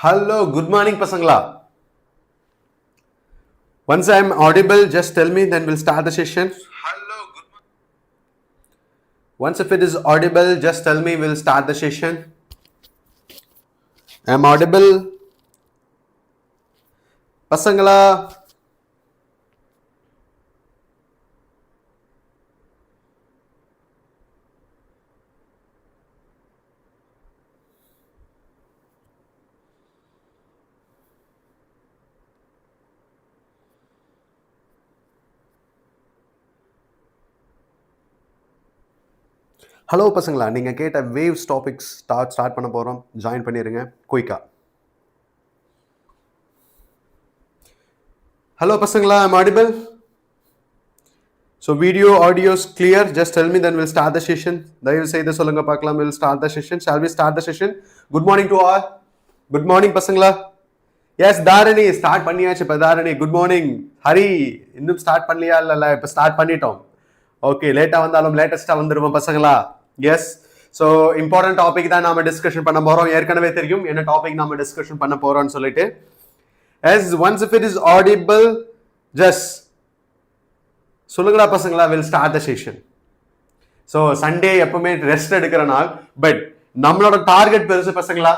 Hello, good morning, Pasangla. Once I am audible, just tell me, then we'll start the session. Hello, good morning. Once if it is audible, just tell me, we'll start the session. I am audible. Pasangla. Hello பசங்களா, நீங்கள் கேட்ட waves topics start பண்ண போகிறோம். Join பண்ணிடுங்க குயிக்கா. Hello பசங்களா, I'm audible. So video audios clear, just tell me, then will start the session. தயவு செய்து சொல்லுங்க பார்க்கலாம். Will start the session. Shall we start the session? Good morning to all. Good morning பசங்களா. Yes Dharani, ஸ்டார்ட் பண்ணியாச்சு. இப்போ Dharani good morning. Hari இன்னும் start பண்ணலையா? இல்லை இப்போ ஸ்டார்ட் பண்ணிட்டோம். ஓகே, லேட்டாக வந்தாலும் லேட்டஸ்ட்டாக வந்துடுவோம் பசங்களா. எஸ், ஸோ இம்பார்ட்டன்ட் டாபிக் தான் நாம டிஸ்கஷன் பண்ண போறோம். ஏற்கனவே தெரியும் என்ன டாபிக் நாம டிஸ்கஷன் பண்ண போறோம்னு சொல்லிட்டு. as once if it is audible, just சொல்லுங்களா பசங்களா, will start the session. So Sunday எப்பவுமே ரெஸ்ட் எடுக்கிற நாள், பட் நம்மளோட டார்கெட் பெருசு பசங்களா.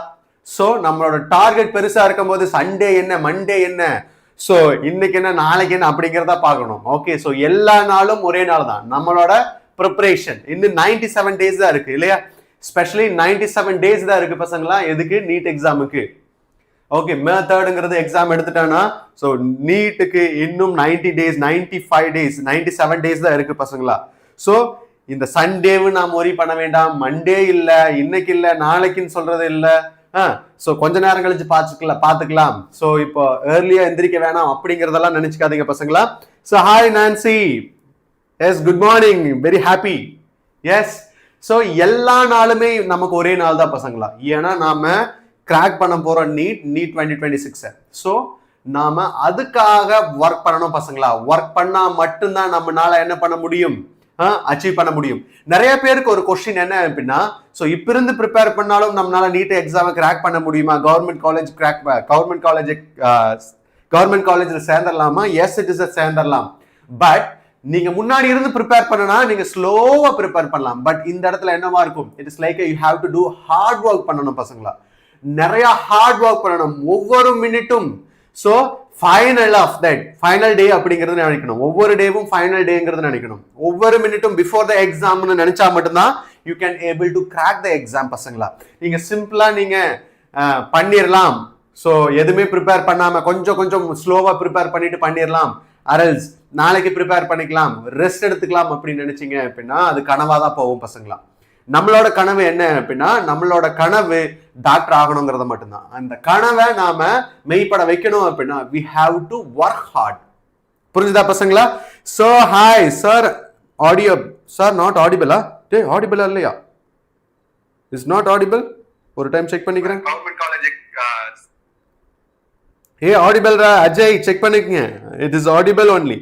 ஸோ நம்மளோட டார்கெட் பெருசா இருக்கும் போது சண்டே என்ன, மண்டே என்ன, ஸோ இன்னைக்கு என்ன, நாளைக்கு என்ன அப்படிங்கிறத பார்க்கணும். ஓகே, ஸோ எல்லா நாளும் ஒரே நாள் தான் நம்மளோட ப்ரிப்பரேஷன். இன்னும் 97 days தான் இருக்கு இல்லையா? ஸ்பெஷலி 97 days தான் இருக்கு பசங்களா. எதுக்கு? நீட் எக்ஸாமுக்கு. ஓகே, மே 3rd எக்ஸாம் எடுத்துட்டானா, ஸோ நீட்டுக்கு இன்னும் 90 days, 95 days, 97 days தான் இருக்கு பசங்களா. ஸோ இந்த சண்டேவும் நாம் ஒரி பண்ண வேண்டாம். மண்டே இல்லை, இன்னைக்கு இல்லை, நாளைக்குன்னு சொல்றது இல்லை. ஸோ கொஞ்ச நேரம் கழிச்சு பார்த்துக்கலாம். ஸோ இப்போ ஏர்லியா எந்திரிக்க வேணாம் அப்படிங்கிறதெல்லாம் நினைச்சுக்காதீங்க பசங்களா. So hi Nancy. Yes, good morning, very happy. Yes, so எல்லா நாளுமே நமக்கு ஒரே நாள் தான் பசங்களா. ஏன்னா நாம கிராக் பண்ண போறோம் நீட் 2026. ஸோ நாம அதுக்காக ஒர்க் பண்ணணும் பசங்களா. ஒர்க் பண்ணா மட்டும்தான் நம்மளால என்ன பண்ண முடியும், அச்சீவ் பண்ண முடியும். நிறைய பேருக்கு ஒரு கொஸ்டின் என்ன அப்படின்னா, ஸோ இப்ப இருந்து ப்ரிப்பேர் பண்ணாலும் நம்மளால நீட் எக்ஸாமை கிராக் பண்ண முடியுமா? கவர்மெண்ட் காலேஜ்ல சேர்ந்துடலாமா? எஸ், இட் இஸ் சேர்ந்துடலாம். பட் நீங்க முன்னாடி இருந்து ப்ரிப்பேர் பண்ணனா நீங்க ஸ்லோவா ப்ரிப்பேர் பண்ணலாம். பட் இந்த இடத்துல என்னவா இருக்கும், it is like you have to do hard work பண்ணணும் பசங்களா. நிறைய ஹார்ட் ஒர்க் பண்ணணும் ஒவ்வொரு மினிட்டும். So final of that final day அப்படிங்கிறது நினைக்கணும். ஒவ்வொரு டேவும் ஃபைனல் டேங்கிறது நினைக்கணும். ஒவ்வொரு மினிட்டும் பிஃபோர் த எக்ஸாம்னு நினைச்சா மட்டும்தான் you can able to crack the exam பசங்களா. நீங்க சிம்பிளா நீங்க பண்ணிடலாம். ஸோ எதுவுமே ப்ரிப்பேர் பண்ணாம கொஞ்சம் ஸ்லோவா ப்ரிப்பேர் பண்ணிட்டு பண்ணிடலாம், அரல்ஸ் நாளைக்கு ப்ரிப்பேர் பண்ணிக்கலாம், ரெஸ்ட் எடுத்துக்கலாம் அப்படின்னு நினைச்சீங்க அப்படின்னா அது கனவா தான் போகும் பசங்களா. நம்மளோட கனவு என்ன அப்படின்னா, நம்மளோட கனவு டாக்டர் ஆகணுங்கிறத மட்டும்தான். அந்த கனவை நாம மெய்ப்பட வைக்கணும் அப்படின்னா we have to work hard. புரிஞ்சுதா பசங்களா? So hi sir, audio sir not ஆடிபிளா? டேய் ஆடிபிளா இல்லையா? Is not audible. ஒரு டைம் செக் பண்ணிக்கிறேன். கவர்மெண்ட் காலேஜ் ஏ ஆடிபிள் ரா அஜய், செக் பண்ணிக்கங்க. It is audible only.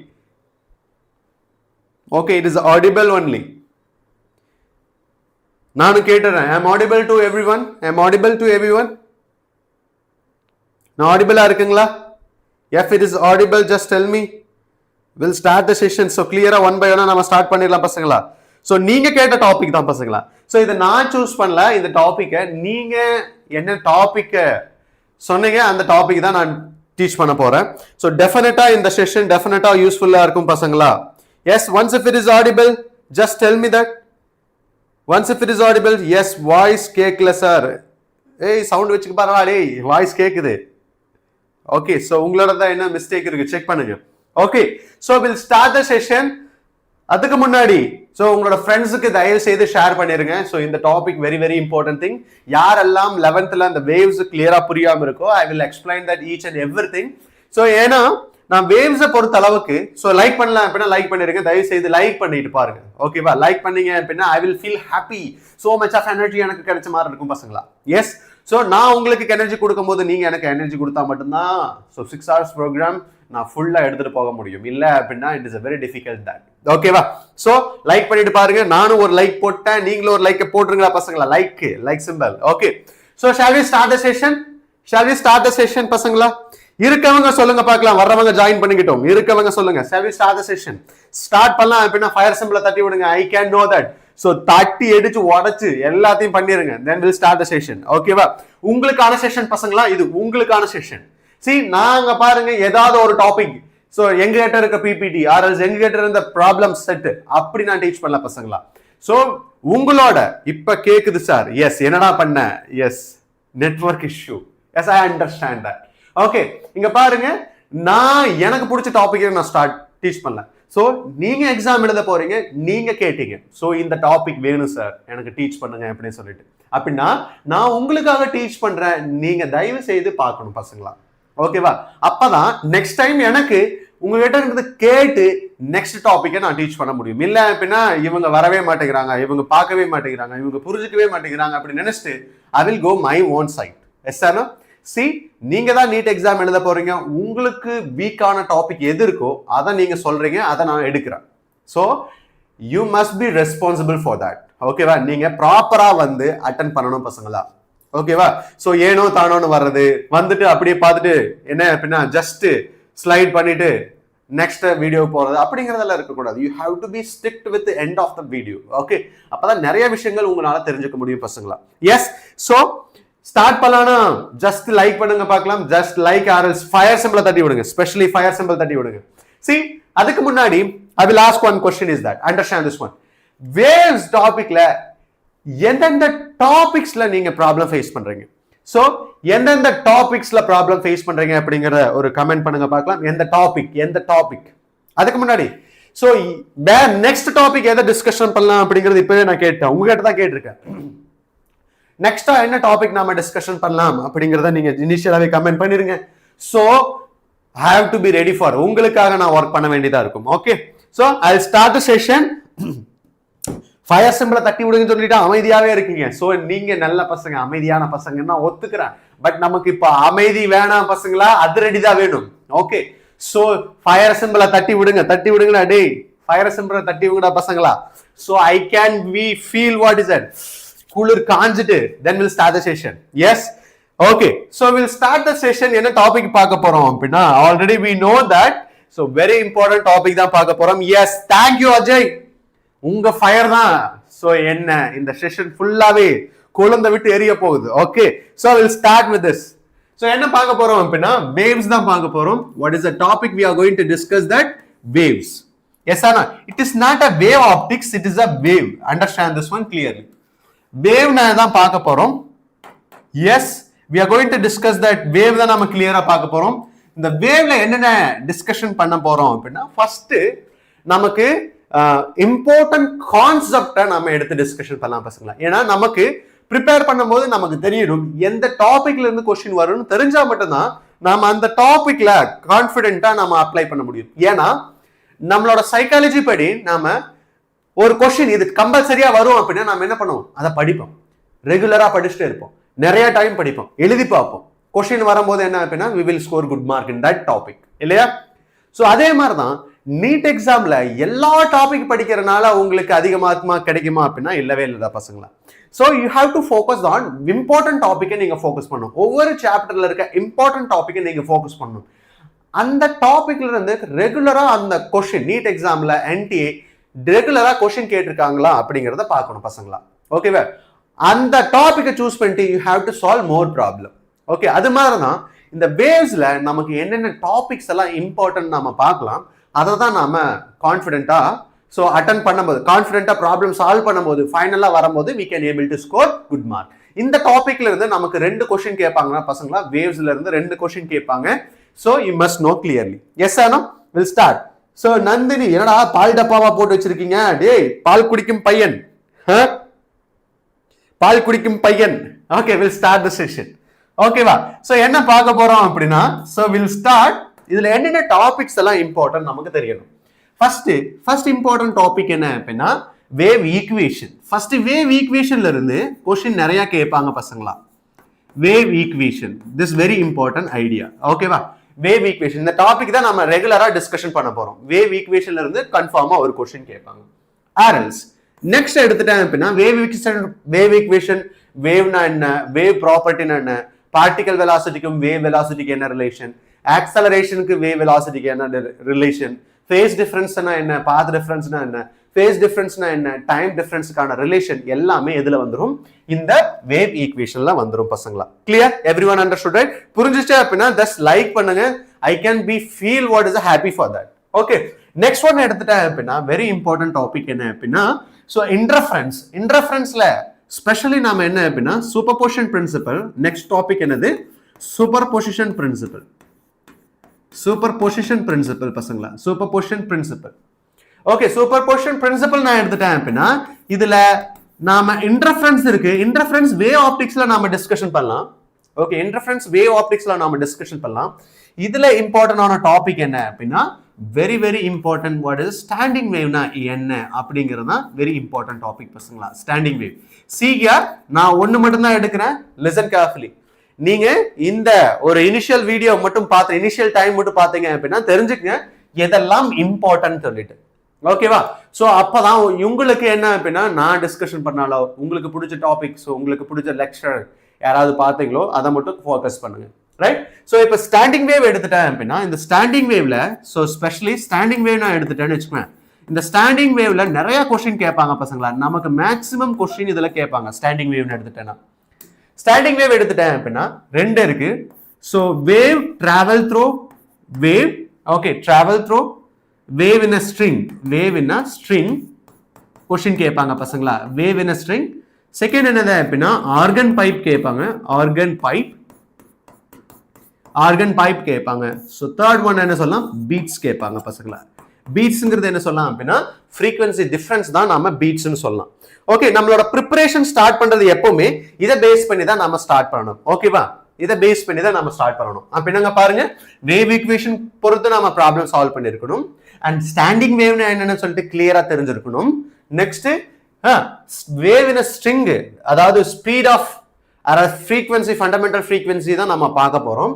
Okay, it is audible only. நானும் கேட்டுறேன். I am audible to everyone. I am audible to everyone. நான் ஆடிபிளா இருக்குங்களா? If it is audible, just tell me. Will start the session. So கிளியரா one by ஒன்னா நம்ம start பண்ணிடலாம் பசங்களா. ஸோ நீங்க கேட்ட டாபிக் தான் பசங்களா. ஸோ இதை நான் சூஸ் பண்ணல. இந்த டாபிக்கை நீங்க என்ன டாபிக்கை சொன்னீங்க, அந்த டாபிக் தான் நான் டீச் பண்ண போறேன். ஸோ டெஃபினட்டா இந்த செஷன் டெஃபினட்டா யூஸ்ஃபுல்லா இருக்கும் பசங்களா. Yes, once if it is audible, just tell me that. Once if it is audible, yes, voice கேக்கல சார். ஏய் சவுண்ட் வச்சுக்க பாருடா டேய், வாய்ஸ் கேக்குது. ஓகே, சோ உங்களோட தான் என்ன மிஸ்டேக் இருக்கு செக் பண்ணுங்க. Okay, so will start the session. அதுக்கு முன்னாடி சோ உங்களோட ஃப்ரெண்ட்ஸ்க்கு தயவு செய்து ஷேர் பண்ணிருங்க. சோ இந்த topic very very important thing. யாரெல்லாம் 11th அந்த வேவ்ஸ் கிளியரா புரியாம இருக்கோ, I will explain that each and everything. So ஏன்னா நான் வேவ்ஸை பொறுத்த அளவுக்கு ஸோ லைக் பண்ணலாம் அப்படின்னா லைக் பண்ணிருங்க. தயவு செய்து லைக் பண்ணிட்டு பாருங்க. ஓகேவா? லைக் பண்ணீங்க அப்படின்னா I will feel happy. So much of energy எனக்கு கிடைச்ச மாதிரி இருக்கும் பசங்களா. எஸ், ஸோ நான் உங்களுக்கு எனர்ஜி கொடுக்கும் போது நீங்க எனக்கு எனர்ஜி கொடுத்தா மட்டும்தான் ஸோ 6 hours ப்ரோக்ராம் நான் ஃபுல்லா எடுத்துட்டு போக முடியும். இல்ல அப்படின்னா it is a very difficult that. ஓகேவா? சோ லைக் பண்ணிட்டு பாருங்க. நானும் ஒரு லைக் போட்டேன், நீங்களும் ஒரு லைக் போட்டுருங்களா பசங்களா. Like symbol. Okay, so shall we start the session? Shall we start the session பசங்களா? இருக்கவங்க சொல்லுங்க பார்க்கலாம், வர்றவங்க ஜாயின் பண்ணிக்கிட்டோம். இருக்கவங்க சொல்லுங்க. Shall we start the session? Start பண்ணலாம் அப்படின்னா ஃபயர் சிம்பிளை தட்டி விடுங்க. I can know that. So தட்டி அடிச்சு உடைச்சு எல்லாத்தையும் பண்ணிருங்க. Then we'll start the session. ஓகேவா? உங்களுக்கான செஷன் பசங்களா, இது உங்களுக்கான செஷன். See, நாங்க பாருங்க ஏதாவது ஒரு டாபிக், சோ எங்க கிட்ட இருக்க பிபிடி ஆர்எல்ஸ் எங்க கிட்ட இருந்த ப்ராப்ளம் செட் அப்படி நான் டீச் பண்ணல பசங்களா. சோ உங்களோட இப்ப கேக்குது சார், எஸ் என்னடா பண்ண, yes network issue, yes I understand that. Okay, இங்க பாருங்க, நான் எனக்கு பிடிச்ச டாபிக் நான் ஸ்டார்ட் டீச் பண்ணல. சோ நீங்க எக்ஸாம் எழுத போறீங்க, நீங்க கேட்டீங்க சோ இந்த டாபிக் வேணும் சார் எனக்கு டீச் பண்ணுங்க அப்படின்னு சொல்லிட்டு, அப்படின்னா நான் உங்களுக்காக டீச் பண்றேன், நீங்க தயவு செய்து பார்க்கணும் பசங்களா. ஓகேவா? அப்பதான் நெக்ஸ்ட் டைம் எனக்கு உங்ககிட்ட இருந்து கேட்டு நெக்ஸ்ட் டாபிக்கை நான் டீச் பண்ண முடியும். இல்ல அப்படின்னா இவங்க வரவே மாட்டேங்கிறாங்க, இவங்க பார்க்கவே மாட்டேங்கிறாங்க, இவங்க புரிஞ்சுக்கவே மாட்டேங்கிறாங்க அப்படின்னு நினைச்சிட்டு I will go my own side. Yes or no? See, நீங்க தான் நீட் எக்ஸாம் எழுத போறீங்க, உங்களுக்கு வீக்கான டாபிக் எது இருக்கோ அதை நீங்க சொல்றீங்க, அதை நான் எடுக்கிறேன். So you must be responsible for that. ஓகேவா? நீங்க ப்ராப்பரா வந்து அட்டென்ட் பண்ணணும் பசங்களா. ஓகேவா? சோ ஏனோ தானோன்னு வர்றது, வந்துட்டு அப்படியே பார்த்துட்டு என்ன அப்படின்னா ஜஸ்ட் ஸ்லைட் பண்ணிட்டு நெக்ஸ்ட் வீடியோ போறது அப்படிங்கறதெல்லாம் இருக்கக்கூடாது. You have to be strict with end of the video. Okay, அப்பதான் நிறைய விஷயங்கள் உங்களால தெரிஞ்சுக்க முடியும் பசங்களா. எஸ், சோ ஸ்டார்ட் பண்ணலாம். ஜஸ்ட் லைக் பண்ணுங்க பார்க்கலாம். ஜஸ்ட் லைக் ஆர்எல்ஸ் ஃபயர் சிம்பிளை தட்டி விடுங்க, ஸ்பெஷலி ஃபயர் சிம்பிள் தட்டி விடுங்க. சி, அதுக்கு முன்னாடி I will ask one question is that understand this one. Waves டாபிக்ல எந்தெந்த டாபிக்ஸ்ல நீங்க ப்ராப்ளம் ஃபேஸ் பண்றீங்க? சோ எந்தெந்த டாபிக்ஸ்ல ப்ராப்ளம் ஃபேஸ் பண்றீங்க அப்படிங்கற ஒரு கமெண்ட் பண்ணுங்க பார்க்கலாம். எந்த டாபிக். அதுக்கு முன்னாடி சோ நெக்ஸ்ட் டாபிக் எதை டிஸ்கஷன் பண்ணலாம் அப்படிங்கறது இப்பவே நான் கேட்டேன், உங்ககிட்ட தான் கேட்டிருக்கேன். நெக்ஸ்டா என்ன டாபிக் நாம டிஸ்கஷன் பண்ணலாம் அப்படிங்கறத நீங்க இனிஷியலாவே கமெண்ட் பண்ணிருங்க. So I have to be ready for, உங்களுக்காக நான் ஒர்க் பண்ண வேண்டியதா இருக்கும். Okay, so I will start the session. Fire சிம்பிளை தட்டி விடுங்கன்னு சொல்லிட்டு அமைதியாவே இருக்கீங்க. சோ நீங்க நல்ல பசங்க, அமைதியான பசங்க நான் ஒத்துக்கிறேன். பட் நமக்கு இப்ப அமைதி வேணாம் பசங்களா, அதிரடி தான் வேணும். ஓகே, சோ ஃபயர் சிம்பிளை தட்டி விடுங்கடா டேய், ஃபயர் சிம்பிளை தட்டி விடுங்கடா பசங்களா. So I can we feel what is that, குளிர் காஞ்சிட்டு then we'll start the session. Yes, okay, so we'll start the session. என்ன டாபிக் பார்க்க போறோம் அப்படின்னா already we know that, so very important topic தான் பார்க்க போறோம். Yes, thank you அஜய், உங்க ஃபயர் தான். சோ என்ன இந்த செஷன் ஃபுல்லாவே குழந்த விட்டு எரிய போகுது. Okay, so we'll start with this. So என்ன பார்க்க போறோம் அப்படின்னா வேவ்ஸ் தான் பார்க்க போறோம். What is the topic we are going to discuss? That waves. Yes or no? It is not a wave optics, it is a wave. Understand this one clearly. Wave தான் பார்க்க போறோம். Yes, we are going to discuss that wave தான் நாம கிளியரா பார்க்க போறோம். இந்த வேவ்ல என்னென்ன டிஸ்கஷன் பண்ண போறோம் அப்படின்னா ஃபர்ஸ்ட் நமக்கு இம்பார்ட்டன்ட் கான்செப்டை நாம எடுத்து டிஸ்கஷன் பண்ணலாம் பசங்களா. ஏன்னா நமக்கு ப்ரிப்பேர் பண்ணும்போது நமக்கு தெரியணும் எந்த டாபிக்ல இருந்து கொஸ்டின் வரும்னு தெரிஞ்சா மட்டும்தான் நாம அந்த டாபிக்ல கான்ஃபிடென்ட்டா நாம அப்ளை பண்ண முடியும். ஏன்னா நம்மளோட சைக்காலஜி படி நாம ஒரு கொஸ்டின் இது கம்பல்சரியா வரும் அப்படின்னா நம்ம என்ன பண்ணுவோம், அதை படிப்போம், ரெகுலரா படிச்சுட்டே இருப்போம், நிறைய டைம் படிப்போம், எழுதி பார்ப்போம். கொஸ்டின் வரும்போது என்ன அப்படின்னா we will score good mark in that topic, இல்லையா? சோ அதே மாதிரிதான் நீட் எக்ஸாம்ல எல்லா டாபிக் படிக்கிறனால உங்களுக்கு அதிக மார்க் கிடைக்குமா அப்படின்னா இல்லவே இல்லதா பசங்களா. So you have to focus on important டாபிக்கை நீங்க ஃபோக்கஸ் பண்ணணும். ஒவ்வொரு சாப்டர்ல இருக்க இம்பார்ட்டன்ட் டாபிக்கை நீங்க ஃபோக்கஸ் பண்ணணும். அந்த டாபிக்ல இருந்து ரெகுலரா அந்த கொஸ்டின் நீட் எக்ஸாம்ல என்டிஏ ரெகுலரா கொஸ்டின் கேட்டிருக்காங்களா அப்படிங்கறத பார்க்கணும் பசங்களா. ஓகேவா? அந்த டாபிக்கை சூஸ் பண்ணிட்டு you have to solve more problem. Okay, அது மாதிரிதான் இந்த வேவ்ஸ்ல நமக்கு என்னென்ன டாபிக்ஸ் எல்லாம் இம்பார்ட்டன்ட் நாம பார்க்கலாம். அதை தான் நாம கான்ஃபிடென்ட்டா ஸோ அட்டன் பண்ணும்போது, கான்ஃபிடென்ட்டா ப்ராப்ளம் சால்வ் பண்ணும்போது, ஃபைனலா வரும்போது we can able to score good mark. இந்த டாபிக்ல இருந்து நமக்கு 2 கொஸ்டின் கேட்பாங்கன்னா பசங்களா, வேவ்ஸ்ல இருந்து 2 கொஸ்டின் கேட்பாங்க. So you must know clearly. Yes or no? Will start. So Nandini, என்னடா பால் டப்பாவா போட்டு வச்சிருக்கீங்க? டேய், பால் குடிக்கும் பையன், பால் குடிக்கும் பையன். Okay, will start the session. ஓகேவா? சோ என்ன பார்க்க போறோம் அப்படின்னா சோ வில் ஸ்டார்ட். இதுல என்னென்ன டாபிக்ஸ் எல்லாம் இம்பார்ட்டன்ட் நமக்கு தெரியணும். ஃபர்ஸ்ட் இம்பார்ட்டன்ட் டாபிக் என்ன அப்படின்னா வேவ் ஈக்குவேஷன். ஃபர்ஸ்ட் வேவ் ஈக்குவேஷன்ல இருந்து கொஸ்டின் நிறைய கேட்பாங்க பசங்களா. Wave equation, this very important idea. ஓகேவா? வேவ் ஈக்குவேஷன் இந்த டாபிக் தான் நம்ம ரெகுலரா டிஸ்கஷன் பண்ண போறோம். வேவ் ஈக்குவேஷன்ல இருந்து கன்ஃபார்மா ஒரு क्वेश्चन கேட்பாங்க. ஆர்எல்ஸ் நெக்ஸ்ட் எடுத்துட்டேன் அப்படின்னா வேவ் ஈக்குவேஷன், வேவ்னா என்ன, வேவ் ப்ராப்பர்ட்டினா என்ன, பார்ட்டிகல் வெலாசிட்டிக்கும் வேவ் வெலாசிட்டிக்கு என்ன ரிலேஷன், ஆக்சலரேஷனுக்கு வேவ் வெலாசிட்டிக்கு என்ன ரிலேஷன், ஃபேஸ் டிஃபரன்ஸ்னா என்ன, பாத் டிஃபரன்ஸ்னா என்ன, ஃபேஸ் டிஃபரன்ஸ்னா என்ன, டைம் டிஃபரன்ஸ்க்கான ரிலேஷன் எல்லாமே எதுல வந்துரும், இந்த வேவ் ஈக்குவேஷன்ல வந்துரும் பசங்களா. கிளியர்? Everyone understood right? புரிஞ்சிச்சா அப்படின்னா ஜஸ்ட் லைக் பண்ணுங்க. I can be feel what is happy for that. Okay, next one எடுத்துட்டேன் அப்படின்னா வெரி இம்பார்ட்டன்ட் டாபிக் என்ன அப்படின்னா, ஸோ இன்டர்ஃபரன்ஸ்ல ஸ்பெஷலி நாம என்ன அப்படின்னா சூப்பர்போசிஷன் பிரின்சிபல். நெக்ஸ்ட் டாபிக் என்னது, சூப்பர்போசிஷன் பிரின்சிபல். சூப்பர்போசிஷன் பிரின்சிபல் பசங்களா, superposition principle. Okay, superposition principle நான் எடுத்துட்டேன் அப்படின்னா இதுல நாம இன்டர்ஃபரன்ஸ் இருக்கு, இன்டர்ஃபரன்ஸ் வேவ் ஆப்டிக்ஸ்ல நாம டிஸ்கஷன் பண்ணலாம். ஓகே, இன்டர்ஃபரன்ஸ் வேவ் ஆப்டிக்ஸ்ல நாம டிஸ்கஷன் பண்ணலாம். இதுல இம்பார்ட்டன்டான டாபிக் என்ன அப்படின்னா very very important, what is standing வேவ்னா என்ன அப்படிங்கிறது தான் வெரி இம்பார்ட்டன்ட் டாபிக் பசங்களா. Standing wave. சிஆர் நான் ஒன்னு மட்டும் தான் எடுக்கிறேன், லிசன் கேர்ஃபுல்லி. நீங்க இந்த ஒரு இனிஷியல் வீடியோ மட்டும் பார்த்து, இனிஷியல் டைம் மட்டும் பார்த்தீங்க அப்படின்னா தெரிஞ்சுக்கங்க எதெல்லாம் இம்பார்ட்டன்ட் சொல்லிட்டு. ஓகேவா? சோ அப்பதான் உங்களுக்கு என்ன அப்படின்னா நான் டிஸ்கஷன் பண்ணாலோ உங்களுக்கு பிடிச்ச டாபிக்ஸ், உங்களுக்கு பிடிச்ச லெக்சர் யாராவது பார்த்தீங்களோ அதை மட்டும் ஃபோக்கஸ் பண்ணுங்க. ரைட்? சோ இப்போ ஸ்டாண்டிங் வேவ் எடுத்துட்டேன் அப்படின்னா இந்த ஸ்டாண்டிங் வேவ்ல, சோ ஸ்பெஷலி ஸ்டாண்டிங் வேவ் நான் எடுத்துட்டேன்னு வச்சுக்கோங்க. இந்த ஸ்டாண்டிங் வேவ்ல நிறைய கொஸ்டின் கேட்பாங்க பசங்களா. நமக்கு மேக்ஸிமம் கொஸ்டின் இதுல கேட்பாங்க ஸ்டாண்டிங் வேவ்னு எடுத்துட்டேன்னா. ஸ்டாண்டிங் வேவ் எடுத்துட்டேன் அப்படின்னா ரெண்டு இருக்கு. So wave travel through wave. Okay, travel through wave in a string. Wave in a string question கேட்பாங்க பசங்களா. Wave in a string. Second என்னது அப்படின்னா ஆர்கன் பைப் கேட்பாங்க. ஆர்கன் பைப் கேட்பாங்க. ஸோ தேர்ட் ஒன் என்ன சொல்லலாம், பீட்ஸ் கேட்பாங்க பசங்களா. பீட்ஸ்ங்கிறது என்ன சொல்லலாம் அப்படின்னா ஃப்ரீக்வன்சி டிஃபரன்ஸ் தான் நாம பீட்ஸ்னு சொல்லலாம். ஓகே, நம்மளோட ப்ரிப்பரேஷன் ஸ்டார்ட் பண்றது எப்பவுமே இதை பேஸ் பண்ணி தான் நாம ஸ்டார்ட் பண்ணணும். ஓகேவா? இதை பேஸ் பண்ணி தான் நம்ம ஸ்டார்ட் பண்ணணும். அப்படின்னாங்க பாருங்க, வேவ் ஈக்குவேஷன் பொறுத்து நம்ம ப்ராப்ளம் சால்வ் பண்ணிருக்கணும். அண்ட் ஸ்டாண்டிங் வேவ்னா என்னன்னு சொல்லிட்டு கிளியரா தெரிஞ்சிருக்கணும். Next wave in a string, அதாவது speed of frequency, fundamental frequency தான் நம்ம பார்க்க போறோம்.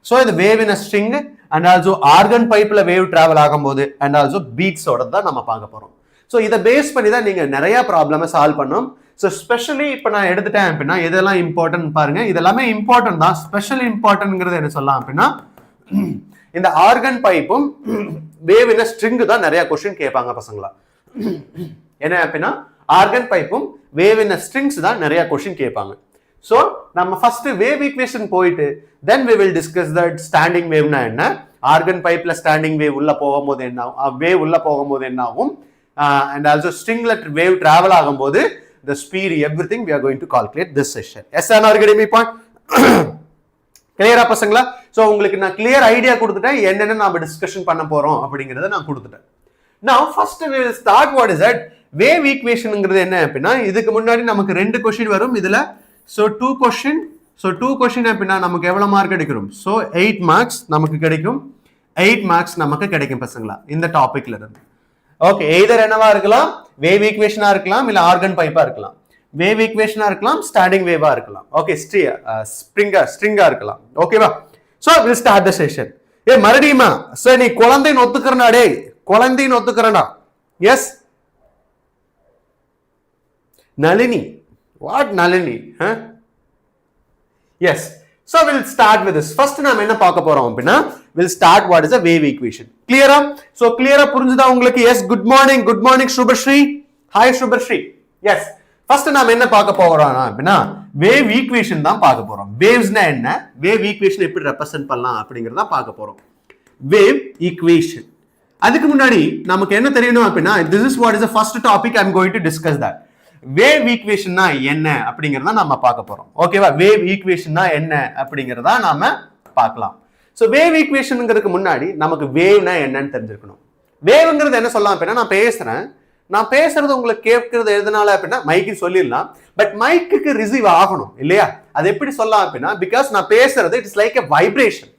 ஸோ இது wave in a string and also organ பைப்ல வேவ் டிராவல் ஆகும்போது அண்ட் ஆல்சோ பீட்ஸோட தான் நம்ம பார்க்க போறோம். ஸோ இதை பேஸ் பண்ணி தான் நீங்க நிறைய ப்ராப்ளமை சால்வ் பண்ணணும். ஸோ ஸ்பெஷலி இப்போ நான் எடுத்துட்டேன் அப்படின்னா இதெல்லாம் இம்பார்ட்டன்ட் பாருங்க. இதெல்லாமே இம்பார்ட்டன்ட் தான். ஸ்பெஷல் இம்பார்ட்டன்ட்ங்கிறது என்ன சொல்லலாம் அப்படின்னா இந்த ஆர்கன் பைப்பும் வேவ் இன் அ ஸ்ட்ரிங் தான் நிறைய கொஸ்டின் கேட்பாங்க பசங்களா. என்ன அப்படின்னா ஆர்கன் பைப்பும் வேவ் இன் அ ஸ்ட்ரிங்ஸ் தான் நிறைய கொஸ்டின் கேட்பாங்க. ஸோ நம்ம ஃபர்ஸ்ட் வேவ் ஈக்குவேஷன் போயிட்டு then we will discuss that standing வேவ்னா என்ன, ஆர்கன் பைப்ல ஸ்டாண்டிங் வேவ் உள்ள போகும்போது என்ன ஆகும், வேவ் உள்ள போகும்போது என்ன ஆகும், அண்ட் ஆல்சோ ஸ்ட்ரிங்ல வேவ் டிராவல் ஆகும்போது the speed, everything we are going to calculate this session. Yes or no? Getting me point? கிளியரா பசங்களா? ஸோ உங்களுக்கு நான் கிளியர் ஐடியா கொடுத்துட்டேன் என்னென்ன நாம டிஸ்கஷன் பண்ண போறோம் அப்படிங்கறத நான் கொடுத்துட்டேன். Now first we will start what is that wave equationங்கிறது என்ன அப்படின்னா இதுக்கு முன்னாடி நமக்கு ரெண்டு கொஸ்டின் வரும் இதுல. So two question அப்படின்னா நமக்கு எவ்வளவு மார்க் கிடைக்கும்? So 8 marks நமக்கு கிடைக்கும். 8 marks நமக்கு கிடைக்கும் பசங்களா இந்த டாபிக்ல இருந்து. ஓகே, எய்தர் என்னவா இருக்கலாம், வேவ் ஈக்குவேஷனா இருக்கலாம், இல்ல ஆர்கன் பைப்பா இருக்கலாம். வேவ் ஈக்குவேஷனா இருக்கலாம், ஸ்டாண்டிங் வேவா இருக்கலாம். ஓகே, ஸ்ட்ரிங்கா இருக்கலாம். ஓகேவா? So we'll start the session. மறுபடியுமா சோ நீ குழந்தைன்னு ஒத்துக்கறனா? டேய் குழந்தைன்னு ஒத்துக்கறனா? Yes Nalini. What Nalini? Huh? Yes. So we'll start with this. First நாம என்ன பார்க்க போறோம் அப்படின்னா we'll start what is a wave equation. Clear-ஆ? So clear-ஆ புரிஞ்சுதா உங்களுக்கு? Yes, good morning Shubhashree. Hi Shubhashree. Yes. First நாம என்ன பார்க்க போறோம் அப்படின்னா wave equation தான் பார்க்க போறோம். Wavesனா என்ன, wave equation எப்படி ரெப்ரசன்ட் பண்ணலாம் அப்படிங்கறத பார்க்க போறோம். Wave equation. அதுக்கு முன்னாடி நமக்கு என்ன தெரியணும் அப்படின்னா this is what is the first topic I'm going to discuss that. Wave ஈக்குவேஷன்னா என்ன அப்படிங்கறத நாம பார்க்க போறோம். ஓகேவா? வேவ் ஈக்குவேஷன்னா என்ன அப்படிங்கறத நாம பார்க்கலாம். சோ வேவ் ஈக்குவேஷன்ங்கிறதுக்கு முன்னாடி நமக்கு வேவ்னா என்னன்னு தெரிஞ்சிருக்கணும். வேவ்ங்கிறது என்ன சொல்லலாம் அப்படின்னா நான் பேசுறது உங்களுக்கு கேட்கறது எதனால அப்படின்னா மைக்கு சொல்லிடலாம், பட் மைக்குக்கு ரிசீவ் ஆகணும் இல்லையா? அது எப்படி சொல்லலாம் அப்படின்னா பிகாஸ் நான் பேசுறது இட்ஸ் லைக் எ வைப்ரேஷன்.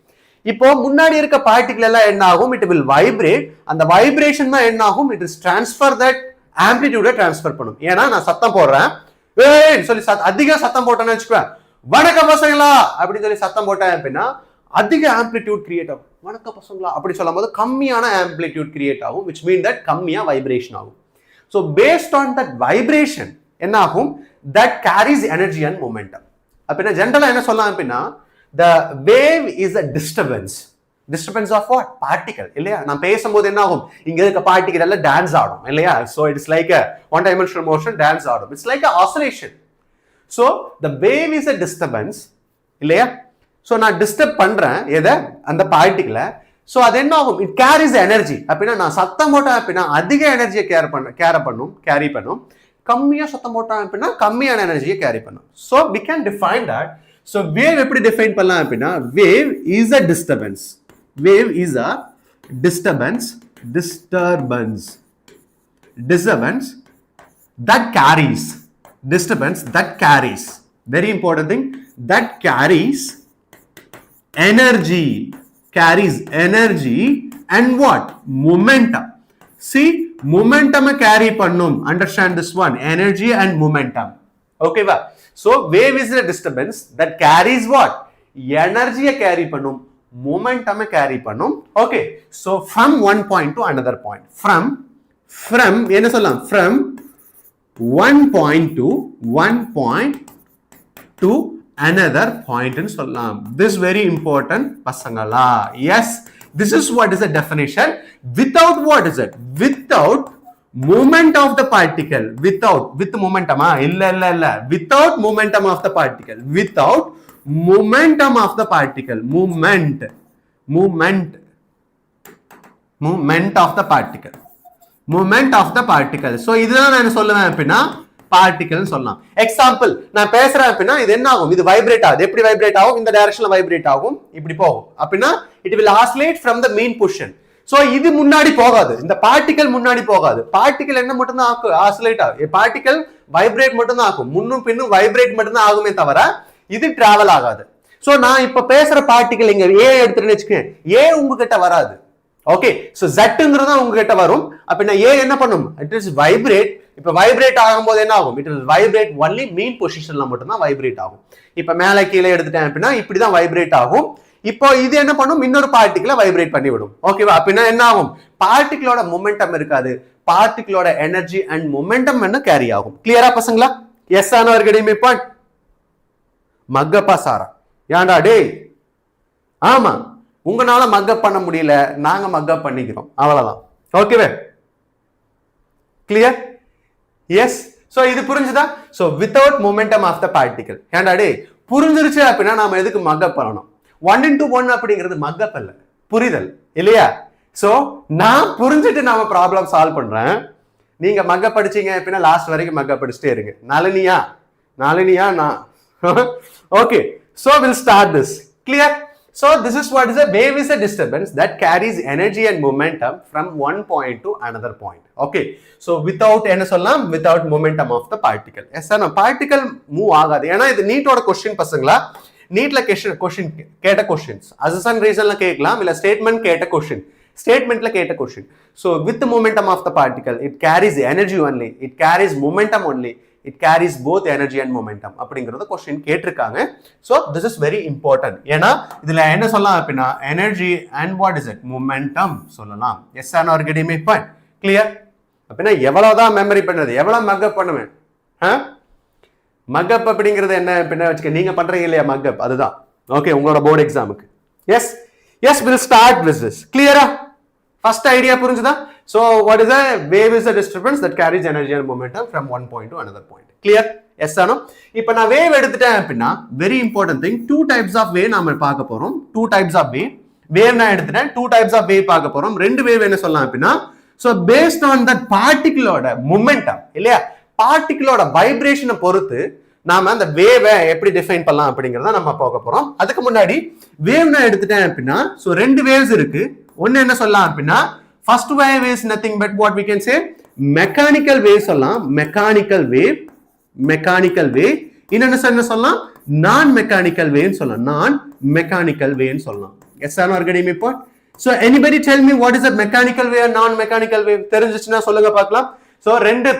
இப்போ முன்னாடி இருக்க பார்ட்டிகிள் எல்லாம் என்ன ஆகும், இட் வில் வைப்ரேட். அந்த வைப்ரேஷன் தான் என்ன ஆகும், இட் இஸ் டிரான்ஸ்ஃபர் தட் ஆம்பிளிடியூட டிரான்ஸ்ஃபர் பண்ணும். ஏன்னா நான் சத்தம் போடுறேன் சொல்லி அதிக சத்தம் போட்டேன்னு வச்சுக்குவேன், வணக்கம் பசங்களா அப்படின்னு சொல்லி சத்தம் போட்டேன் அப்படின்னா அதிக ஆம்பிளிடியூட் கிரியேட் ஆகும். வணக்கம் பசங்களா அப்படி சொல்லும் போது கம்மியான ஆம்பிளிடியூட் கிரியேட் ஆகும், which mean that கம்மியா வைப்ரேஷன் ஆகும். So based on that vibration என்ன ஆகும், that carries energy and momentum. அப்படின்னா ஜென்ரலா என்ன சொல்லலாம் அப்படின்னா the wave is a disturbance of what? Particle இல்லையா? நான் பேசும்போது என்ன ஆகும்? இங்க இருக்க பார்ட்டிகல் எல்லாம் டான்ஸ் ஆடும் இல்லையா? So it's like a one dimensional motion, dance ஆடும். It's like a oscillation. So the wave is a disturbance இல்லையா? So நான் டிஸ்டர்ப் பண்றேன் எதை? அந்த பார்ட்டிகலை. So அது என்ன ஆகும்? It carries energy. அப்படின்னா நான் சத்தம் போட்டேன் அப்படின்னா அதிக எனர்ஜியை கேரி பண்ணும். கம்மியா சத்தம் போட்டேன் அப்படின்னா கம்மியான எனர்ஜியை கேரி பண்ணும். So we can define that. So wave எப்படி டிஃபைன் பண்ணலாம் அப்படின்னா wave is a disturbance. Wave is a disturbance that carries. Disturbance that carries. Very important thing. That carries energy and what? Momentum. See, momentum carry pannum. Understand this one. Energy and momentum. Okay, va? So wave is a disturbance that carries what? Energy carry pannum, momentum carry pannum. Okay, so from one point to another point. From என்ன சொல்லலாம்? From one point to another point ன்னு சொல்லலாம். This very important பசங்களா. Yes, this is what is the definition. Without what is it? Without movement of the particle. With momentum இல்ல without momentum of the particle. Without momentum of the particle. Movement of the particle. So இதுதான் நான் சொல்லுவேன் அப்படின்னா particle சொல்லலாம். Example நான் பேசுறேன் அப்படின்னா இது என்ன ஆகும்? இது வைப்ரேட் ஆகுது. எப்படி வைப்ரேட் ஆகும்? இந்த டைரக்ஷன்ல வைப்ரேட் ஆகும், இப்படி போகும். அப்படின்னா it will oscillate from the mean position. So இது முன்னாடி போகாது, இந்த பார்ட்டிகல் முன்னாடி போகாது. பார்ட்டிகல் என்ன மட்டும் தான் ஆசிலேட் ஆகும், பார்ட்டிகல் வைப்ரேட் மட்டும் தான் ஆகும், முன்னும் பின்னும் வைப்ரேட் மட்டும் தான் ஆகுமே தவிர இது டிராவல் ஆகாது. சோ நான் இப்ப பேசுற பார்ட்டிகல் இங்க ஏ எடுத்துன்னு வச்சுக்கேன், ஏ உங்ககிட்ட வராது. ஓகே, சோ ஜெட்ங்கிறது தான் உங்ககிட்ட வரும். அப்படின்னா ஏ என்ன பண்ணும்? It is vibrate. இப்ப வைப்ரேட் ஆகும்போது என்ன ஆகும்? இட் இஸ் வைப்ரேட் ஒன்லி மீன் பொசிஷன்ல மட்டும் தான் வைப்ரேட் ஆகும். இப்ப மேலே கீழே எடுத்துட்டேன் அப்படின்னா இப்படிதான் வைப்ரேட் ஆகும். இப்போ இது என்ன பண்ணும்? இன்னொரு பார்ட்டிகலை வைப்ரேட் பண்ணி விடும். ஓகேவா? அப்படின்னா என்ன ஆகும்? பார்ட்டிகளோட மொமெண்டம் இருக்காது, பார்ட்டிகளோட எனர்ஜி அண்ட் மொமெண்டம் என்ன கேரி ஆகும். கிளியரா பசங்களா? எஸ் ஆனவர் கிடைமே பாயிண்ட். மக்கப்பா சாரா ஏன்டா டேய்? ஆமா, உங்களால மக்கப் பண்ண முடியல, நாங்க மக்கப் பண்ணிக்கிறோம், அவ்வளவுதான். ஓகேவே? கிளியர்? எஸ். சோ இது புரிஞ்சுதா? So without momentum of the particle. ஏன்டா டேய் புரிஞ்சிருச்சு அப்படின்னா நாம எதுக்கு மக்கப் பண்ணணும்? 1 into 1 அப்படிங்கிறது மக்கப் இல்ல, புரிதல் இல்லையா? சோ நான் புரிஞ்சுட்டு நாம ப்ராப்ளம் சால்வ் பண்றேன். நீங்க மக்கப் படிச்சீங்க அப்படின்னா லாஸ்ட் வரைக்கும் மக்கப் படிச்சுட்டே இருங்க. நளினியா நான். Okay, so we'll start this. Clear? So this is what is a wave is a disturbance that carries energy and momentum from one point to another point. Okay, so without என்ன சொல்லலாம்? Without momentum of the particle. Yes sir, particle move ஆகாது. ஏன்னா இது நீட்டோட question பசங்களா. நீட்ல question கேட்ட questions Hasan ரீசன்ல கேட்கலாம், இல்ல statement கேட்ட கொஸ்டின், ஸ்டேட்மெண்ட்ல கேட்ட question. So with the momentum of the particle it carries energy only, it carries momentum only, it carries both energy and momentum அப்படிங்கறத क्वेश्चन கேட்டிருக்காங்க. So this is very important. ஏனா இதுல என்ன சொல்லலாம் அப்படினா energy and what is it? momentum சொல்லலாம். yes or no getting my point? clear? அப்படினா எவ்வளவுதான் மெமரி பண்றது, எவ்வளவு மக்கப் பண்ணுவேன்? மக்கப் அப்படிங்கிறது என்ன அப்படினா வெச்சுக்க, நீங்க பண்றீங்க இல்லையா மக்கப், அதுதான். ஓகே, உங்களோட போர்டு எக்ஸாமுக்கு. yes we'll start with this. clear? First idea புரிஞ்சுதா? So what is a wave? Is a disturbance that carries energy and momentum from one point to another point. Clear? Yes or no? இப்போ நான் wave எடுத்துட்டேன் அப்படின்னா very important thing, two types of wave நாம பார்க்க போறோம். two types of wave நான் எடுத்துட்டேன், two types of wave பார்க்க போறோம். ரெண்டு wave என்ன சொல்லலாம் அப்படின்னா, so based on that particle-ஓட momentum இல்லையா, particle-ஓட vibration-ஐ பொறுத்து நாம அந்த wave எப்படி டிஃபைன் பண்ணலாம் அப்படிங்கறத நம்ம பார்க்க போறோம். அதுக்கு முன்னாடி wave நான் எடுத்துட்டேன் அப்படின்னா, so ரெண்டு waves இருக்கு. ஒன்னு என்ன சொல்லலாம் அப்படின்னா, first wave is nothing but what we can say mechanical wave சொல்லலாம், mechanical wave. இன்னொன்னு என்ன சொல்லலாம், non mechanical wave சொல்லலாம், non mechanical wave சொல்லலாம். yes or no getting me point? so anybody tell me what is a mechanical wave and non mechanical wave? தெரிஞ்சிச்சுனா சொல்லுங்க பார்க்கலாம். so ரெண்டு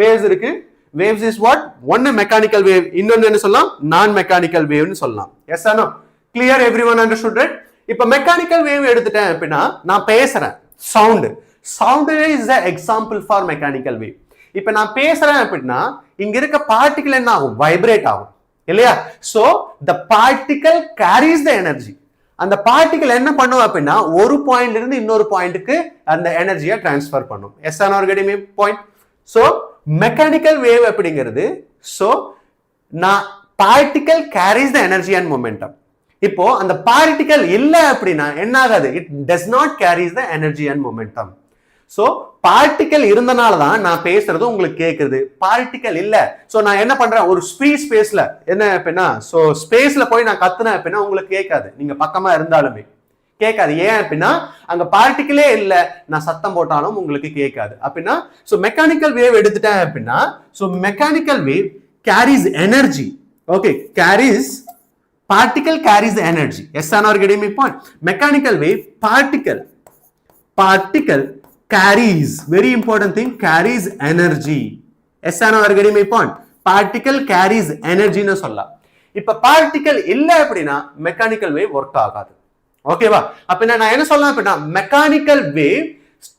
waves இருக்கு. waves is what? one mechanical wave, இன்னொன்னு என்ன சொல்லலாம், non mechanical wave னு சொல்லலாம். yes or no? clear? everyone understood right? இப்ப மெக்கானிக்கல் வேவ் எடுத்துட்டேன் அப்படின்னா நான் பேசுறேன், sound is the example for mechanical wave. இப்ப நான் பேசுறேன் அப்படின்னா இங்க இருக்க பார்ட்டிகல் என்ன ஆகும்? வைப்ரேட் ஆகும் இல்லையா? so the particle carries the energy. அந்த பார்ட்டிகல் என்ன பண்ணும் அப்படின்னா ஒரு பாயிண்ட்ல இருந்து இன்னொரு பாயிண்ட்க்கு அந்த எனர்ஜியை டிரான்ஸ்ஃபர் பண்ணும். Yes R not getting me point? So mechanical wave அப்படிங்கிறது சோ நான் particle carries the energy and momentum. இப்போ அந்த பார்ட்டிகல் இல்ல அப்படின்னா என்ன ஆகாது? It does not carries the energy and momentum. So particle இருந்தனால தான் நான் பேசுறது உங்களுக்கு கேக்குது. பார்ட்டிகல் இல்ல சோ நான் என்ன பண்றேன்? ஒரு ஸ்பேஸ்ல என்ன அப்படின்னா சோ ஸ்பேஸ்ல போய் நான் கத்துனேன் அப்படின்னா உங்களுக்கு கேட்காது. நீங்க பக்கமா இருந்தாலுமே கேட்காது. ஏன் அப்படின்னா அங்க பார்ட்டிகளே இல்ல, நான் சத்தம் போட்டாலும் உங்களுக்கு கேட்காது. அப்படின்னா சோ மெக்கானிக்கல் வேவ் எடுத்துட்டேன் அப்படின்னா so mechanical wave carries energy. Okay, carries particle carries the energy. Yes or no, getting me point? Mechanical wave particle carries, very important thing, carries energy. Yes or no, getting me point? Particle carries energy னு சொல்லலாம். இப்ப particle இல்ல அப்படினா mechanical wave work ஆகாது. ஓகேவா? அப்ப நான் என்ன சொல்லலாம் அப்படினா mechanical wave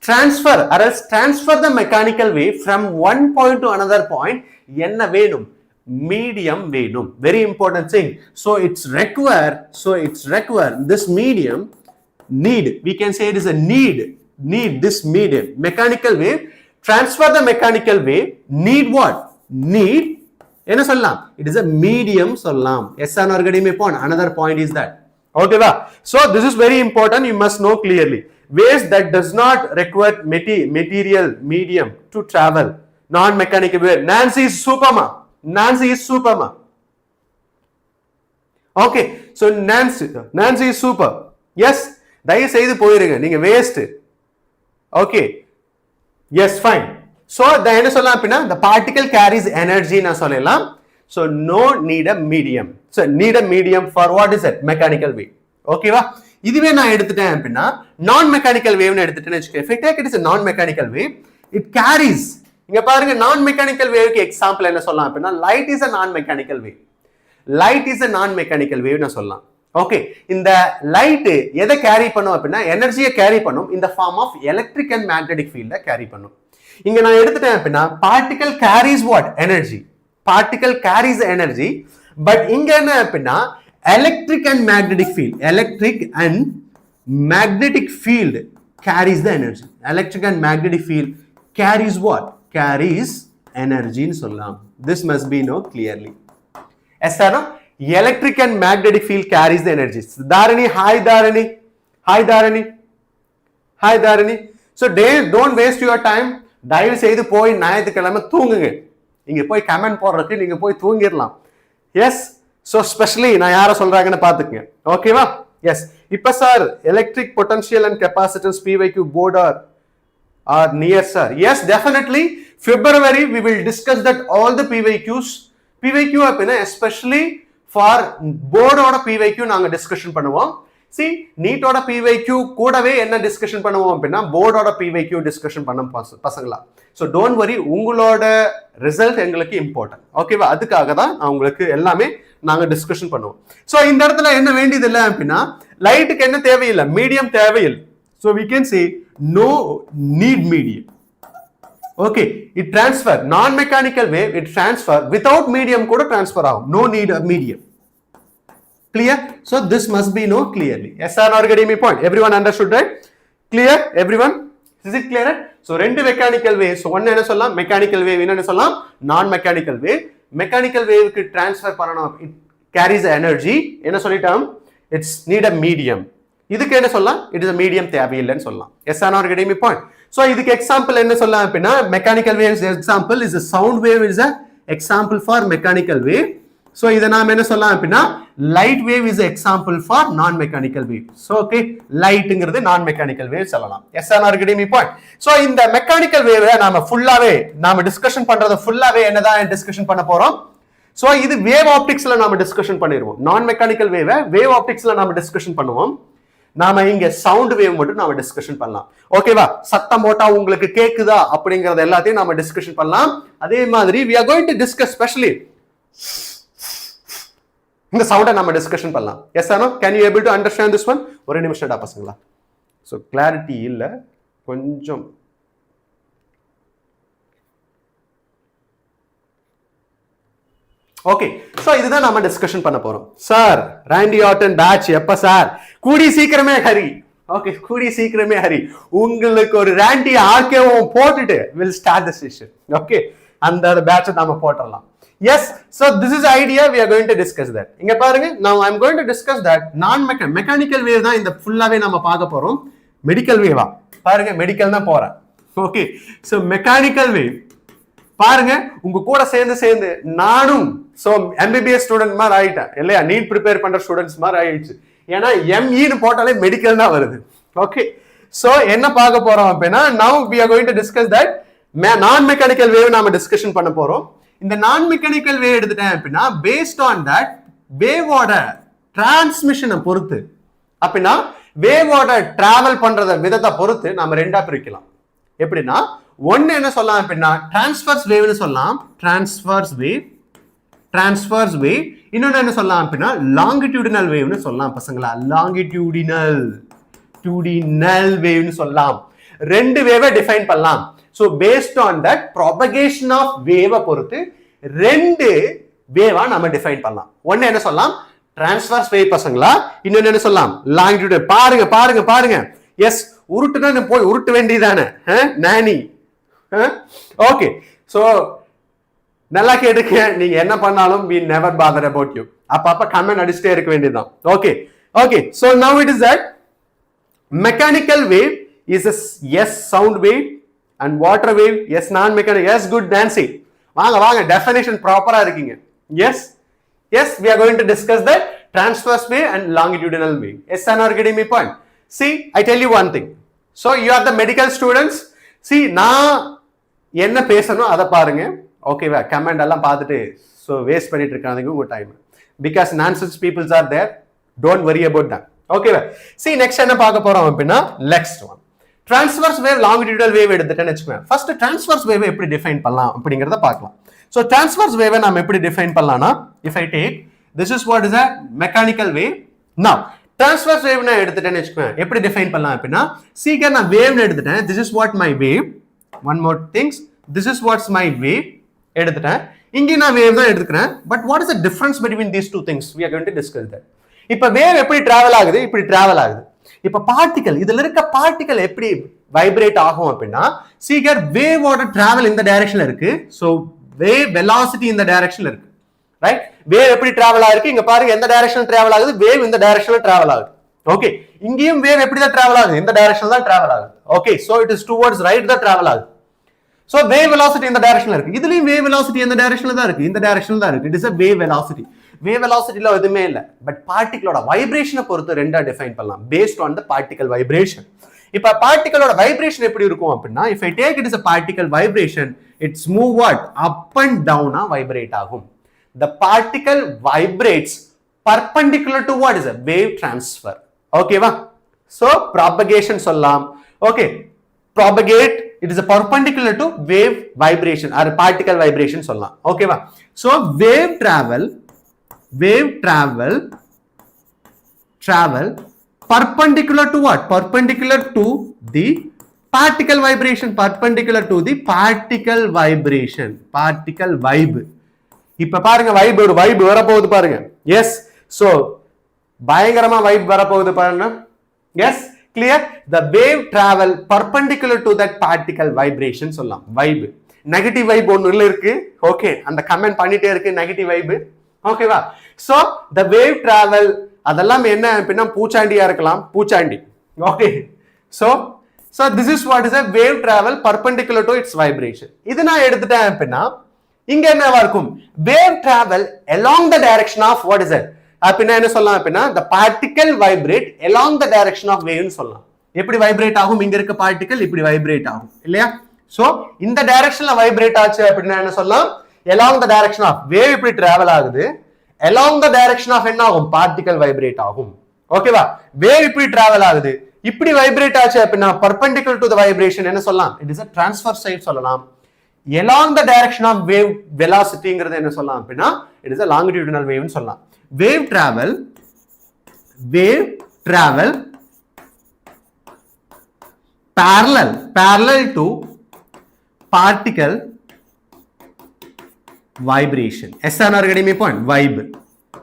transfer or else transfer the mechanical wave from one point to another point என்ன வேணும்? Medium வேணும். Very important thing. So it's require this medium need, we can say it is a need this medium. Mechanical wave transfer the mechanical wave need what? Need என்ன சொல்லலாம்? It is a medium சொல்லலாம். Yes or no, getting me point? Another point is that. Okay va? So this is very important, you must know clearly. Waves that does not require material medium to travel, non mechanical wave. Nancy is superma. Nancy is super ma. Okay, so Nancy is super. Yes, தயவு செய்து போயிருங்க, நீங்க waste. Okay, yes, fine. So என்ன சொல்லலாம் அப்படின்னா the particle carries energy நான் சொல்லலாம். So no need a medium. So need a medium for what is it? Mechanical wave. ஓகேவா? இதுவே நான் எடுத்துட்டேன் அப்படின்னா நான் மெக்கானிக்கல் வேவ்னு எடுத்துட்டேன்னு வச்சுக்கோங்க. If I take it as a non mechanical wave, it carries. இங்க பாருங்க, நான் மெக்கானிக்கல் வேவ்க்கு எக்ஸாம்பிள் என்ன சொல்லலாம் அப்படின்னா light is a non mechanical wave. Light is a non mechanical wave னு சொல்லலாம். ஓகே, இந்த லைட் எதை கேரி பண்ணும் அப்படின்னா எனர்ஜியை கேரி பண்ணும், இந்த form of electric and magnetic ஃபீல்ட கேரி பண்ணும். இங்க நான் எடுத்துட்டேன் அப்படின்னா particle carries what? Energy. Particle carries energy. But இங்க என்ன அப்படின்னா electric and magnetic field, electric and magnetic field carries the energy. Electric and magnetic field carries what? Carries energy னு சொல்லலாம். This must be known clearly. Yes or no? Electric and magnetic field carries the energy. Dharani, hi Dharani. Hi Dharani. Hi Dharani. So don't waste your time. தயவு செய்து போய் ஞாயிற்றுக்கிழமை தூங்குங்க. இங்க போய் comment போடுறதுக்கு நீங்க போய் தூங்கிடலாம். எஸ், ஸோ ஸ்பெஷலி நான் யாரை சொல்றாங்கன்னு பார்த்துக்கங்க. ஓகேவா? எஸ், இப்போ sir electric potential and capacitance PYQ board are near, sir. Yes, definitely. February we will discuss that all the PYQs. PYQ அப்படினா especially for board ஓட PYQ நாங்க டிஸ்கஷன் பண்ணுவோம். See, NEET ஓட PYQ கூடவே என்ன டிஸ்கஷன் பண்ணுவோம் அப்படினா போர்ட் ஓட PYQ டிஸ்கஷன் பண்ணோம் பசங்களா. So don't worry, உங்களோட ரிசல்ட் எங்களுக்கு இம்பார்ட்டன்ட். ஓகேவா? அதுக்காக தான் உங்களுக்கு எல்லாமே நாங்க டிஸ்கஷன் பண்ணுவோம். So இந்த இடத்துல என்ன வேண்டியது இல்லை அப்படின்னா லைட்டுக்கு என்ன தேவையில்லை? மீடியம் தேவையில்லை. So we can say no need medium. Okay, it transfer non mechanical wave, it transfer without medium kuda transfer agum. No need a medium. Clear? So this must be known clearly. Yes or no, getting me point? Everyone understood, right? Clear? Everyone? Is it clear? So rendu mechanical wave. So one enna sollalam? Mechanical wave enna sollalam? Non mechanical wave. Mechanical wave ku transfer pananum, it carries energy. Enna sollitam? It's need a medium. இதுக்கு என்ன சொல்லலாம்? It is a medium தேவையில்லைன்னு சொல்லலாம். Yes R not getting me point? So இதுக்கு example என்ன சொல்லலாம் அப்படின்னா mechanical waves example is a sound wave is a example for mechanical wave. So இத நாம என்ன சொல்லலாம் அப்படின்னா light wave is a example for non mechanical wave. So okay, லைட்ங்கிறது நான் மெக்கானிக்கல் வேவ் சொல்லலாம். Yes R not getting me point? So இந்த mechanical wave நாம ஃபுல்லாவே நாம டிஸ்கஷன் பண்றது ஃபுல்லாவே என்னதான் டிஸ்கஷன் பண்ண போறோம்? சோ இது வேவ் ஆப்டிக்ஸ்ல நாம டிஸ்கஷன் பண்ணிடுவோம். நான் மெக்கானிக்கல் வேவ் வேவ் ஆப்டிக்ஸ்ல நாம டிஸ்கஷன் பண்ணுவோம். நாம இங்க சவுண்ட் வேவ் மட்டும் நாம டிஸ்கஷன் பண்ணலாம். ஓகேவா? சத்தம் போட்டா உங்களுக்கு கேக்குதா அப்படிங்கறது எல்லாத்தையும் நாம டிஸ்கஷன் பண்ணலாம். அதே மாதிரி we are going to discuss specially இந்த சவுண்ட நாம டிஸ்கஷன் பண்ணலாம். Yes or no? Can you able to understand this one? ஒரு நிமிஷம்டா பசங்களா. சோ கிளாரிட்டி இல்ல கொஞ்சம். ஓகே, சோ இதுதான் நாம டிஸ்கஷன் பண்ண போறோம். சார் ராண்டி ஆர்டன் பேட்ச் எப்ப சார்? கூடி சீக்கிரமே ஹரி. ஓகே, கூடி சீக்கிரமே ஹரி. உங்களுக்கு ஒரு ராண்டி ஆர்கேவும் போட்டுட்டு will start the session. Okay, அந்த பேட்ச் நாம போட்டுறலாம். Yes, so this is the idea, we are going to discuss that. இங்க பாருங்க, now I am going to discuss that mechanical wave தான் இந்த ஃபுல்லாவே நாம பார்க்க போறோம். மெடிக்கல் வேவா பாருங்க, மெடிக்கல் தான் போறேன். ஓகே, so mechanical wave பாருங்க, உங்க கூட சேர்ந்து நானும் சோ MBBS ஸ்டூடெண்ட் மாதிரி ஆயிட்டேன் இல்லையா? நீட் ப்ரிப்பேர் பண்ற ஸ்டூடெண்ட்ஸ் மாதிரி ஆயிடுச்சு. ஏன்னா ME போட்டாலே மெடிக்கல் தான் வருது. ஓகே, சோ என்ன பார்க்க போறோம் அப்படின்னா, now we are going to discuss that நான் மெக்கானிக்கல் வேவ் நாம டிஸ்கஷன் பண்ண போறோம். இந்த நான் மெக்கானிக்கல் வேவ் எடுத்துட்டேன் அப்படின்னா பேஸ்ட் ஆன் தட் வேவோட டிரான்ஸ்மிஷனை பொறுத்து அப்படின்னா வேவோட டிராவல் பண்றத விதத்தை பொறுத்து நாம ரெண்டா பிரிக்கலாம். எப்படின்னா ஒன்னு என்ன சொல்லலாம் அப்படின்னா டிரான்ஸ்வர்ஸ் வேவ்னு சொல்லலாம், டிரான்ஸ்வர்ஸ் வேவ். இன்னொன்னு என்ன சொல்லலாம் அப்படின்னா லாங்கிடியூடினல் வேவ்னு சொல்லலாம் பசங்களா. லாங்கிடியூடினல் வேவ்னு சொல்லலாம். ரெண்டு வேவை டிஃபைன் பண்ணலாம். So based on that propagation of wave பொறுத்து ரெண்டு வேவா நம்ம டிஃபைன் பண்ணலாம். ஒன்னு என்ன சொல்லலாம் டிரான்ஸ்வர்ஸ் வேவ் பசங்களா, இன்னொன்னு என்ன சொல்லலாம் லாங்கிடியூட். பாருங்க எஸ், உருட்டுனா போய் உருட்ட வேண்டியதானே நானி. ஓகே, சோ நல்லா கேட்டுக்க, நீங்க என்ன பண்ணாலும் we never bother about you. அப்பப்ப கமெண்ட் அடிச்சிட்டே இருக்க வேண்டியதுதான். Okay, so now it is that mechanical wave is a yes sound wave and water wave yes non mechanical. Yes, good Nancy, வாங்க definition ப்ராப்பரா இருக்கீங்க. yes we are going to discuss that transverse wave and longitudinal wave. yes and are getting me point? See, I tell you one thing, so you are the medical students. see நான் என்ன பேசணும் அத பாருங்க. ஓகேவா? Comment எல்லாம் பார்த்துட்டு so waste பண்ணிட்டு இருக்காதீங்க உங்க time. because nonsense peoples are there, don't worry about that. ஓகேவா? see next என்ன பார்க்க போறோம் அப்படின்னா next one transverse wave longitudinal wave எடுத்துட்டேன்னு வெச்சுக்கோங்க. ஃபர்ஸ்ட் transverse wave எப்படி டிஃபைன் பண்ணலாம் அப்படிங்கறத பார்க்கலாம். so transverse wave நாம எப்படி டிஃபைன் பண்ணலாம்னா if I take this is what is a mechanical wave. now transverse wave னா எடுத்துட்டேன்னு வெச்சுக்கோங்க, எப்படி டிஃபைன் பண்ணலாம் அப்படின்னா சீக்கிரம் நான் வேவ் எடுத்துட்டேன். this is what my wave. one more things, this is what's my wave எடுத்துட்டேன். இங்க நான் வேவ் தான் எடுத்துக்கிறேன். but what is the difference between these two things? we are going to discuss that. இப்ப வேவ் எப்படி travel ஆகுது, இப்படி travel ஆகுது. இப்ப பார்ட்டிகல், இதுல இருக்க பார்ட்டிகல் எப்படி வைப்ரேட் ஆகும் அப்படின்னா சீக்கிரம் வேவோட டிராவல் இந்த டைரக்ஷன்ல இருக்கு. சோ வேவ் வெலாசிட்டி இந்த டைரக்ஷன்ல இருக்கு. ரைட்? வேவ் எப்படி டிராவல் ஆயிருக்கு இங்க பாருங்க, எந்த டைரக்ஷன்ல டிராவல் ஆகுது, வேவ் இந்த டைரக்ஷன்ல டிராவல் ஆகுது. ஓகே, இங்கேயும் வேவ் எப்படி தான் டிராவல் ஆகுது, இந்த டைரக்ஷன்ல தான் டிராவல் ஆகுது. Okay, so it is towards right தான் டிராவல் ஆகுது. சோ வேவ் வெலாசிட்டி இந்த டைரக்ஷன்ல இருக்கு. இதுலயும் வேவ் வெலாசிட்டி இந்த டைரக்ஷன்ல தான் இருக்கு, இந்த டைரக்ஷன்ல தான் இருக்கு. It is a wave velocity. Wave வெலாசிட்டில எதுவுமே இல்ல, பட் பார்ட்டிகளோட வைப்ரேஷனை பொறுத்து ரெண்டா டிஃபைன் பண்ணலாம் based on the particle vibration. இப்ப பார்ட்டிகளோட வைப்ரேஷன் எப்படி இருக்கும் அப்படின்னா if I take it as a particle vibration, it's move what up and down vibrate ஆகும். the particle vibrates perpendicular to what is a wave transfer. ஓகேவா? so propagation சொல்லலாம். Okay, propagate it is a perpendicular to wave vibration or particle vibration சொல்லலாம். ஓகேவா? so wave travel perpendicular to what? perpendicular to the particle vibration. particle vibe. இப்ப பாருங்க, vibe ஒரு vibe வர போகுது பாருங்க. எஸ், சோ பயங்கரமா வைப் வர போகுது பாருங்க. Yes, clear? the wave travel perpendicular to that particle vibration சொல்லலாம். வைப் நெகட்டிவ் வைப் ஒன்னு இருக்கு. ஓகே, அந்த கமெண்ட் பண்ணிட்டே இருக்கு நெகட்டிவ் வைப். ஓகேவா? சோ the wave travel அதெல்லாம் என்ன அப்படின்னா பூச்சாண்டியா இருக்கலாம், பூச்சாண்டி. Okay, so this is what is a wave travel perpendicular to its vibration. இது நான் எடுத்துட்டேன் அப்படின்னா இங்க என்னவா இருக்கும், wave travel along the direction of what is it அப்படின்னா என்ன சொல்லலாம் அப்படின்னா the particle vibrate along the direction of wave னு சொல்லலாம். எப்படி வைப்ரேட் ஆகும், இங்க இருக்க பார்ட்டிகல் இப்படி வைப்ரேட் ஆகும் இல்லையா? சோ இந்த டைரக்ஷன்ல வைப்ரேட் ஆச்சு அப்படின்னா என்ன சொல்லலாம், along the direction of wave இப்படி டிராவல் ஆகுது, along the direction of என்ன ஆகும், பார்ட்டிகல் வைப்ரேட் ஆகும். ஓகேவா? வேவ் இப்படி டிராவல் ஆகுது, இப்படி வைப்ரேட் ஆச்சு அப்படின்னா perpendicular to the vibration என்ன சொல்லலாம், it is a transverse wave சொல்லலாம். along the direction of wave velocityங்கிறது என்ன சொல்லலாம் அப்படின்னா it is a longitudinal wave னு சொல்லலாம். wave travel parallel to particle vibration. S and R getting me point? Vibe.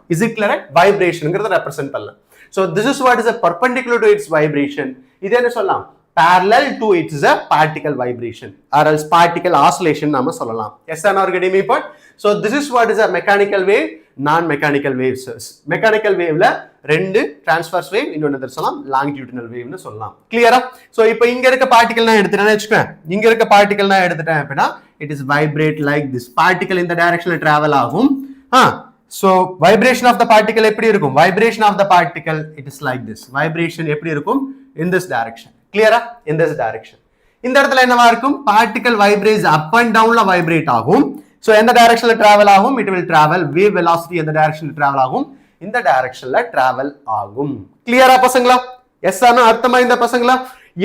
Is it clear? Vibration represent பண்ணலாம். So this is what is a perpendicular to its vibration. இது என்ன சொல்லலாம்? Parallel to it is a particle vibration or else particle oscillation நாம சொல்லலாம். S and R getting me point? So this is what is a mechanical wave, non-mechanical waves. Mechanical waveல ரெண்டு transverse wave, இன்னொன்னு சொல்லலாம் longitudinal wave னு சொல்லலாம். கிளியரா? So இப்போ இங்க இருக்க particle நான் எடுத்துட்டேன்னு வெச்சுக்கேன். இங்க இருக்க particle நான் எடுத்துட்டேன் அப்படினா it is vibrate like this. Particle in the direction travel ஆகும். So vibration of the particle எப்படி இருக்கும்? Vibration of the particle it is like this. Vibration எப்படி இருக்கும்? In this direction. Clear? In this direction. இந்த இடத்துல என்னவா இருக்கும்? Particle vibrates up and downல vibrate ஆகும். So எந்த directionல travel ஆகும்? It will travel. Wave velocity எந்த directionல travel ஆகும்? இந்த directionல travel ஆகும். Clear-ஆ பசங்களா? Yes ஆனா அர்த்தமா இந்த பசங்களா?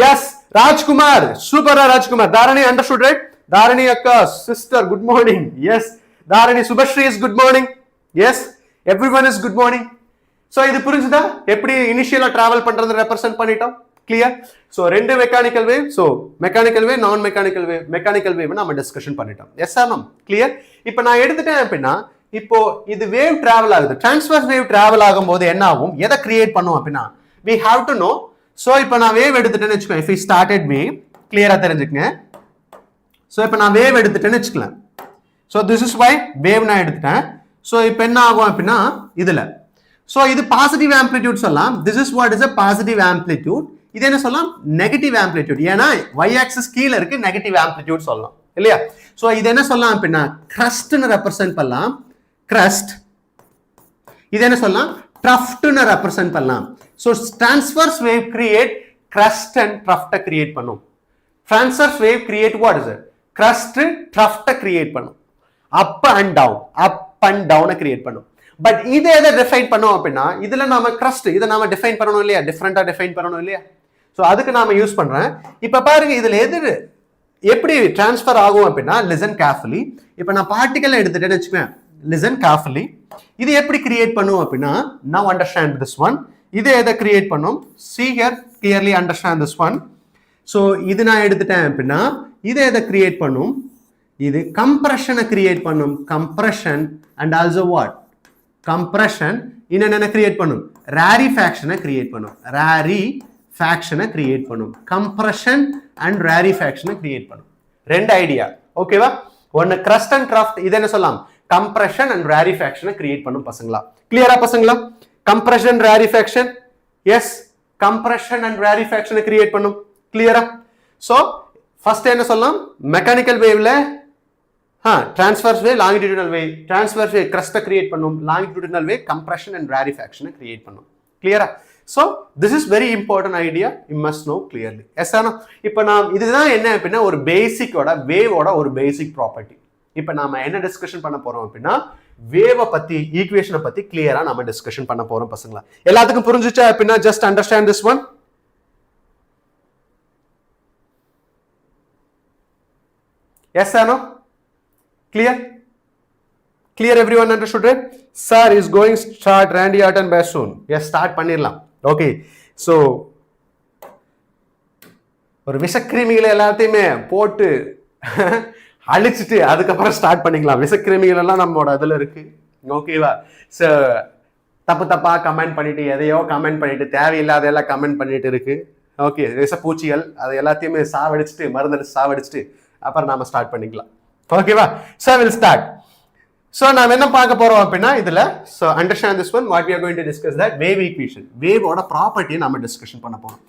Yes. Rajkumar. Super Rajkumar. Dharani understood, right? Dharani akka sister, good morning. Yes. Dharani Subhashri is good morning. Yes. Everyone is good morning. So இது புரிஞ்சுதா? எப்படி இனிஷியலா travel பண்றது ரெப்ரசன்ட் பண்ணிட்டோம்? Clear? So ரெண்டு mechanical wave, so mechanical wave, non mechanical wave, mechanical wave நாம discussion பண்ணிட்டோம். Yes or no? Clear? இப்போ நான் எடுத்துட்டேன் அப்படின்னா இப்போ இது வேவ் டிராவல் ஆகுது. டிரான்ஸ்வர்ஸ் வேவ் டிராவல் ஆகும்போது என்ன ஆகும்? எதை கிரியேட் பண்ணும் அப்படின்னா we have to know. So இப்போ நான் வேவ் எடுத்துட்டேன்னு வெச்சுக்கோங்க. if we started wave, கிளியரா தெரிஞ்சுக்கங்க. So இப்போ நான் வேவ் எடுத்துட்டேன்னு வெச்சுக்கலாம். So this is why wave நான் எடுத்துட்டேன். So இப்போ என்ன ஆகும் அப்படின்னா இதுல so இது பாசிட்டிவ் ஆம்ப்ளிடியூட் சொல்லலாம். this is what is a positive amplitude. இது என்ன சொல்லலாம்? Negative amplitude. ஏன்னா y ஆக்சிஸ் கீழ இருக்கு, நெகட்டிவ் ஆம்ப்ளிடியூட் சொல்லலாம் இல்லையா? சோ இது என்ன சொல்லலாம் அப்படின்னா கிரஸ்ட்னு ரெப்ரசன்ட் பண்ணலாம். கிரஸ்ட். இது என்ன சொல்லலாம்? ட்ரஃப்ட்னு ரெப்ரசன்ட் பண்ணலாம். So transverse wave create crest and trough create பண்ணும். Transverse wave create what is it? Crest trough create பண்ணும். அப் அண்ட் டவுன் கிரியேட் பண்ணும். பட் இதை எதை டிஃபைன் பண்ணோம் அப்படின்னா இதுல நாம கிரஸ்ட் இதை நாம டிஃபைன் பண்ணணும் இல்லையா? டிஃபரெண்டா டிஃபைன் பண்ணணும் இல்லையா? சோ அதுக்கு நாம யூஸ் பண்றேன். இப்ப பாருங்க இதுல எது எப்படி டிரான்ஸ்ஃபர் ஆகும் அப்படின்னா லிசன் கேர்ஃபுல்லி. இப்ப நான் பார்ட்டிகல் எடுத்துட்டேன்னு வெச்சுக்கேன். Listen carefully. இது எப்படி கிரியேட் பண்ணும் அப்படின்னா now understand this one. இது எதை கிரியேட் பண்ணும்? see here clearly understand this one. So இது நான் எடுத்துட்டேன் அப்படின்னா இது எதை கிரியேட் பண்ணும்? இது கம்ப்ரஷனை கிரியேட் பண்ணும். Compression and also what? Compression என்ன கிரியேட் பண்ணும்? ராரிஃபேக்ஷனை கிரியேட் பண்ணும். ராரிஃபேக்ஷனை கிரியேட் பண்ணும். கம்ப்ரஷன் அண்ட் ராரிஃபேக்ஷனை கிரியேட் பண்ணும். ரெண்டு ஐடியா ஓகேவா? ஒன்னு கிரஸ்ட் அண்ட் ட்ரஃப்ட். இது என்ன சொல்லலாம்? கம்ப்ரஷன் அண்ட் ராரிஃபேக்ஷனை கிரியேட் பண்ணும் பசங்களா? கிளியரா பசங்களா? Compression rarefaction. Yes, compression and ராரிஃபேக்ஷனை கிரியேட் பண்ணும். கிளியரா? சோ ஃபர்ஸ்ட் என்ன சொல்லலாம்? மெக்கானிக்கல் வேவ்ல transverse wave, longitudinal wave. Transverse wave crust create பண்ணும். longitudinal wave compression and rarefaction create பண்ணும். clear? So this is very important idea, you must know clearly. yes ஆனா இப்போ நாம் இதுதான் என்ன அப்படின்னா ஒரு பேசிக்கோட வேவோட ஒரு பேசிக் ப்ராப்பர்ட்டி. இப்போ நாம என்ன டிஸ்கஷன் பண்ண போறோம் அப்படின்னா வேவ பத்தி ஈக்குவேஷனை பத்தி கிளியரா நாம டிஸ்கஷன் பண்ண போறோம் பசங்களா. எல்லாத்துக்கும் புரிஞ்சுச்சா அப்படின்னா just understand this one. yes or no? Clear? Clear everyone understood it? Sir is going to start Randy Art and Bass soon. Yes, start பண்ணிரலாம். Okay. So ஒரு விஷக்கிருமிகளை எல்லாத்தையுமே போட்டு அழிச்சிட்டு அதுக்கப்புறம் ஸ்டார்ட் பண்ணிக்கலாம். விஷக்கிருமிகள் எல்லாம் நம்மளோட அதுல இருக்கு. ஓகேவா? சோ தப்பா கமெண்ட் பண்ணிட்டு எதையோ கமெண்ட் பண்ணிட்டு தேவையில்லாத எல்லாம் கமெண்ட் பண்ணிட்டு இருக்கு. ஓகே, விஷப்பூச்சிகள் அது எல்லாத்தையுமே சாவடிச்சுட்டு மருந்தடிச்சு சாவடிச்சுட்டு அப்புறம் நாம ஸ்டார்ட் பண்ணிக்கலாம். ஓகேவா? so we'll start. so நாம என்ன பார்க்க போறோம் அப்படின்னா இதுல so understand this one, what we are going to discuss that wave equation. wave ஓட ப்ராப்பர்ட்டியை நாம டிஸ்கஷன் பண்ண போறோம்.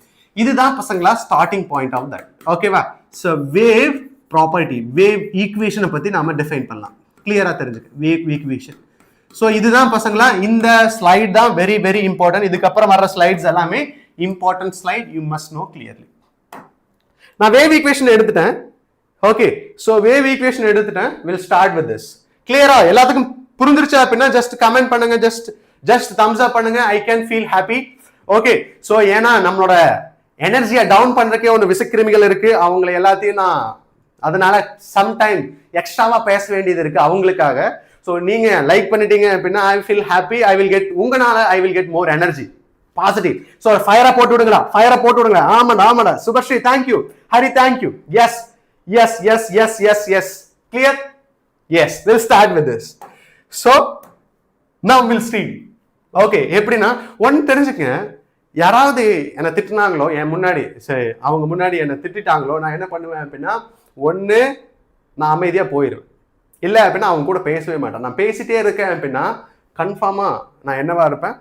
இதுதான் பசங்களா ஸ்டார்டிங் பாயிண்ட் ஆஃப் தட். ஓகேவா? so wave ப்ராப்பர்ட்டி, wave ஈக்குவேஷனை பத்தி நாம டிஃபைன் பண்ணலாம். கிளியரா தெரிஞ்சுக்க wave ஈக்குவேஷன். so இதுதான் பசங்களா இந்த ஸ்லைட் தான் வெரி வெரி இம்பார்ட்டன்ட். இதுக்கு அப்புறம் வர ஸ்லைட்ஸ் எல்லாமே important slide, you must know clearly. நான் wave ஈக்குவேஷன் எடுத்துட்டேன். ஓகே, சோ வேவ் ஈக்குவேஷன் எடுத்துட்டேன். we'll start with this. கிளியரா? எல்லாத்துக்கும் புரிஞ்சிருச்சா அப்படின்னா ஜஸ்ட் கமெண்ட் பண்ணுங்க, ஜஸ்ட் தம்ஸ் அப் பண்ணுங்க. I can feel happy. Okay, so ஏன்னா நம்மளோட எனர்ஜியை டவுன் பண்றதுக்கே ஒன்று விஷக்கிருமிகள் இருக்கு. அவங்களை எல்லாத்தையும் நான் அதனால சம்டைம் எக்ஸ்ட்ராவா பேச வேண்டியது இருக்கு அவங்களுக்காக. சோ நீங்க லைக் பண்ணிட்டீங்க அப்படின்னா I feel happy. I will get உங்கனால I will get more energy, positive. So ஃபயரை போட்டு விடுங்களா? ஃபயரை போட்டு விடுங்க. ஆமாடா. Subashree thank you. Hari thank you. yes. Clear? Yes, we'll start with this. So now we'll see. Okay, எப்படின்னா ஒன்னு தெரிஞ்சுக்கங்க, யாராவது என்ன திட்டினாங்களோ என் முன்னாடி, சரி அவங்க முன்னாடி என்ன திட்டாங்களோ நான் என்ன பண்ணுவேன் அப்படின்னா, ஒன்று நான் அமைதியாக போயிடுவேன், இல்லை அப்படின்னா அவங்க கூட பேசவே மாட்டேன். நான் பேசிட்டே இருக்கேன் அப்படின்னா கன்ஃபார்மாக நான் என்னவா இருப்பேன்,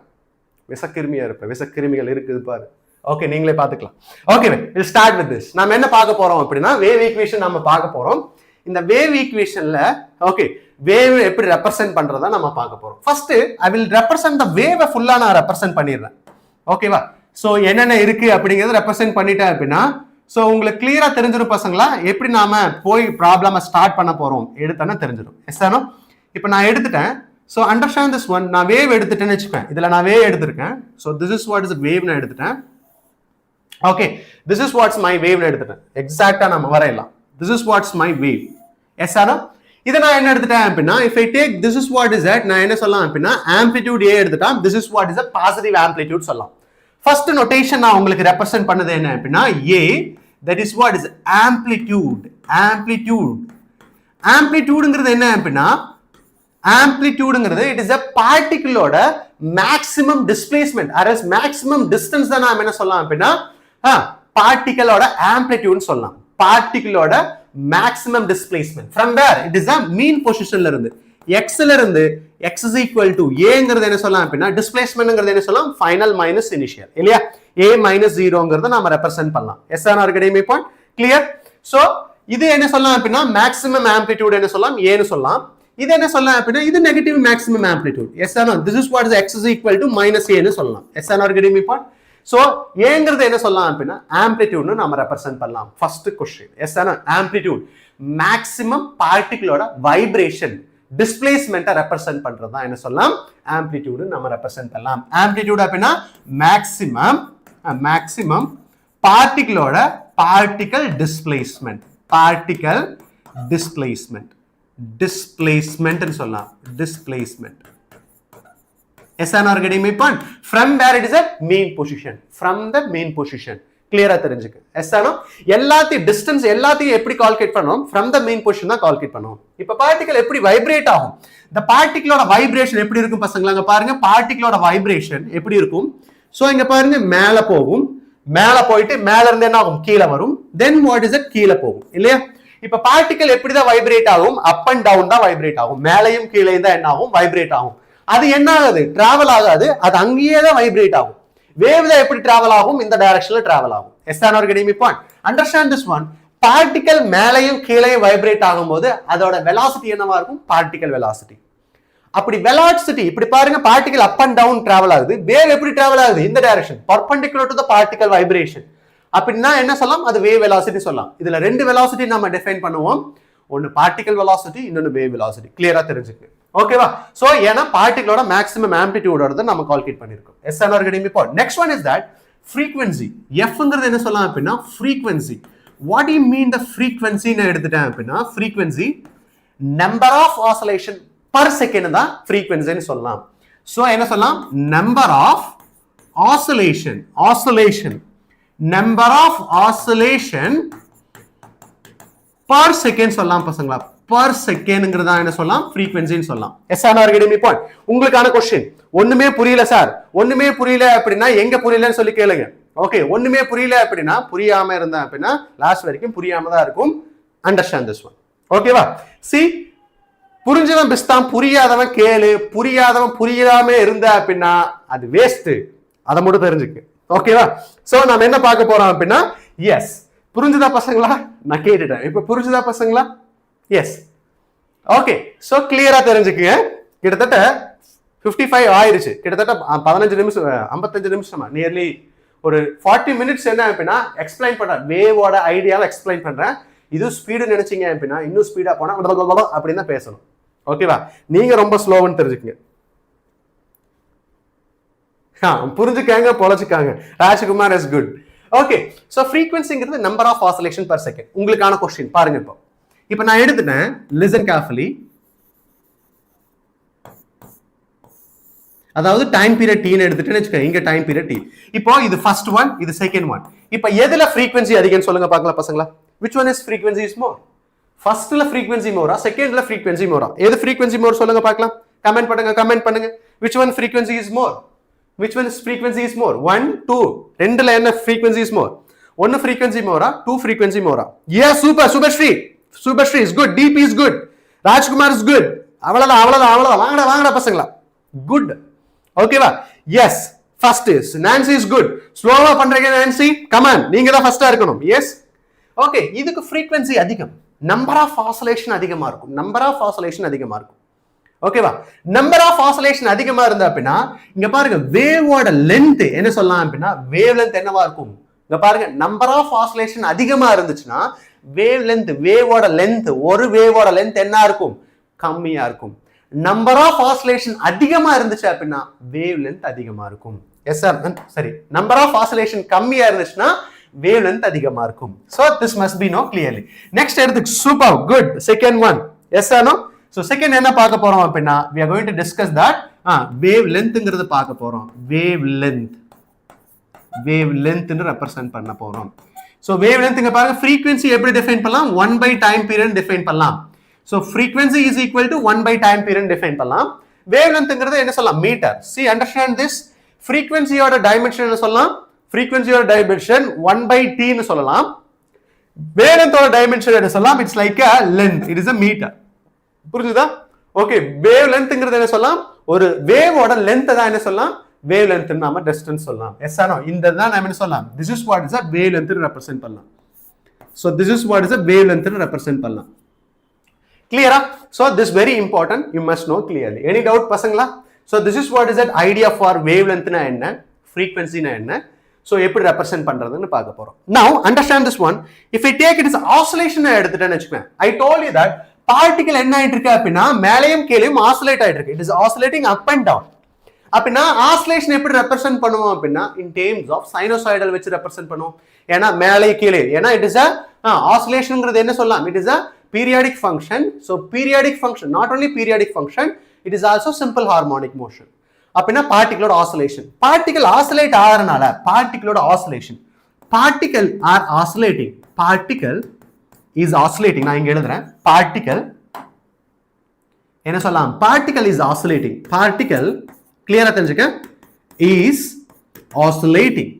விஷக்கிருமியாக இருப்பேன். விஷக்கிருமிகள் இருக்குது பாரு. ஓகே, நீங்களே பார்த்துக்கலாம். Okay, we'll start with this. நம்ம என்ன பார்க்க போறோம் அப்படின்னா வேவ் ஈக்குவேஷன் நம்ம பார்க்க போறோம். இந்த வேவ் ஈக்குவேஷன்ல ஓகே வேவ் எப்படி ரெப்ரசென்ட் பண்றதா நம்ம பார்க்க போறோம். First I will represent the wave ஃபுல்லா நான் ரெப்ரசென்ட் பண்ணிடுறேன். ஓகேவா? சோ என்னென்ன இருக்கு அப்படிங்கறத ரெப்ரசென்ட் பண்ணிட்டேன் அப்படின்னா சோ உங்களுக்கு கிளியரா தெரிஞ்சிடும் பசங்களா, எப்படி நாம போய் ப்ராப்ளமை ஸ்டார்ட் பண்ண போறோம் எடுத்தானே தெரிஞ்சிடும். எஸ் ஆனோ? இப்போ நான் எடுத்துட்டேன். So understand this one. நான் வேவ் எடுத்துட்டேன்னு வச்சுப்பேன். இதுல நான் வேவ் எடுத்திருக்கேன். So this is what is a wave நான் எடுத்துட்டேன். Okay, this is what's my wave நான் எடுத்துட்டேன். எக்ஸாக்ட்டா நம்ம வரையலாம். This is what's my wave. Yes ஆனா? இத நான் என்ன எடுத்துட்டேன் அப்படின்னா if I take this is what is that, நான் என்ன சொல்லலாம் அப்படின்னா amplitude A எடுத்துட்டா this is what is a positive amplitude சொல்லலாம். First notation நான் உங்களுக்கு ரெப்ரசன்ட் பண்ணது என்ன அப்படின்னா A, that is what is amplitude. Amplitudeங்கிறது என்ன அப்படின்னா amplitudeங்கிறது it is a particle-ஓட maximum displacement or else maximum distance தான் நாம என்ன சொல்லலாம் அப்படின்னா பார்ட்டிகளோட ஆம்ப்ளிடியூட் சொல்லலாம். பார்ட்டிகளோட maximum displacement from where it is a mean positionல இருந்து x ல இருந்து x is equal to aங்கிறது என்ன சொல்லலாம் அப்படின்னா டிஸ்பிளேஸ்மென்ட்ங்கிறது என்ன சொல்லலாம் ஃபைனல் மைனஸ் இனிஷியல் இல்லையா, a minus 0ங்கிறத நாம ரெப்ரசன்ட் பண்ணலாம். Yes or academy point clear? So இது என்ன சொல்லலாம் அப்படின்னா மேக்ஸிமம் ஆம்ப்ளிடியூட் என்ன சொல்லலாம் a னு சொல்லலாம். இது என்ன சொல்லலாம் அப்படின்னா இது negative maximum amplitude. Yes or no? this is what is x is equal to minus a னு சொல்லலாம். Yes or academy point. So ஏங்கிறது என்ன சொல்லலாம் அப்படின்னா ஆம்ப்ளிடியூட்னு நாம ரெப்ரசன்ட் பண்ணலாம். ஃபர்ஸ்ட் क्वेश्चन எஸ் ஆனா ஆம்ப்ளிடியூட் மேக்ஸிமம் பார்ட்டிகளோட வைப்ரேஷன் டிஸ்பிளேஸ்மென்ட்டை ரெப்ரசன்ட் பண்றது தான் என்ன சொல்லலாம் ஆம்ப்ளிடியூட் நாம ரெப்ரசன்ட் பண்ணலாம். ஆம்ப்ளிடியூட் அப்படின்னா மேக்ஸிமம் பார்ட்டிகளோட பார்ட்டிகல் டிஸ்பிளேஸ்மென்ட் ன்னு சொல்லலாம். Displacement Yes or no getting my point? From where it is a mean position. From the mean position. Clear-ஆ தெரிஞ்சுக்க. Yes or no? எல்லாத்தையும் distance எல்லாத்தையும் எப்படி கால்குலேட் பண்ணோம்? From the mean position தான் calculate பண்ணுவோம். இப்போ பார்ட்டிகல் எப்படி வைப்ரேட் ஆகும்? இந்த பார்ட்டிகளோட வைப்ரேஷன் எப்படி இருக்கும் பசங்களா? அங்க பாருங்க பார்ட்டிகளோட வைப்ரேஷன் எப்படி இருக்கும்? சோ இங்க பாருங்க மேல போகும், மேல போயிட்டு மேல இருந்து என்ன ஆகும்? கீழ வரும். Then what is it? கீழ போகும். இல்லையா? இப்போ பார்ட்டிகல் எப்படி தான் வைப்ரேட் ஆகும்? அப் அண்ட் டவுன் தான் வைப்ரேட் ஆகும். மேலையும் கீழேயும் தான் என்ன ஆகும்? வைப்ரேட் ஆகும். அது என்ன ஆகாது? டிராவல் ஆகாது, அது அங்கேயே தான் வைப்ரேட் ஆகும். வேவ் தான் எப்படி டிராவல் ஆகும்? இந்த டைரக்ஷன்ல டிராவல் ஆகும். Yes R getting me point? Understand this one. Particle மேலையும் கீழேயும் வைப்ரேட் ஆகும்போது அதோட வெலாசிட்டி என்னவா இருக்கும்? Particle velocity. அப்படி வெலாசிட்டி இப்படி பாருங்க, particle up and down travel ஆகுது. வேவ் எப்படி டிராவல் ஆகுது? இந்த direction perpendicular to the particle vibration. அப்படின்னா என்ன சொல்லலாம்? அது வேவ் வெலாசிட்டி சொல்லலாம். இதுல ரெண்டு வெலாசிட்டி நம்ம டிஃபைன் பண்ணுவோம். ஒன்னு பார்ட்டிகல் வெலாசிட்டி, இன்னொன்னு வேவ் வெலாசிட்டி. கிளியரா தெரிஞ்சுக்கங்க. ஓகேவா? சோ ஏனா பார்ட்டிகளோட மேக்ஸிமம் ஆம்ப்ளிடியூடோட நம்ம கால்குலேட் பண்ணிருக்கோம். Yes R getting me point? Next one is that frequency. Fங்கிறது என்ன சொல்லலாம் அப்படின்னா frequency. What do you mean the frequency ன்னு எடுத்துட்டேன் அப்படின்னா frequency number of oscillation per second தான் frequency ன்னு சொல்லலாம். சோ என்ன சொல்லலாம்? number of oscillation number of oscillation per second சொல்லலாம் பசங்களா. per secondங்கிறதா என்ன சொல்லலாம்? frequency ன்னு சொல்லலாம். Yes R getting me point? உங்களுக்கான क्वेश्चन ஒண்ணுமே புரியல சார், ஒண்ணுமே புரியல அப்படின்னா எங்க புரியலன்னு சொல்லி கேளுங்க. ஓகே, ஒண்ணுமே புரியல அப்படின்னா புரியாம இருந்தா அப்படின்னா லாஸ்ட் வரைக்கும் புரியாம தான் இருக்கும். Understand this one. ஓகேவா? சி புரிஞ்சவன் பிஸ்தான், புரியாதவன் கேளு. புரியாதவன் புரியாம இருந்தா அப்படின்னா அது வேஸ்ட். அதை மட்டும் தெரிஞ்சுக்க. ஓகேவா? சோ நாம என்ன பார்க்க போறோம் அப்படின்னா எஸ் புரிஞ்சுதா பசங்களா? நான் கேட்டுட்டேன். இப்ப புரிஞ்சுதா பசங்களா? எஸ். ஓகே, சோ கிளியரா தெரிஞ்சுக்கங்க. கிட்டத்தட்ட 55 ஆயிருச்சு. கிட்டத்தட்ட 15 நிமிஷம் 55 நிமிஷமா நியர்லி ஒரு 40 மினிட்ஸ் என்ன அப்படின்னா எக்ஸ்பிளைன் பண்றேன். வேவோட ஐடியாவை எக்ஸ்பிளைன் பண்றேன். இது ஸ்பீடு நினைச்சீங்க அப்படின்னா இன்னும் ஸ்பீடா போனா அப்படின்னு தான் பேசணும். ஓகேவா? நீங்க ரொம்ப ஸ்லோவன்னு தெரிஞ்சுக்கங்க. புரிஞ்சுக்காங்க, பொழைச்சுக்காங்க. Rajkumar is good. Okay, so ஃப்ரீக்வன்சிங்கிறது number of oscillation per second. உங்களுக்கான क्वेश्चन பாருங்க. இப்போ நான் எடுத்துட்டேன். Listen carefully. அதாவது டைம் பீரியட் டி ன்னு எடுத்துட்டேன்னு வெச்சுக்கங்க. இங்க டைம் பீரியட் டி. இப்போ இது ஃபர்ஸ்ட் ஒன், இது செகண்ட் ஒன். இப்போ எதுல frequency அதிகம்னு சொல்லுங்க பார்க்கலாம் பசங்களா. which one is frequency is more? ஃபர்ஸ்ட்ல frequency மோரா செகண்ட்ல frequency மோரா எது frequency மோர் சொல்லுங்க பார்க்கலாம் கமெண்ட் பண்ணுங்க which one frequency is more which one is frequency is more 1 2 ரெண்டுல என்ன frequency is more one frequency மோரா 2 frequency மோரா yes super Subhashree is good DP is good Rajkumar is good அவ்வளவுதான் வாங்கடா பசங்களா good ஓகேவா yes first is Nancy is good ஸ்லோவா பண்றீங்க Nancy come on நீங்க தான் ஃபர்ஸ்டா இருக்கணும் yes okay இதுக்கு frequency அதிகம் number of oscillation அதிகமா இருக்கும் ஓகேவா நம்பர் ஆஃப் ஆசிலேஷன் அதிகமா இருந்தா அப்படின்னா இங்க பாருங்க வேவோட லென்த் என்ன சொல்லலாம் அப்படின்னா வேவ் லென்த் என்னவா இருக்கும் இங்க பாருங்க நம்பர் ஆஃப் ஆசிலேஷன் அதிகமா இருந்துச்சுன்னா வேவ் லென்த் வேவோட லென்த் ஒரு வேவோட லென்த் என்ன இருக்கும் கம்மியா இருக்கும் நம்பர் ஆஃப் ஆசிலேஷன் அதிகமா இருந்துச்சு அப்படின்னா வேவ் லென்த் அதிகமா இருக்கும் எஸ் சார் சரி நம்பர் ஆஃப் ஆசிலேஷன் கம்மியா இருந்துச்சுன்னா வேவ் லென்த் அதிகமா இருக்கும் so this must be know clearly next எடுத்து super good second one yes or no so second என்ன பார்க்க போறோம் அப்படினா we are going to discuss that wave lengthங்கிறது பார்க்க போறோம் wave length ன்னு ரெப்ரசன்ட் பண்ண போறோம் so wave length இங்க பாருங்க frequency எப்படி டிஃபைன் பண்ணலாம் 1 by time period டிஃபைன் பண்ணலாம் so frequency is equal to 1 by time period define பண்ணலாம் wave lengthங்கிறது என்ன சொல்லலாம் metre see understand this frequency ஓட டைமென்ஷன் என்ன சொல்லலாம் frequency or dimension 1 by t னு சொல்லலாம் wave length or dimension என்ன சொல்லலாம் it's like a length it is a meter புரியுதா ஓகே wave lengthங்கிறது என்ன சொல்லலாம் ஒரு wave ஓட length தான் என்ன சொல்லலாம் wave length னு நாம distance சொல்லலாம் yes or no இந்த தான் நாம என்ன சொல்லலாம் this is what is a wave length னு ரெப்ரசன்ட் பண்ணலாம் so this is what is a wave length னு ரெப்ரசன்ட் பண்ணலாம் clear so this very important you must know clearly any doubt பசங்களா so this is what is that idea for wave length னா என்ன frequency னா என்ன so எப்படி represent பண்றதுன்னு பார்க்க போறோம் now understand this one if I take it as oscillation எடுத்துட்டேன்னு வெச்சுக்கேன் I told you that particle என்ன ஆயிட்டு இருக்கு அப்படினா மேலேயும் கீழேயும் ஆசிலேட் ஆயிட்டு இருக்கு it is oscillating up and down அப்படினா ஆசிலேஷன் எப்படி ரெப்ரசன்ட் பண்ணுவோம் அப்படினா in terms of sinusoidal வெச்சு ரெப்ரசன்ட் பண்ணுவோம் ஏனா மேலே கீழே ஏனா it is a oscillationங்கிறது என்ன சொல்லலாம் it is a periodic function so periodic function not only periodic function it is also simple harmonic motion அப்படினா பார்ட்டிகளோட ஆசிலேஷன் பார்ட்டிகல் ஆசிலேட் ஆகறனால பார்ட்டிகளோட oscillation particle are oscillating particle is oscillating நான் இங்க எழுதுறேன் particle என்ன சொல்லலாம் பார்ட்டிகல் இஸ் ஆசிலேட்டிங் பார்ட்டிகல் கிளியரா தெரிஞ்சுக்க is oscillating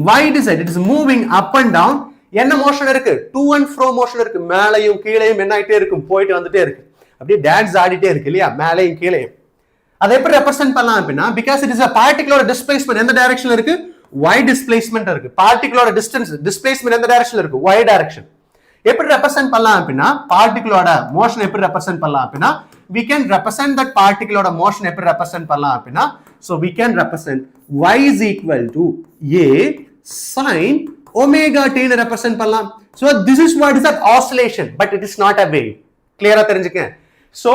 why it is moving up and down என்ன மோஷன் இருக்கு to and fro மோஷன் இருக்கு மேலேயும் கீழேயும் என்ன ஆயிட்டே இருக்கும் போயிட்டு வந்துட்டே இருக்கு அப்படியே டான்ஸ் ஆடிட்டே இருக்கு இல்லையா மேலேயும் கீழேயும் அதை எப்படி ரெப்ரசன்ட் பண்ணலாம் அப்படின்னா because it is a particular displacement எந்த டைரக்ஷன்ல இருக்கு y displacement இருக்கு particular distance displacement எந்த டைரக்ஷன்ல இருக்கு y direction எப்படி ரெப்ரசன்ட் பண்ணலாம் அப்படின்னா பார்ட்டிகளோட மோஷன் எப்படி ரெப்ரசன்ட் பண்ணலாம் அப்படின்னா we can represent that particle motion எப்படி ரெப்ரசன்ட் பண்ணலாம் அப்படின்னா so we can represent y is equal to a sin omega t னு ரெப்ரசன்ட் பண்ணலாம் so this is what is that oscillation but it is not a wave clear தெரிஞ்சுக்க so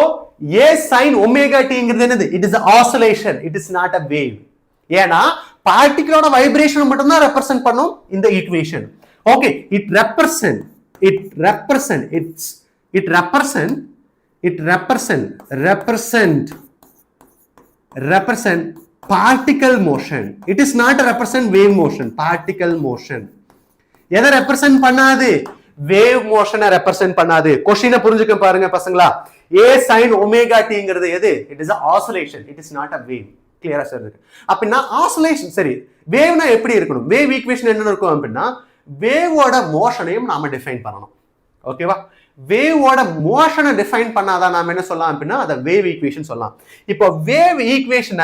a sin omega t ங்கிறது என்னது it is a oscillation it is not a wave ஏனா பார்ட்டிகளோட vibration மட்டும் தான் represent பண்ணும் இந்த equation okay it represent particle motion it is not a represent wave motion particle motion எதை represent பண்ணாது wave motion represent பண்ணாது क्वेश्चन புரிஞ்சுக்க பாருங்க பசங்களா a sin omega t ங்கிறது எது it is a oscillation it is not a wave clear-ஆ சொல்லுங்க அப்படினா oscillation சரி wave னா எப்படி இருக்கணும் wave equation என்ன இருக்கும் அப்படினா wave ஓட மோஷனையும் நாம டிஃபைன் பண்ணனும் ஓகேவா wave ஓட மோஷனை டிஃபைன் பண்ணாதான் நாம என்ன சொல்லலாம் அப்படினா அத wave equation சொல்லலாம் இப்போ wave equation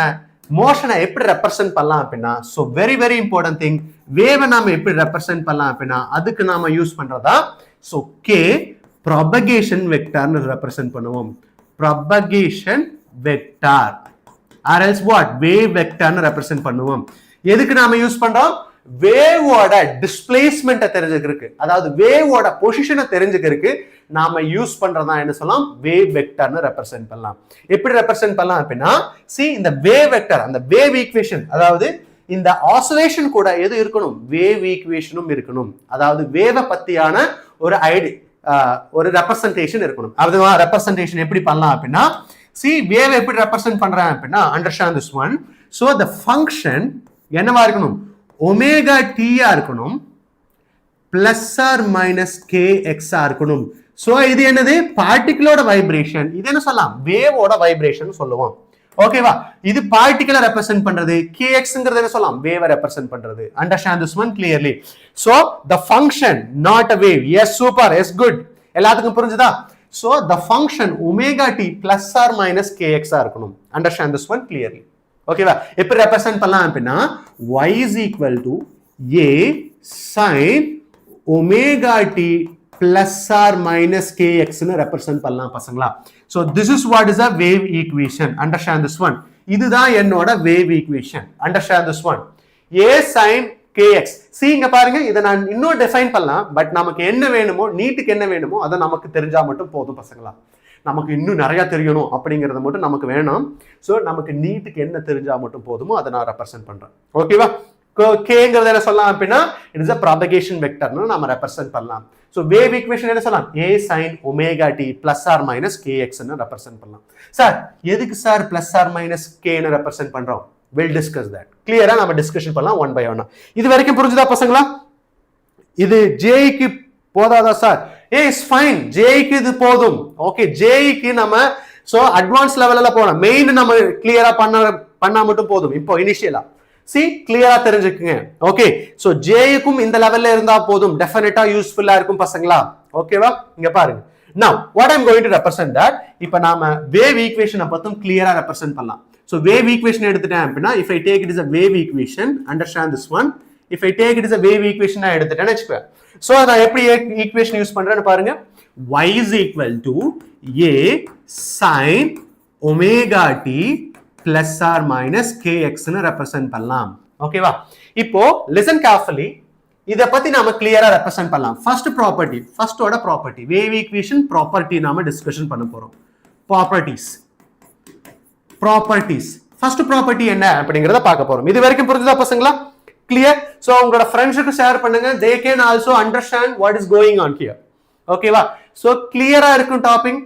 மோஷனை எப்படி ரெப்ரசன்ட் பண்ணலாம் அப்படினா so very important thing wave நாம எப்படி ரெப்ரசன்ட் பண்ணலாம் அப்படினா அதுக்கு நாம யூஸ் பண்றதா so k propagation vector னு ரெப்ரசன்ட் பண்ணுவோம் propagation vector or else what wave vector னு ரெப்ரசன்ட் பண்ணுவோம் எதுக்கு நாம யூஸ் பண்றோம் wave ஓட displacement தெரிஞ்சுக்கிறதுக்கு அதாவது wave ஓட பொசிஷனை தெரிஞ்சுக்கிறதுக்கு நாம யூஸ் பண்றதா என்ன சொல்லலாம் wave vector னு ரெப்ரசன்ட் பண்ணலாம் எப்படி ரெப்ரசன்ட் பண்ணலாம் அப்படினா see இந்த wave vector அந்த wave equation அதாவது இந்த ஆசிலேஷன் கூட எது இருக்கணும் wave equationும் இருக்கணும் அதாவது wave பத்தியான ஒரு ஒரு ரெப்ரசன்டேஷன் இருக்கணும் அதுவா ரெப்ரசன்டேஷன் எப்படி பண்ணலாம் அப்படினா see wave எப்படி ரெப்ரசன்ட் பண்றாங்க அப்படினா understand this one so the function என்னவா இருக்கணும் omega t ஆ இருக்கணும் plus or minus kx இருக்கணும். சோ இது என்னது பார்ட்டிகிளோட வைப்ரேஷன். இது என்ன சொல்லலாம் வேவோட வைப்ரேஷன் சொல்லுவோம். ஓகேவா? இது பார்ட்டிகலை ரெப்ரசென்ட் பண்றது, kxங்கிறது என்ன சொல்லலாம் வேவை ரெப்ரசென்ட் பண்றது. Understand this one clearly. So the function not a wave. yes super, yes good. எல்லாத்துக்கும் புரிஞ்சுதா? so the function omega t plus or minus kx இருக்கணும். Understand this one clearly. ஓகேவா? எப்படி ரெப்ரசென்ட் பண்ணலாம் அப்படினா y is equal to a sin omega t plus or minus kx னு represent பண்ணலாம் பசங்களா. so this is what is a wave equation. understand this one. இதுதான் என்னோட wave equation. understand this one. a sin kx. see இங்க பாருங்க, இத நான் இன்னும் டிஃபைன் பண்ணலாம். பட் நமக்கு என்ன வேணுமோ, நீட்டுக்கு என்ன வேணுமோ அத நமக்கு தெரிஞ்சா மட்டும் போதும் பசங்களா. நமக்கு இன்னும் நிறைய தெரியணும் அப்படிங்கறது மட்டும் நமக்கு வேணாம். சோ நமக்கு நீட்டுக்கு என்ன தெரிஞ்சா மட்டும் போதுமோ அதை நான் ரெப்ரசென்ட் பண்றேன். ஓகேவா? kங்கிறது என்ன சொல்லலாம் அப்படினா it is a propagation vector னு நாம ரெப்ரசென்ட் பண்ணலாம். சோ வேவ் ஈக்குவேஷன் என்ன சொல்லலாம் a sin omega t plus or minus kx னு ரெப்ரசென்ட் பண்ணலாம். சார் எதுக்கு sir plus or minus k னு ரெப்ரசென்ட் பண்றோம்? we'll discuss that. கிளியரா நாம டிஸ்கஷன் பண்ணலாம் one by one. இது வரைக்கும் புரிஞ்சுதா பசங்களா? இது j க்கு போதாதா சார்? is fine, j க்கு இது போதும். ஓகே, j க்கு நம்ம சோ அட்வான்ஸ் லெவல்ல போலாம். மெயின் நம்ம கிளியரா பண்ணா மட்டும் போதும். இப்போ இனிஷியலா see clear-ஆ தெரிஞ்சுக்குங்க. ஓகே, சோ j க்கும் இந்த லெவல்ல இருந்தா போதும். டெஃபினட்டா யூஸ்ஃபுல்லா இருக்கும் பசங்களா. ஓகேவா? இங்க பாருங்க. now what I'm going to represent that, இப்போ நாம wave equation பத்தும் clear-ஆ ரெப்ரசன்ட் பண்ணலாம். so wave equation எடுத்துட்டேன் அப்படினா if I take it as a wave equation, understand this one. if I take it as a wave equation நான் எடுத்துட்டேன்னு வெச்சுக்கோ. So நான் எப்படி equation use பண்றேன்னு பாருங்க. y is equal to a sin omega t plus or minus kx னு represent பண்ணலாம். ஓகேவா? இப்போ listen carefully. இத பத்தி நாம கிளியரா ரெப்ரசென்ட் பண்ணலாம். ஃபர்ஸ்ட் ப்ராப்பர்ட்டி, ஃபர்ஸ்டோட ப்ராப்பர்ட்டி, வேவ் ஈக்குவேஷன் ப்ராப்பர்ட்டி நாம டிஸ்கஷன் பண்ண போறோம். ப்ராப்பர்ட்டிஸ் ஃபர்ஸ்ட் ப்ராப்பர்ட்டி என்ன அப்படிங்கறத பார்க்க போறோம். இது வரைக்கும் புரிஞ்சுதா பசங்களா? கிளியர்? சோ உங்களோட ஃப்ரெண்ட்ஸ்க்கு ஷேர் பண்ணுங்க. they can also understand what is going on here. ஓகேவா? சோ கிளியரா இருக்கும் டாபிக்,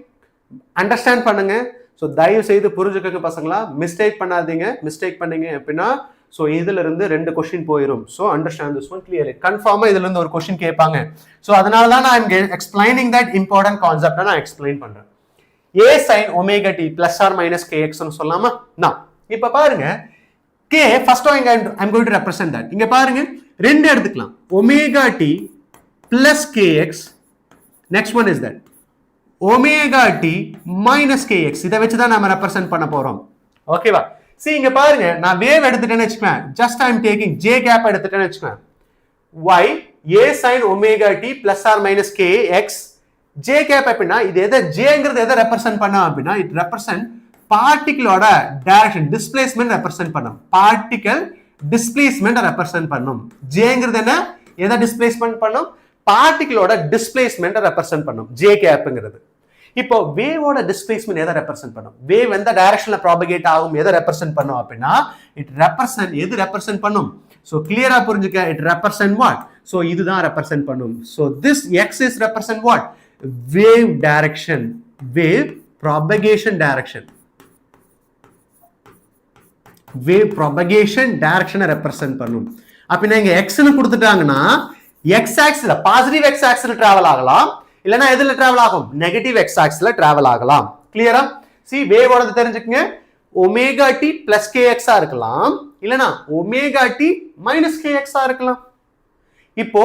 அண்டர்ஸ்டாண்ட் பண்ணுங்க. சோ தயவு செய்து புரிஞ்சுக்கங்க பசங்களா. மிஸ்டேக் பண்ணாதீங்க. மிஸ்டேக் பண்ணீங்க அப்படினா சோ இதுல இருந்து ரெண்டு क्वेश्चन போயிடும். So understand this one clearly. கன்ஃபார்மா இதுல இருந்து ஒரு क्वेश्चन கேட்பாங்க. சோ அதனால தான் நான் எக்ஸ்பிளைனிங் தட் இம்பார்ட்டன்ட் கான்செப்ட் நான் எக்ஸ்பிளைன் பண்றேன். a sin omega t plus or minus kx னு சொல்லலாமா? நான் இப்ப பாருங்க, k first I'm going to represent that. இங்க பாருங்க, ரெண்டு எடுத்துக்கலாம். omega t plus kx. next one is that omega t minus kx. இத வெச்சு தான் நாம ரெப்ரசன்ட் பண்ண போறோம். ஓகேவா? see இங்க பாருங்க, நான் வேவ் எடுத்துட்டேன்னு வெச்சுக்கேன். just I'm taking j cap எடுத்துட்டேன்னு வெச்சுக்கேன். y a sin omega t plus or minus kx. j cap அப்படினா இது எதை jங்கிறது எதை ரெப்ரசன்ட் பண்ணா அப்படினா it represent பார்ட்டிகிளோட டைரக்ஷன், டிஸ்பிளேஸ்மென்ட் ரெப்ரசன்ட் பண்ணும். பார்ட்டிகல் டிஸ்பிளேஸ்மென்ட் ரெப்ரசன்ட் பண்ணும். jங்கிறது என்ன எதை டிஸ்பிளேஸ்மென்ட் பண்ணும்? பார்ட்டிகிளோட டிஸ்பிளேஸ்மென்ட் ரெப்ரசன்ட் பண்ணும் j கேப்ங்கிறது. இப்போ வேவோட டிஸ்பிளேஸ்மென்ட் எதை ரெப்ரசன்ட் பண்ணும்? வேவ் எந்த டைரக்ஷன்ல ப்ராபகேட் ஆகும் எதை ரெப்ரசன்ட் பண்ணும் அப்படினா இட் ரெப்ரசன்ட் எது ரெப்ரசன்ட் பண்ணும்? சோ கிளியரா புரிஞ்சுக்க. It represent what? சோ இதுதான் ரெப்ரசன்ட் பண்ணும். So this x is represent what? wave direction, wave propagation direction. wave propagation direction represent பண்ணும். அப்படினா இங்க x னு கொடுத்துட்டாங்கன்னா x axis positive x axis travel ஆகலாம், இல்லனா எதுல டிராவல் ஆகும்? நெகட்டிவ் x axis டிராவல் ஆகலாம். கிளியரா? see wave ஓடது தெரிஞ்சுக்கங்க. omega t plus kx ஆ இருக்கலாம், இல்லனா omega t minus kx ஆ இருக்கலாம். இப்போ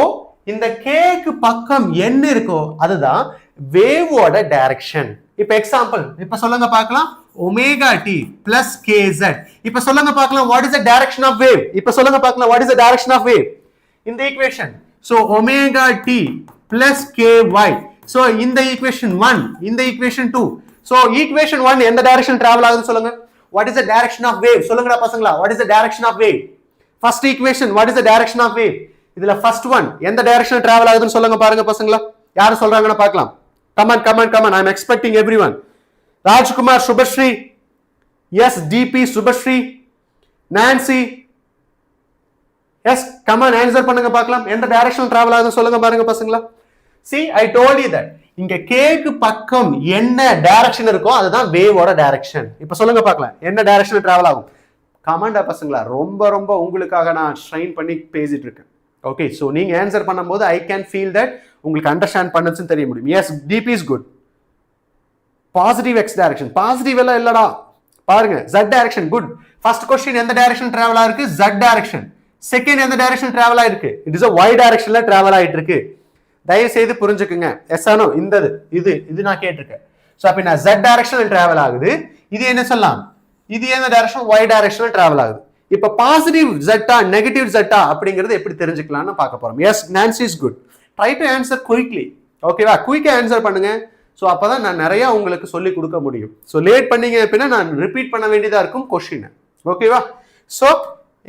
இந்த k க்கு பக்கம் என்ன இருக்கோ அதுதான் வேவோட டைரக்ஷன். இப்போ எக்ஸாம்பிள் இப்ப சொல்லுங்க பார்க்கலாம். omega t plus kz. இப்ப சொல்லுங்க பார்க்கலாம் what is the direction of wave? இப்ப சொல்லுங்க பார்க்கலாம் what is the direction of wave in the equation? so omega t plus ky. so in the equation 1, in the equation 2. so equation 1 எந்த direction travel ஆகுதுன்னு சொல்லுங்க. what is the direction of wave? சொல்லுங்கடா பசங்களா, what is the direction of wave? first equation what is the direction of wave? இதுல first one எந்த direction travel ஆகுதுன்னு சொல்லுங்க பாருங்க பசங்களா. யாரு சொல்றாங்கன்னு பார்க்கலாம். come on, I'm expecting everyone. Rajkumar Subhashree, yes, DP Subhashree, Nancy, yes, come on, answer பண்ணுங்க பார்க்கலாம். எந்த டைரக்ஷன் டிராவல் ஆகுதுன்னு சொல்லுங்க பாருங்க பசங்களா. see I told you that இங்க k க்கு பக்கம் என்ன டைரக்ஷன் இருக்கோ அதுதான் வேவோட டைரக்ஷன். இப்போ சொல்லுங்க பார்க்கலாம் என்ன டைரக்ஷன்ல டிராவல் ஆகும்? கமாண்டா பசங்களா, ரொம்ப ரொம்ப உங்களுக்காக நான் ஸ்ட்ரெயின் பண்ணி பேசிட்டு இருக்கேன். ஓகே ஸோ நீங்க ஆன்சர் பண்ணும்போது ஐ கேன் ஃபீல் தட் உங்களுக்கு அண்டர்ஸ்டாண்ட் பண்ணுச்சுன்னு தெரிய முடியும். Yes DP is good. Positive x direction, positive எல்லாம் இல்லடா பாருங்க, z direction good. First question எந்த டைரக்ஷன் டிராவல் ஆயிருக்கு? z direction. செகண்ட் எந்த டைரக்ஷன் டிராவல் ஆயிருக்கு? இட் இஸ் a y டைரக்ஷன்ல டிராவல் ஆயிட்டு இருக்கு. தயவு செய்து புரிஞ்சுக்குங்க. எஸ் ஆனோ இந்த இது நான் கேட்டிருக்கேன். ஸோ அப்ப நான் z டைரக்ஷன்ல டிராவல் ஆகுது. இது என்ன சொல்லலாம்? இது எந்த டைரக்ஷன்? y டைரக்ஷன்ல டிராவல் ஆகுது. இப்ப பாசிட்டிவ் ஜெட்டா நெகட்டிவ் ஜெட்டா அப்படிங்கிறது எப்படி தெரிஞ்சுக்கலாம்னு பார்க்க போறோம். Yes Nancy is good. Try to answer quickly. ஓகேவா? குயிக்கா ஆன்சர் பண்ணுங்க. ஸோ அப்பதான் நான் நிறைய உங்களுக்கு சொல்லி கொடுக்க முடியும். ஸோ லேட் பண்ணீங்க அப்படின்னா நான் ரிப்பீட் பண்ண வேண்டியதா இருக்கும் கொஸ்டின். ஓகேவா? ஸோ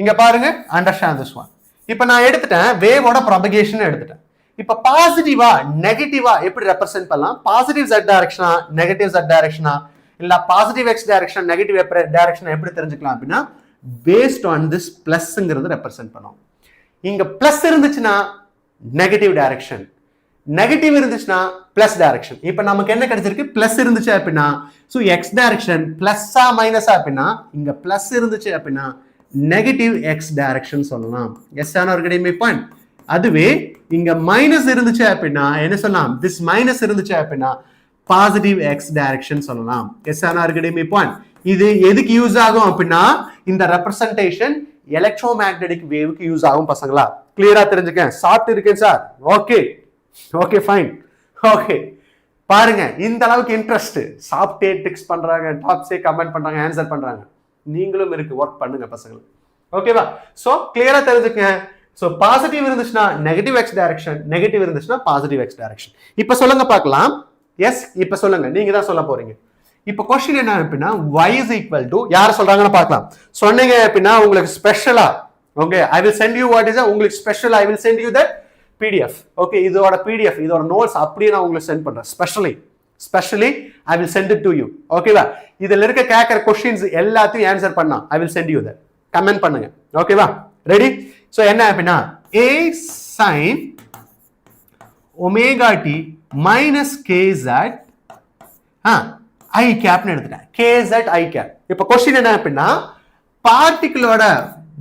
இங்க பாருங்க, அண்டர்ஸ்டாண்ட் திஸ் ஒன். இப்ப நான் எடுத்துட்டேன் வேவோட ப்ரொபகேஷன் எடுத்துட்டேன். இப்ப பாசிட்டிவா நெகட்டிவா எப்படி ரெப்ரசென்ட் பண்ணலாம்? பாசிட்டிவ் z டைரக்ஷனா நெகட்டிவ் z டைரக்ஷனா இல்ல positive x direction negative direction எப்படி தெரிஞ்சுக்கலாம் அப்படின்னா பேஸ்ட் ஆன் திஸ் பிளஸ்ங்கிறது ரெப்ரசென்ட் பண்ணும். இங்க பிளஸ் இருந்துச்சுன்னா நெகட்டிவ் டைரக்ஷன், நெகட்டிவ் இருந்துச்சுன்னா பிளஸ் டைரக்ஷன். இப்ப நமக்கு என்ன கிடைச்சிருக்கு? பிளஸ் இருந்துச்சு அப்படின்னா ஸோ எக்ஸ் டைரக்ஷன் பிளஸ்ஸா மைனஸா அப்படின்னா இங்க பிளஸ் இருந்துச்சு அப்படின்னா நெகட்டிவ் எக்ஸ் டைரக்ஷன் சொல்லலாம். எஸ் ஆன ஒரு கிடைமை பாயிண்ட். அதுவே இங்க மைனஸ் இருந்துச்சு அப்படின்னா என்ன சொல்லலாம்? திஸ் மைனஸ் இருந்துச்சு அப்படின்னா பாசிட்டிவ் எக்ஸ் டைரக்ஷன் சொல்லலாம். எஸ் ஆன ஒரு கிடைமை பாயிண்ட். இது எதுக்கு யூஸ் ஆகும் அப்படின்னா இந்த ரெப்ரசன்டேஷன் எலக்ட்ரோ மேக்னெட்டிக் வேவுக்கு யூஸ் ஆகும். பசங்களா கிளியரா தெரிஞ்சுக்க. சாப்பிட்டு இருக்கேன் sir. Okay okay fine. Okay பாருங்க, இந்த அளவுக்கு இன்ட்ரெஸ்ட் சாப்பிட்டே டிக்ஸ் பண்றாங்க, டாப்ஸே கமெண்ட் பண்றாங்க, ஆன்சர் பண்றாங்க. நீங்களும் இருக்கு ஒர்க் பண்ணுங்க பசங்களுக்கு. ஓகேவா? சோ கிளியரா தெரிஞ்சுக்க. சோ பாசிட்டிவ் இருந்துச்சுன்னா நெகட்டிவ் எக்ஸ் டைரக்ஷன், நெகட்டிவ் இருந்துச்சுன்னா பாசிட்டிவ் எக்ஸ் டைரக்ஷன். இப்ப சொல்லுங்க பார்க்கலாம். எஸ் இப்ப சொல்லுங்க, நீங்க தான் சொல்ல போறீங்க. இப்ப क्वेश्चन என்ன அப்படின்னா y is equal to யார் சொல்றாங்கன்னு பார்க்கலாம். சொன்னீங்க அப்படின்னா உங்களுக்கு ஸ்பெஷலா okay I will send you what is உங்களுக்கு special I will send you that PDF. Okay இதோட PDF இதோட நோட்ஸ் அப்படியே நான் உங்களுக்கு சென்ட் பண்றேன். Specially I will send it to you. ஓகேவா? இதுல இருக்க கேக்குற क्वेश्चंस எல்லாத்தையும் ஆன்சர் பண்ணா I will send you that. Comment பண்ணுங்க. ஓகேவா? ரெடி? சோ என்ன அப்படின்னா a sin omega t minus kz i cap னு எடுத்துட்டேன். kz i cap. இப்ப क्वेश्चन என்ன அப்படின்னா பார்ட்டிகிளோட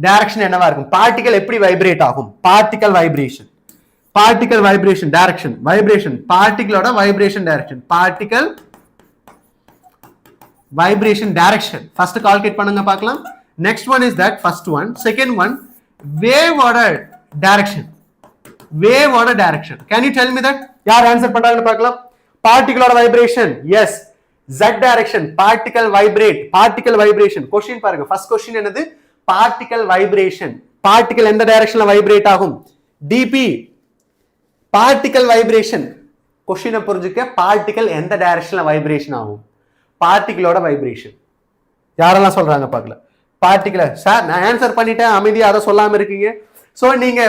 டைரக்ஷன் என்னவா இருக்கும்? பார்ட்டிகல் எப்படி வைப்ரேட் ஆகும்? பார்ட்டிகல் வைப்ரேஷன் டைரக்ஷன் பார்ட்டிகிளோட vibration direction particle vibration direction first calculate பண்ணுங்க பார்க்கலாம். Next one is that first one. Second one வேவோட direction. Can you tell me that? யார் ஆன்சர் பண்றாங்கன்னு பார்க்கலாம். பார்ட்டிகலோட vibration is z direction particle vibration. Question பாருங்க. ஃபர்ஸ்ட் क्वेश्चन என்னது? Particle vibration. பார்ட்டிகல் எந்த டைரக்ஷன்ல வைப்ரேட் ஆகும்? dp particle vibration. क्वेश्चन புரிஞ்சுக்க. பார்ட்டிகல் எந்த டைரக்ஷன்ல வைப்ரேஷன் ஆகும்? பார்ட்டிகலோட வைப்ரேஷன். யாரெல்லாம் சொல்றாங்க பார்க்கலாம். பார்ட்டிகல் சார் நான் ஆன்சர் பண்ணிட்டேன், அமைதியா அதை சொல்லாம இருக்கீங்க. சோ நீங்க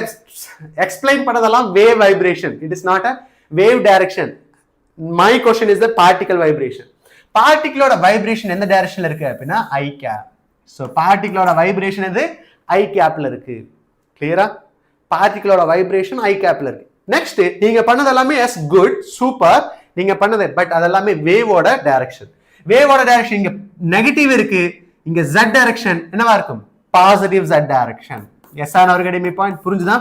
எக்ஸ்பிளைன் பண்ணதெல்லாம் wave vibration. It is not a wave direction. My question is the particle vibration. பார்ட்டிகலோட வைப்ரேஷன் எந்த டைரக்ஷன்ல இருக்கு அப்படின்னா i cap. சோ பார்ட்டிகலோட வைப்ரேஷன் எது? i capல இருக்கு. கிளியரா? பார்ட்டிகலோட வைப்ரேஷன் i capல இருக்கு. நெக்ஸ்ட் நீங்க பண்ணது எல்லாமே எஸ் குட் சூப்பர் நீங்க பண்ணது. பட் அதெல்லாமே வேவோட டைரக்ஷன். இங்க நெகட்டிவ் இருக்கு. இங்க z டைரக்ஷன் என்னவா இருக்கும்? Positive z direction. எஸ் ஆன ஒரு கிடைமை பாயிண்ட். புரிஞ்சுதா?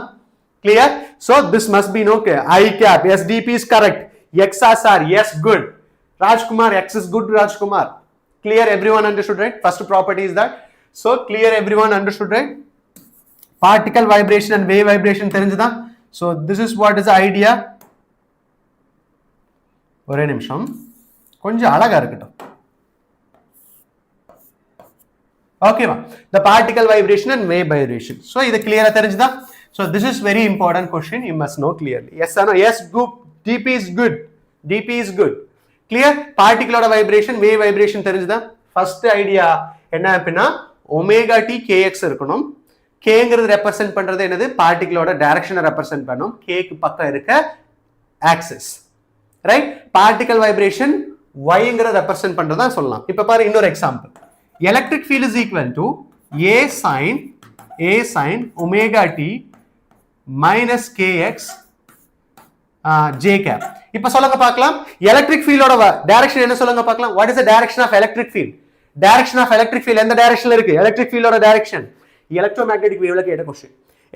clear? So this must be no okay. I cap. Yes, DP is correct. XSR. Yes, good. Rajkumar, X is good, Rajkumar. Clear? Everyone understood, right? First property is that. So clear, everyone understood, right? Particle vibration and wave vibration தெரிஞ்சுதா? So this is what is the idea. ஒரே நிமிஷம் கொஞ்சம் அழகா இருக்கட்டும். ஓகேவா? The particle vibration and wave vibration. So இது clear-ஆ தெரிஞ்சுதா? So this is very important question. You must know clearly. Yes or no? Yes, good. DP is good. Clear? Particle vibration, wave vibration தெரிஞ்சுதா? First idea என்ன அப்படின்னா omega t kx இருக்கணும். kங்கிறது represent பண்றது என்னது? பார்ட்டிகிளோட டைரக்ஷனை represent பண்ணும். k க்கு பக்கம் இருக்க ஆக்சிஸ். ரைட்? பார்ட்டிகல் வைப்ரேஷன் yங்கிறத ரெப்ரசன்ட் பண்றதா சொல்லலாம். இப்ப பாரு இன்னொரு example. Electric field is equal to a sin omega t minus kx j cap. இப்ப சொல்லுங்க பார்க்கலாம். எலக்ட்ரிக் ஃபீல்டோட டைரக்ஷன் என்ன சொல்லுங்க பார்க்கலாம். What is the direction of electric field? Direction of electric field எந்த டைரக்ஷன்ல இருக்கு? எலக்ட்ரிக் ஃபீல்டோட டைரக்ஷன் எலக்ட்ரோமேக்னெட்டிக் வேவ்ல கேட்ட क्वेश्चन.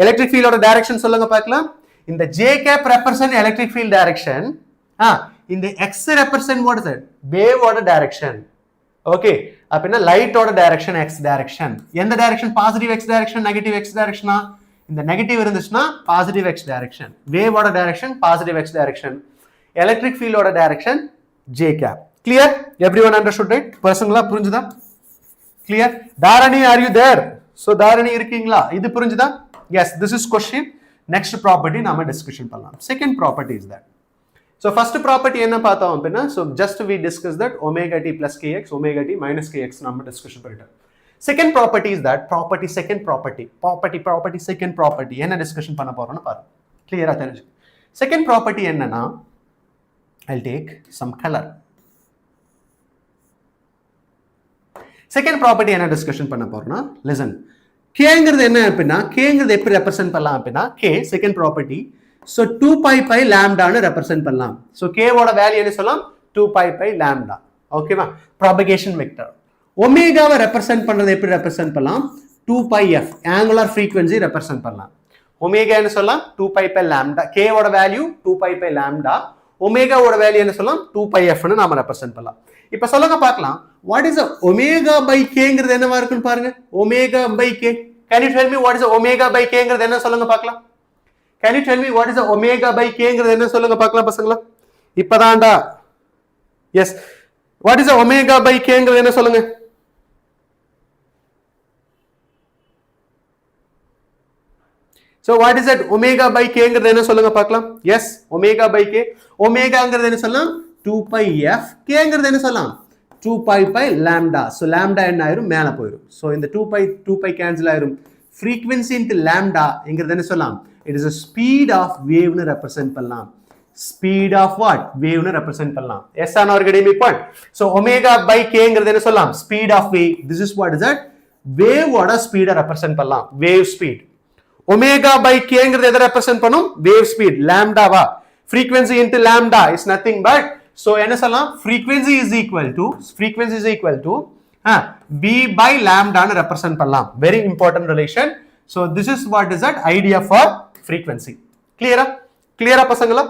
எலக்ட்ரிக் ஃபீல்டோட டைரக்ஷன் சொல்லுங்க பார்க்கலாம். இந்த j cap represent electric field direction. இந்த x represent what is it? Wave ஓட direction. ஓகே, அப்படின்னா லைட்டோட டைரக்ஷன் x டைரக்ஷன். எந்த direction? Positive x direction, negative x டைரக்ஷனா? இந்த நெகட்டிவ் இருந்துச்சுன்னா பாசிட்டிவ் x டைரக்ஷன். வேவோட direction positive x direction. Electric ஃபீல்டோட direction j cap. Clear? Everyone understood right? பர்சனலா புரிஞ்சுதா? Clear? Dharani, are you there? So Dharani இருக்கீங்களா? இது புரிஞ்சுதா? Yes, this is question. Next property நாம டிஸ்கஷன் பண்ணலாம். Second property is that. So first property என்ன பார்த்தோம் அப்படின்னா, so just we discuss that omega t plus kx, omega t minus kx நம்ம discussion பண்ணிட்டோம். Second property is that second property என்ன discussion பண்ண போறோம்னு பாருங்க. கிளியரா தெரிஞ்சு. Second property என்னன்னா, I'll take some color. Second property என்ன டிஸ்கஷன் பண்ண போறோம்னா, listen. kங்கிறது என்ன அப்படின்னா, kங்கிறது எப்படி ரெப்ரசன்ட் பண்ணலாம் அப்படின்னா, k second property. So 2 pi pi lambda னு ரெப்ரசன்ட் பண்ணலாம். So k ஓட வேல்யூ என்ன சொல்லலாம்? 2 pi pi lambda. ஓகேவா? Propagation vector. ஒமேகாவை ரெப்ரசன்ட் பண்றது எப்படி ரெப்ரசன்ட் பண்ணலாம்? 2 pi f angular frequency represent பண்ணலாம். ஒமேகா என்ன சொல்லலாம்? 2 pi pi lambda. k ஓட value 2 pi pi lambda. Omega ஓட வேல்யூ என்ன சொல்லலாம்? 2 pi f னு நாம ரெப்ரசன்ட் பண்ணலாம். இப்போ சொல்லுங்க பார்க்கலாம், what is the omega by k ங்கிறது என்னவா இருக்குன்னு பாருங்க. omega by k. Can you tell me what is the omega by k ங்கிறது என்ன சொல்லுங்க பார்க்கலாம்? Can you tell me what is the omega by k ங்கிறது என்ன சொல்லுங்க பார்க்கலாம் பசங்களா? இப்பதான்டா. Yes, what is the omega by k ங்கிறது என்ன சொல்லுங்க? So what is that omega by k ங்கிறது என்ன சொல்லுங்க பார்க்கலாம்? Yes, omega by k. omega ங்கிறது என்ன சொல்லலாம்? 2 pi f. k ங்கிறது என்ன சொல்லலாம்? 2 pi pi lambda. So lambda என்ன ஆயிரும்? மேல போயிரும். So இந்த 2 pi கேன்சல் ஆயிரும். frequency into lambda ங்கிறது என்ன சொல்லலாம்? It is a speed of wave னு ரெப்ரசன்ட் பண்ணலாம். speed of what? wave னு ரெப்ரசன்ட் பண்ணலாம். yes or no academic point? So omega by k ங்கிறது என்ன சொல்லலாம்? speed of wave. This is what is that? wave ஓட ஸ்பீட ரெப்ரசன்ட் பண்ணலாம். wave speed. omega by k ங்கிறது எதை ரெப்ரசன்ட் பண்ணும்? wave speed. lambda வா? frequency into lambda is nothing but, so என்ன சொல்லலாம்? frequency is equal to v by lambda னு represent பண்ணலாம். very important relation. So this is what is that idea for frequency. clear பசங்களா?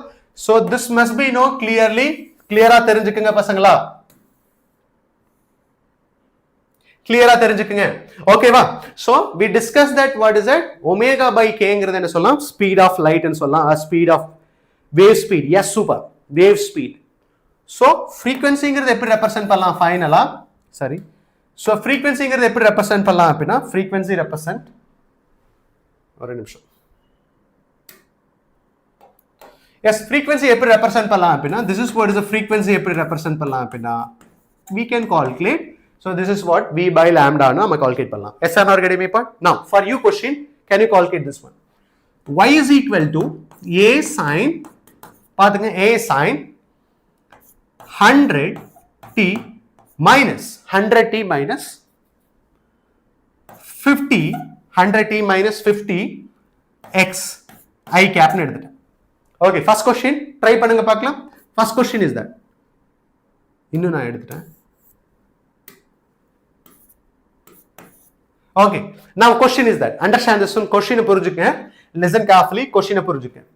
So this must be know clearly. clear தெரிஞ்சுக்குங்க பசங்களா? clear தெரிஞ்சுக்குங்க. ஓகேவா? So we discussed that what is that omega by k ங்கிறது என்ன சொல்லலாம்? speed of light ன்னு சொல்லலாம். speed of wave speed. yes, super. wave speed. So frequency ங்கிறது எப்படி ரெப்ரசன்ட் பண்ணலாம் ஃபைனலா? சரி. So frequency ங்கிறது எப்படி ரெப்ரசன்ட் பண்ணலாம் அப்படினா, frequency represent ஒரு நிமிஷம். yes, frequency எப்படி ரெப்ரசன்ட் பண்ணலாம் அப்படினா, this is what is the frequency எப்படி ரெப்ரசன்ட் பண்ணலாம் அப்படினா, we can calculate. So this is what v by lambda னு நம்ம கால்குலேட் பண்ணலாம். yes or no academic part? Now for you question, can you calculate this one? y is equal to a sin, பாத்துங்க, a sin 100t minus 100t minus 50 100t minus 50 x I cap னு எடுத்துட்டேன். okay, first question try பண்ணுங்க பார்க்கலாம். first question is that, இன்னும் நான் எடுத்துட்டேன். okay, now question is that, understand this one. question புரிஞ்சுக்கங்க, listen carefully, question புரிஞ்சுக்கங்க.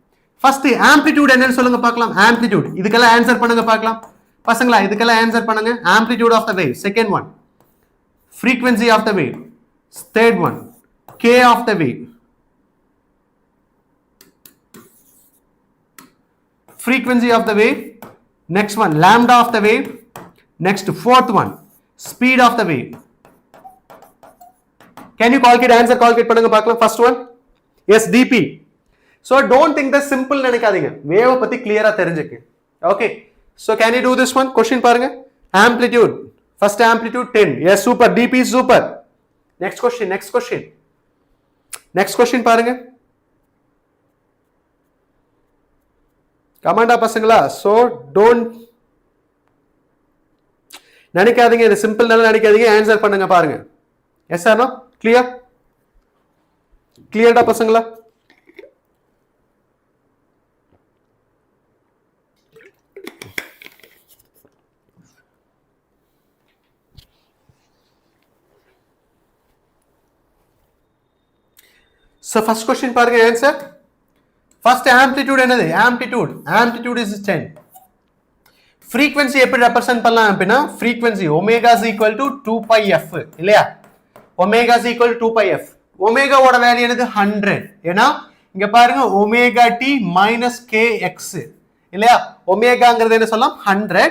first amplitude என்னன்னு சொல்லுங்க பார்க்கலாம். amplitude இதுக்கெல்லாம் ஆன்சர் பண்ணுங்க பார்க்கலாம் பசங்களா. இதுக்கெல்லாம் ஆன்சர் பண்ணுங்க. amplitude of the wave, second one. frequency of the wave, third one. k of the wave, frequency of the wave, next one lambda of the wave, next fourth one speed of the wave. can you calculate answer? calculate பண்ணுங்க பார்க்கலாம். first one, yes, dp. so don't think that simple நினைக்காதீங்க, wave பத்தி கிளியரா தெரிஞ்சுக்க. okay, so can you do this one? question பாருங்க. amplitude, first amplitude 10. yes, super. dp is super. next question பாருங்க. கமாண்டா பசங்களா. so don't நினைக்காதீங்க, இது சிம்பிள் நினைக்காதீங்க, ஆன்சர் பண்ணுங்க பாருங்க. yes or no? clear டா பசங்களா? So first question பாருங்க answer. First amplitude என்னது? Amplitude is 10. Frequency எப்படி represent பண்ணலாம் அப்படின்னா frequency omega is equal to 2 pi f இல்லையா? Omega is equal to 2 pi f. Omega ஓட வேல்யூ என்னது? 100. ஏனா இங்க பாருங்க omega t minus kx இல்லையா? ஒமேகாங்கிறது என்ன சொல்லலாம்? 100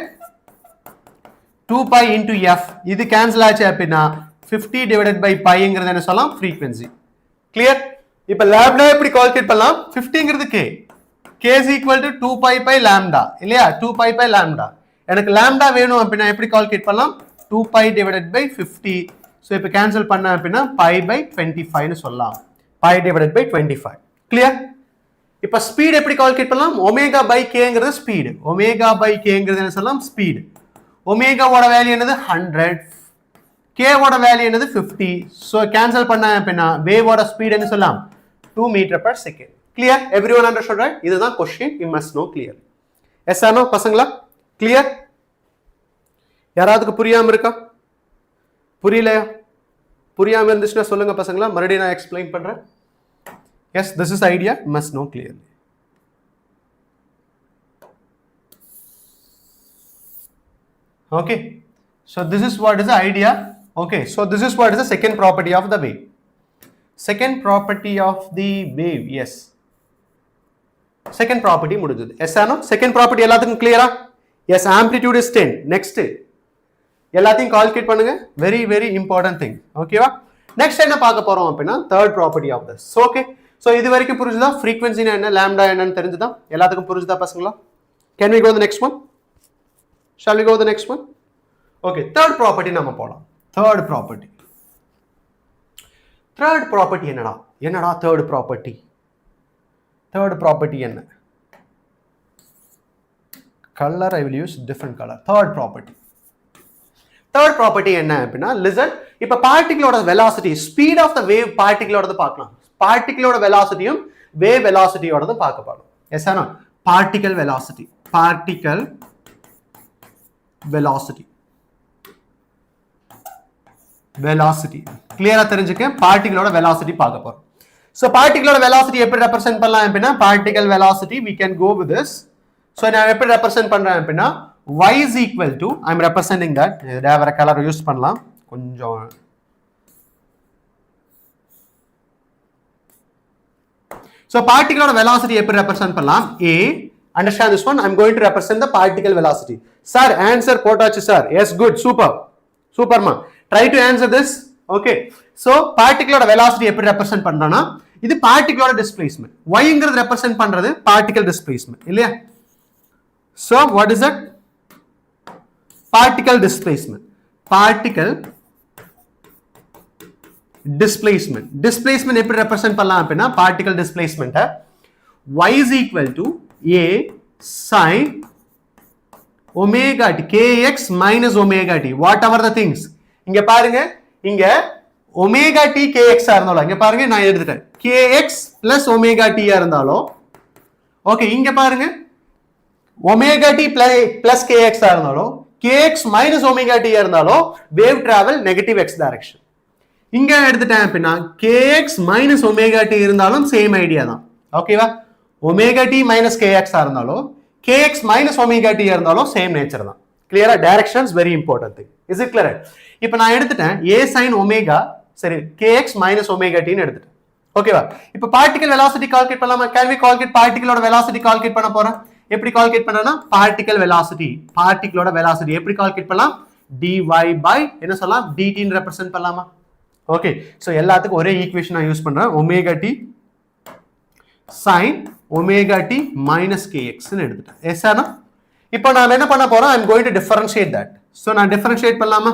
2 pi into f. இது கேன்சல் ஆச்சு அப்படின்னா 50 divided by pi ங்கிறது என்ன சொல்லலாம்? frequency. Clear? இப்ப lambda எப்படி கால்குலேட் பண்ணலாம்? 50ங்கிறது k. k is equal to 2 pi by lambda இல்லையா? 2 pi by lambda. எனக்கு lambda வேணும் அப்படின்னா எப்படி கால்குலேட் பண்ணலாம்? 2 pi divided by 50. So இப்ப கேன்சல் பண்ண அப்படின்னா pi by 25 னு சொல்லலாம். pi divided by 25. Clear? இப்ப ஸ்பீட் எப்படி கால்குலேட் பண்ணலாம்? ஒமேகா by k ங்கிறது ஸ்பீட். ஒமேகா by k ங்கிறது என்ன சொல்லலாம்? ஸ்பீட். ஒமேகாவோட வேல்யூ என்னது? 100. k ஓட வேல்யூ என்னது? 50. So கேன்சல் பண்ண அப்படின்னா வேவோட ஸ்பீட் என்ன சொல்லலாம்? 2 meter per second. Clear? Everyone understood, right? இதுதான் question. You must know clearly. Yes or no, பசங்களா? Clear? யாராவதுக்கு புரியாம இருக்கா? புரியலையா? புரியாம இருந்துச்சுன்னா சொல்லுங்க பசங்களா. மறுபடியும் நான் எக்ஸ்பிளைன் பண்றேன். Yes, this is idea. You must know clearly. Okay. So this is what is the idea. Okay. So this is what is the second property of the wave. Second property of the wave, yes. Second property முடிஞ்சது. Yes or no? Second property எல்லாத்துக்கும் clear-ஆ? Yes, amplitude is 10. Next. எல்லாத்தையும் calculate பண்ணுங்க. Very, very important thing. Okay-வா? Next என்ன பார்க்க போறோம் அப்படின்னா third property of this. So, okay. So, இது வரைக்கும் புரிஞ்சுதா? Frequency என்ன, lambda என்னன்னு தெரிஞ்சுதா? எல்லாத்துக்கும் புரிஞ்சுதா பசங்களா? Can we go to the next one? Shall we go to the next one? Okay, third property நாம போலாம். Third property. Third property என்னடா? என்னடா third property? Third property என்ன? Color I will use different color. Third property. Third property என்ன அப்படின்னா listen. இப்ப பார்ட்டிகிளோட velocity, speed of the wave பார்ட்டிகிளோடது பார்க்கலாம். பார்ட்டிகிளோட velocityயும் wave velocityயோடது பார்க்க போறோம். Yes or no? Particle velocity. Particle velocity. velocity clear-ஆ தெரிஞ்சுக்க பார்ட்டிகிளோட velocity பார்க்க போறோம். So பார்ட்டிகிளோட velocity எப்படி ரெப்ரசன்ட் பண்ணலாம் அப்படின்னா particle velocity we can go with this. So நான் எப்படி ரெப்ரசன்ட் பண்றேன் அப்படின்னா y is equal to I am representing that வேற கலர் யூஸ் பண்ணலாம் கொஞ்சம். So particle velocity எப்படி represent பண்ணலாம்? A, understand this one, I am going to represent the particle velocity. Sir, answer போட்டாச்சு sir. Yes, good, super. Super ma. Try to answer this. Okay. So particle velocity எப்படி represent பண்றோம்னா இது particle displacement. Y ங்கிறது represent பண்றது particle displacement இல்லையா? So what is it? Particle displacement. Particle displacement. Displacement எப்படி represent பண்ணலாம் அப்படின்னா particle displacement y is equal to a sin omega t kx minus omega t whatever the things. இங்க பாருங்க இங்க omega t kx இருந்தாலும் இங்க பாருங்க நான் எழுதிட்டேன் kx plus omega t இருந்தாலும் ஓகே இங்க பாருங்க omega t plus kx இருந்தாலும் kx minus omega t இருந்தாலும் wave travel negative x direction. இங்க எடுத்துட்டேன் அப்படின்னா kx minus omega t இருந்தாலும் சேம் ஐடியா தான். ஓகேவா? omega t minus kx இருந்தாலும் kx minus omega t இருந்தாலும் சேம் நேச்சர் தான். கிளியரா? Directions very important thing. Is it clear? இப்போ நான் எடுத்துட்டேன் a sin omega சரி kx minus omega t ன்னு எடுத்துட்டேன். ஓகேவா? இப்போ பார்ட்டிகல் velocity கால்குலேட் பண்ணலாமா? can we calculate பார்ட்டிகளோட velocity calculate பண்ண போறேன். எப்படி கால்குலேட் பண்ணனா பார்ட்டிகல் velocity எப்படி கால்குலேட் பண்ணலாம்? dy by என்ன சொல்லலாம்? dt ன்னு ரெப்ரசன்ட் பண்ணலாமா? ஓகே. சோ எல்லாத்துக்கும் ஒரே ஈக்குவேஷன் நான் யூஸ் பண்றேன். omega t sin omega t minus kx ன்னு எடுத்துட்டேன். எஸ் ஆனா? இப்போ நான் என்ன பண்ண போறேன்? I am going to differentiate that. So நான் differentiate பண்ணலாமா?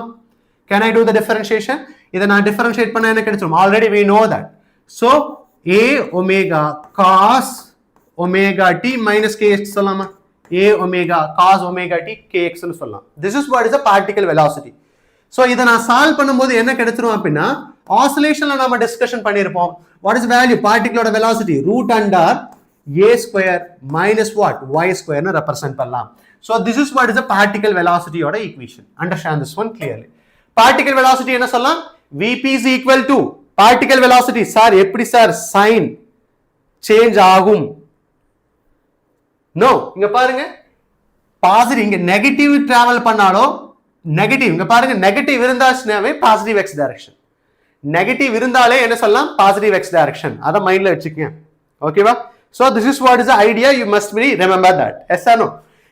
Can I do the differentiation? இத நான் differentiate பண்ணா என்ன கிடைக்கும்? Already we know that. So a omega cos omega t minus kx சொல்லலாமா? a omega cos omega t kx ன்னு சொல்லலாம். This is what is the particle velocity. So இத நான் சால்வ் பண்ணும்போது என்ன கிடைச்சிரும் அப்படினா ஆசிலேஷன்ல நாம டிஸ்கஷன் பண்ணிருப்போம். What is value? Particle velocity root under a square minus what? y square ன்னு ரெப்ரசன்ட் பண்ணலாம். So this is what is the particle velocity ஓட equation. Understand this one clearly. Particle velocity என்ன சொல்லலாம்? Vp is equal to particle velocity sir எப்படி sir sign change ஆகும்? No, இங்க பாருங்க positive, இங்க நெகட்டிவ் டிராவல் பண்ணாலும் நெகட்டிவ், இங்க பாருங்க நெகட்டிவ் இருந்தாச்சுனாவே பாசிட்டிவ் எக்ஸ் டைரக்ஷன். நெகட்டிவ் இருந்தாலே என்ன சொல்லலாம்? Positive x direction. அத மைண்ட்ல வச்சுக்கங்க. ஓகேவா? So this is what is the idea, you must be remember that. Yes or no?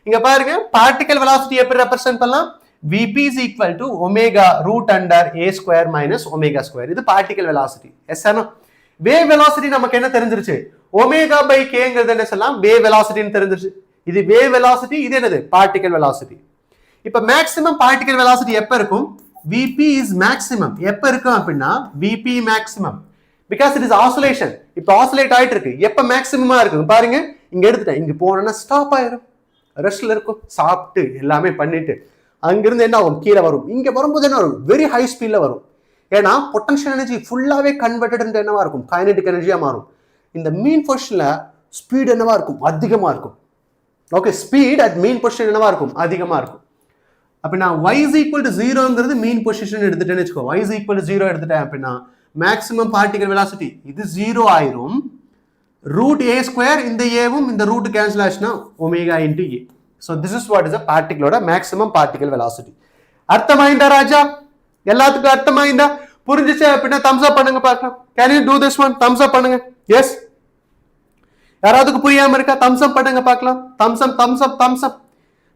இங்க பாருங்க பார்ட்டிகல் வெலாசிட்டி எப்படி ரெப்ரசன்ட் பண்ணலாம்? Vp is equal to omega root under a square minus omega square. இது particle velocity. Yes or no? Wave velocity நமக்கு என்ன தெரிஞ்சிருச்சு? Omega by கேங்கிறது என்ன சொல்லலாம்? வேவ் வெலாசிட்டின்னு தெரிஞ்சிருச்சு. இது வேவ் வெலாசிட்டி, இது என்னது? Particle velocity. இப்ப மேக்ஸிமம் பார்ட்டிகல் வெலாசிட்டி எப்ப இருக்கும்? Vp is maximum. எப்ப இருக்கும் அப்படின்னா Vp maximum. Because it is oscillation. இப்ப ஆசிலேட் ஆயிட்டு இருக்கு. எப்ப மேக்ஸிமமா இருக்கு பாருங்க. இங்க எடுத்துட்டேன், இங்க போனா ஸ்டாப் ஆயிரும், ரெஸ்ட்ல இருக்கும், சாப்பிட்டு எல்லாமே பண்ணிட்டு அங்கிருந்து என்ன ஆகும்? கீழே வரும். இங்க வரும்போது என்ன வரும்? வெரி ஹை ஸ்பீட்ல வரும். ஏன்னா பொட்டன்ஷியல் எனர்ஜி ஃபுல்லாவே கன்வெர்டட் என்னவா இருக்கும்? கைனடிக் எனர்ஜியா மாறும். இந்த மீன் பொசிஷன்ல ஸ்பீட் என்னவா இருக்கும்? அதிகமா இருக்கும். Okay, speed at mean position என்னவா இருக்கும்? அதிகமா இருக்கும். அப்படின்னா y is equal to 0ங்கிறது மீன் பொசிஷன் எடுத்துட்டேன்னு வச்சுக்கோ. y is equal to 0 எடுத்துட்டேன் அப்படின்னா மேக்ஸிமம் பார்ட்டிகல் வெலாசிட்டி இது 0 ஆயிரும். ரூட் a ஸ்கொயர், இந்த ஏவும் இந்த ரூட் கேன்சல் ஆச்சுன்னா omega into a. So this is what is a பார்ட்டிகளோட மேக்ஸிமம் பார்ட்டிகல் வெலாசிட்டி. அர்த்தமாயிண்டா ராஜா? எல்லாத்துக்கும் அர்த்தமாயிண்டா? புரிஞ்சிச்சு அப்படின்னா தம்ஸ் அப் பண்ணுங்க பார்க்கலாம். Can you do this one? Thumbs up பண்ணுங்க. எஸ், யாராவதுக்கு புரியாம இருக்கா? தம்ஸ் அப் பண்ணுங்க பார்க்கலாம். Thumbs up, thumbs up, thumbs up.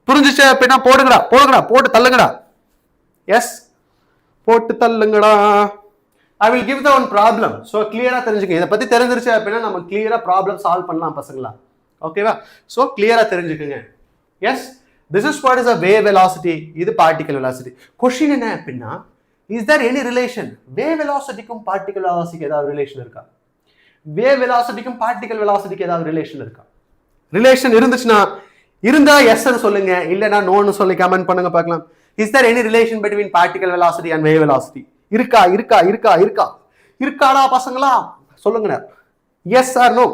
புரிஞ்சிச்சு அப்படின்னா போடுங்கடா, போடுங்கடா, போட்டு தள்ளுங்கடா. எஸ், போட்டு தள்ளுங்கடா. I will give the one problem. So clear-ஆ தெரிஞ்சுக்கங்க. இத பத்தி தெரிஞ்சிருச்சு அப்படின்னா நம்ம clear-ஆ problem solve பண்ணலாம் பசங்களா. ஓகேவா? So clear-ஆ தெரிஞ்சுக்கங்க. Yes, this is what is a wave velocity. இது particle velocity. Question என்ன அப்படின்னா, is there any relation? Wave velocity-க்கும் particle velocity-க்கு ஏதாவது ரிலேஷன் இருக்கா? Wave velocity-க்கும் particle velocity-க்கு ஏதாவது ரிலேஷன் இருக்கா? ரிலேஷன் இருந்துச்சுன்னா இருந்தா yes ன்னு சொல்லுங்க, இல்லனா no ன்னு சொல்லி கமெண்ட் பண்ணுங்க பார்க்கலாம். Is there any relation between particle velocity and wave velocity? இருக்கா இருக்கா இருக்கா இருக்கா இருக்காடா பசங்களா? சொல்லுங்க. Yes or no?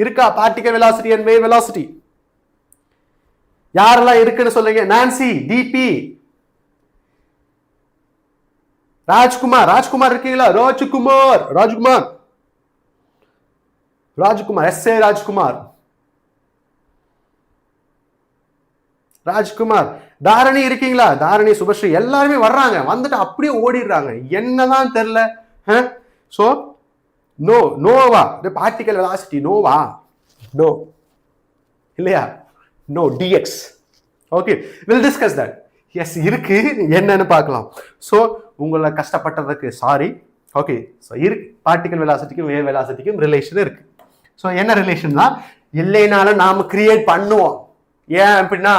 இருக்கா particle velocity and wave velocity? யாரெல்லாம் இருக்குன்னு சொல்லுங்க. Nancy, DP, Rajkumar. ராஜ்குமார் இருக்கீங்களா? ராஜ்குமார், ராஜ்குமார், ராஜ்குமார், எஸ்.ஏ. ராஜ்குமார், ராஜ்குமார். தாரணி இருக்கீங்களா? தாரணி, சுபஸ்ரீ, எல்லாருமே வர்றாங்க. வந்துட்டு அப்படியே ஓடிடுறாங்க. என்னதான் தெரியல. சோ நோ, நோவா பார்ட்டிகல் வெலாசிட்டி? நோவா? நோ இல்லையா? No, dx. Okay, will discuss that. Yes இருக்கு, என்னன்னு பார்க்கலாம். ஸோ உங்களை கஷ்டப்பட்டதுக்கு சாரி. ஓகே, ஸோ இருக்கு, பார்ட்டிகல் வெலாசிட்டிக்கும் வேவ் வெலாசிட்டிக்கும் ரிலேஷன் இருக்கு. ஸோ என்ன ரிலேஷன் தான்? இல்லைனாலும் நாம கிரியேட் பண்ணுவோம். ஏன் அப்படின்னா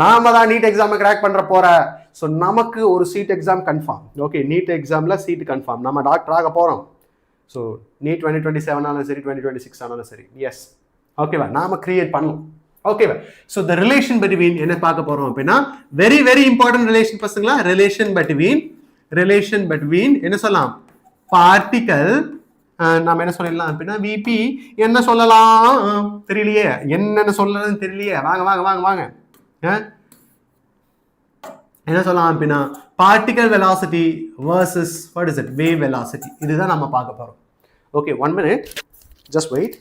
நாம தான் நீட் எக்ஸாம் கிராக் பண்ற போற. ஸோ நமக்கு ஒரு seat exam confirm. Okay, NEET எக்ஸாம்ல சீட் கன்ஃபார்ம். நம்ம டாக்டர் ஆக போறோம். ஸோ நீட் 2027 ஆனாலும் சரி, 2026 ஆனாலும் சரி. எஸ், ஓகேவா? நாம கிரியேட் பண்ணலாம். ஓகேவா? ஸோ த ரிலேஷன் பிட்வீன் என்ன பார்க்க போறோம் அப்படின்னா வெரி வெரி இம்பார்ட்டன்ட் ரிலேஷன் பசங்களா. ரிலேஷன் பிட்வீன் என்ன சொல்லலாம்? பார்ட்டிகல். நம்ம என்ன சொல்லலாம் அப்படின்னா விபி. என்ன சொல்லலாம் தெரியலையே, என்னன்னு சொல்லணும்னு தெரியலையே. வாங்க வாங்க வாங்க வாங்க. என்ன சொல்லலாம் அப்படின்னா particle velocity versus what is it? Wave velocity. இதுதான் நம்ம பார்க்க போறோம். Okay, 1 minute, just wait.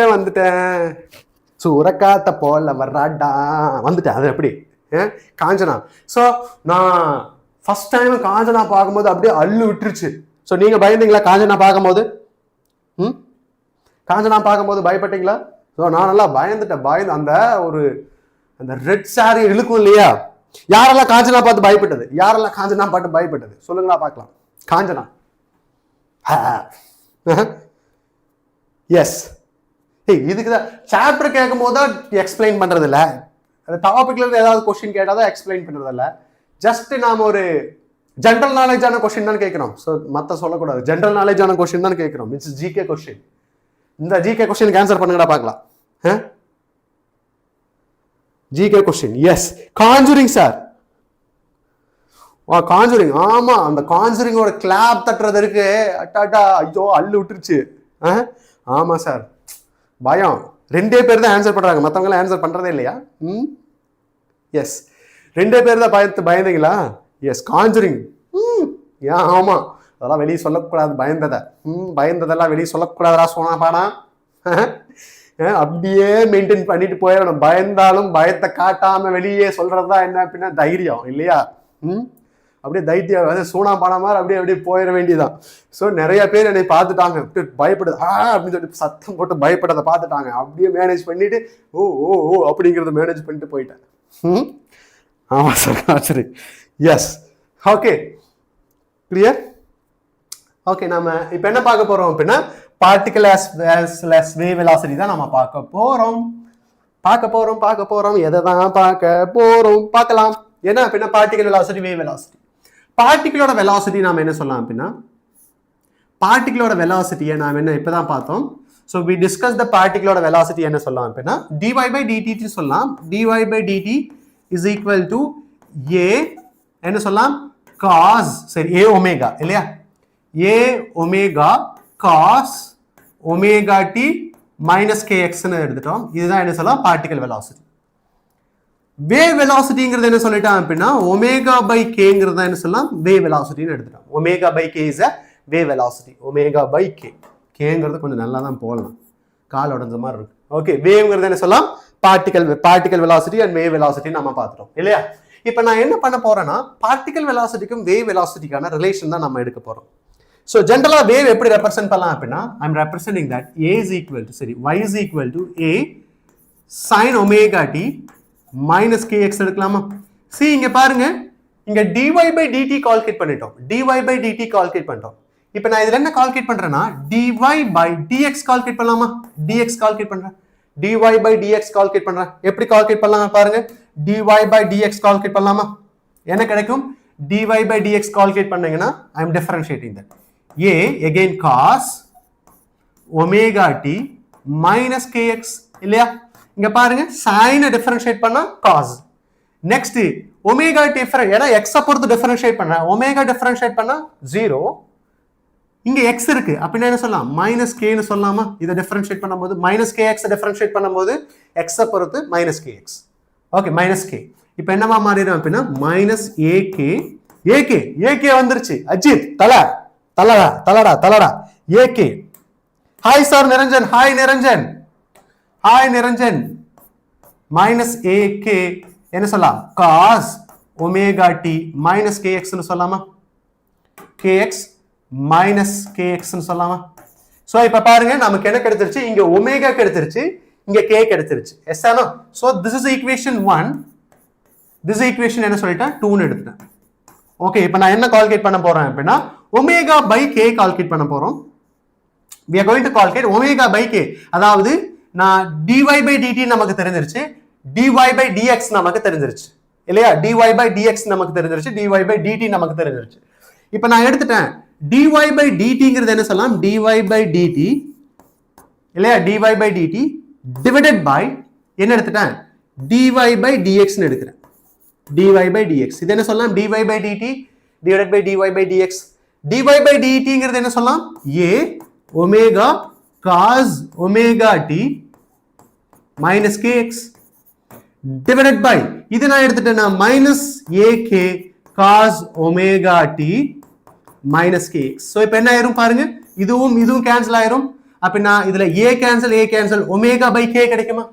வந்துட்டேன் சூறக்காத்த போல வர்றாடா. வந்துட்டேன். அது எப்படி? காஞ்சனா. ஸோ நான் ஃபர்ஸ்ட் டைம் காஞ்சனா பார்க்கும்போது அப்படியே அள்ளு விட்டுருச்சு. ஸோ நீங்க பயந்தீங்களா காஞ்சனா பார்க்கும்போது? காஞ்சனா பார்க்கும்போது பயப்பட்டீங்களா? ஸோ நான் நல்லா பயந்து அந்த ஒரு அந்த ரெட் சாரி இழுக்கும் இல்லையா? யாரெல்லாம் காஞ்சனா பார்த்து பயப்பட்டது? யாரெல்லாம் காஞ்சனா பார்த்து பயப்பட்டது சொல்லுங்களா பார்க்கலாம். காஞ்சனா எஸ். இதுக்கு தான் சாப்டர் கேட்கும் போது தான் எக்ஸ்பிளைன் பண்றது இல்ல, அந்த டாபிக்ல இருந்து ஏதாவது கொஸ்டின் கேட்டால் தான் எக்ஸ்பிளைன் பண்றது இல்ல. ஜஸ்ட் நாம ஒரு ஜென்ரல் நாலேஜான கொஸ்டின் தான் கேட்கிறோம். ஸோ மற்ற சொல்லக்கூடாது, ஜென்ரல் நாலேஜான கொஸ்டின் தான் கேட்கிறோம். It's GK question. இந்த ஜிகே கொஸ்டினுக்கு ஆன்சர் பண்ணுங்கடா பார்க்கலாம். GK question S. Conjuring sir, Conjuring ஆமா, அந்த காஞ்சூரிங்கோட கிளாப் தட்டுறது இருக்கு. அட்டாட்டா ஐயோ அள்ளு விட்டுருச்சு. ஆமா சார், பயம். 2 பேர் தான் ஆன்சர் பண்றாங்க, மற்றவங்க எல்லாம் ஆன்சர் பண்றதே இல்லையா? எஸ், 2 பேர் தான் பயந்தீங்களா? S, Conjuring. ஏன் ஆமா, அதெல்லாம் வெளியே சொல்லக்கூடாது. பயந்ததெல்லாம் வெளியே சொல்லக்கூடாதா சொன்னா பானா. அப்படியே மெயின்டைன் பண்ணிட்டு போயிடணும். பயந்தாலும் பயத்தை காட்டாம வெளியே சொல்றதுதான் என்ன அப்படின்னா தைரியம் இல்லையா? அப்படியே தைரியம் சூனா பானா மாதிரி அப்படியே அப்படியே போயிட வேண்டியதான். ஸோ நிறைய பேர் என்னை பார்த்துட்டாங்க, பயப்படுது அப்படின்னு சொல்லி சத்தம் போட்டு பயப்படதை பார்த்துட்டாங்க. அப்படியே மேனேஜ் பண்ணிட்டு ஓ ஓ ஓ அப்படிங்கிறத மேனேஜ் பண்ணிட்டு போயிட்டேன். ஆமா சார், சரி. S, okay, clear. ஓகே, நாம இப்ப என்ன பார்க்க போறோம் அப்படின்னா பார்ட்டிகல் as wave velocity தான் நம்ம பார்க்க போறோம். எதை தான் பார்க்கலாம். என்ன அப்படின்னா பார்ட்டிகல் வெலாசிட்டி, வேவ் வெலாசிட்டி. பார்ட்டிகளோட வெலாசிட்டி நாம என்ன சொல்லலாம் அப்படின்னா, பார்ட்டிகளோட வெலாசிட்டியை நாம என்ன இப்பதான் பார்த்தோம். ஸோ we discuss the பார்ட்டிகளோட வெலாசிட்டி என்ன சொல்லலாம் அப்படின்னா dy by dt சொல்லலாம். dy by dt is equal to a என்ன சொல்லலாம், cos, சரி, a ஒமேகா இல்லையா, a omega cos omega t minus kx ன்னு எடுத்துட்டோம். இதுதான் என்ன சொல்லலாம் பார்ட்டிகல் வெலாசிட்டி. வேவ் வெலாசிட்டிங்கிறது என்ன சொல்லிட்டான் அப்படின்னா ஒமேகா பை கேங்கிறது என்ன சொல்லலாம் வேவ் வெலாசிட்டின்னு எடுத்துட்டோம். Omega by k is a wave velocity. Omega by k, கேங்கிறது கொஞ்சம் நல்லா தான் போடலாம், கால் உடஞ்ச மாதிரி இருக்கு. ஓகே, வேவ்ங்கிறது என்ன சொல்லலாம் particle velocity and wave velocity நம்ம பார்த்துட்டோம் இல்லையா? இப்போ நான் என்ன பண்ண போறேன்னா பார்ட்டிகல் வெலாசிட்டிக்கும் வேவ் வெலாசிட்டிக்கான ரிலேஷன் தான் நம்ம எடுக்க போறோம். ஸோ ஜென்ரலா வேவ் எப்படி ரெப்ரசென்ட் பண்ணலாம் அப்படின்னா I am representing that a is equal to, சரி, y is equal to a sin omega t minus kx எடுக்கலாமா? see இங்க பாருங்க, இங்க dy by dt கால்குலேட் பண்ணிட்டோம். dy by dt கால்குலேட் பண்ணிட்டோம். இப்போ நான் இதுல என்ன கால்குலேட் பண்றேன்னா dy by dx கால்குலேட் பண்ணலாமா? dx கால்குலேட் பண்றேன், dy by dx கால்குலேட் பண்றேன். எப்படி கால்குலேட் பண்ணலாம் பாருங்க, dy by dx கால்குலேட் பண்ணலாமா? என்ன கிடைக்கும்? dy by dx கால்குலேட் பண்ணீங்கன்னா I am differentiating that. a again cos omega t minus kx இல்லையா? இங்க பாருங்க sin டிஃபரன்ஷியேட் பண்ணா cos. நெக்ஸ்ட் ஒமேகா டிஃபரன், ஏன்னா x பொறுத்து டிஃபரன்ஷியேட் பண்ணா ஒமேகா டிஃபரன்ஷியேட் பண்ணா 0. இங்க x இருக்கு அப்படின்னா என்ன சொல்லலாம் மைனஸ் k ன்னு சொல்லலாமா? இதை டிஃபரன்ஷியேட் பண்ணும்போது மைனஸ் kx டிஃபரன்ஷியேட் பண்ணும்போது x பொறுத்து minus kx. Okay, minus k. இப்போ என்னவா மாறிடும் அப்படின்னா மைனஸ் ak வந்துருச்சு. அஜித் தலடா ak. Hi sir Niranjan, hi Niranjan. Minus ak என்ன சொல்லலாம் cos omega t minus kx ன்னு சொல்லலாமா? kx மைனஸ் kx ன்னு சொல்லலாமா? சோ இப்ப பாருங்க நமக்கு என்ன கிடைச்சிருச்சு, இங்க ஒமேகா கிடைச்சிருச்சு, இங்க k கிடைச்சிருச்சு. Yes or no? So this is equation 1. This equation என்ன சொல்லிட்டேன் 2 ன்னு எடுத்துட்டேன். ஓகே, இப்போ நான் என்ன கால்குலேட் பண்ண போறேன் அப்படின்னா ஒமேகா பை k கால்குலேட் பண்ண போறோம். we are going to calculate omega by k. அதாவது நான் dy by dt நமக்கு தெரிஞ்சிருச்சு, dy by dx நமக்கு தெரிஞ்சிருச்சு இல்லையா? dy by dx நமக்கு தெரிஞ்சிருச்சு, dy by dt நமக்கு தெரிஞ்சிருச்சு. இப்போ நான் எடுத்துட்டேன் dy by dtங்கிறது என்ன சொல்லலாம் dy by dt இல்லையா? dy by dt divided by என்ன எடுத்துட்டேன் dy by dx ன்னு எடுக்கிறேன். dy by dx இது என்ன சொல்லலாம் dy by dt divided by dy by dx. dy by dtங்கிறது என்ன சொல்லலாம் a omega cos omega t minus kx divided by இது நான் எடுத்துட்டேன்னா minus ak cos omega t minus kx. So இப்போ என்ன ஆயிரும் பாருங்க, இதுவும் கேன்சல் ஆயிரும். அப்படின்னா இதுல a cancel omega by k கிடைக்குமா?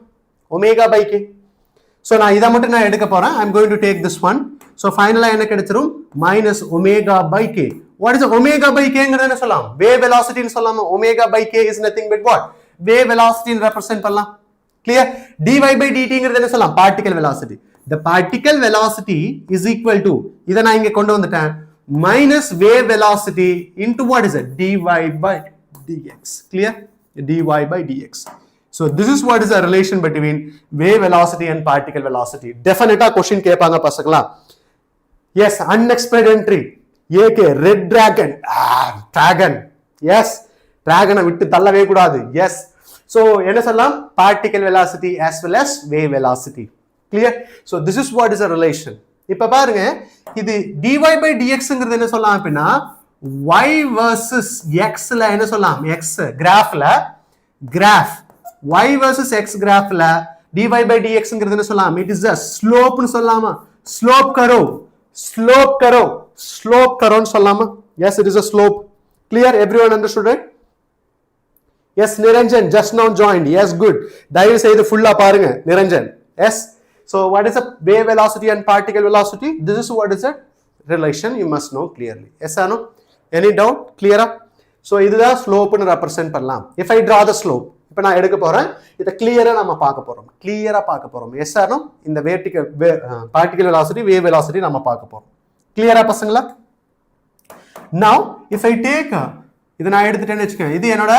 omega by k. சோ நான் இதை மட்டும் நான் எடுக்க போறேன். I am going to take this one. So ஃபைனலா என்ன கிடைச்சிரும் minus omega by k. What is omega by k ங்கிறது என்ன சொல்லலாம் wave velocity ன்னு சொல்லலாமா? omega by k is nothing but what wave velocity ன்னு ரெப்ரசன்ட் பண்ணலாம். clear? dy by dt ங்கிறது என்ன சொல்லலாம் particle velocity. the particle velocity is equal to இத நான் இங்க கொண்டு வந்துட்டேன் minus wave velocity into what is it? dy by dx. Clear? dy by dx. So this is what is the relation between wave velocity and particle velocity. Definitely question கேட்பாங்க பசங்களா. Yes, unexpected entry. AK red dragon. Dragon. Yes, dragon விட்டு தள்ளவே கூடாது. Yes. So என்ன சொல்லலாம்? Particle velocity as well as wave velocity. Clear? So this is what is a relation. இப்ப பாருங்க, இது dy by dxங்கிறது என்ன சொல்லலாம் அப்படின்னா y versus x ல என்ன சொல்லலாம்? x கிராஃப்ல கிராஃப் y versus x கிராஃப்ல dy by dxங்கிறது என்ன சொல்லலாம்? It is a slope னு சொல்லலாமா? Slope curve. Slope curve. Slope curve னு சொல்லலாமா? Yes, it is a slope. Clear? Everyone understood, right? Yes, Niranjan just now joined. Yes, good. தயவு செய்து ஃபுல்லா பாருங்க Niranjan. Yes. So what is the wave velocity and particle velocity? This is what is the relation you must know clearly. Yes or no? Any doubt? Clear up? So இதுதான் slope னு represent பண்ணலாம். If I draw the slope, இப்போ நான் எடுக்க போறேன், இத கிளியரா நாம பார்க்க போறோம். கிளியரா பார்க்க போறோம். Yes or no? இந்த vertical particle velocity, wave velocity நாம பார்க்க போறோம். கிளியரா பசங்களா? Now if I take இத நான் எடுத்துட்டேன்னு வெச்சுக்கங்க. இது என்னோட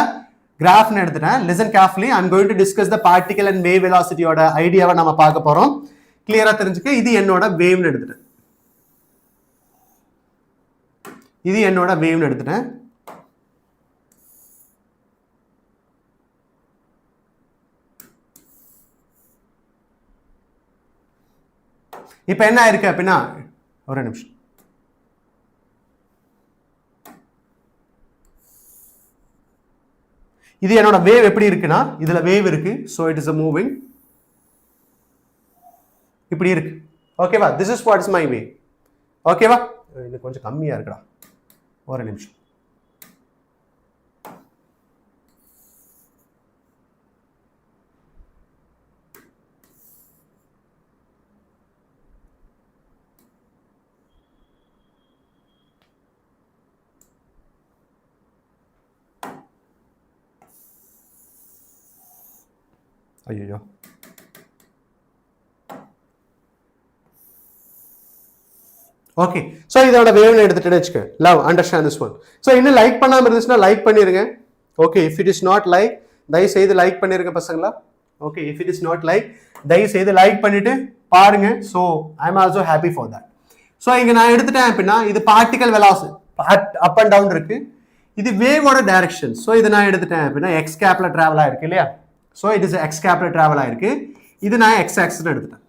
கிராஃப் எடுத்துட்டேன். Listen carefully. I'm going to discuss the particle and wave velocity ஓட ஐடியாவை நாம பார்க்க போறோம். கிளியரா தெரிஞ்சுக்க. இது என்னோட வேவ்னு எடுத்துட்டேன். இது என்னோட வேவ்னு எடுத்துட்டேன். இப்போ என்ன இருக்கு அப்படின்னா ஒரு நிமிஷம். இது என்னோட வேவ் எப்படி இருக்குன்னா இதுல வேவ் இருக்கு. So it is a moving. இப்படி இருக்கு. ஓகேவா? This is what is my wave. ஓகேவா? இது கொஞ்சம் கம்மியா இருக்குடா. ஒரு நிமிஷம். ஐயோ. ஓகே. சோ இதோட வேவ்னு எடுத்துட்டு வெச்சுக்க. Love understand this one. So இன்னும் லைக் பண்ணாம இருந்துச்சுனா லைக் பண்ணிருங்க. Okay, if it is not like தயவு செய்து லைக் பண்ணிருங்க பசங்களா. Okay, if it is not like தயவு செய்து லைக் பண்ணிட்டு பாருங்க. So I am also happy for that. So இங்க நான் எடுத்துட்டேன் அப்படினா இது particle velocity up and down இருக்கு. இது வேவோட டைரக்ஷன். சோ இத நான் எடுத்துட்டேன் அப்படினா x கேப்ல டிராவல் ஆயிருக்கு இல்லையா? So it is x கேப்ல டிராவல் ஆயிருக்கு. இது நான் x ஆக்சிஸ் எடுத்துட்டேன்.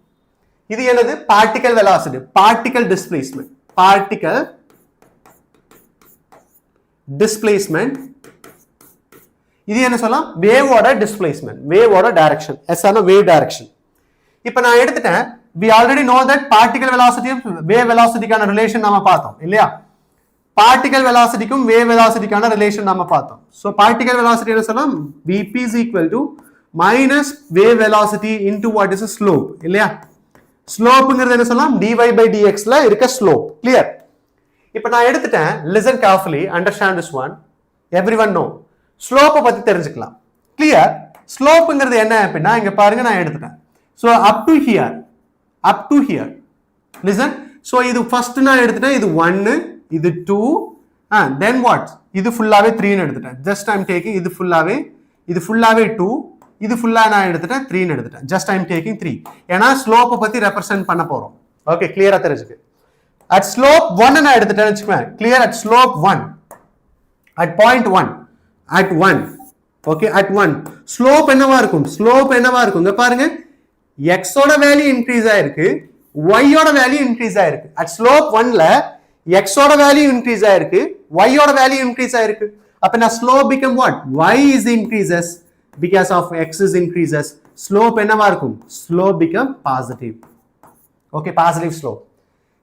இது என்னது? Particle velocity, particle displacement, particle displacement. இது என்ன சொல்லலாம்? வேவோட டிஸ்பிளேஸ்மென்ட், வேவோட டைரக்ஷன். எஸ் ஆனா வேவ் டைரக்ஷன். இப்போ நான் எடுத்துட்டேன். we already know that particle velocity wave velocityக்கான ரிலேஷன் நாம பார்த்தோம் இல்லையா? பார்ட்டிகல் வெலாசிட்டிக்கும் வேவ் வெலாசிட்டிக்கான ரிலேஷன் நாம பார்த்தோம். சோ பார்ட்டிகல் வெலாசிட்டி என்ன சொல்லலாம்? vp is equal to minus wave velocity into what is a slope இல்லையா? ஸ்லோப்ங்கிறது என்ன சொல்லலாம்? dy by dx ல இருக்க ஸ்லோப். கிளியர்? இப்போ நான் எடுத்துட்டேன். listen carefully, understand this one. everyone know ஸ்லோப்பை பத்தி தெரிஞ்சுக்கலாம். கிளியர்? ஸ்லோப்ங்கிறது என்ன அப்படின்னா இங்க பாருங்க நான் எடுத்துட்டேன். So up to here listen. So இது ஃபர்ஸ்ட் நான் எடுத்துட்டேன். இது 1, இது 2, then what? இது ஃபுல்லாவே 3 ன்னு எடுத்துட்டேன். just I'm taking இது ஃபுல்லாவே 2, இது ஃபுல்லா நான் எடுத்துட்டேன் 3 ன்னு எடுத்துட்டேன். just I'm taking 3. ஏனா ஸ்லோப்பை பத்தி ரெப்ரசன்ட் பண்ண போறோம். ஓகே, கிளியரா தெரிஞ்சுக்கு. at slope 1 நான் எடுத்துட்டேன்னு வெச்சுக்கோங்க. clear? at slope 1, at point 1, at 1. Okay, at 1 slope என்னவா இருக்கும்? ஸ்லோப் என்னவா இருக்கும்? இங்க பாருங்க, x ஓட வேல்யூ இன்கிரீஸ் ஆயிருக்கு, y ஓட வேல்யூ இன்கிரீஸ் ஆயிருக்கு. at slope 1 ல x ஓட வேல்யூ இன்கிரீஸ் ஆயிருக்கு, y ஓட வேல்யூ இன்கிரீஸ் ஆயிருக்கு. அப்ப நான் slope become what? y is increases because of x is increases. Slope என்னவா இருக்கும்? Slope become positive. Okay, positive slope.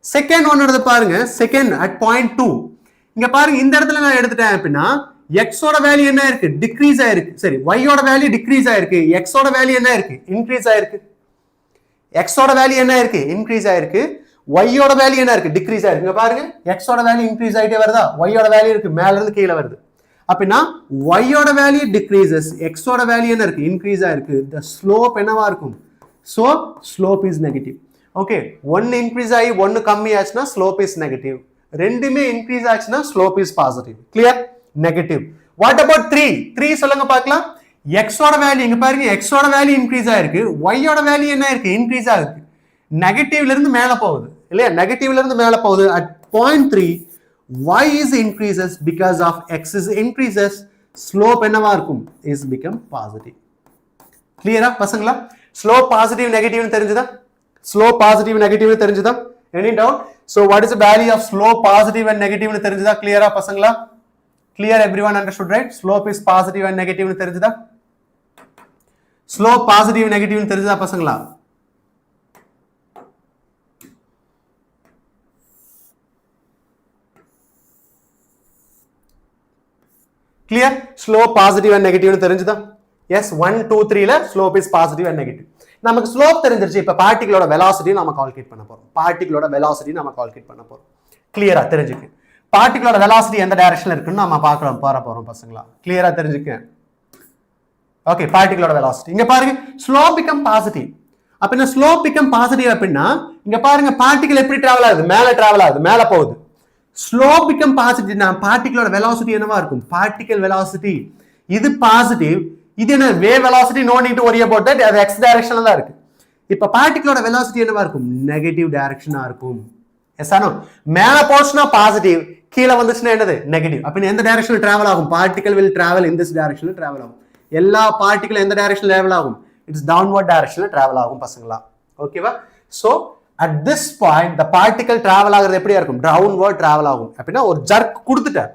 Second one எடுத்து பாருங்க. Second at point 2. இங்க பாருங்க, இந்த இடத்துல நான் எடுத்துட்டேன் அப்படின்னா x ஓட வேல்யூ என்ன இருக்கு? டிக்ரீஸ் ஆயிருக்கு. சரி, y ஓட வேல்யூ டிக்ரீஸ் ஆயிருக்கு, x ஓட வேல்யூ என்ன இருக்கு? இன்க்ரீஸ் ஆயிருக்கு. x ஓட வேல்யூ என்ன இருக்கு? இன்க்ரீஸ் ஆயிருக்கு. y ஓட வேல்யூ என்ன இருக்கு? டிக்ரீஸ் ஆயிருக்கு. இங்க பாருங்க, x ஓட வேல்யூ இன்க்ரீஸ் ஆயிட்டே வருதா? y ஓட வேல்யூ இருக்கு மேல இருந்து கீழ வருது. அப்படினா y ஓட வேல்யூ டிக்ரீசஸ், x ஓட வேல்யூ என்ன இருக்கு? இன்க்ரீஸ் ஆயிருக்கு. the slope என்னவா இருக்கும்? so slope is negative. okay, 1 increase ஆகி 1 கம்மி ஆச்சுனா slope is negative. ரெண்டுமே இன்க்ரீஸ் ஆச்சுன்னா slope is positive. Clear? Negative. What about 3? 3 சொல்லுங்க பார்க்கலாம். எக்ஸோட வேல்யூ இங்க பாருங்க, எக்ஸோட வேல்யூ இன்க்ரீஸ் ஆயிருக்கு, ஒய்யோட வேல்யூ என்ன இருக்கு? இன்க்ரீஸ் ஆகுது. நெகட்டிவ்ல இருந்து மேல போகுது இல்லையா? நெகட்டிவ்ல இருந்து மேல போகுது. at point 3 y is increases because of x is increases, slope என்னவா இருக்கும்? is become positive. கிளியரா பசங்களா? ஸ்லோப் பாசிட்டிவ் நெகட்டிவ் தெரிஞ்சுதா? ஸ்லோப் பாசிட்டிவ் நெகட்டிவ் தெரிஞ்சுதா? Any doubt? so what is the value of slope positive and negative னு தெரிஞ்சுதா? கிளியரா பசங்களா? clear? everyone understood, right? slope is positive and negative னு தெரிஞ்சுதா? slope positive negative னு தெரிஞ்சுதா பசங்களா? clear? slope positive and negative னு தெரிஞ்சுதா? yes, 1 2 3 ல slope is positive and negative. நமக்கு slope தெரிஞ்சிருச்சு. இப்ப பார்ட்டிகளோட velocity நாம கால்குலேட் பண்ண போறோம். பார்ட்டிகளோட velocity நாம கால்குலேட் பண்ண போறோம். கிளியரா தெரிஞ்சுக்க. பார்ட்டிகளோட velocity எந்த டைரக்ஷன்ல இருக்குன்னு நாம போறோம் பசங்களா. கிளியரா தெரிஞ்சுக்க. ஓகே, பார்ட்டிகளோட velocity இங்க பாருங்க, slope become positive. அப்ப slope become positive அப்படின்னா இங்க பாருங்க, பார்ட்டிகள் எப்படி டிராவல் ஆகுது? மேல டிராவல் ஆகுது, மேல போகுது. slope become positive னா பார்ட்டிகளோட velocity என்னவா இருக்கும்? பார்ட்டிகல் velocity இது பாசிட்டிவ், இது என்ன? wave velocity, no need to worry about that, அது x டைரக்ஷன்ல தான் இருக்கு. இப்ப பார்ட்டிகளோட velocity என்னவா இருக்கும்? நெகட்டிவ் டைரக்ஷனா இருக்கும். எஸ் ஆனோ? மேல போச்சுனா பாசிட்டிவ், கீழ வந்துச்சுனா என்னது? நெகட்டிவ். அப்ப எந்த டைரக்ஷன்ல டிராவல் ஆகும்? Particle will travel in this direction travel ஆகும். எல்லா பார்ட்டிகல் எந்த டைரக்ஷன்ல டிராவல் ஆகும்? இட்ஸ் டவுன்வர்ட் டைரக்ஷன்ல டிராவல் ஆகும் பசங்களா. ஓகேவா? So at this point the particle travel ஆகிறது எப்படியா இருக்கும்? downward travel ஆகும். அப்படினா ஒரு ஜர்க் கொடுத்துட்டார்.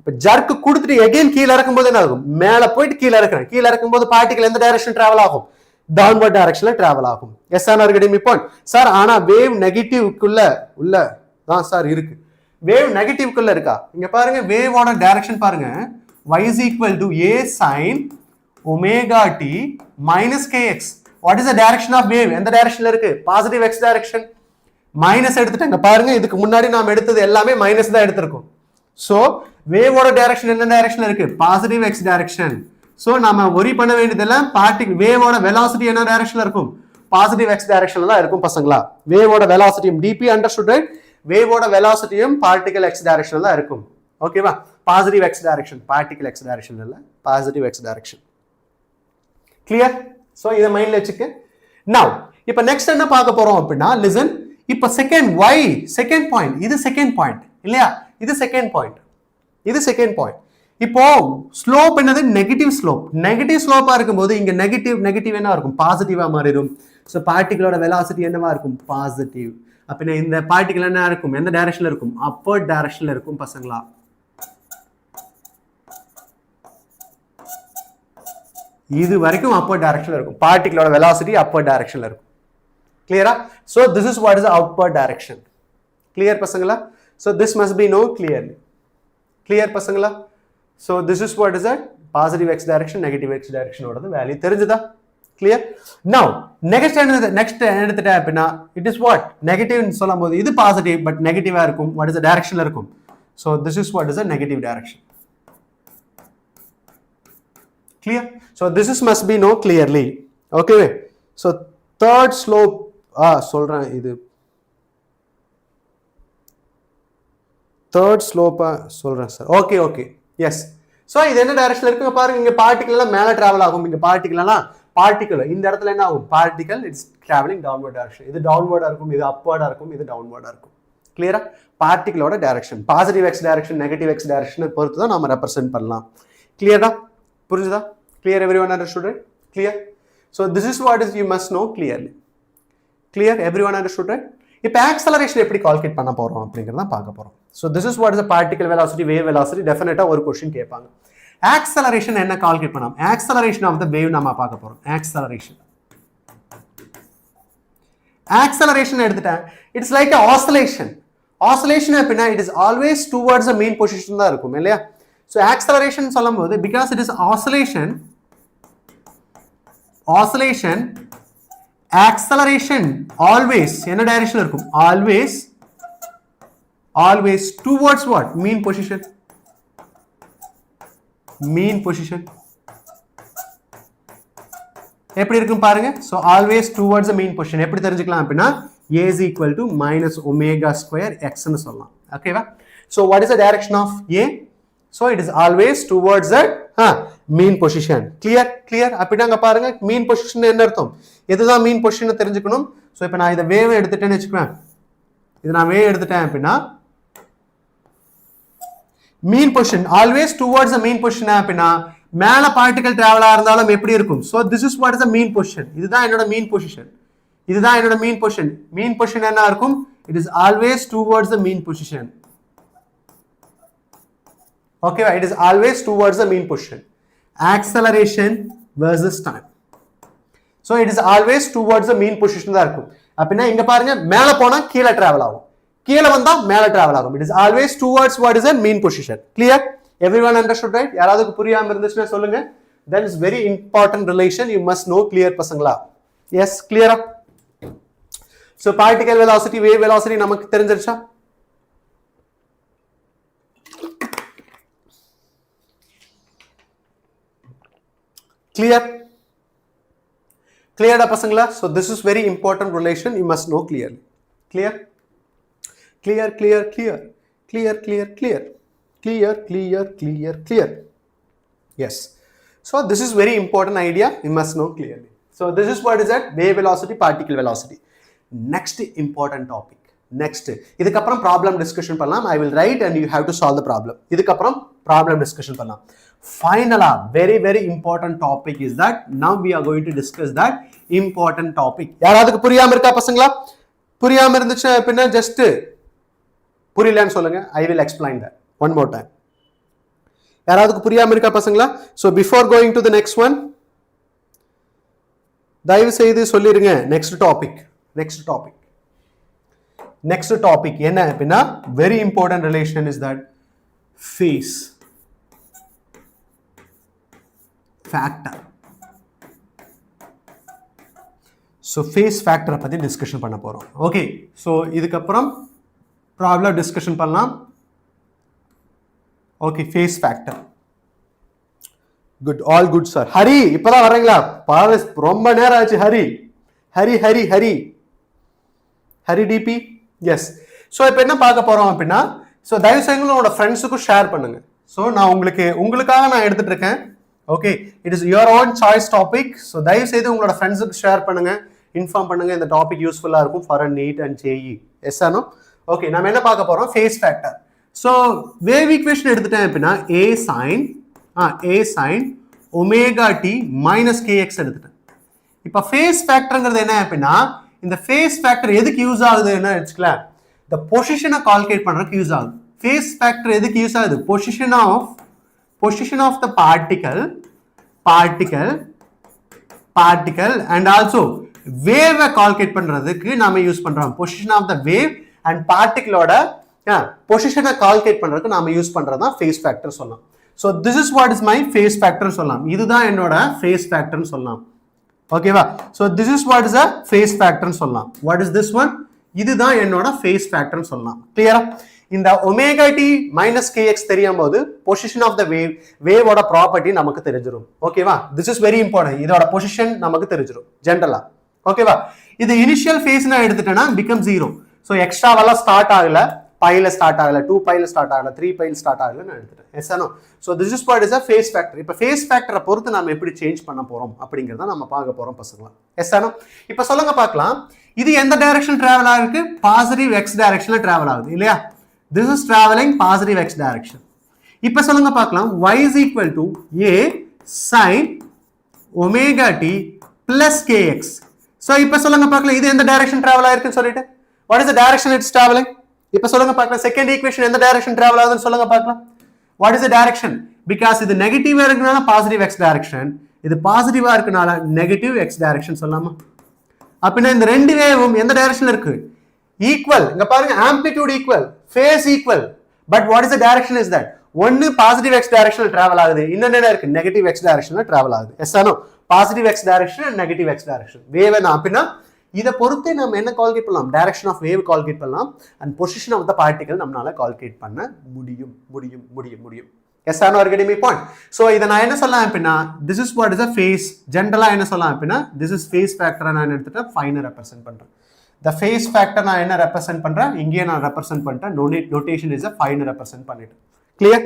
இப்ப ஜர்க் கொடுத்துட்டு அகைன் கீழ இறக்கும்போது என்ன ஆகும்? மேல போயிட்டு கீழ இறக்குறேன். கீழ இறக்கும்போது பார்ட்டிகல் எந்த டைரக்ஷன் டிராவல் ஆகும்? டவுன்வர்ட் டைரக்ஷன்ல டிராவல் ஆகும். Yes R not getting me point? Sir ஆனா வேவ் நெகட்டிவ்க்குள்ள உள்ள தான் சார் இருக்கு. வேவ் நெகட்டிவ்க்குள்ள இருக்கா? இங்க பாருங்க, வேவோட டைரக்ஷன் பாருங்க, y is equal to a sin omega t minus kx. what is the direction of wave? எந்த டைரக்ஷன்ல இருக்கு? Positive x direction. மைனஸ் எடுத்துட்டாங்க பாருங்க, இதுக்கு முன்னாடி நாம எடுத்தது எல்லாமே மைனஸ் தான் எடுத்திருக்கோம். சோ வேவோட டைரக்ஷன் என்ன டைரக்ஷன்ல இருக்கு? Positive x direction. சோ நாம worry பண்ண வேண்டியதெல்லாம் பார்ட்டிகல் வேவோட velocity என்ன டைரக்ஷன்ல இருக்கும்? பாசிட்டிவ் x டைரக்ஷன்ல தான் இருக்கும் பசங்களா. வேவோட velocity dp understood, right? வேவோட velocityயும் பார்ட்டிகல் x டைரக்ஷன்ல தான் இருக்கும். ஓகேவா? Positive x direction, particle x direction இல்ல, positive x direction. Clear? So இத மைண்ட்ல வெச்சுக்க. now இப்ப நெக்ஸ்ட் என்ன பார்க்க போறோம் அப்படினா, லிசன். இப்ப செகண்ட் y, செகண்ட் பாயிண்ட், இது செகண்ட் பாயிண்ட் இல்லையா? இது செகண்ட் பாயிண்ட், இது செகண்ட் பாயிண்ட். இப்போ ஸ்லோப் என்னது? Negative slope. நெகட்டிவ் ஸ்லோப்பா இருக்கும்போது இங்க நெகட்டிவ் என்ன இருக்கும்? பாசிட்டிவா மாறிடும். சோ பார்ட்டிகளோட velocity என்னவா இருக்கும்? பாசிட்டிவ். அப்ப இந்த பார்ட்டிகல் என்ன இருக்கும்? எந்த டைரக்ஷன்ல இருக்கும்? upward டைரக்ஷன்ல இருக்கும் பசங்களா. இது வரைக்கும் upward டைரக்ஷன்ல இருக்கும். பார்ட்டிகளோட velocity upward டைரக்ஷன்ல இருக்கும். கிளியரா? so this is what is the upward direction. clear பசங்களா? so this must be known clearly. clear பசங்களா? so this is what is a positive x direction, negative x direction ஓட value தெரிஞ்சதா? clear? now next எடுத்துட்டா அப்படினா it is what? negative னு சொல்லும்போது இது positive but நெகட்டிவா இருக்கும். what is the directionல இருக்கும்? so this is what is a negative direction. clear? so this is must be known clearly. okay? so third slope சொல்றேன், இது third slope சொல்றேன் sir. Okay okay yes. So இது என்ன டைரக்ஷன்ல இருக்கு பாருங்க. இங்க பார்ட்டிகல் எல்லாம் மேல டிராவல் ஆகும். இங்க பார்ட்டிகல் எல்லாம் பார்ட்டிகல் இந்த இடத்துல என்ன ஆகும்? Particle it's travelling downward direction. இது டவுன்வர்டா இருக்கும், இது அப்வர்டா இருக்கும், இது டவுன்வர்டா இருக்கும். கிளியரா? பார்ட்டிகலோட direction positive x direction, negative x டைரக்ஷனை பொறுத்து தான் நாம ரெப்ரசன்ட் பண்ணலாம். கிளியரா? புரிஞ்சுதா? clear? everyone understood, right? clear? so this is what is you must know clearly. clear? everyone understood, right? இப்ப acceleration எப்படி கால்குலேட் பண்ண போறோம் அப்படிங்கறத பார்க்க போறோம். so this is what is the particle velocity, wave velocity. டெஃபினட்டா ஒரு क्वेश्चन கேட்பாங்க. acceleration என்ன கால்குலேட் பண்ணலாம்? acceleration of the wave நாம பார்க்க போறோம். acceleration எடுத்துட்டேன். it's like a oscillation. oscillation அப்படினா it is always towards the mean position தான் இருக்கும் இல்லையா? so acceleration சொல்லும்போது because it is oscillation, acceleration always என்ன டைரக்ஷன்ல இருக்கும்? always towards what? mean position. எப்படி இருக்கும் பாருங்க. so always towards the mean position எப்படி தெரிஞ்சுக்கலாம் அப்படினா a is equal to minus omega square x ன்னு சொல்லலாம் ஓகேவா so what is the direction of a so it is always towards that mean position clear அப்படினா அங்க பாருங்க mean position என்ன அர்த்தம் எதுதான் mean position தெரிஞ்சுக்கணும் so இப்போ நான் இத wave எடுத்துட்டேன்னு வெச்சுக்குவேன் இது நான் wave எடுத்துட்டேன் அப்படினா mean position always towards the mean position அப்படினா மேல பார்ட்டிகல் டிராவல் ஆறதாலும் எப்படி இருக்கும் so this is what is the mean position இதுதான் என்னோட mean position இதுதான் என்னோட mean position என்ன இருக்கும் it is always towards the mean position okay it is always towards the mean position acceleration versus time so it is always towards the mean position தான் இருக்கும் அப்படினா இங்க பாருங்க மேல போனா கீழ டிராவல் ஆகும் கீழ வந்தா மேல டிராவல் ஆகும் it is always towards what is the mean position clear everyone understood right யாராவது புரியாம இருந்துச்சுனா சொல்லுங்க that is very important relation you must know clear பசங்களா yes clear so particle velocity wave velocity நமக்கு தெரிஞ்சிருச்சா clear da pasangala so this is very important relation you must know clearly clear yes so this is very important idea you must know clearly so this is what is that wave velocity particle velocity next important topic next இதுக்கு அப்புறம் problem discussion பண்ணலாம் I will write and you have to solve the problem இதுக்கு அப்புறம் problem discussion பண்ணலாம் finally very important topic is that now we are going to discuss that important topic யாராவது புரியாம இருக்கா பசங்களா புரியாம இருந்துச்சு அப்படினா just புரியலன்னு சொல்லுங்க I will explain that one more time யாராவது புரியாம இருக்கா பசங்களா so before going to the next one தயவு செய்து சொல்லிருங்க next topic என்ன அப்படினா very important relation is that phase factor so phase factor பத்தி டிஸ்கஷன் பண்ண போறோம் ஓகே so இதுக்கு அப்புறம் ப்ராப்ளம் டிஸ்கஷன் பண்ணலாம் okay phase factor good all good sir Hari இப்பதான் வரீங்களா பாரு ரொம்ப நேரம் ஆச்சு ஹரி டிபி yes so இப்போ என்ன பார்க்க போறோம் அப்படினா so தயவு செய்து உங்களோட ஃப்ரெண்ட்ஸ்க்கு ஷேர் பண்ணுங்க so நான் உங்களுக்காக நான் எடுத்துட்டு இருக்கேன் okay it is your own choice topic so தயவு செய்து உங்களோட ஃப்ரெண்ட்ஸ்க்கு ஷேர் பண்ணுங்க இன்ஃபார்ம் பண்ணுங்க இந்த டாபிக் யூஸ்ஃபுல்லா இருக்கும் for a NEET and JEE yes or no okay நாம என்ன பார்க்க போறோம் phase factor so wave equation எடுத்துட்டேன் அப்படினா a sin omega t minus kx எடுத்துட்டேன் இப்போ phase factorங்கிறது என்ன அப்படினா இந்த phase factor எதுக்கு யூஸ் ஆகுதுன்னா வெச்சுக்கலாம் the position கால்குலேட் பண்றதுக்கு யூஸ் ஆகுது phase factor எதுக்கு யூஸ் ஆகுது position of the particle and also wave calculate பண்றதுக்கு நாம யூஸ் பண்றோம் position of the wave and particle ஓட position calculate பண்றதுக்கு நாம யூஸ் பண்றதா phase factor சொல்லலாம் so this is what is my phase factor சொல்லலாம் இதுதான் என்னோட phase factor னு சொல்லலாம் ஓகேவா so this is what is a phase factor னு சொல்லலாம் what is this one இதுதான் என்னோட phase factor னு சொல்லலாம் கிளியரா இந்த omega t minus kx தெரியும்போது position of the wave ஓட ப்ராப்பர்ட்டி நமக்கு தெரிஞ்சிரும் ஓகேவா this is very important இதோட position நமக்கு தெரிஞ்சிரும் ஜெனரலா ஓகேவா இது இனிஷியல் ஃபேஸ் நான் எடுத்துட்டேனா become 0 so எக்ஸ்ட்ரா வல ஸ்டார்ட் ஆகல பைல ஸ்டார்ட் ஆகல 2 பைல ஸ்டார்ட் ஆகல 3 பைல ஸ்டார்ட் ஆகல நான் எடுத்துட்டேன் yes or no so this is what is a phase factor இப்போ phase factor பொறுத்து நாம எப்படி சேஞ்ச் பண்ண போறோம் அப்படிங்கறத நாம பார்க்க போறோம் பசங்களா yes or no இப்போ சொல்லுங்க பார்க்கலாம் இது எந்த டைரக்ஷன் டிராவல் ஆகுது பாசிட்டிவ் x டைரக்ஷன்ல டிராவல் ஆகுது இல்லையா this is traveling positive x direction இப்ப சொல்லுங்க பார்க்கலாம் y is equal to a sin omega t plus kx so இப்ப சொல்லுங்க பார்க்கலாம் இது எந்த டைரக்ஷன் டிராவல் ஆயிருக்குன்னு சொல்லிட்டு what is the direction it's traveling இப்ப சொல்லுங்க பார்க்கலாம் செகண்ட் ஈக்குவேஷன் எந்த டைரக்ஷன் டிராவல் ஆகுதுன்னு சொல்லுங்க பார்க்கலாம் what is the direction because இது நெகட்டிவா இருக்கனால பாசிட்டிவ் x direction இது பாசிட்டிவா இருக்கனால நெகட்டிவ் x direction சொல்லலாமா அப்படினா இந்த ரெண்டு வேவும் எந்த டைரக்ஷன்ல இருக்கு equal இங்க பாருங்க amplitude equal phase equal but what is the direction is that ஒன்னு positive x direction travel ஆகுது இன்னொன்னு என்ன இருக்கு negative x direction travel ஆகுது yes or no positive x direction and negative x direction wave என்ன அப்படினா இத பொறுத்து நாம என்ன கால்குலேட் பண்ணலாம் direction of wave கால்குலேட் பண்ணலாம் and position of the particle நம்மால கால்குலேட் பண்ண முடியும் yes or no are getting my point so இத நான் என்ன சொல்லலாம் அப்படினா this is what is a phase ஜெனரலா என்ன சொல்லலாம் அப்படினா this is phase factor நான் எடுத்துட்டு ஃபைனை ரெப்ரசன்ட் பண்றேன் the phase factor நான் என்ன represent பண்றேன், இங்கே நான் represent பண்றேன். Notation is a 5 represent பண்ணிட்டு. Clear?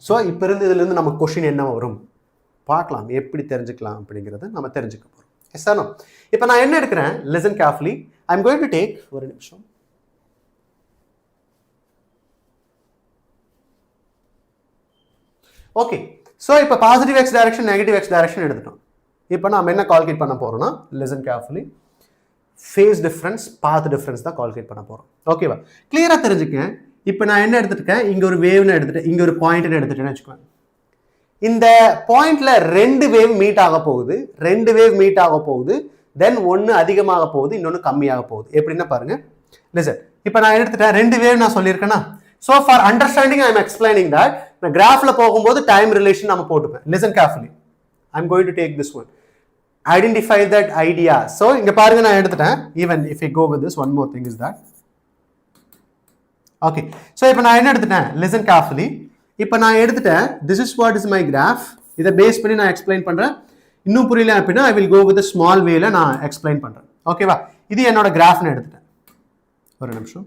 So இப்போ இருந்து இதுல இருந்து நமக்கு क्वेश्चन என்ன வரும் பார்க்கலாம், எப்படி தெரிஞ்சுக்கலாம் அப்படிங்கறத நாம தெரிஞ்சுக்க போறோம். Yes or no? இப்போ நான் என்ன எடுக்கிறேன், listen carefully. I am going to take ஒரு நிமிஷம். ஓகே. ஸோ இப்போ positive x direction negative X direction எடுத்துட்டோம். இப்போ நாம என்ன கால்குலேட் பண்ண போறோம்னா, listen carefully, phase difference, path difference தான் கால்குலேட் பண்ண போறோம். ஓகேவா? கிளியரா தெரிஞ்சுக்கங்க. இப்போ நான் என்ன எடுத்துட்டேன், இங்க ஒரு வேவ்னு எடுத்துட்டேன், இங்க ஒரு பாயிண்ட்னு எடுத்துட்டேன்னு வெச்சுக்கோங்க. இந்த பாயிண்ட்ல ரெண்டு வேவ் மீட் ஆக போகுது, ரெண்டு வேவ் மீட் ஆக போகுது, தென் ஒன்னு அதிகமாக போகுது, இன்னொன்னு கம்மியாக போகுது. எப்படின்னா பாருங்க, listen. இப்போ நான் எடுத்துட்டேன், ரெண்டு வேவ் நான் சொல்லியிருக்கேனா. So for understanding I am explaining that. நான் கிராஃப்ல போகும்போது டைம் ரிலேஷன் நாம போட்டுப்பேன். Listen carefully. I am going to take this one. Identify that idea. So இங்க பாருங்க நான் எடுத்துட்டேன். Even if I go with this, one more thing is that. Okay. So இப்போ நான் என்ன எடுத்துட்டேன், listen carefully. இப்போ நான் எடுத்துட்டேன், this is what is my graph. இதை பேஸ் பண்ணி நான் எக்ஸ்பிளைன் பண்றேன். இன்னும் புரியல அப்படின்னா I will go with a small wayல நான் எக்ஸ்பிளைன் பண்றேன். ஓகேவா? இது என்னோட கிராஃப்னு எடுத்துட்டேன். ஒரு நிமிஷம்.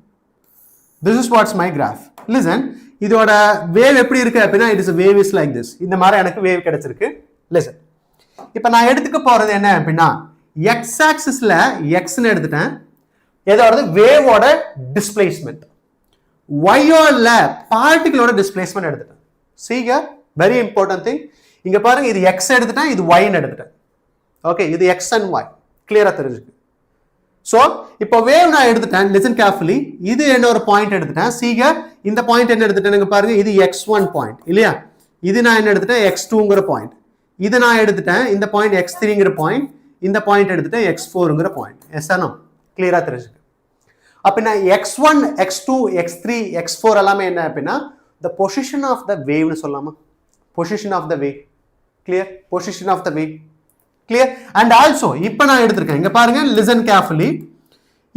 This is what's my graph. Listen, இதோட வேவ் எப்படி இருக்கு அப்படின்னா, it is a wave is like this. இந்த மாதிரி எனக்கு வேவ் கிடைச்சிருக்கு. Listen. இப்போ நான் எடுத்துக்க போறது என்ன அப்படின்னா, x ஆக்சிஸ்ல x ன்னு எடுத்துட்டேன். ஏதாவது வேவோட டிஸ்பிளேஸ்மெண்ட். y ஓட பார்ட்டிகிளோட டிஸ்பிளேஸ்மெண்ட் எடுத்துட்டேன். See here, very important thing. இங்க பாருங்க, இது x எடுத்துட்டேன், இது y ன்னு எடுத்துட்டேன். ஓகே, இது x and y. கிளியரா தெரிஞ்சுக்கு. So இப்போ வேவ் நான் எடுத்துட்டேன், listen carefully. இது என்ன ஒரு பாயிண்ட் எடுத்துட்டேன். See here, இந்த பாயிண்ட் என்ன எடுத்துட்டேன் பாருங்க, இது x1 பாயிண்ட் இல்லையா? இது நான் என்ன எடுத்துட்டேன், x2ங்கற பாயிண்ட். இது நான் எடுத்துட்டேன், இந்த பாயிண்ட் x3ங்கற பாயிண்ட், இந்த பாயிண்ட் எடுத்துட்டேன் x4ங்கற பாயிண்ட். Yes or no? கிளியரா தெரிஞ்சுக்க. அப்ப நான் x1, x2, x3, x4 எல்லாமே என்ன அப்படின்னா the position of the wave னு சொல்லலாமா? Position of the wave. Clear? Position of the wave. Clear? And also இப்போ நான் எடுத்துர்க்கேன், இங்க பாருங்க, listen carefully.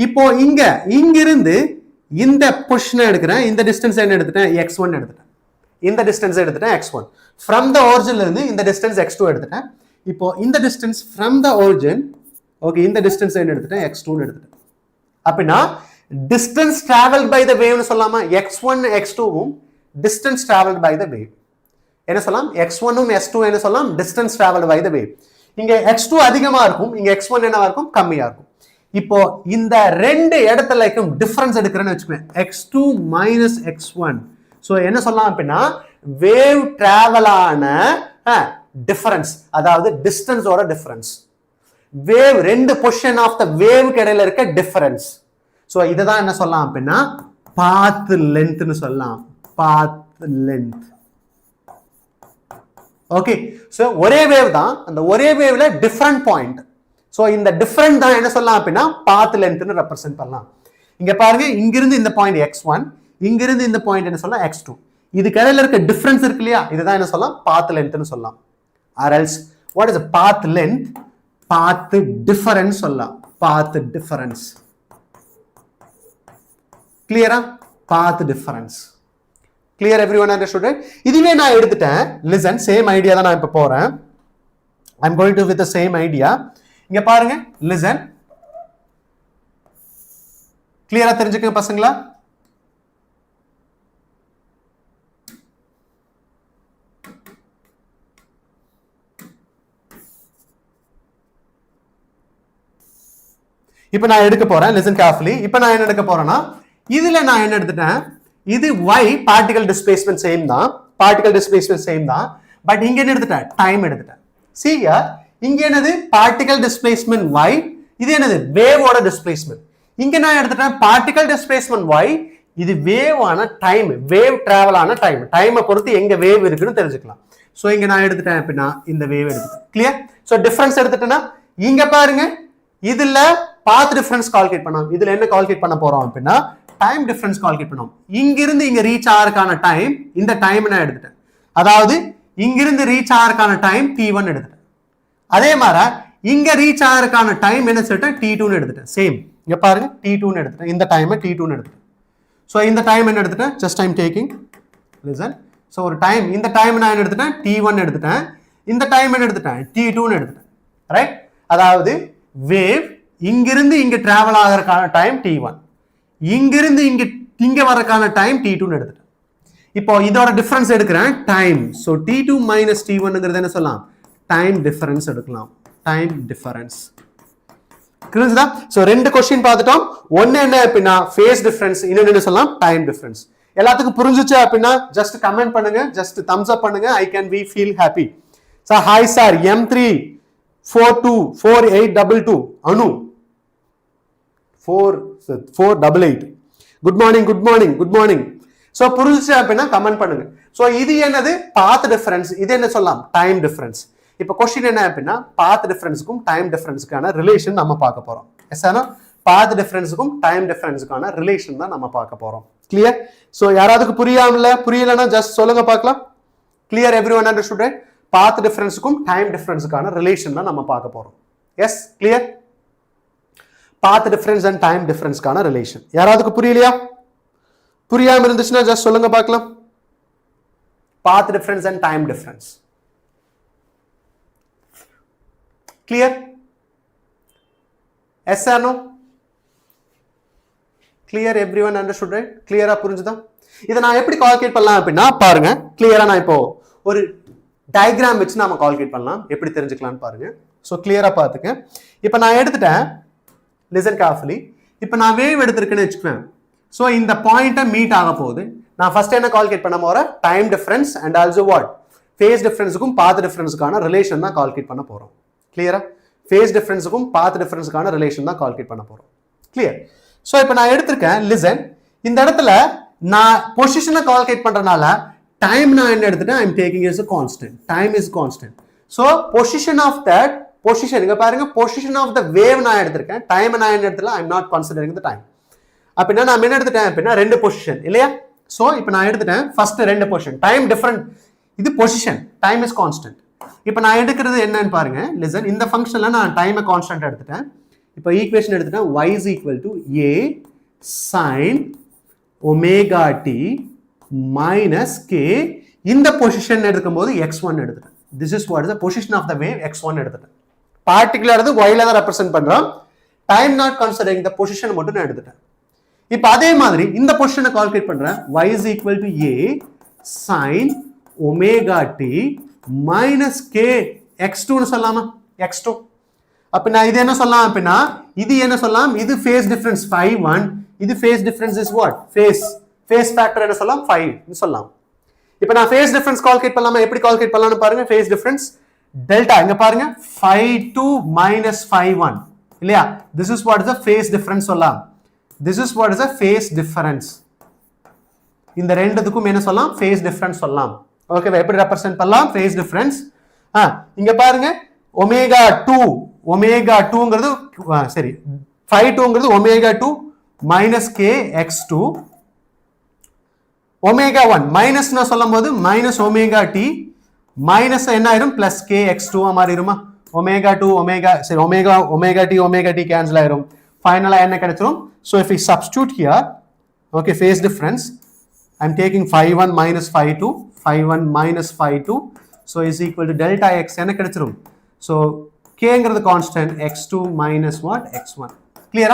இப்போ இங்கிருந்து இந்த பொசிஷனை எடுக்கிறேன், இந்த டிஸ்டன்ஸ் என்ன எடுத்துட்டேன், x1 எடுத்துட்டேன். இந்த டிஸ்டன்ஸ் எடுத்துட்டேன் x1. From the origin இருந்து இந்த டிஸ்டன்ஸ் x2 எடுத்துட்டேன். இப்போ இந்த distance from the origin, okay, இந்த டிஸ்டன்ஸ் என்ன எடுத்துட்டேன், x2 ன்னு எடுத்துட்டேன். அப்படினா distance traveled by the wave னு சொல்லலாமா? x1 x2 வும் distance traveled by the wave. என்ன சொல்லலாம்? x1 வும் s2 என்ன சொல்லலாம்? distance traveled by the wave. இங்க x2 அதிகமா இருக்கும், இங்க x1 என்னவா இருக்கும், கம்மியா இருக்கும். இப்போ இந்த ரெண்டு இடத்துலக்கும் டிஃபரன்ஸ் எடுக்கிறேன்னு வெச்சுக்கோங்க, x2 minus x1. சோ என்ன சொல்லலாம் அப்படினா வேவ் டிராவல் ஆன டிஃபரன்ஸ், அதாவது டிஸ்டன்ஸ் ஓட டிஃபரன்ஸ். வேவ் ரெண்டு பொசிஷன் ஆஃப் தி வேவ்க்கு இடையில இருக்க டிஃபரன்ஸ். சோ இத தான் என்ன சொல்லலாம் அப்படினா பாத் லெந்த் னு சொல்லலாம். பாத் லெந்த். ஓகே, சோ ஒரே வேவ் தான், அந்த ஒரே வேவ்ல டிஃபரண்ட் பாயிண்ட். சோ இந்த டிஃபரண்ட் தான் என்ன சொல்லலாம் அப்படினா பாத் லெந்த் னு ரெப்ரசன்ட் பண்ணலாம். இங்க பாருங்க, இங்க இருந்து இந்த பாயிண்ட் x1, இங்க இருந்து இந்த பாயிண்ட் என்ன சொல்லலாம், x2. இதுக்கு இடையில இருக்க டிஃபரன்ஸ் இருக்கு இல்லையா, இதுதான் என்ன சொல்லலாம், பாத் லெந்த் னு சொல்லலாம். or else what is a path length? path difference சொல்லலாம். path difference. clear? path difference. clear? everyone understood it? இதுவே நான் எடுத்துட்டேன், listen, same idea தான் நான் இப்ப போறேன். I'm going to with the same idea. இங்க பாருங்க, listen. clear-ஆ தெரிஞ்சுக்கங்க பசங்களா? இப்போ நான் எடுக்க போறேன், listen carefully. இப்போ நான் என்ன எடுக்க போறேன்னா, இதுல நான் என்ன எடுத்துட்டேன், இது y பார்ட்டிகல் டிஸ்பிளேஸ்மென்ட் சேம் தான், பார்ட்டிகல் டிஸ்பிளேஸ்மென்ட் சேம் தான், பட் இங்க என்ன எடுத்துட்டேன், டைம் எடுத்துட்டேன். see here, இங்க என்னது பார்ட்டிகல் டிஸ்பிளேஸ்மென்ட் y, இது என்னது வேவோட டிஸ்பிளேஸ்மென்ட். இங்க நான் எடுத்துட்டேன் பார்ட்டிகல் டிஸ்பிளேஸ்மென்ட் y, இது வேவ் ஆன டைம், வேவ் டிராவல் ஆன டைம். டைமை பொறுத்து எங்க வேவ் இருக்குன்னு தெரிஞ்சுக்கலாம். சோ இங்க நான் எடுத்துட்டேன் அப்படின்னா இந்த வேவ் எடுத்துட்டேன். கிளியர்? சோ டிஃபரன்ஸ் எடுத்துட்டேன்னா இங்க பாருங்க, இதுல பாத் டிஃபரன்ஸ் கால்குலேட் பண்ணோம், இதுல என்ன கால்குலேட் பண்ண போறோம் அப்படின்னா டைம் டிஃபரன்ஸ் கால்குலேட் பண்ணோம். இங்க இருந்து இங்க ரீச் ஆறதுக்கான டைம், இந்த டைம் நான் எடுத்துட்டேன். அதாவது இங்க இருந்து ரீச் ஆறதுக்கான டைம் t1 எடுத்துட்டேன். அதே மாதிரி இங்க ரீச் ஆறதுக்கான டைம் என்ன சொல்லிட்டேன், t2 ன்னு எடுத்துட்டேன். சேம் இங்க பாருங்க, t2 ன்னு எடுத்துட்டேன். இந்த டைமை t2 ன்னு எடுத்துட்டேன். சோ இந்த டைம் என்ன எடுத்துட்டேன், just time taking, listen. So ஒரு டைம், இந்த டைம் நான் என்ன எடுத்துட்டேன், t1 எடுத்துட்டேன். இந்த டைம் என்ன எடுத்துட்டேன், t2 ன்னு எடுத்துட்டேன். ரைட்? அதாவது வேவ் இங்கிருந்து இங்க டிராவல் ஆகிறதுக்கான டைம் t1, இங்கிருந்து இங்க வரக்கான டைம் t2 ன்னு எடுத்துட்டேன். இப்போ இதோட டிஃபரன்ஸ் எடுக்கிறேன் டைம். ஸோ t2 மைனஸ் t1ங்கிறது என்ன சொல்லலாம், டைம் டிஃபரன்ஸ் எடுக்கலாம். டைம் டிஃபரன்ஸ் புரியுதா? ஸோ ரெண்டு கொஸ்டின் பார்த்துட்டோம். ஒன்னு என்ன அப்படின்னா ஃபேஸ் டிஃபரன்ஸ், இன்னொன்னு என்ன சொல்லலாம் டைம் டிஃபரன்ஸ். எல்லாத்துக்கும் புரிஞ்சுச்சு அப்படின்னா ஜஸ்ட் கமெண்ட் பண்ணுங்க, ஜஸ்ட் தம்ஸ் அப் பண்ணுங்க. I can be feel happy. Sir hi sir, M3424822 Anu 4488 good morning good morning good morning. So புரிஞ்சுச்சு அப்படின்னா கமெண்ட் பண்ணுங்க. ஸோ இது என்னது பாத் டிஃபரன்ஸ், இது என்ன சொல்லலாம் டைம் டிஃபரன்ஸ். இப்போ கொஸ்டின் என்ன அப்படின்னா பாத் டிஃபரன்ஸுக்கும் டைம் டிஃபரன்ஸுக்கான ரிலேஷன் நம்ம பார்க்க போறோம். எஸ் ஆனா பாத் டிஃபரன்ஸுக்கும் டைம் டிஃபரன்ஸுக்கான ரிலேஷன் தான் நம்ம பார்க்க போறோம். கிளியர்? ஸோ யாராவது புரியலன்னா ஜஸ்ட் சொல்லுங்க பார்க்கலாம். Clear? Everyone understood right? Path டிஃபரன்ஸுக்கும் டைம் டிஃபரன்ஸுக்கான ரிலேஷன் தான் நம்ம பார்க்க போறோம். Yes clear? Path difference and time டிஃபரன்ஸ்க்கான ரிலேஷன். யாராவது புரியலையா? புரியாம இருந்துச்சுன்னா ஜஸ்ட் சொல்லுங்க பார்க்கலாம். Path difference and time difference. Clear? Yes or no? Clear? Everyone understood right? கிளியரா புரிஞ்சுதா? இதை நான் எப்படி கால்குலேட் பண்ணலாம் அப்படின்னா பாருங்க. கிளியரா நான் இப்போ ஒரு டயக்ராம் வச்சு நாம கால்குலேட் பண்ணலாம். எப்படி தெரிஞ்சுக்கலாம்னு பாருங்க. ஸோ கிளியரா பார்த்துக்க. இப்போ நான் எடுத்துட்டேன், லிசன் கேர்ஃபுல்லி. இப்போ நான் வேவ் எடுத்திருக்கேன்னு வச்சுக்குவேன். ஸோ இந்த பாயிண்ட்டை மீட் ஆக போகுது. நான் ஃபர்ஸ்ட் என்ன கால்குலேட் பண்ண போறேன், time difference and also what phase டிஃபரன்ஸுக்கும் பாத் டிஃபரன்ஸுக்கான ரிலேஷன் தான் கால்குலேட் பண்ண போறோம். கிளியரா? ஃபேஸ் டிஃபரன்ஸுக்கும் பாத் டிஃபரன்ஸுக்கான ரிலேஷன் தான் கால்குலேட் பண்ண போறோம். கிளியர்? ஸோ இப்போ நான் எடுத்திருக்கேன், லிசன். இந்த இடத்துல நான் பொசிஷனை கால்குலேட் பண்றதுனால டைம் நான் என்ன எடுத்துட்டேன், I am taking is constant. Time is constant. So position of that position இங்க பாருங்க, பொசிஷன் ஆஃப் த வேவ் நான் எடுத்திருக்கேன். டைம் நான் என்ன எடுத்துல, I am not considering the time. அப்படின்னா நான் என்ன எடுத்துட்டேன் அப்படின்னா ரெண்டு பொசிஷன் இல்லையா? ஸோ இப்போ நான் எடுத்துட்டேன் ஃபர்ஸ்ட் ரெண்டு பொசிஷன். டைம் டிஃபரண்ட், இது பொசிஷன், டைம் இஸ் கான்ஸ்டன்ட். இப்போ நான் எடுக்கிறது என்னன்னு பாருங்க, லிசன். இந்த ஃபங்க்ஷன்ல நான் டைமை கான்ஸ்டன்ட் எடுத்துட்டேன். இப்போ ஈக்குவேஷன் எடுத்துட்டேன், y is equal to a sin omega t minus k. இந்த பொசிஷன் எடுக்கும்போது x1 எடுத்துட்டேன். This is what is the position of the wave, x1 எடுத்துட்டேன். பார்ட்டிகுலர் அது y ல தான் ரெப்ரசன்ட் பண்றோம். Time not considering the position மட்டும் நான் எடுத்துட்டேன். இப்போ அதே மாதிரி இந்த பொசிஷனை கால்குலேட் பண்றேன், y is equal to a sin omega t minus k x2 னு சொல்லலாமா? x2. அப்ப நான் இது என்ன சொல்லலாம் அப்படின்னா, இது என்ன சொல்லலாம், இது ஃபேஸ் டிஃபரன்ஸ் 5:1, இது phase difference is what, phase factor என்ன சொல்லலாம் 5 னு சொல்லலாம். இப்போ நான் ஃபேஸ் டிஃபரன்ஸ் கால்குலேட் பண்ணலாமா? எப்படி கால்குலேட் பண்ணலாம்னு பாருங்க. ஃபேஸ் டிஃபரன்ஸ் டெல்டா இங்க பாருங்க, 5:2 minus 5:1 இல்லையா? This is what is the phase difference சொல்லலாம். This is what is the phase difference. இந்த ரெண்டுத்துக்கும் என்ன சொல்லலாம், ஃபேஸ் டிஃபரன்ஸ் சொல்லலாம். ஓகேவா? எப்படி ரெப்ரசன்ட் பண்ணலாம் ஃபேஸ் டிஃபரன்ஸ்? இங்க பாருங்க, ஒமேகா 2ங்கிறது சரி 5:2ங்கிறது omega 2 minus k x2, omega 1 minus நான் சொல்லும்போது மைனஸ் ஒமேகா t மைனஸ் என்ன ஆயிரும் பிளஸ் k x2 மாறிடுமா? ஒமேகா 2 ஒமேகா சரி ஒமேகா t கேன்சல் ஆயிரும். ஃபைனலா என்ன கிடைச்சிரும்? So if we substitute here, okay, phase difference, I'm taking 5:1 minus 5:2, 5:1 minus 5:2, so is equal to delta x என்ன கிடைச்சிரும்? So k-ங்கிறது constant, x2 minus what? x1. Clear?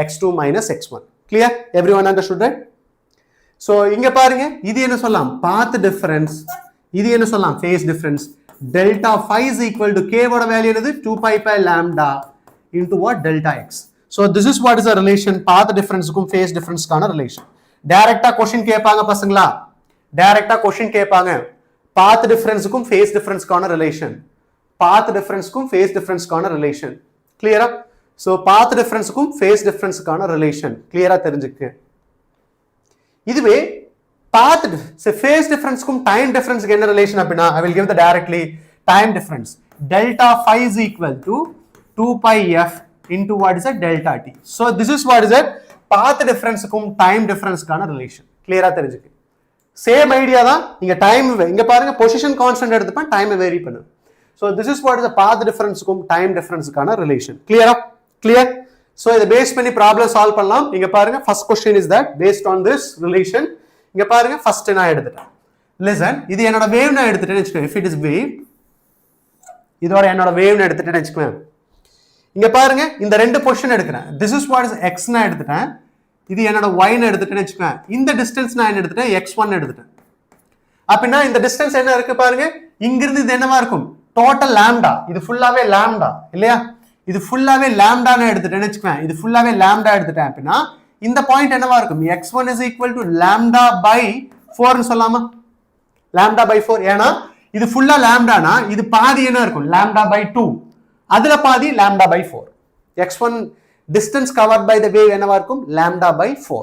x2 minus x1. Clear? Everyone understood, right? So இங்க பாருங்க, இது என்ன சொல்லலாம், path difference, இது என்ன சொல்லலாம், phase difference. Delta phi is equal to k ஓட வேல்யூ என்னது? 2 pi pi lambda into what? Delta x. So this is what is a relation, path difference க்கும் phase difference கான relation. டைரக்டா क्वेश्चन கேட்பாங்க பசங்களா, டைரக்டா क्वेश्चन கேட்பாங்க. path difference க்கும் phase difference கான relation, path difference க்கும் phase difference கான relation. கிளியரா? So path difference க்கும் phase difference கான relation கிளியரா தெரிஞ்சுக்க. இதுவே path phase difference க்கும் time difference க்கு என்ன relation அப்படினா, I will give the directly time difference. Delta phi is equal to 2 pi f into what is a delta t. So this is what is a path difference க்கும் time difference கான relation. கிளியரா தெரிஞ்சுக்க. Same idea தான். இங்க time இங்க பாருங்க, position constant எடுத்துப்பேன், time vary பண்ணு. So this is what is the path difference க்கும் time difference கான relation. கிளியரா? கிளியர்? So இத பேஸ் பண்ணி ப்ராப்ளம் சால்வ் பண்ணலாம். இங்க பாருங்க, first question is that based on this relation. இங்க பாருங்க, ஃபர்ஸ்ட் நான் எடுத்துட்டேன். Listen, இது என்னோட வேவ் நான் எடுத்துட்டேன்னு வெச்சுக்கோங்க. If it is wave, இதோட என்னோட வேவ் நான் எடுத்துட்டேன்னு வெச்சுக்கோங்க. இங்க பாருங்க இந்த ரெண்டு பொசிஷன் எடுக்கிறேன். This is what is x நான் எடுத்துட்டேன், இது என்னோட y ன்னு எடுத்துட்டேன்னு வச்சுக்கேன். இந்த டிஸ்டன்ஸ் நான் என்ன எடுத்துட்டேன், x1 எடுத்துட்டேன். அப்படின்னா இந்த டிஸ்டன்ஸ் என்ன இருக்கு பாருங்க, இங்கிருந்து இது என்னவா இருக்கும், டோட்டல் லாம்டா. இது ஃபுல்லாவே லாம்டா இல்லையா, இது ஃபுல்லாவே லாம்டான்னு எடுத்துட்டேன்னு வச்சுக்கேன். இது ஃபுல்லாவே லாம்டா எடுத்துட்டேன் அப்படின்னா இந்த பாயிண்ட் என்னவா இருக்கும், x1 is equal to lambda by 4 ன்னு சொல்லலாமா, lambda by 4. ஏன்னா இது ஃபுல்லா லாம்டானா இது பாதி என்ன இருக்கும், lambda by 2, அதுல பாதி lambda by 4. x1 distance covered by the wave என்னவா இருக்கும், lambda by 4.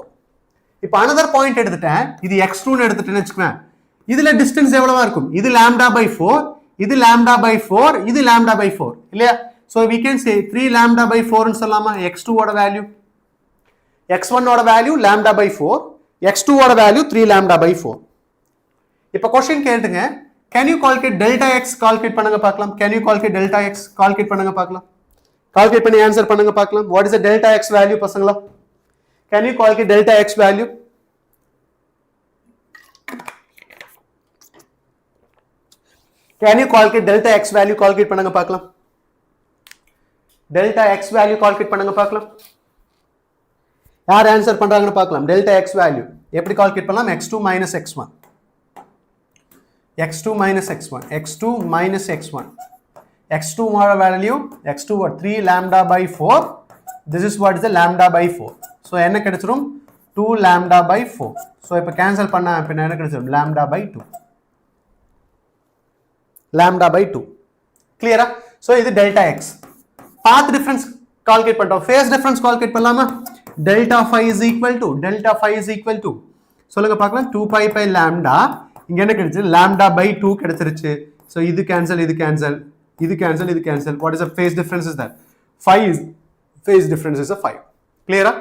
இப்போ another point எடுத்துட்டேன், இது x2 ன்னு எடுத்துட்டேன்னு வச்சுக்கேன். இதுல டிஸ்டன்ஸ் எவ்வளவா இருக்கும், இது lambda by 4, இது lambda by 4, இது lambda by 4 இல்லையா. so we can say 3 lambda by 4 ன்னு சொல்லலாமா. x2 ஓட வேல்யூ, x1 ஓட வேல்யூ lambda by 4, x2 ஓட வேல்யூ 3 lambda by 4. இப்போ क्वेश्चन கேளுங்க, can you calculate delta x calculate பண்ணுங்க பார்க்கலாம். can you calculate delta x calculate பண்ணுங்க பார்க்கலாம். calculate பண்ணி ஆன்சர் பண்ணுங்க பார்க்கலாம். what is the delta x value பசங்களா, can you calculate delta x value. can you calculate delta x value calculate பண்ணுங்க பார்க்கலாம். delta x value calculate பண்ணுங்க பார்க்கலாம். யார் ஆன்சர் பண்றாங்கன்னு பார்க்கலாம். delta x value எப்படி கால்குலேட் பண்ணலாம், x2 minus x1, x2 minus x1, x2 minus x1, x2 ஓட value, x2 what 3 lambda by 4, this is what is the lambda by 4. so என்ன கிடைச்சிரும், 2 lambda by 4. so இப்போ cancel பண்ணா அப்படினா என்ன கிடைச்சிரும், lambda by 2, lambda by 2. clear-ஆ. so இது delta x. path difference calculate பண்ணிட்டோம். phase difference கால்குலேட் பண்ணலாமா. delta phi is equal to சொல்லுங்க பார்க்கலாம், 2 pi by lambda, இங்க என்ன கிடைச்சு, lambda by 2 கிடைச்சிருச்சு. so இது கேன்சல், இது கேன்சல், இது கேன்சல், இது cancel. what is the phase difference is that, phi is phase difference is a 5. clear-ஆ.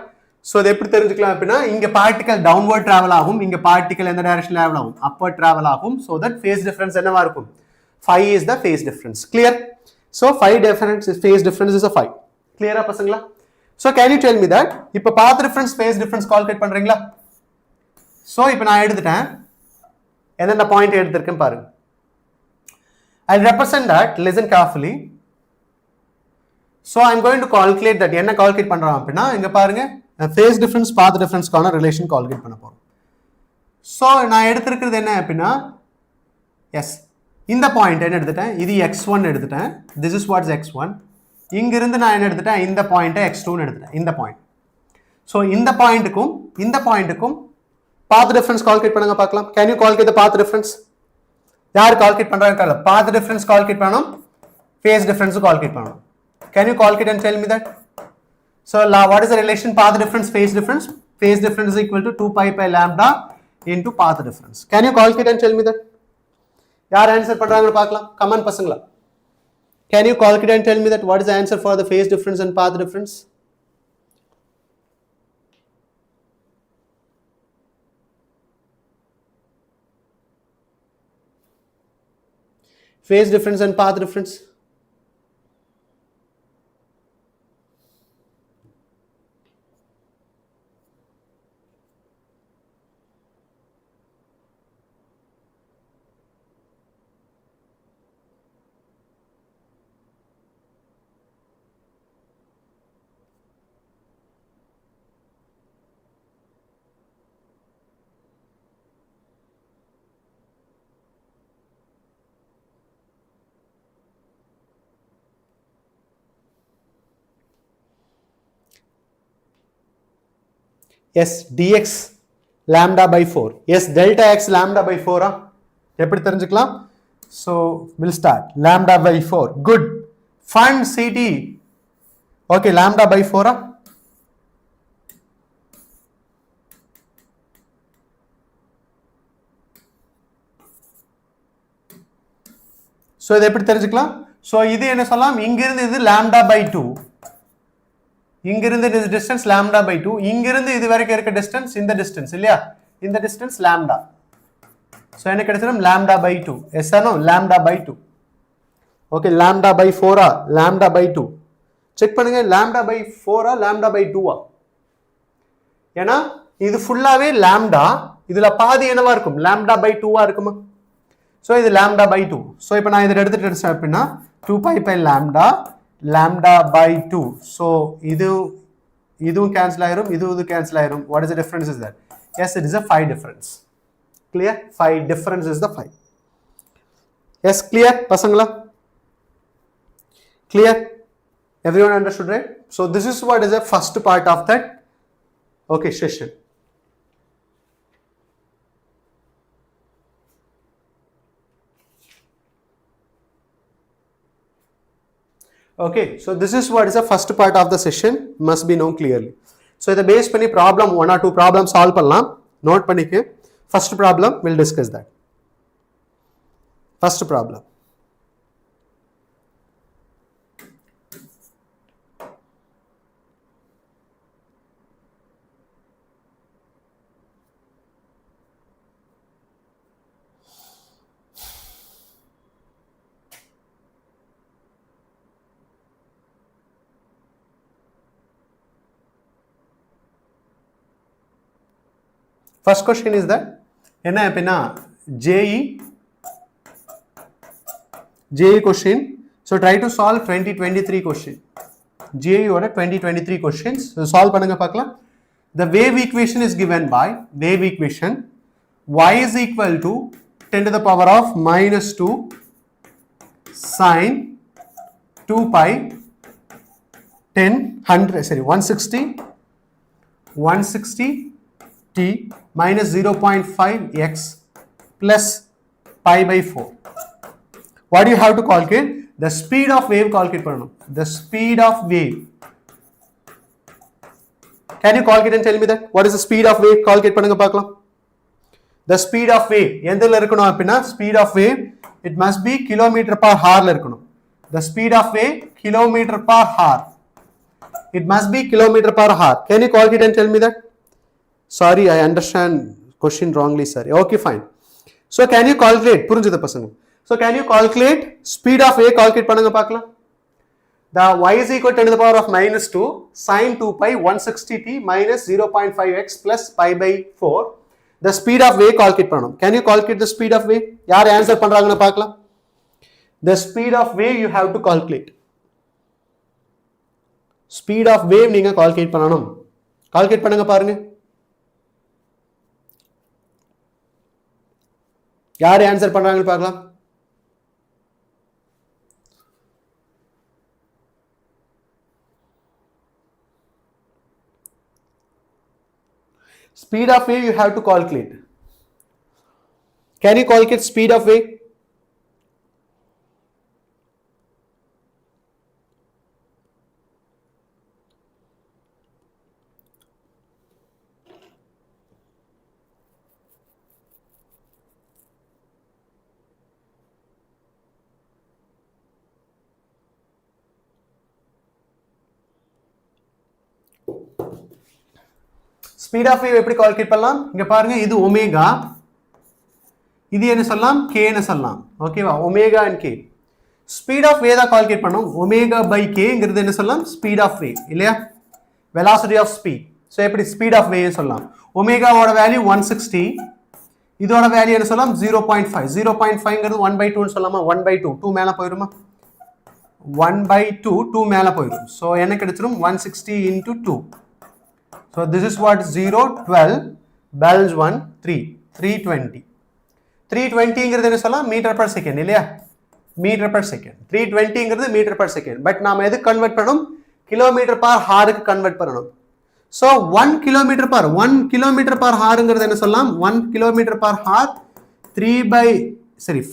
so இது எப்படி தெரிஞ்சுக்கலாம் அப்படின்னா, இங்க பார்ட்டிகல் டவுன்வர்ட் டிராவல் ஆகும், இங்க பார்ட்டிகல் எந்த டைரக்ஷன்ல டிராவல் ஆகும், அப்பவர்ட் டிராவல் ஆகும். so that phase difference என்னவா இருக்கும், phi is the phase difference. clear. so phi difference is phase difference is a 5. clear-ஆ பசங்களா. so can you tell me that, இப்போ path difference phase difference calculate பண்றீங்களா. so இப்போ நான் எடுத்துட்டேன், என்னென்ன பாயிண்ட் எடுத்திருக்கேன் பாருங்க. I'll represent that, listen carefully. so I'm going to calculate that. என்ன கால்குலேட் பண்றோம் அப்படின்னா, இங்க பாருங்க, phase difference path difference கான ரிலேஷன் கால்குலேட் பண்ண போறோம். so நான் எடுத்திருக்கிறது என்ன அப்படின்னா, yes, இந்த பாயிண்ட் என்ன எடுத்துட்டேன், இது x1 எடுத்துட்டேன், this is what is x1. இங்க இருந்து நான் என்ன எடுத்துட்டேன், இந்த பாயிண்ட்டை x2 ன்னு எடுத்துட்டேன், இந்த பாயிண்ட். so இந்த பாயிண்ட்டுக்கும் path difference calculate பண்ணுங்க பார்க்கலாம். can you calculate the path difference, யார் calculate பண்றாங்க, path difference calculate பண்ணனும், phase difference calculate பண்ணனும். can you calculate and tell me that. so what is the relation path difference phase difference, phase difference is equal to 2 pi by lambda into path difference. can you calculate and tell me that. யார் answer பண்றாங்கன்னு பார்க்கலாம், comment பசங்களா. can you calculate and tell me that what is the answer for the phase difference and path difference. phase difference and path difference. yes, dx lambda by 4, yes, delta x lambda by 4. எப்படி தெரிஞ்சுக்கலாம். so we'll start lambda by 4. good. find ct. okay, lambda by 4. so இதை எப்படி தெரிஞ்சுக்கலாம். so இது என்ன சொல்லலாம், இங்கிருந்து இது lambda by 2, இங்கிருந்து இது distance lambda by 2, இங்கிருந்து இது வரைக்கும் இருக்க distance இந்த distance இல்லையா, இந்த distance lambda. so என்ன கிடைச்சிரும், lambda by 2. yes or no, lambda by 2. okay, lambda by 4 lambda by 2 check பண்ணுங்க, lambda by 4 lambda by 2 ஏன்னா இது ஃபுல்லாவே lambda, இதுல பாதி என்னவா இருக்கும், lambda by 2 இருக்குமா. so இது lambda by 2. so இப்போ நான் இதை எடுத்துட்டு அப்படின்னா 2 pi by lambda lambda by 2. So idu cancel ஆயிரும், இது cancel ஆயிரும். What is the difference is that? Yes, it is a phi difference. Clear? Phi difference is the phi. Yes, clear pasangala? Clear? Everyone understood, right? So this is what is the first part of that session. Okay, so this is what is the first part of the session, must be known clearly. So the base pani problem, 1 or 2 problems solve pannalam, note pannike. First problem, we'll discuss that. First problem. First question is that enna apina JE question. So try to solve 2023 question. JE oda 2023 questions. So solve pannunga paakalam. The wave equation is given by wave equation y is equal to 10 to the power of minus 2 sine 2 pi 160 t minus 0.5 x plus pi by 4. What do you have to calculate? The speed of wave calculate pananum. The speed of wave. Can you calculate and tell me that? What is the speed of wave? Calculate panunga paakalam. The speed of wave. Endhula irukano appadina speed of wave, it must be kilometer per hour la irukano. The speed of wave kilometer per hour. It must be kilometer per hour. Can you calculate and tell me that? Sorry, I understand question wrongly, sorry. Okay, fine. So can you calculate? Purinjudha pasanga. So can you calculate speed of wave? Calculate panunga paakalam. The y is equal to 10 to the power of minus 2 sine 2 pi 160 t minus 0.5 x plus pi by 4. The speed of wave calculate pananum. Can you calculate the speed of wave? Yaar answer pandranga paakalam. The speed of wave you have to calculate. Speed of wave neenga calculate pananum. Calculate pannunga paarenga. Yaar answer pandranga paakalam. Speed of wave you have to calculate. Can you calculate speed of wave? Speed of wave எப்படி calculate பண்ணலாம்? இங்க பாருங்க, இது omega, இது என்ன சொல்லலாம்? k ன்னு சொல்லலாம். ஓகேவா? Omega and k. Speed of wave தான் கால்குலேட் பண்ணோம். ஒமேகா பை k-ங்கிறது என்ன சொல்லலாம்? ஸ்பீட் ஆஃப் வேவ் இல்லையா? Velocity of speed. ஸோ எப்படி ஸ்பீட் ஆஃப் வேவ் சொல்லலாம்? ஒமேகாவோட வேல்யூ 160, இதோட வேல்யூ என்ன சொல்லலாம்? 0.5. 0.5ங்கிறது 1/2ன்னு சொல்லலாமா? 1/2. 2 மேல போயிருமா? 1/2 2 மேல போயிடும். ஸோ என்ன கிடைச்சிரும்? 160 into 2. So this is what 0, 12, balance 1, 3, 320. 320ங்கிறது என்ன சொல்லலாம்? மீட்டர் per second இல்லையா? Metre per second. 320ங்கிறது மீட்டர் per second. பட் நாம எதுக்கு கன்வெர்ட் பண்ணணும்? கிலோமீட்டர் per hour-க்கு கன்வெர்ட் பண்ணணும். So 1 கிலோமீட்டர் per hour-ங்கிறது என்ன சொல்லலாம்? 1 kilometre per hour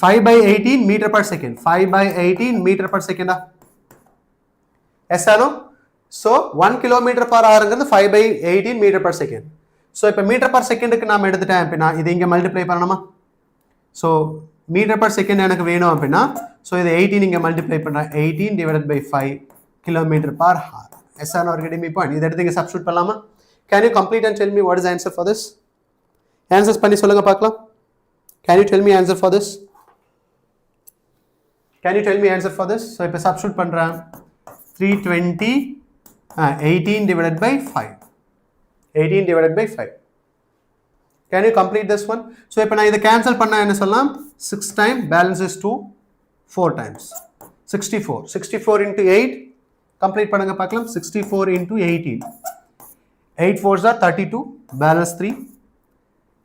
5/18 meter per second. 5/18 meter per second. Yes or no? So 1 kilometer per hour is 5/18 meter per second. So if meter per second is time, this multiply panama. So meter per second is so 18 multiply 18 divided by 5 kilometer per hour. Yes or no? Getting me point? This is substitute panama. Can you complete and tell me what is the answer for this? Answers pani solunga paakalam. Can you tell me answer for this? Can you tell me answer for this? So if I substitute pandra 320 18 divided by 5. 18 divided by 5. Can you complete this one? So if I cancel panna enna sollalam 6 times balance is 2 4 times 64. 64 into 8 Complete பண்ணுங்க பார்க்கலாம். 64 into 18. 8 4s are 32, balance 3.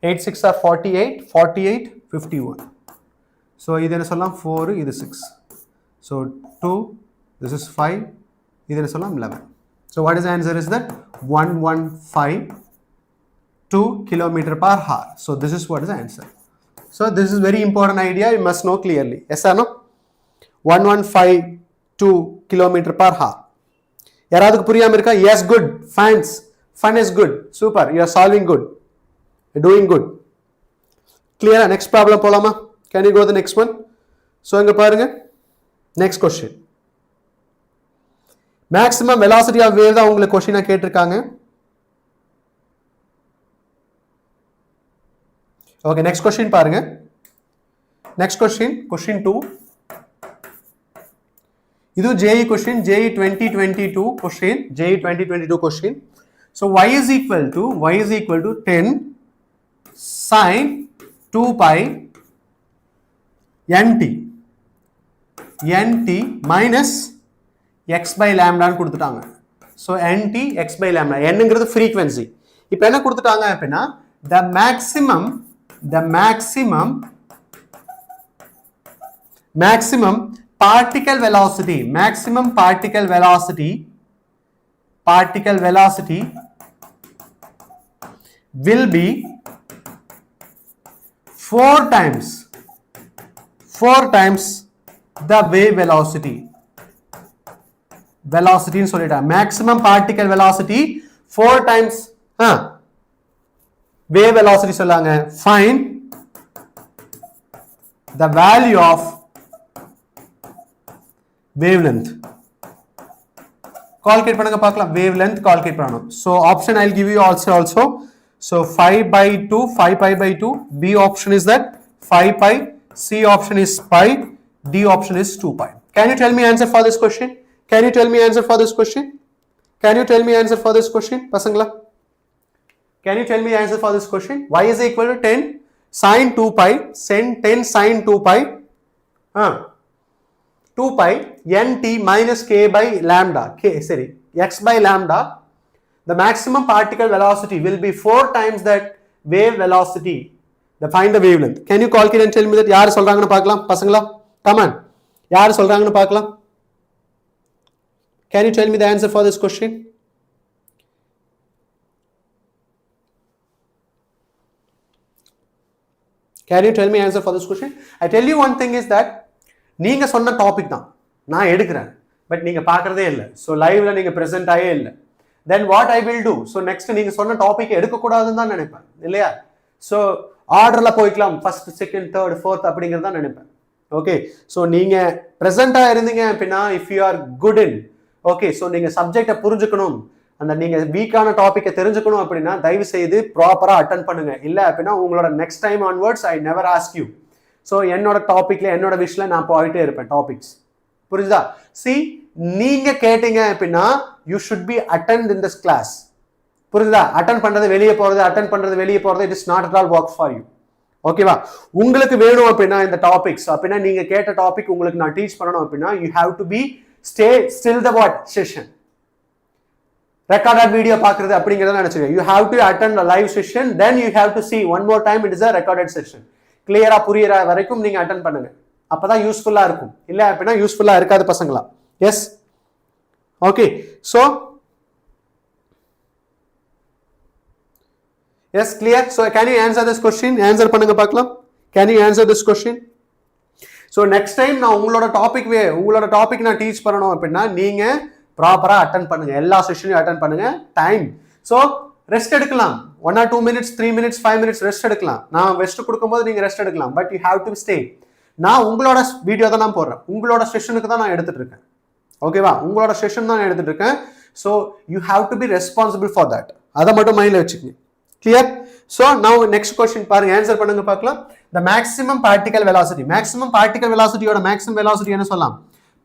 8 6 are 48, 48, 51. So இது என்ன சொல்லலாம் 4, இது 6. So 2, this is 5, இது என்ன சொல்லலாம் 11. So what is the answer is that 115 kilometer per hour. So this is what is the answer. So this is very important idea, you must know clearly. Yes or no? 1152 kilometer per hour. யாராவதுக்கு புரியாம இருக்கா? Yes, good. Fun is good. Super. You are solving good. You're doing good. Clear? Next problem போலாமா? Can you go to the next one? So இங்க பாருங்க. Next question. Maximum velocity of wave தான் உங்களுக்கு question கேட்டிருக்காங்க. Okay, next question பாருங்க. Next question 2. இது JEE question, JEE 2022 question, JEE 2022 question. So y is equal to 10 sin 2 pi nt minus x by lambda னு கொடுத்துட்டாங்க. So nt x by lambda, n ங்கிறது frequency. இப்போ என்ன கொடுத்துட்டாங்க அப்படினா the maximum particle velocity will be 4 times the wave velocity ன்னு சொல்லிட்டாங்க. maximum particle velocity 4 times wave velocity சொல்லாங்க. find the value of wavelength. Calculate பண்ணுங்க பார்க்கலாம். wavelength calculate பண்ணனும். So option I'll give you also. So 5 by 2, 5 pi by 2. B option is that 5 pi. C option is pi. D option is 2 pi. Can you tell me answer for this question? பசங்களா? Can you tell me answer for this question? Y is equal to 10 sin 2 pi. 10 sin 2 pi. 2 pi nt minus k by lambda. X by lambda. The maximum particle velocity will be 4 times that wave velocity. Find the wavelength. Can you calculate and tell me that? யார் சொல்றாங்கன்னு பார்க்கலாம் பசங்களா? Come on. யார் சொல்றாங்கன்னு பார்க்கலாம்? Can you tell me the answer for this question? Can you tell me answer for this question? I tell you one thing is that நீங்க சொன்ன topic தான் நான் எடுக்கிறேன், பட் நீங்க பார்க்கறதே இல்லை. ஸோ லைவ்ல நீங்க பிரசன்ட் ஆகவே இல்லை. Then what I will do? So next நீங்க சொன்ன டாபிக் எடுக்கக்கூடாதுன்னு தான் நினைப்பேன் இல்லையா? ஸோ ஆர்டர்ல போய்க்கலாம், ஃபர்ஸ்ட் செகண்ட் தேர்ட் ஃபோர்த் அப்படிங்கிறது தான் நினைப்பேன். ஓகே, ஸோ நீங்க பிரசண்டா இருந்தீங்க அப்படின்னா if you are good in okay, so நீங்க சப்ஜெக்டை புரிஞ்சுக்கணும், அந்த நீங்க வீக்கான டாபிக்கை தெரிஞ்சுக்கணும் அப்படின்னா தயவு செய்து ப்ராப்பரா அட்டன் பண்ணுங்க. இல்லை அப்படின்னா உங்களோட next time onwards I never ask you. So என்னோட டாபிக்ல என்னோட விஷயத்துல நான் போயிட்டே இருப்பேன் டாபிக்ஸ். புரிஞ்சுதா? சி நீங்க கேட்டீங்க அப்படின்னா you should be attend in this class. புரிஞ்சுதா? அட்டன் பண்றது வெளியே போறது, it is not at all work for you. ஓகேவா? உங்களுக்கு வேணும் அப்படின்னா இந்த டாபிக்ஸ் அப்படின்னா நீங்க கேட்ட டாபிக் உங்களுக்கு நான் டீச் பண்ணணும் அப்படின்னா you have to be stay still the what session. Recorded video பாக்குறது அப்படிங்கறத நினைச்சுங்க. You have to attend a live session, then you have to see one more time it is a recorded session. கிளியரா புரியற வரைக்கும் நீங்க attend பண்ணுங்க, அப்பதான் யூஸ்ஃபுல்லா இருக்கும். இல்ல அப்படின்னா யூஸ்ஃபுல்லா இருக்காது பசங்களா. Yes, okay. So yes, clear. So can you answer this question? Answer பண்ணுங்க பார்க்கலாம். Can you answer this question? So next time நான் உங்களோட டாபிக் நான் டீச் பண்ணணும் அப்படின்னா நீங்க ப்ராப்பரா அட்டெண்ட் பண்ணுங்க, எல்லா செஷனையும் அட்டெண்ட் பண்ணுங்க. டைம், சோ ரெஸ்ட் எடுக்கலாம். 1 or 2 minutes, 3 minutes, 5 minutes rest எடுக்கலாம். நான் ரெஸ்ட் கொடுக்கும்போது நீங்க ரெஸ்ட் எடுக்கலாம், but you have to stay. நான் உங்களோட வீடியோ தான் நான் போடுறேன், உங்களோட செஷனுக்கு தான் நான் எடுத்துட்டு இருக்கேன். ஓகேவா? உங்களோட செஷன் தான் நான் எடுத்துட்டு இருக்கேன். So you have to be responsible for that. அதை மட்டும் மைண்ட்ல வச்சுக்கோங்க. Clear? So now next question பாருங்க, ஆன்சர் பண்ணுங்க பார்க்கலாம். The maximum particle velocity. Maximum particle வெலாசிட்டியோட மேக்ஸிமம் வெலாசிட்டி என்ன சொல்லலாம்?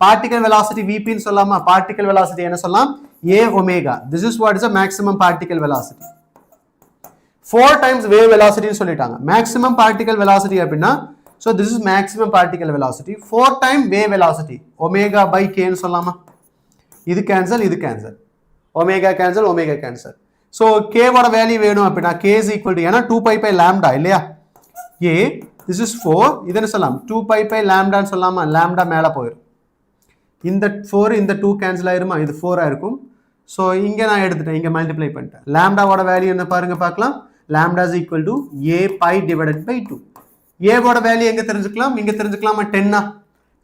பார்ட்டிகல் வெலாசிட்டி VP ன்னு சொல்லாமா? பார்ட்டிகல் வெலாசிட்டி என்ன சொல்லலாம்? A omega. This is what is the maximum particle velocity. 4 times wave velocity ன்னு சொல்லிட்டாங்க. maximum particle velocity அப்படின்னா so this is maximum particle velocity 4 time wave velocity omega by k ன்னு சொல்லலாமா? இது cancel omega cancel. So k ஓட value வேணும் அப்படினா k is equal to ஏனா 2 pi by lambda இல்லையா a this is 4 இத என்ன சொல்லலாம் 2 pi by lambda ன்னு சொல்லலாமா lambda மேல போயிடும் இந்த 4 இந்த 2 cancel ஆயிருமா இது 4 ஆ இருக்கும் so இங்க நான் எடுத்துட்டேன் இங்க மல்டிப்ளை பண்ணிட்டேன் lambda ஓட வேல்யூ என்ன பாருங்க பார்க்கலாம் lambda is equal to a pi divided by 2 a ஓட வேல்யூ எங்க தெரிஞ்சுக்கலாம் இங்க தெரிஞ்சுக்கலாமா 10 ஆ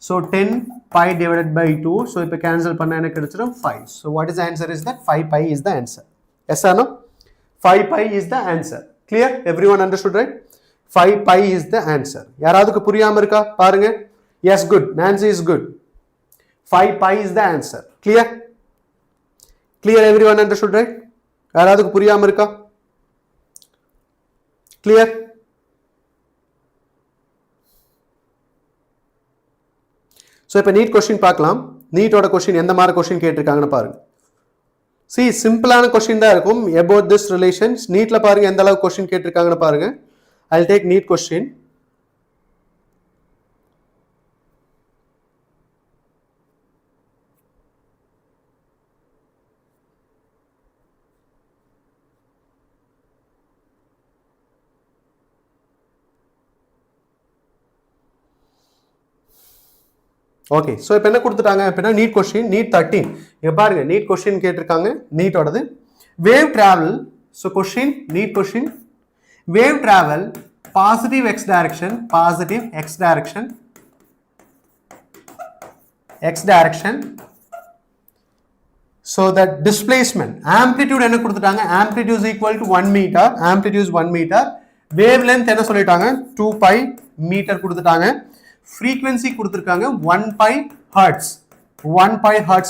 so 10 pi divided by 2 so இப்ப cancel பண்ணா எனக்கு கிடைச்சிரும் 5 so what is the answer is that 5 pi is the answer yes or no 5 pi is the answer clear everyone understood right 5 pi is the answer யாராவதுக்கு புரியாம இருக்கா பாருங்க yes good Nancy is good 5 pi is the answer clear everyone understood right யாராவதுக்கு புரியாம இருக்கா clear so இப்ப NEET question பார்க்கலாம் நீட்டோட question எந்த மாதிரி question கேட்டிருக்காங்கன்னு பாருங்க see சிம்பிளான क्वेश्चन தான் இருக்கும் about this relations நீட்ல பாருங்க எந்த அளவுக்கு क्वेश्चन கேட்டிருக்காங்கன்னு பாருங்க I'll take neat question okay so இப்போ என்ன கொடுத்துட்டாங்க அப்படினா நீட் क्वेश्चन நீட் 13 இங்க பாருங்க நீட் क्वेश्चन கேட்டிருக்காங்க நீட்டோடது wave travel so question need question wave travel positive x direction so that displacement amplitude என்ன கொடுத்துட்டாங்க amplitude is equal to 1 meter amplitude is 1 meter wavelength என்ன சொல்லிட்டாங்க 2 pi meter கொடுத்துட்டாங்க frequency கொடுத்திருக்காங்க 1 pi hertz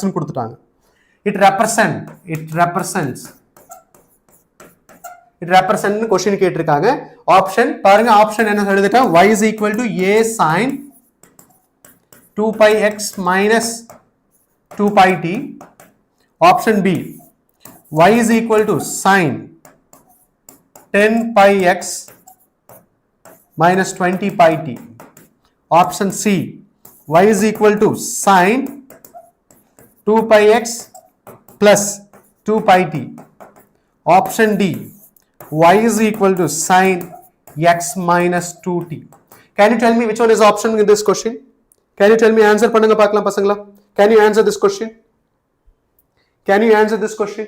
னு கொடுத்துட்டாங்க it represents னு question கேட்டிருக்காங்க ஆப்ஷன் பாருங்க ஆப்ஷன் என்ன எழுதிட்டேன் y is equal to a sin 2 pi x minus 2 pi t option b y is equal to sin 10 pi x minus 20 pi t option c y is equal to sin 2 pi x plus 2 pi t option d y is equal to sin x minus 2t can you tell me which one is option in this question can you tell me answer பண்ணுங்க பார்க்கலாம் பசங்களா can you answer this question can you answer this question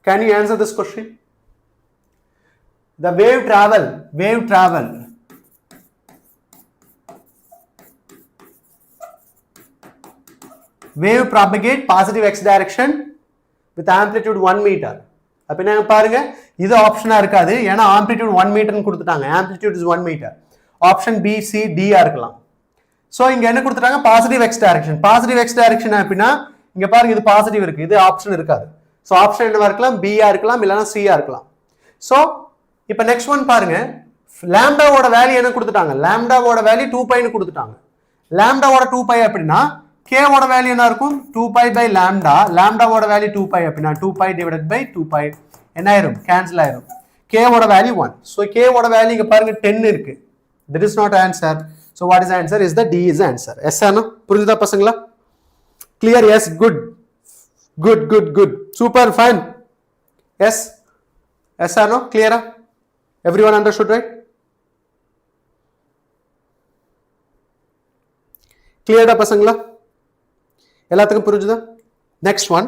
can you answer this question the wave travel wave propagate positive x direction with amplitude 1 meter அப்படினா பாருங்க இது ஆப்ஷனா இருக்காது ஏனா amplitude 1 meter னு கொடுத்துட்டாங்க amplitude is 1 meter option b c d ஆ இருக்கலாம் so இங்க என்ன கொடுத்துட்டாங்க positive x direction அப்படினா இங்க பாருங்க இது பாசிட்டிவ் இருக்கு இது ஆப்ஷன் இருக்காது சோ ஆப்ஷன் என்னவா இருக்கலாம் b ஆ இருக்கலாம் இல்லனா c ஆ இருக்கலாம் சோ இப்போ நெக்ஸ்ட் ஒன் பாருங்க lambda ஓட வேல்யூ என்ன கொடுத்துட்டாங்க lambda ஓட வேல்யூ 2 pi னு கொடுத்துட்டாங்க lambda ஓட 2 pi அப்படினா k ஓட வேல்யூ என்ன இருக்கும் 2 pi by lambda ஓட வேல்யூ 2 pi அப்படினா 2 pi divided by 2 pi என்ன ஆயிரும் கேன்சல் ஆயிரும் k ஓட வேல்யூ 1 so k ஓட வேல்யூ இங்க பாருங்க 10 இருக்கு that is not answer so what is the answer is the d is the answer yes or no புரியுதா பசங்களா clear yes good super fine yes yes or no clear everyone understood right clear da pasangla எல்லாத்துக்கும் புரிஞ்சுதா next one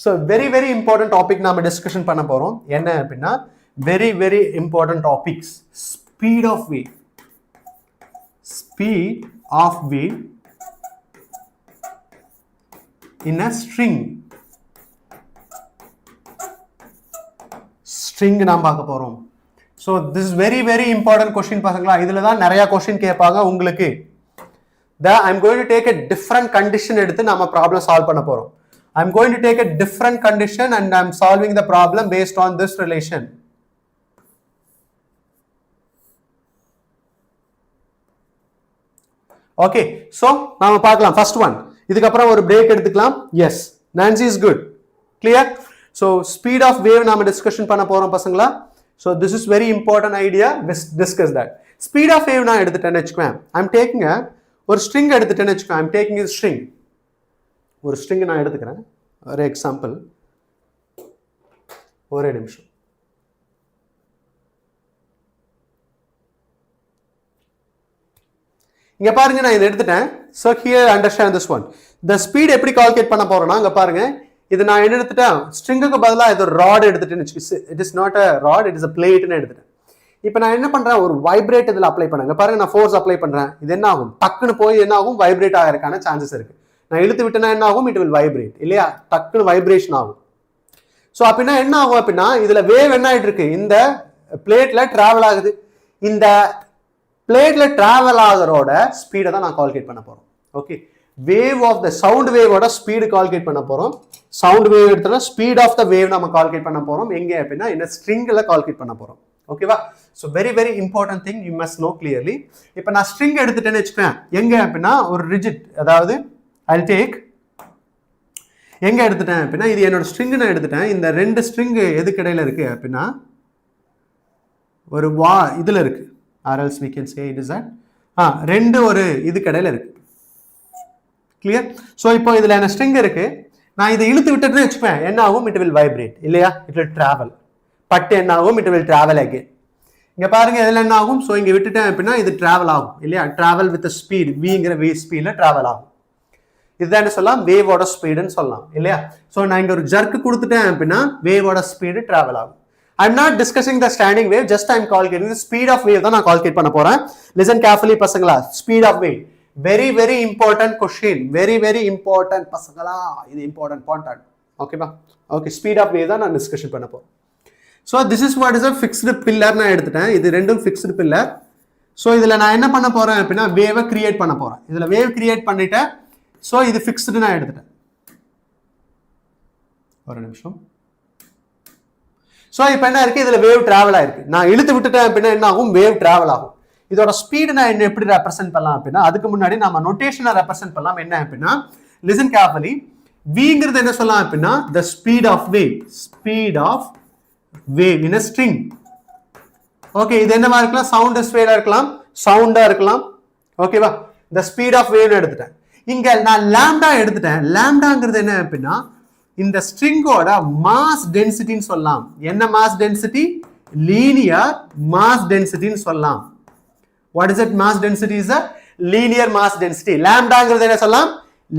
so very important topic நாம discussion பண்ண போறோம் என்ன அப்படினா very important topics speed of wave in a string நாம பார்க்க போறோம் so this is very important question பசங்களா இதுல தான் நிறைய question கேட்பாங்க உங்களுக்கு I'm going to take a different condition எடுத்து நாம problem solve பண்ண போறோம் I'm going to take a different condition and I'm solving the problem based on this relation okay so நாம பார்க்கலாம் first one இதுக்கு அப்புறம் ஒரு break எடுத்துக்கலாம் yes Nancy is good clear so speed of wave நாம discussion பண்ண போறோம் பசங்களா so this is very important idea let's discuss that speed of wave நான் எடுத்துட்டேன்னு வெச்சுக்குவேன் I'm taking a ஒரு ஸ்ட்ரிங் எடுத்துட்டேன்னு வச்சுக்கோ, ஐம் டேக்கிங் இஸ் ஸ்ட்ரிங். ஒரு string நான் எடுத்துக்கிறேன். ஒரு எக்ஸாம்பிள், ஒரே நிமிஷம். இங்க பாருங்க, நான் இதை எடுத்துட்டேன். So here understand this one. The speed எப்படி கால்குலேட் பண்ண போறோம்னா, இங்க பாருங்க, இது நான் என்ன எடுத்துட்டேன், ஸ்ட்ரிங்குக்கு பதிலா இது ராட் எடுத்துட்டேன்னு வச்சுக்கோ. It is not a rod, it is a பிளேட்னு எடுத்துட்டேன். இப்போ நான் என்ன பண்றேன், ஒரு வைப்ரேட் இதில் அப்ளை பண்ணேன். பாருங்க, நான் ஃபோர்ஸ் அப்ளை பண்றேன். இது என்ன ஆகும், டக்குன்னு போய் என்ன ஆகும், வைப்ரேட் ஆகிறதுக்கான சான்சஸ் இருக்கு. நான் இழுத்து விட்டேன்னா என்ன ஆகும், இட் வில் வைப்ரேட் இல்லையா, டக்குன்னு வைப்ரேஷன் ஆகும். ஸோ அப்படின்னா என்ன ஆகும் அப்படின்னா, இதுல வேவ் என்ன ஆயிட்டு இருக்கு, இந்த பிளேட்ல டிராவல் ஆகுது. இந்த பிளேட்ல டிராவல் ஆகிறோட ஸ்பீடை தான் நான் கால்குலேட் பண்ண போறோம். Okay, wave of the sound வேவோட ஸ்பீடு கால்குலேட் பண்ண போறோம். சவுண்ட் வேவ் எடுத்தோம்னா ஸ்பீட் ஆஃப் த வேவ் நம்ம கால்குலேட் பண்ண போறோம். எங்க அப்படின்னா இந்த ஸ்ட்ரிங்ல கால்குலேட் பண்ண போறோம். ஓகேவா? So very very important thing you must know clearly. இப்போ நான் ஸ்ட்ரிங் எடுத்துட்டேன்னு வச்சுக்கேன், எங்க அப்படின்னா ஒரு ரிஜிட், அதாவது ஐல் டேக், எங்க எடுத்துட்டேன் அப்படின்னா இது என்னோட ஸ்ட்ரிங் நான் எடுத்துட்டேன். இந்த ரெண்டு ஸ்ட்ரிங் எதுக்கு இடையில இருக்கு அப்படின்னா ஒரு இதுல இருக்கு, or else we can say it is that ரெண்டு ஒரு இதுக்கு இடையில இருக்கு. கிளியர்? ஸோ இப்போ இதுல என்ன ஸ்ட்ரிங் இருக்கு, நான் இதை இழுத்து விட்டுன்னு வச்சுப்பேன், என்ன ஆகும், இட் வில் வைப்ரேட் இல்லையா, இட் வில் டிராவல். பட்டு என்ன ஆகும், இட் வில் டிராவல் அகேன். இங்க பாருங்க, இதுல என்ன ஆகும், ஸோ இங்க விட்டுட்டேன் அப்படின்னா இது டிராவல் ஆகும் இல்லையா, டிராவல் வித் ஸ்பீட், விங்கிற வே ஸ்பீட்ல டிராவல் ஆகும். இதுதான் சொல்லலாம் வேவோட ஸ்பீடுன்னு சொல்லலாம் இல்லையா. ஸோ நான் இங்க ஒரு ஜர்க்கு கொடுத்துட்டேன் அப்படின்னா வேவோட ஸ்பீடு டிராவல் ஆகும். I'm not discussing the standing wave, just I'm calculating the speed of wave தான் நான் கால்குலேட் பண்ண போறேன். Listen carefully பசங்களா, speed of wave very very important question, very very important பசங்களா, இது important point. ஓகேவா? ஓகே, speed of wave தான் நான் டிஸ்கஷன் பண்ண போறேன். So this is what is a fixed pillar நான் எடுத்துட்டேன். இது ரெண்டும் fixed pillar. So இதுல நான் என்ன பண்ண போறேன் அப்படின்னா வேவை கிரியேட் பண்ண போறேன். இதுல வேவ் கிரியேட் பண்ணிட்டேன். So இது fixed நான் எடுத்துட்டேன். ஒரு நிமிஷம். ஸோ இப்போ என்ன இருக்கு, இதுல வேவ் டிராவல் ஆயிருக்கு. நான் இழுத்து விட்டுட்டேன் அப்படின்னா என்ன ஆகும், வேவ் டிராவல் ஆகும். இதோட ஸ்பீடு நான் என்ன எப்படி ரெப்ரசென்ட் பண்ணலாம் அப்படின்னா, அதுக்கு முன்னாடி நம்ம நோட்டேஷனை ரெப்ரசென்ட் பண்ணலாம். என்ன அப்படின்னா, லிசன் கேர்ஃபுல்லி, விங்கிறது என்ன சொல்லலாம் அப்படின்னா the speed of wave, speed of wave in a string. Okay, இது என்னவா இருக்கலாம், சவுண்ட் ஸ்பீடா இருக்கலாம், சவுண்டா இருக்கலாம். ஓகேவா? த ஸ்பீட் ஆஃப் வேவ்னு எடுத்துட்டேன். இங்க நான் லாம்டா எடுத்துட்டேன். லாம்டாங்கிறது என்ன அப்படின்னா இந்த ஸ்ட்ரிங்கோட மாஸ் டென்சிட்டின்னு சொல்லலாம். என்ன மாஸ் டென்சிட்டி, லீனியர் மாஸ் டென்சிட்டின்னு சொல்லலாம். What is it, mass density is a linear mass density. லாம்டாங்கிறது என்ன சொல்லலாம்,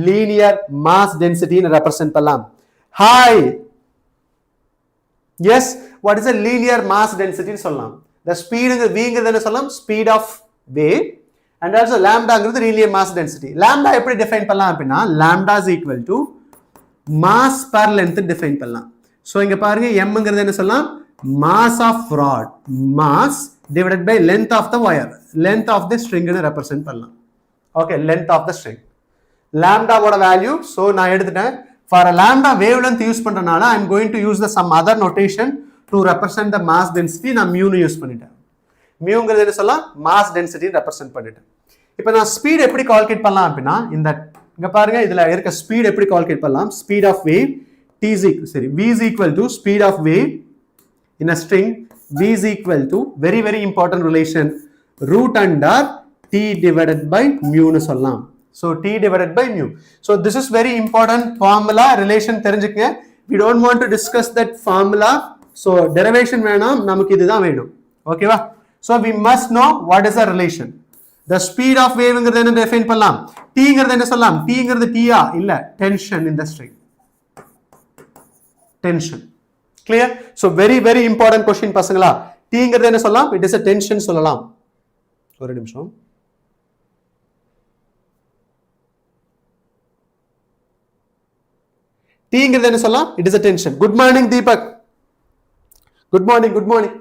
லீனியர் மாஸ் டென்சிட்டின்னு ரெப்ரசென்ட் பண்ணலாம். Hi, yes, what is a linear mass டென்சிட்டின்னு சொல்லலாம். the ஸ்பீடுங்கிறது விங்கிறது என்ன சொல்லலாம், speed of wave, and also லாம்டாங்கிறது லீனியர் மாஸ் டென்சிட்டி. லாம்டா எப்படி டிஃபைன் பண்ணலாம் அப்படின்னா lambda is equal to mass per length define பண்ணலாம். ஸோ இங்க பாருங்க, எம்ங்கிறது என்ன சொல்லலாம், mass of rod, mass divided by length of the wire, length of the ஸ்ட்ரிங்னு ரெப்ரசென்ட் பண்ணலாம். Okay, length of the string, லாம்டாவோட வேல்யூ. ஸோ நான் எடுத்துட்டேன். For lambda wave length use பண்றதுனால I am going to use the some other notation to represent the mass density. நான் மியூன்னு use பண்ணிட்டேன். மியூங்கிறது என்ன சொல்லலாம், மாஸ் டென்சிட்டி ரெப்ரசென்ட் பண்ணிட்டேன். இப்போ நான் ஸ்பீட் எப்படி கால்குலேட் பண்ணலாம் அப்படின்னா, இந்த இங்க பாருங்க, இதுல இருக்க ஸ்பீட் எப்படி கால்குலேட் பண்ணலாம், speed of wave v is equal to speed of wave in a string, v is equal to very very important relation, root under t divided by mu னு சொல்லலாம். so t divided by mu. so this is very important formula relation தெரிஞ்சுக்கங்க. we don't want to discuss that formula, so derivation வேணாம், நமக்கு இதுதான் வேணும். ஓகேவா? so we must know what is the relation. the speed of wave ங்கிறது என்ன define பண்ணலாம், t ங்கிறது என்ன சொல்லலாம், t ங்கிறது t ஆ இல்ல, tension in the string, tension. clear? so very very important question பசங்களா. t ங்கிறது என்ன சொல்லலாம், it is a tension சொல்லலாம். ஒரு நிமிஷம். t ங்கிறது என்ன சொல்லலாம், it is a tension. good morning Deepak, good morning, good morning.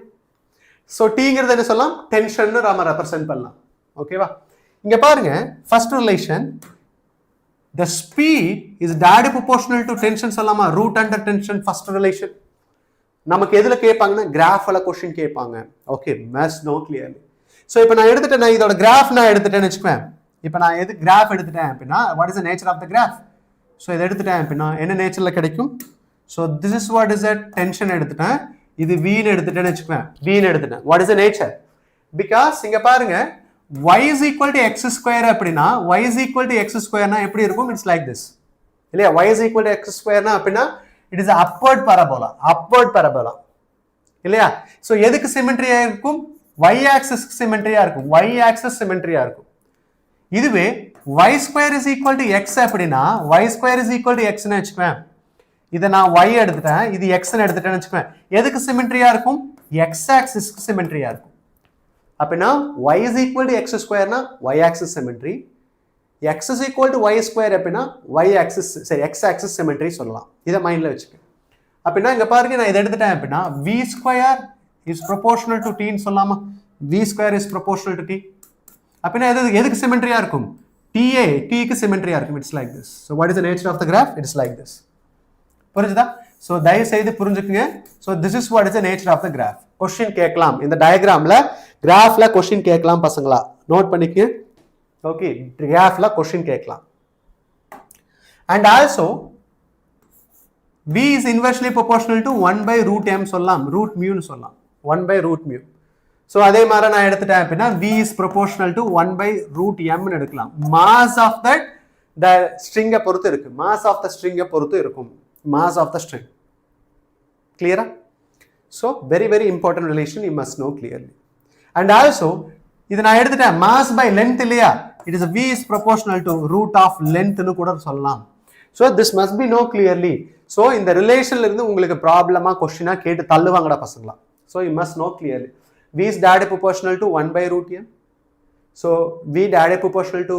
so t ங்கிறது என்ன சொல்லலாம், tension னு நாம ரெப்ரசென்ட் பண்ணலாம். ஓகேவா? இங்க பாருங்க, first relation, the speed is directly proportional to tension சொல்லலாமா, root under tension first relation. நமக்கு எதுல கேட்பாங்கன்னா கிராஃப்ல क्वेश्चन கேட்பாங்க. Okay, must know clearly. So இப்போ நான் எடுத்துட்டேன், நான் இதோட கிராஃப் நான் எடுத்துட்டேன்னு வெச்சுக்கேன். இப்போ நான் எது கிராஃப் எடுத்துட்டேன் அப்படின்னா what is the nature of the graph. So இத எடுத்துட்டேன் அப்படின்னா என்ன நேச்சர்ல கிடைக்கும். So this is what is a tension எடுத்துட்டேன். இது v ன்னு எடுத்துட்டேன்னு வெச்சுக்கேன். v ன்னு எடுத்துட்டேன். what is the nature? because இங்க பாருங்க, y is equal to x square அப்படினா y is equal to x square னா எப்படி இருக்கும்? It's like this. இல்லையா? y is equal to x square னா அப்படினா it is upward parabola. இல்லையா? so எதுக்கு சிமெட்ரியா இருக்கும்? y axis சிமெட்ரியா இருக்கும். y axis சிமெட்ரியா இருக்கும். இதுவே y square is equal to x அப்படினா y square is equal to x ன்னு வெச்சுக்குவேன். இத நான் y எடுத்துட்டேன், இது x ன்னு எடுத்துட்டேன்னு வெச்சுக்குவேன். எதுக்கு சிமெட்ரியா இருக்கும்? x axis சிமெட்ரியா இருக்கும். அப்படினா y is equal to x square னா y axis symmetry, x is equal to y square அப்படினா y axis சரி x axis symmetry சொல்லலாம். இத மைண்ட்ல வெச்சுக்க. அப்படினா இங்க பாருங்க நான் இத எடுத்துட்டேன் அப்படினா v square is proportional to t ன்னு சொல்லலாமா? v square is proportional to t. அப்படினா எதுக்கு சிமெட்ரியா இருக்கும்? t க்கு சிமெட்ரியா இருக்கும். It's like this. So what is the nature of the graph? It is like this. புரியுதா? So தயவு செய்து புரிஞ்சுக்குங்க. So this is what is the nature of the graph. Question கேட்கலாம். இந்த டயகிராம்ல கிராஃப்ல क्वेश्चन கேட்கலாம் பசங்களா. நோட் பண்ணிக்கங்க. ஓகே, கிராஃப்ல क्वेश्चन கேட்கலாம். And also v is inversely proportional to 1 by root m சொல்லலாம். root mu னு சொல்லலாம். 1 by root mu. So அதே மாதிரி நான் எடுத்துட்டேன் அப்படினா v is proportional to 1 by root m னு எடுக்கலாம். mass of that the string பொறுத்து இருக்கு. mass of the string பொறுத்து இருக்கும். mass of the string. Clear? So very very important relation you must know clearly. And also இது நான் எடுத்துட்டேன் mass by length இல்லையா? it is v is proportional to root of length னு கூட சொல்லலாம். So this must be know clearly. So இந்த ரிலேஷன்ல இருந்து உங்களுக்கு ப்ராப்ளமா क्वेश्चना கேட்டு தள்ளுவாங்கடா பசங்களா. So you must know clearly. v is directly proportional to 1 by root m. So v directly proportional to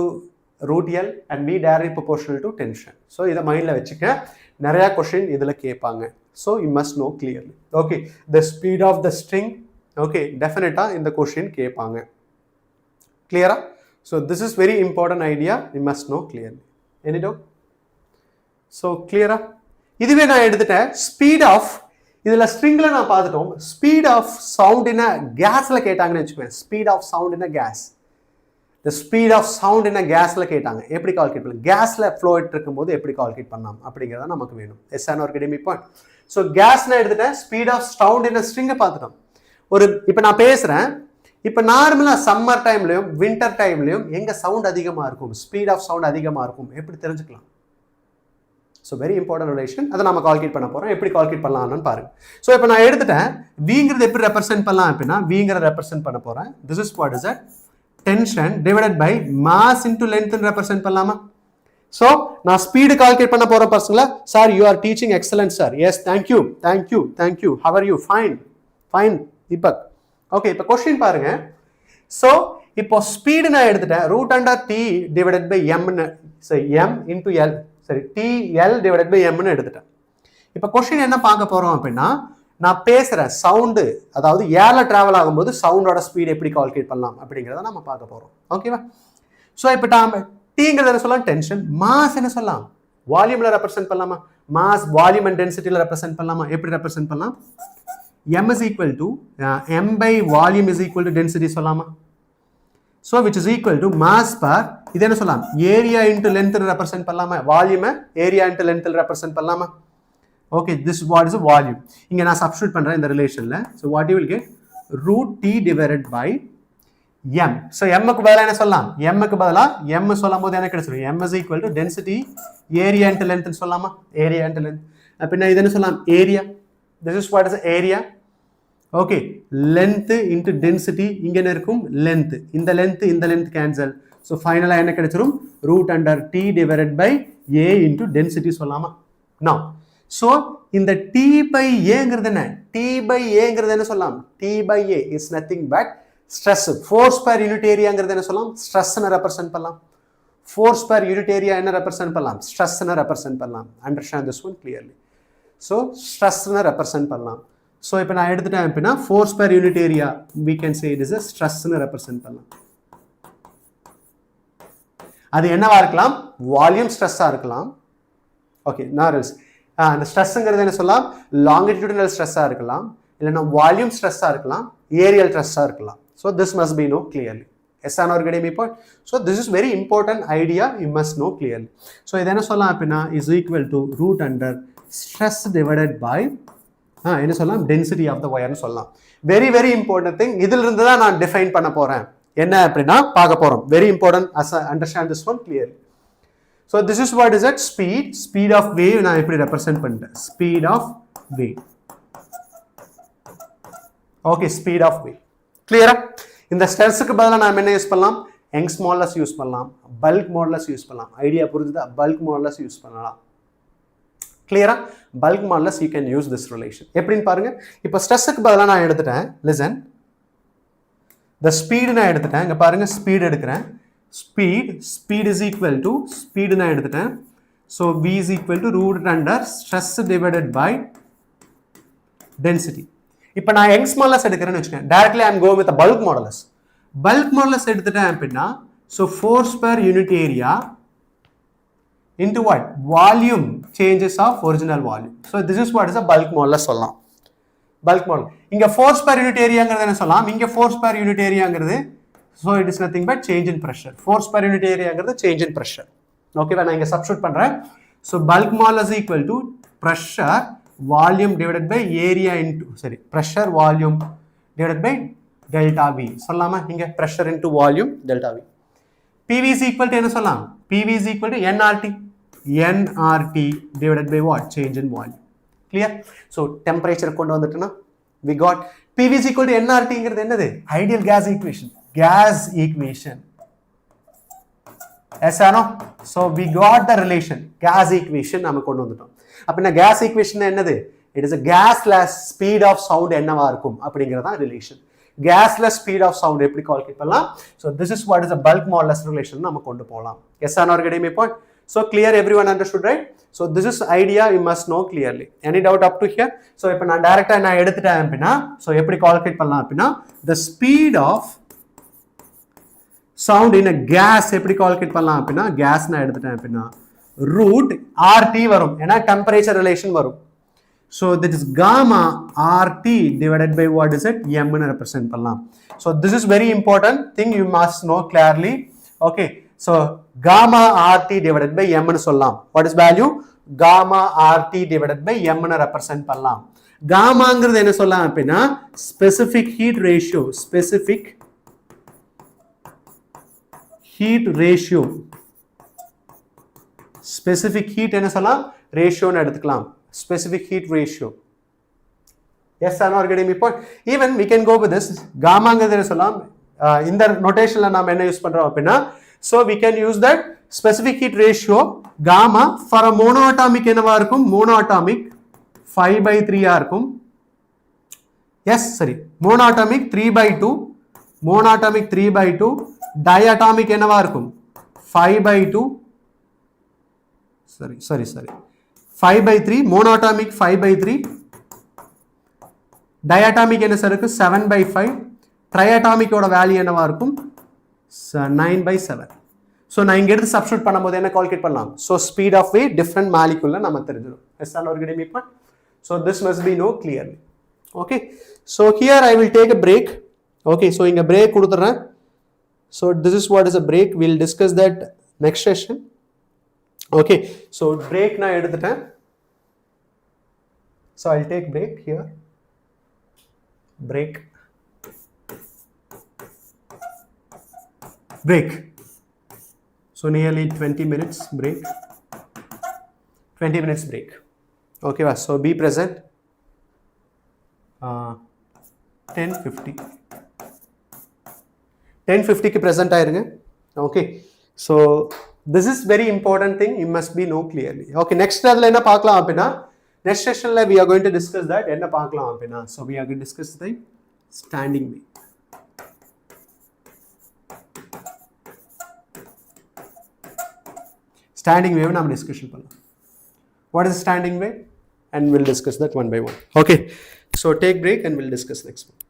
root l and v directly proportional to tension. So இத மைண்ட்ல வெச்சுக்க. நிறைய क्वेश्चन இதுல கேட்பாங்க. So you must know clearly. Okay, the speed of the string. Okay, definitely in the question கேட்பாங்க. Clear? So this is very important idea. You must know clearly. Any doubt? So clear? இதுவே நான் எடுத்துட்டேன் speed of இதுல stringல நான் பார்த்துட்டோம். speed of sound in a gasல கேட்டாங்கன்னு வெச்சுக்குவேன். speed of sound in a gas. the speed of sound in a gasல கேட்டாங்க. எப்படி calculate பண்ணலாம்? gasல flow இருக்கும்போது எப்படி கால்குலேட் பண்ணலாம் அப்படிங்கறத நமக்கு வேணும். Yes are academic point. So gasல எடுத்துட்டேன் speed of sound in a string பார்த்துட்டோம். ஒரு இப்ப நான் பேசுறேன். இப்ப நார்மலா சம்மர் டைம்லயும் வின்டர் டைம்லயும் எங்க சவுண்ட் அதிகமா இருக்கும்? ஸ்பீட் ஆஃப் சவுண்ட் அதிகமா இருக்கும். எப்படி தெரிஞ்சுக்கலாம்? So very important relation. அத நாம கால்குலேட் பண்ண போறோம். எப்படி கால்குலேட் பண்ணலாம்னு பாருங்க. So இப்போ நான் எடுத்துட்டேன் vங்கிறது எப்படி ரெப்ரசன்ட் பண்ணலாம் அப்படினா vங்கறத ரெப்ரசன்ட் பண்ண போறேன். This is what is that? Tension divided by mass into length ன்னு ரெப்ரசன்ட் பண்ணலாமா? So நான் ஸ்பீட் கால்குலேட் பண்ண போறேன் பசங்களா. Sir, you are teaching excellent sir. Yes, thank you. How are you? Fine. Deepak. Okay, இப்போ क्वेश्चन பாருங்க. So இப்போ speed நான் எடுத்துட்டேன் root under t divided by m ன்னு m into l சரி TL divided by m ன்னு எடுத்துட்டேன். இப்போ क्वेश्चन என்ன பார்க்க போறோம் அப்படினா நான் பேசுற சவுண்ட் அதாவது ஏர்ல டிராவல் ஆகும்போது சவுண்டோட ஸ்பீட் எப்படி கால்குலேட் பண்ணலாம் அப்படிங்கறத நாம பார்க்க போறோம். ஓகேவா? சோ இப்போ நாம tங்கறத என்ன சொல்லலாம்? டென்ஷன். மாஸ் என்ன சொல்லலாம்? வால்யூம்ல ரெப்ரசன்ட் பண்ணலாமா? மாஸ் வால்யூம் அண்ட் டென்சிட்டில ரெப்ரசன்ட் பண்ணலாமா? எப்படி ரெப்ரசன்ட் பண்ணலாம்? m is equal to m by volume is equal to density சொல்லலாமா? So which is equal to mass per இது என்ன சொல்லலாம்? area into length represent பண்ணலாமா? volume area into length represent பண்ணலாமா? Okay, this what is a volume. இங்க நான் substitute பண்றேன் இந்த ரிலேஷன்ல. So what you will get? root t divided by m. So m க்கு பதிலா என்ன சொல்லலாம்? m க்கு பதிலா m சொல்லும்போது என்ன கிடைச்சிரும்? m is equal to density area into length ன்னு சொல்லலாமா? area into length. அப்ப இது என்ன சொல்லலாம்? area. This is what is the area. Okay, length into density இங்க என்ன இருக்கும்? length. இந்த length cancel. So finally என்ன கிடைச்சிரும்? root under t divided by a into density சொல்லலாமா? Now, so இந்த t by aங்கிறது என்ன? t by aங்கிறது என்ன சொல்லலாம்? t by a is nothing but stress. Force per unit areaங்கிறது என்ன சொல்லலாம்? stress ன்னு represent பண்ணலாம். Force per unit area என்ன represent பண்ணலாம்? stress ன்னு represent பண்ணலாம். Understand this one clearly. So stress ன்னு represent பண்ணலாம். So இப்போ நான் எடுத்துட்டேன் அப்படினா force per unit area we can say it is a stress ன்னு represent பண்ணலாம். அது என்னவா இருக்கலாம்? வால்யூம் ஸ்ட்ரெஸ்ஸா இருக்கலாம். ஓகே, நார்மல்ஸ் அந்த ஸ்ட்ரெஸ்ங்கிறது என்ன சொல்லலாம்? longitudinal ஸ்ட்ரெஸ்ஸா இருக்கலாம், இல்லனா வால்யூம் ஸ்ட்ரெஸ்ஸா இருக்கலாம், ஏரியல் ஸ்ட்ரெஸ்ஸா இருக்கலாம். So this must be know clearly. Yes or no getting me point? So this is very important idea, you must know clearly. So இது என்ன சொல்லலாம் அப்படினா is equal to root under stress divided by என்ன சொல்லலாம்? density of the wire னு சொல்லலாம். very very important thing. இதிலிருந்து தான் நான் டிஃபைன் பண்ண போறேன். என்ன அப்படின்னா பார்க்க போறோம். Very important. Understand this one clearly. So this is what is at speed of wave நான் எப்படி represent பண்ணிட்டேன். Speed of wave. Okay, speed of wave. Clear? இந்த ஸ்ட்ரெஸ்க்கு பதிலா நாம என்ன யூஸ் பண்ணலாம்? யங்ஸ் மாடுலஸ் யூஸ் பண்ணலாம், பல்க் மாடுலஸ் யூஸ் பண்ணலாம். ஐடியா புரிஞ்சுதா? பல்க் மாடுலஸ் யூஸ் பண்ணலாம். கிளியரா? Bulk modulus you can use this relation. எப்படின்னு பாருங்க. இப்போ ஸ்ட்ரெஸ்க்கு பதிலா நான் எடுத்துட்டேன். லிசன். The speed நான் எடுத்துட்டேன். இங்க பாருங்க, ஸ்பீட் எடுக்கிறேன். Speed is equal to speed நான் எடுத்துட்டேன். So V is equal to root under stress divided by density. இப்போ நான் யங்ஸ் மாடுலஸ் எடுக்கிறேன்னு வச்சுக்கேன். Directly I am going with a bulk modulus. Bulk modulus எடுத்துட்டேன் அப்படின்னா so force per unit area into what? Volume changes of original volume. So this is what is a bulk modulus சொல்லலாம். Bulk modulus. இங்க force per unit areaங்கிறது என்ன சொல்லலாம்? இங்க force per unit areaங்கிறது so it is nothing but change in pressure. Force per unit areaங்கிறது change in pressure. Okay, நான் இங்க substitute பண்றேன். So bulk modulus equal to pressure volume divided by area into pressure volume divided by delta V. சொல்லலாமா? இங்க pressure into volume delta V. PV is equal to என்ன சொல்லலாம்? PV is equal to nRT. nRT divided by what? Change in volume. Clear? So temperature கொண்டு வந்துட்டோம்னா we got PV is equal to nRTங்கிறது என்னது? Ideal gas equation. Gas equation. Yes or no? So we got the relation. Gas equation நாம கொண்டு வந்துட்டோம். அப்படின்னா gas equation என்னது? It is a gasless speed of sound என்னவா இருக்கும் அப்படிங்கிறது தான் relation. Gasless speed of sound எப்படி கால்குலேட் பண்ணலாம்? So this is what is a bulk modulus relation நாம கொண்டு போலாம். Yes or no? Getting my point? So clear, everyone understood, right? So this is idea you must know clearly. Any doubt up to here? So இப்போ நான் டைரக்டா நான் எடுத்துட்டேன் அப்படின்னா so எப்படி கால்குலேட் பண்ணலாம் அப்படின்னா the speed of sound in a gas எப்படி கால்குலேட் பண்ணலாம் அப்படின்னா gas நான் எடுத்துட்டேன் அப்படின்னா root RT வரும். ஏன்னா temperature relation வரும். So that is gamma RT divided by what is it? M ன்னு represent பண்ணலாம். So this is very important thing you must know clearly. Okay. So gamma RT divided by M ன்னு சொல்லலாம். What is value? Gamma RT divided by M ன்னு represent பண்ணலாம். Gammaங்கிறது என்ன சொல்லலாம் அப்படின்னா specific heat ratio. Specific heat ratio. Specific heat என்ன சொல்லலாம்? Ratio ன்னு எடுத்துக்கலாம். Specific heat ratio. Yes or no? Getting me point? Even we can go with this. Gammaங்கிறது என்ன சொல்லலாம்? இந்த notationல நாம என்ன யூஸ் பண்றோம் அப்படின்னா so we can use that specific heat ratio gamma for a monoatomic என்னவா இருக்கும்? Monoatomic 5/3 ஆ இருக்கும். Yes, sorry. Monoatomic 3/2. Monoatomic 3/2. Diatomic என்னவா இருக்கும்? 5/2. Sorry. 5/3. Monoatomic 5/3. Diatomic என்ன சார் இருக்கு? 7/5. Triatomic ஓட வேல்யூ என்னவா இருக்கும்? 9/7. So நான் இங்க எடுத்து சப்ஸ்டிட்யூட் பண்ணும்போது என்ன கால்குலேட் பண்ணலாம்? So speed of wave different molecule நம்ம தெரிஞ்சிரும். Yes or no? Getting me point? So this must be know clearly. Okay. So here I will take a break. Okay. So இங்க break கொடுத்துறேன். So this is what is a break. We'll discuss that next session. Okay. So break நான் எடுத்துட்டேன். So I'll take break here. Break. So nearly 20 minutes break. 20 minutes break. Okay, so be present. 10:50. 10:50 க்கு present ஆயிருங்க. Okay. So this is very important thing you must be know clearly. Okay, next அதுல என்ன பார்க்கலாம் அப்படின்னா next sessionல we are going to discuss that என்ன பார்க்கலாம் அப்படின்னா so we are going to discuss the standing wave. Standing wave நாம discussion பண்ணலாம். What is standing wave? And we'll discuss that one by one. Okay. So take break and we'll discuss next one.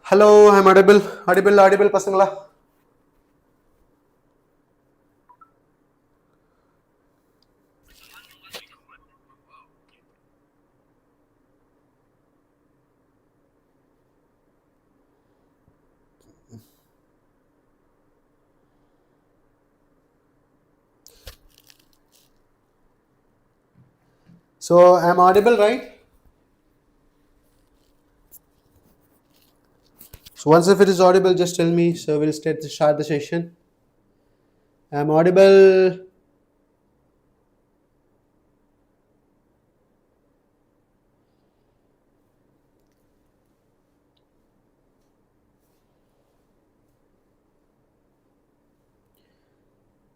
Hello, I'm audible பசங்களா? So I'm audible, right? So once if it is audible, just tell me. So we'll start the session. I'm audible.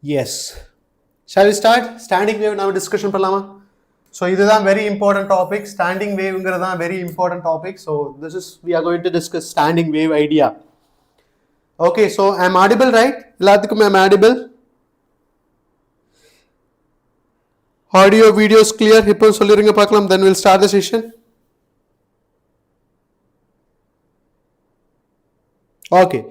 Yes. Shall we start? Standing wave now discussion பண்ணலாமா? So this is a very important topic. Standing wave is a very important topic. So we are going to discuss standing wave idea. Okay, so I'm audible, right? எல்லாத்துக்கும் I'm audible. Audio videos clear. இப்போ சொல்லிருங்க பார்க்கலாம். Then we'll start the session. Okay.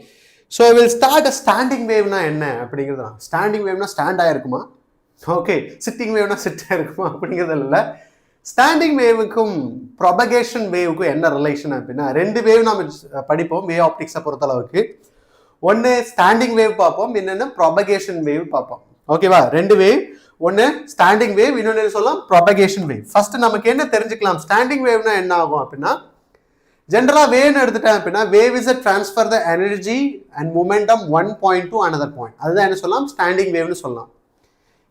So we'll start a standing wave na என்ன அப்படிங்கிறது தான். Standing wave na stand ஆயிருக்குமா? Okay, sitting வேவ்னா sit ஆயிருக்குமா அப்படிங்கிறது இல்லை. ஸ்டாண்டிங் வேவுக்கும் ப்ரொபகேஷன் வேவுக்கும் என்ன ரிலேஷன் அப்படின்னா, ரெண்டு வேவ் நம்ம படிப்போம் வேவ் ஆப்டிக்ஸை பொறுத்தளவுக்கு. ஒன்று ஸ்டாண்டிங் வேவ் பார்ப்போம், இன்னொன்று ப்ரொபகேஷன் வேவ் பார்ப்போம். ஓகேவா? ரெண்டு வேவ், ஒன்று ஸ்டாண்டிங் வேவ், இன்னொன்று சொல்லலாம் ப்ரொபகேஷன் வேவ். ஃபர்ஸ்ட் நமக்கு என்ன தெரிஞ்சுக்கலாம், ஸ்டாண்டிங் வேவ்னா என்ன ஆகும் அப்படின்னா, ஜென்ரலா வேவ்னு எடுத்துட்டேன் அப்படின்னா, wave is a transfer the energy and momentum one point to another point. அதுதான் என்ன சொல்லலாம், ஸ்டாண்டிங் வேவ்னு சொல்லலாம்.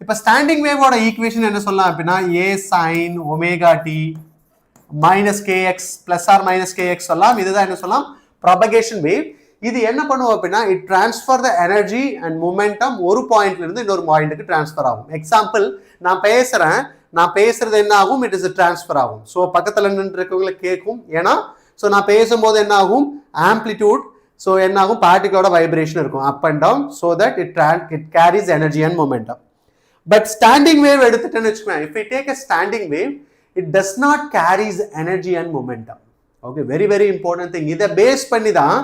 இப்போ ஸ்டாண்டிங் வேவோட ஈக்குவேஷன் என்ன சொல்லலாம் அப்படின்னா, a sin omega t minus kx plus or minus kx சொல்லலாம். இதுதான் என்ன சொல்லலாம், ப்ரொபகேஷன் வேவ். இது என்ன பண்ணுவோம் அப்படின்னா, it transfer the energy and momentum ஒரு பாயிண்ட்ல இருந்து இன்னொரு பாயிண்ட்டுக்கு டிரான்ஸ்ஃபர் ஆகும். எக்ஸாம்பிள், நான் பேசுறது என்ன ஆகும், இட் இஸ் டிரான்ஸ்ஃபர் ஆகும். ஸோ பக்கத்தில் நின்று இருக்கவங்களுக்கு கேட்கும். ஏன்னா ஸோ நான் பேசும்போது என்ன ஆகும், ஆம்ப்ளிடியூட், ஸோ என்ன ஆகும், பார்ட்டிகளோட வைப்ரேஷன் இருக்கும் up and down. So that it carries energy and momentum. But standing wave எடுத்துட்டேன்னு வச்சுக்கோங்க, if we take a standing wave, it does not carries energy and momentum. Okay, very very important thing. இதை base பண்ணி தான்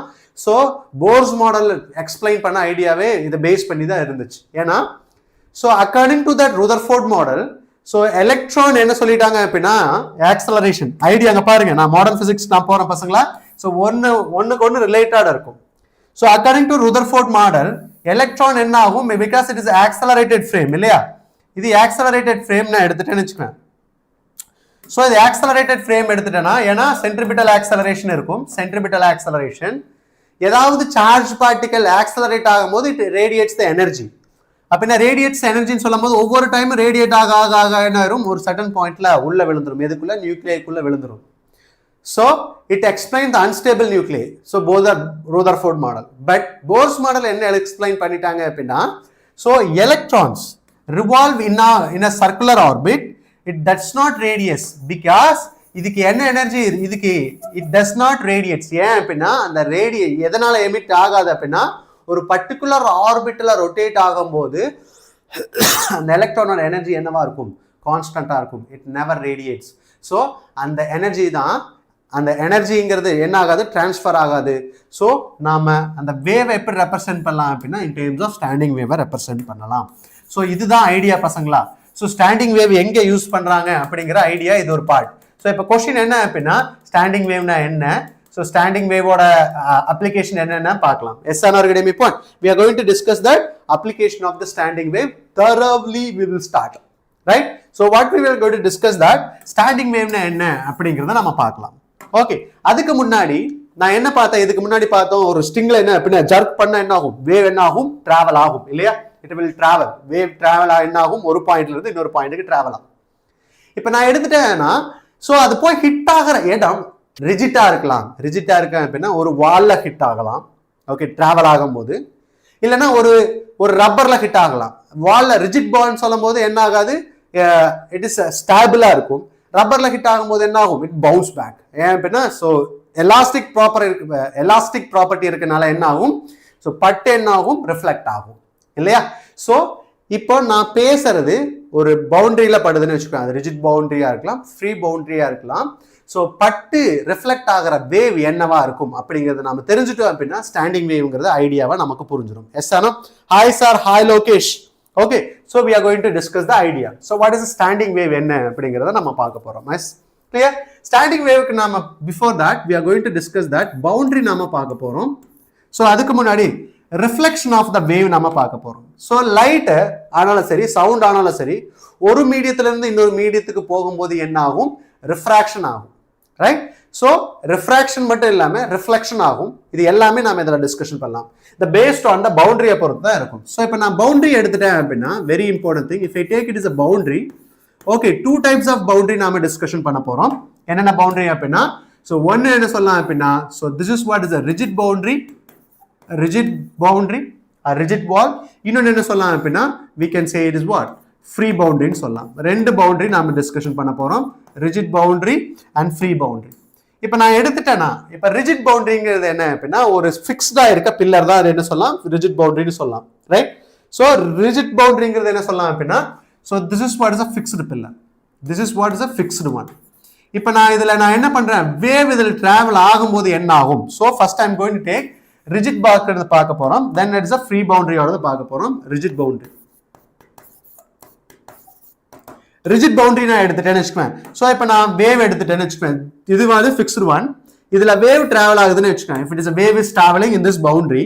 so force model explain பண்ண ஐடியாவே இதை base பண்ணி தான் இருந்துச்சு. ஏன்னா so according to that Rutherford model, so electron என்ன சொல்லிட்டாங்க அப்படின்னா, ஆக்சலரேஷன் ஐடியா அங்கே பாருங்க, நான் மாடர்ன் பிசிக்ஸ் நான் போறேன் பசங்களா. ஸோ ஒன்றுக்கு ஒன்று ரிலேட்டடாக இருக்கும். So according to Rutherford model, electron என்ன ஆகும், because it is accelerated frame இல்லையா, இது ஆக்சலரேட்டட் ஃப்ரேம் நான் எடுத்துட்டேன்னு வச்சுக்கேன். ஸோ இது ஆக்சலரேட்டட் ஃப்ரேம் எடுத்துட்டேன்னா, ஏன்னா சென்ட்ரிபிட்டல் ஆக்சலரேஷன் இருக்கும். சென்ட்ரிபிட்டல் ஆக்சலரேஷன், ஏதாவது சார்ஜ் பார்ட்டிகல் ஆக்சலரேட் ஆகும்போது இட் ரேடியேட்ஸ் த எனர்ஜி. அப்படின்னா ரேடியேட்ஸ் எனர்ஜின்னு சொல்லும் போது ஒவ்வொரு டைமும் ரேடியேட் ஆக என்ன ஆயிரும், ஒரு சர்டன் பாயிண்ட்ல உள்ள விழுந்துரும், எதுக்குள்ள, நியூக்ளியைக்குள்ள விழுந்துரும். So it explains the unstable nuclei. So both are Rutherford model. But Bohr's model என்ன explain பண்ணிட்டாங்க அப்படின்னா, so electrons revolve in a circular orbit. It does not radiate because இதுக்கு என்ன எனர்ஜி, இதுக்கு it does not radiate. ஏன் அப்படின்னா, அந்த எதனால எமிட் ஆகாது அப்படின்னா, ஒரு பர்டிகுலர் ஆர்பிட்ல ரொட்டேட் ஆகும்போது அந்த எலக்ட்ரானோட எனர்ஜி என்னவா இருக்கும், கான்ஸ்டன்டா இருக்கும். It never radiates. ஸோ அந்த எனர்ஜி தான், அந்த எனர்ஜிங்கிறது என்ன ஆகாது, டிரான்ஸ்ஃபர் ஆகாது. ஸோ நாம அந்த வேவை எப்படி ரெப்ரசென்ட் பண்ணலாம் அப்படின்னா, இன் டேர்ம்ஸ் ஆஃப் ஸ்டாண்டிங் வேவை ரெப்ரசென்ட் பண்ணலாம். ஸோ இதுதான் ஐடியா பசங்களா. ஸோ ஸ்டாண்டிங் வேவ் எங்க யூஸ் பண்றாங்க அப்படிங்கிற ஐடியா இது ஒரு பார்ட். ஸோ இப்போ கொஸ்டின் என்ன அப்படின்னா, ஸ்டாண்டிங் வேவ்னா என்ன, ஸோ ஸ்டாண்டிங் வேவோட அப்ளிகேஷன் என்னென்ன பார்க்கலாம். Yes are academy point, we are going to discuss that application of the standing wave thoroughly. We will start, right? So what we will go to discuss that standing wave na enna அப்படிங்கறத நம்ம பார்க்கலாம். Okay, அதுக்கு முன்னாடி நான் என்ன பார்த்தேன், இதுக்கு முன்னாடி பார்த்தோம் ஒரு ஸ்ட்ரிங்ல என்ன அப்படின்னா, ஜர்க் பண்ணா என்ன ஆகும், வேவ் என்ன ஆகும், டிராவல் ஆகும் இல்லையா. It will travel, wave travel என்ன ஆகும், ஒரு பாயிண்ட்ல இருந்து இன்னொரு பாயிண்ட்டுக்கு டிராவல் ஆகும். இப்போ நான் எடுத்துட்டேன்னா, ஸோ அது போய் ஹிட் ஆகிற இடம் ரிஜிட்டா இருக்கலாம். ரிஜிட்டா இருக்க அப்படின்னா ஒரு வால்ல ஹிட் ஆகலாம், ஓகே, டிராவல் ஆகும்போது. இல்லைன்னா ஒரு ரப்பர்ல ஹிட் ஆகலாம். வால்ல ரிஜிட் பால்னு சொல்லும் போது என்ன ஆகாது, இட் இஸ் ஸ்டாபிளா இருக்கும். ரப்பர்ல ஹிட் ஆகும்போது என்ன ஆகும், இட் பவுன்ஸ் பேக். ஏன் அப்படின்னா, ஸோ எலாஸ்டிக் ப்ராப்பர்ட்டி இருக்கனால என்ன ஆகும், ஸோ பட்டு என்ன ஆகும், ரிஃப்ளெக்ட் ஆகும் இல்லையா. ஸோ இப்போ நான் பேசுறது ஒரு பவுண்டரியில படுதுன்னு வச்சுக்கோங்க. அது ரிஜிட் பவுண்டரியா இருக்கலாம், ஃப்ரீ பவுண்டரியா இருக்கலாம். ஸோ பட்டு ரிஃப்ளெக்ட் ஆகிற வேவ் என்னவா இருக்கும் அப்படிங்கிறத நம்ம தெரிஞ்சுட்டோம் அப்படின்னா ஸ்டாண்டிங் வேவ்ங்கிறது ஐடியாவை நமக்கு புரிஞ்சிடும். எஸ் ஆனா? Hi sir, hi Lokesh. Okay, so we are going to discuss the idea. So what is standing wave என்ன அப்படிங்கிறத நம்ம பார்க்க போறோம். Yes clear? ஸ்டாண்டிங் வேவ்க்கு நாம before that we are going to discuss that boundary நாம பார்க்க போறோம். ஸோ அதுக்கு முன்னாடி ரிஃப்ளெக்ஷன் ஆஃப் த வேவ் நம்ம பார்க்க போறோம். ஸோ லைட்டு ஆனாலும் சரி, சவுண்ட் ஆனாலும் சரி, ஒரு மீடியத்துல இருந்து இன்னொரு மீடியத்துக்கு போகும்போது என்ன ஆகும்? ரிஃப்ராக்ஷன் ஆகும். ரைட்? ஸோ ரிஃப்ராக்ஷன் மட்டும் இல்லாம ரிஃப்ளெக்ஷன் ஆகும். இது எல்லாமே நாம இதில் டிஸ்கஷன் பண்ணலாம். இந்த பேஸ்ட் ஆன் த பவுண்டரியை பொறுத்து தான் இருக்கும். ஸோ இப்போ நான் பவுண்டரி எடுத்துட்டேன் அப்படின்னா very important thing, if I take it is a boundary, okay, two types of boundary நாம டிஸ்கஷன் பண்ண போறோம். என்னென்ன பவுண்டரி அப்படின்னா, ஸோ ஒன்னு என்ன சொல்லலாம் அப்படின்னா, so this is what is a rigid boundary, rigid wall. இன்னொன்று என்ன சொல்லலாம் அப்படின்னா, we can say it is what? Free பவுண்டரின்னு சொல்லலாம். ரெண்டு பவுண்டரி நாம டிஸ்கஷன் பண்ண போறோம், rigid boundary and free boundary. இப்போ நான் எடுத்துட்டேன்னா, இப்போ ரிஜிட் பவுண்டரிங்கிறது என்ன அப்படின்னா, ஒரு ஃபிக்ஸ்டா இருக்க பில்லர் தான் என்ன சொல்லலாம், ரிஜிட் பவுண்டரின்னு சொல்லலாம். ரைட்? ஸோ ரிஜிட் பவுண்டரிங்கிறது என்ன சொல்லலாம் அப்படின்னா, so this is what is a fixed pillar, this is what is a fixed one. இப்போ நான் என்ன பண்றேன், வேவ் இதில் டிராவல் ஆகும்போது என்ன ஆகும்? So first I'm going to take rigid பார்க்கறது பார்க்க போறோம், தென் இட்ஸ் அ ஃப்ரீ பவுண்டரியோட பார்க்க போறோம். ரிஜிட் பவுண்டரி, ரிஜிட் பவுண்டரி நான் எடுத்துட்டேன்னு வச்சுக்குவேன். ஸோ இப்போ நான் வேவ் எடுத்துட்டேன்னு வச்சுக்குவேன், இது வந்து ஃபிக்ஸ்டு ஒன், இதுல வேவ் டிராவல் ஆகுதுன்னு வச்சுக்கோங்க. If it is wave is travelling in this boundary,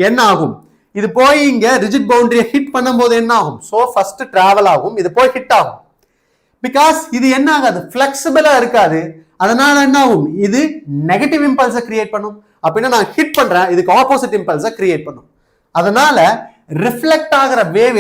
என்ன ஆகும்? இது போய் இங்க ரிஜிட் பவுண்டரியை ஹிட் பண்ணும்போது என்ன ஆகும்? ஸோ ஃபர்ஸ்ட் டிராவல் ஆகும், இது போய் ஹிட் ஆகும். பிகாஸ் இது என்ன ஆகாது, பிளெக்சிபிளா இருக்காது. அதனால என்ன ஆகும்? இது நெகட்டிவ் இம்பல்ஸை கிரியேட் பண்ணும். அப்படின்னா நான் ஹிட் பண்றேன், இதுக்கு ஆப்போசிட் இம்பல்ஸை கிரியேட் பண்ணும். அதனால ரிஃப்ளெக்ட் ஆகிற வேவ்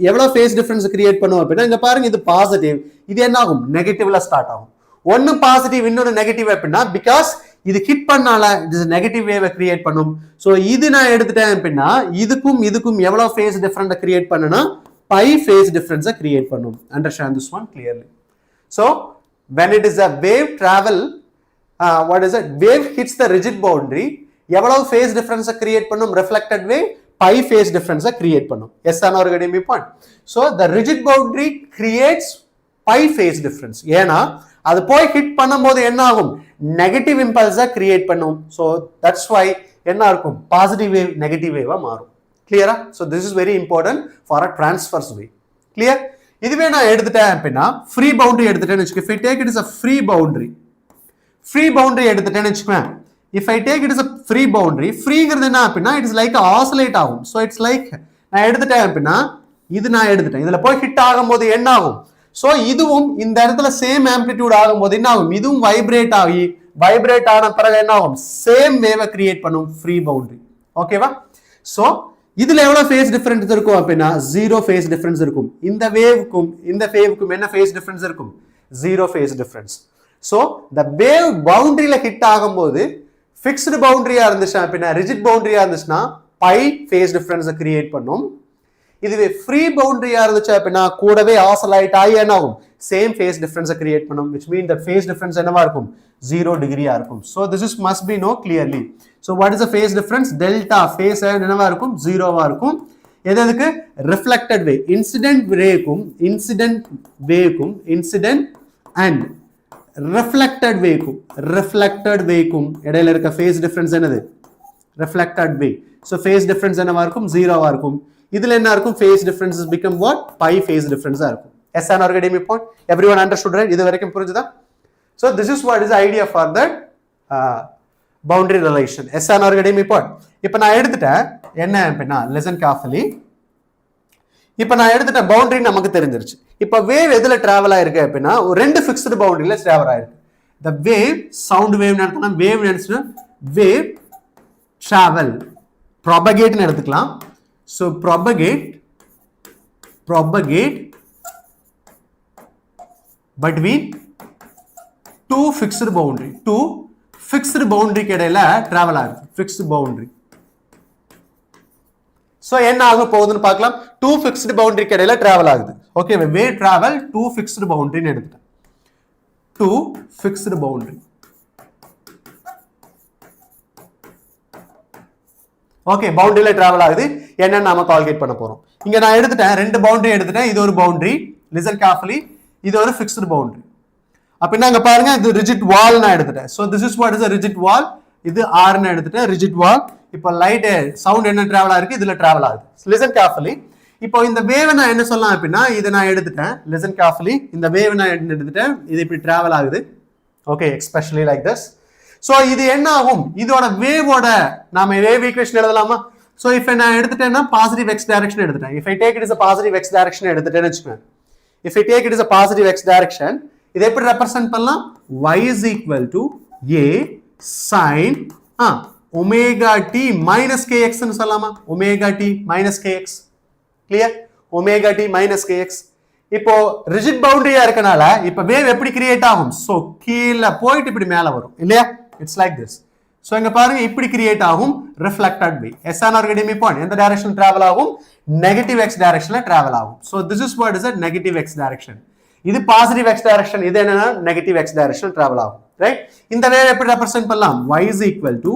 எவ்வளவு ஃபேஸ் டிஃபரன்ஸ் கிரியேட் பண்ணும் அப்படின்னா, இங்க பாருங்க, இது பாசிட்டிவ், இது என்ன ஆகும்? நெகட்டிவ்ல ஸ்டார்ட் ஆகும். ஒன்னு பாசிட்டிவ், இன்னொரு நெகட்டிவ் அப்படின்னா, பிகாஸ் இது ஹிட் பண்ணால இது நெகட்டிவ் வேவை கிரியேட் பண்ணும். ஸோ இது நான் எடுத்துட்டேன் அப்படின்னா, இதுக்கும் எவ்வளவு ஃபேஸ் டிஃபரன்ஸ் கிரியேட் பண்ணுனா, பை ஃபேஸ் டிஃபரன்ஸை கிரியேட் பண்ணும். Understand this one clearly. So when it is a wave travel, what is it? Wave hits the rigid boundary, எவ்வளவு ஃபேஸ் டிஃபரன்ஸை கிரியேட் பண்ணும்? ரிஃப்ளெக்டட் வேவ் பை ஃபேஸ் டிஃபரன்ஸை create பண்ணும். Yes or no? Getting me point? So the rigid boundary creates pi phase difference. ஏன்னா அது போய் hit பண்ணும்போது என்ன ஆகும்? நெகட்டிவ் இம்பல்ஸை கிரியேட் பண்ணும். ஸோ தட்ஸ் வை என்ன இருக்கும்? பாசிட்டிவ் வேவ் நெகட்டிவ் வேவா மாறும். கிளியரா? So this is very important for a transverse wave. Clear? இதுவே நான் எடுத்துட்டேன் அப்படின்னா, ஃப்ரீ பவுண்டரி எடுத்துட்டேன்னு வச்சுக்கோ. If I take it is a free boundary, free boundary எடுத்துட்டேன்னு வச்சுக்குவேன். If I take it is a free boundary, ஃப்ரீங்கிறது என்ன அப்படின்னா, இட்ஸ் லைக் ஆசிலேட் ஆகும். ஸோ இட்ஸ் லைக் நான் எடுத்துட்டேன் அப்படின்னா, இது நான் எடுத்துட்டேன், இதுல போய் ஹிட் ஆகும்போது என்ன ஆகும்? ஸோ இதுவும் இந்த இடத்துல சேம் ஆம்பிளிடியூட் ஆகும்போது என்ன ஆகும்? இதுவும் வைப்ரேட் ஆகி, வைப்ரேட் ஆன பிறகு என்ன ஆகும்? சேம் வேவை கிரியேட் பண்ணும் ஃப்ரீ பவுண்டரி. ஓகேவா? ஸோ இதுல எவ்வளவு ஃபேஸ் டிஃபரன்ஸ் இருக்கும் அப்படின்னா, ஜீரோ ஃபேஸ் டிஃபரன்ஸ் இருக்கும். இந்த வேவுக்கும் இந்த வேவுக்கும் என்ன ஃபேஸ் டிஃபரன்ஸ் இருக்கும்? Zero face difference. ஸோ இந்த வேவ் பவுண்டரியில ஹிட் ஆகும்போது ஃபிக்ஸ்டு பவுண்டரியா இருந்துச்சு அப்படின்னா, ரிஜிட் பவுண்டரியா இருந்துச்சுன்னா பை ஃபேஸ் டிஃபரன்ஸை கிரியேட் பண்ணும். இதுவே ஃப்ரீ பவுண்டரியா இருந்துச்சு அப்படின்னா கூடவே ஆசலைட் ஆகி என்ன ஆகும்? சேம் ஃபேஸ் டிஃபரன்ஸை கிரியேட் பண்ணும். Which mean that phase difference என்னவா இருக்கும்? 0 டிகிரியா இருக்கும். So this is must be know clearly. So what is the phase difference? Delta phase என்னவா இருக்கும்? 0வா இருக்கும். எதுக்கு? ரிஃப்ளெக்டட் வேவ், இன்சிடென்ட் வேவ்க்கும் இன்சிடென்ட் அண்ட் ரிஃப்ளெக்டட் வேவ்க்கும் இடையில இருக்க ஃபேஸ் டிஃபரன்ஸ் என்னது? Reflected wave. So phase difference என்னவா இருக்கும்? 0வா இருக்கும். இதுல என்ன இருக்கும்? Phase difference become what? Pi face டிஃபரன்ஸா இருக்கும். Yes R getting me point? Everyone understood right? இது வரைக்கும் புரிஞ்சுதா? So this is what is idea for that boundary relation. Yes R getting me point? இப்போ நான் எடுத்துட்டேன் என்ன அப்படின்னா, லிசன் கேர்ஃபுல்லி. இப்போ நான் எடுத்துட்டேன், பவுண்டரி நமக்கு தெரிஞ்சிருச்சு. இப்போ வேவ் எதுல டிராவல் ஆயிருக்கு அப்படின்னா, ஒரு ரெண்டு ஃபிக்ஸ்டு பவுண்டரியில டிராவல் ஆயிருக்கு. த வேவ் சவுண்ட் வேவ் நடத்தினா, வேவ் நினைச்சுன்னா வேவ் டிராவல் ப்ராபகேட்னு எடுத்துக்கலாம். So propagate between two fixed boundary இடையில டிராவல் ஆகுது. Fixed boundary. சோ என்ன ஆக போகுதுன்னு பார்க்கலாம். டூ ஃபிக்ஸ்டு பவுண்டரிக்கு இடையில டிராவல் ஆகுது. Okay, wave travel to fixed பவுண்டரின்னு எடுத்துட்டேன். To fixed boundary. ஓகே, பவுண்டரியில டிராவல் ஆகுது. என்ன நாம கால்குலேட் பண்ண போறோம். இங்க நான் எடுத்துட்டேன், ரெண்டு பவுண்டரி எடுத்துட்டேன். இது ஒரு பவுண்டரி, listen carefully, இது ஒரு fixed boundary. அப்படின்னா அங்க பாருங்க இது ரிஜிட் வால் நான் எடுத்துட்டேன். so this is what is a rigid wall. இது r ன்னு எடுத்துட்டேன் ரிஜிட் வால். இப்போ லைட் சவுண்ட் என்ன டிராவல் ஆயிருக்கு இதுல டிராவல் ஆகுது. listen carefully. இப்போ இந்த வேவ் நான் என்ன சொல்லலாம் அப்படின்னா இதை நான் எடுத்துட்டேன். listen carefully. இந்த வேவ் நான் எடுத்துட்டேன். இது இப்படி டிராவல் ஆகுது. okay, especially like this. so இது என்ன ஆகும்? இதோட வேவோட நாம வேவ் ஈக்குவேஷன் எழுதலாமா? so if நான் எடுத்துட்டேன்னா பாசிட்டிவ் x டைரக்ஷன் எடுத்துட்டேன். if I take it as a positive x direction எடுத்துட்டேன்னு வெச்சுக்கோங்க. if I take it as a positive x direction, இதை எப்படி ரெப்ரசன்ட் பண்ணலாம்? y is equal to a sin omega t minus kx ன்னு சொல்லலாமா? omega t minus kx. clear? omega t minus kx. இப்போ rigid பவுண்டரியா இருக்கனால இப்போ wave எப்படி create ஆகும்? சோ கீழ போயிட்டு இப்படி மேல வரும் இல்லையா? It's like this. சோ இங்க பாருங்க இப்படி கிரியேட் ஆகும் ரிஃப்ளெக்டட் வே. s ஆர்கடிமி பாயிண்ட் எந்த டைரக்ஷன் டிராவல் ஆகும்? நெகட்டிவ் x டைரக்ஷன்ல டிராவல் ஆகும். So this is what is a negative x direction. இது பாசிட்டிவ் x டைரக்ஷன், இது என்னன்னா நெகட்டிவ் x டைரக்ஷன் டிராவல் ஆகும். ரைட்? இந்த வேவ் எப்படி ரெப்ரசன்ட் பண்ணலாம்? y is equal to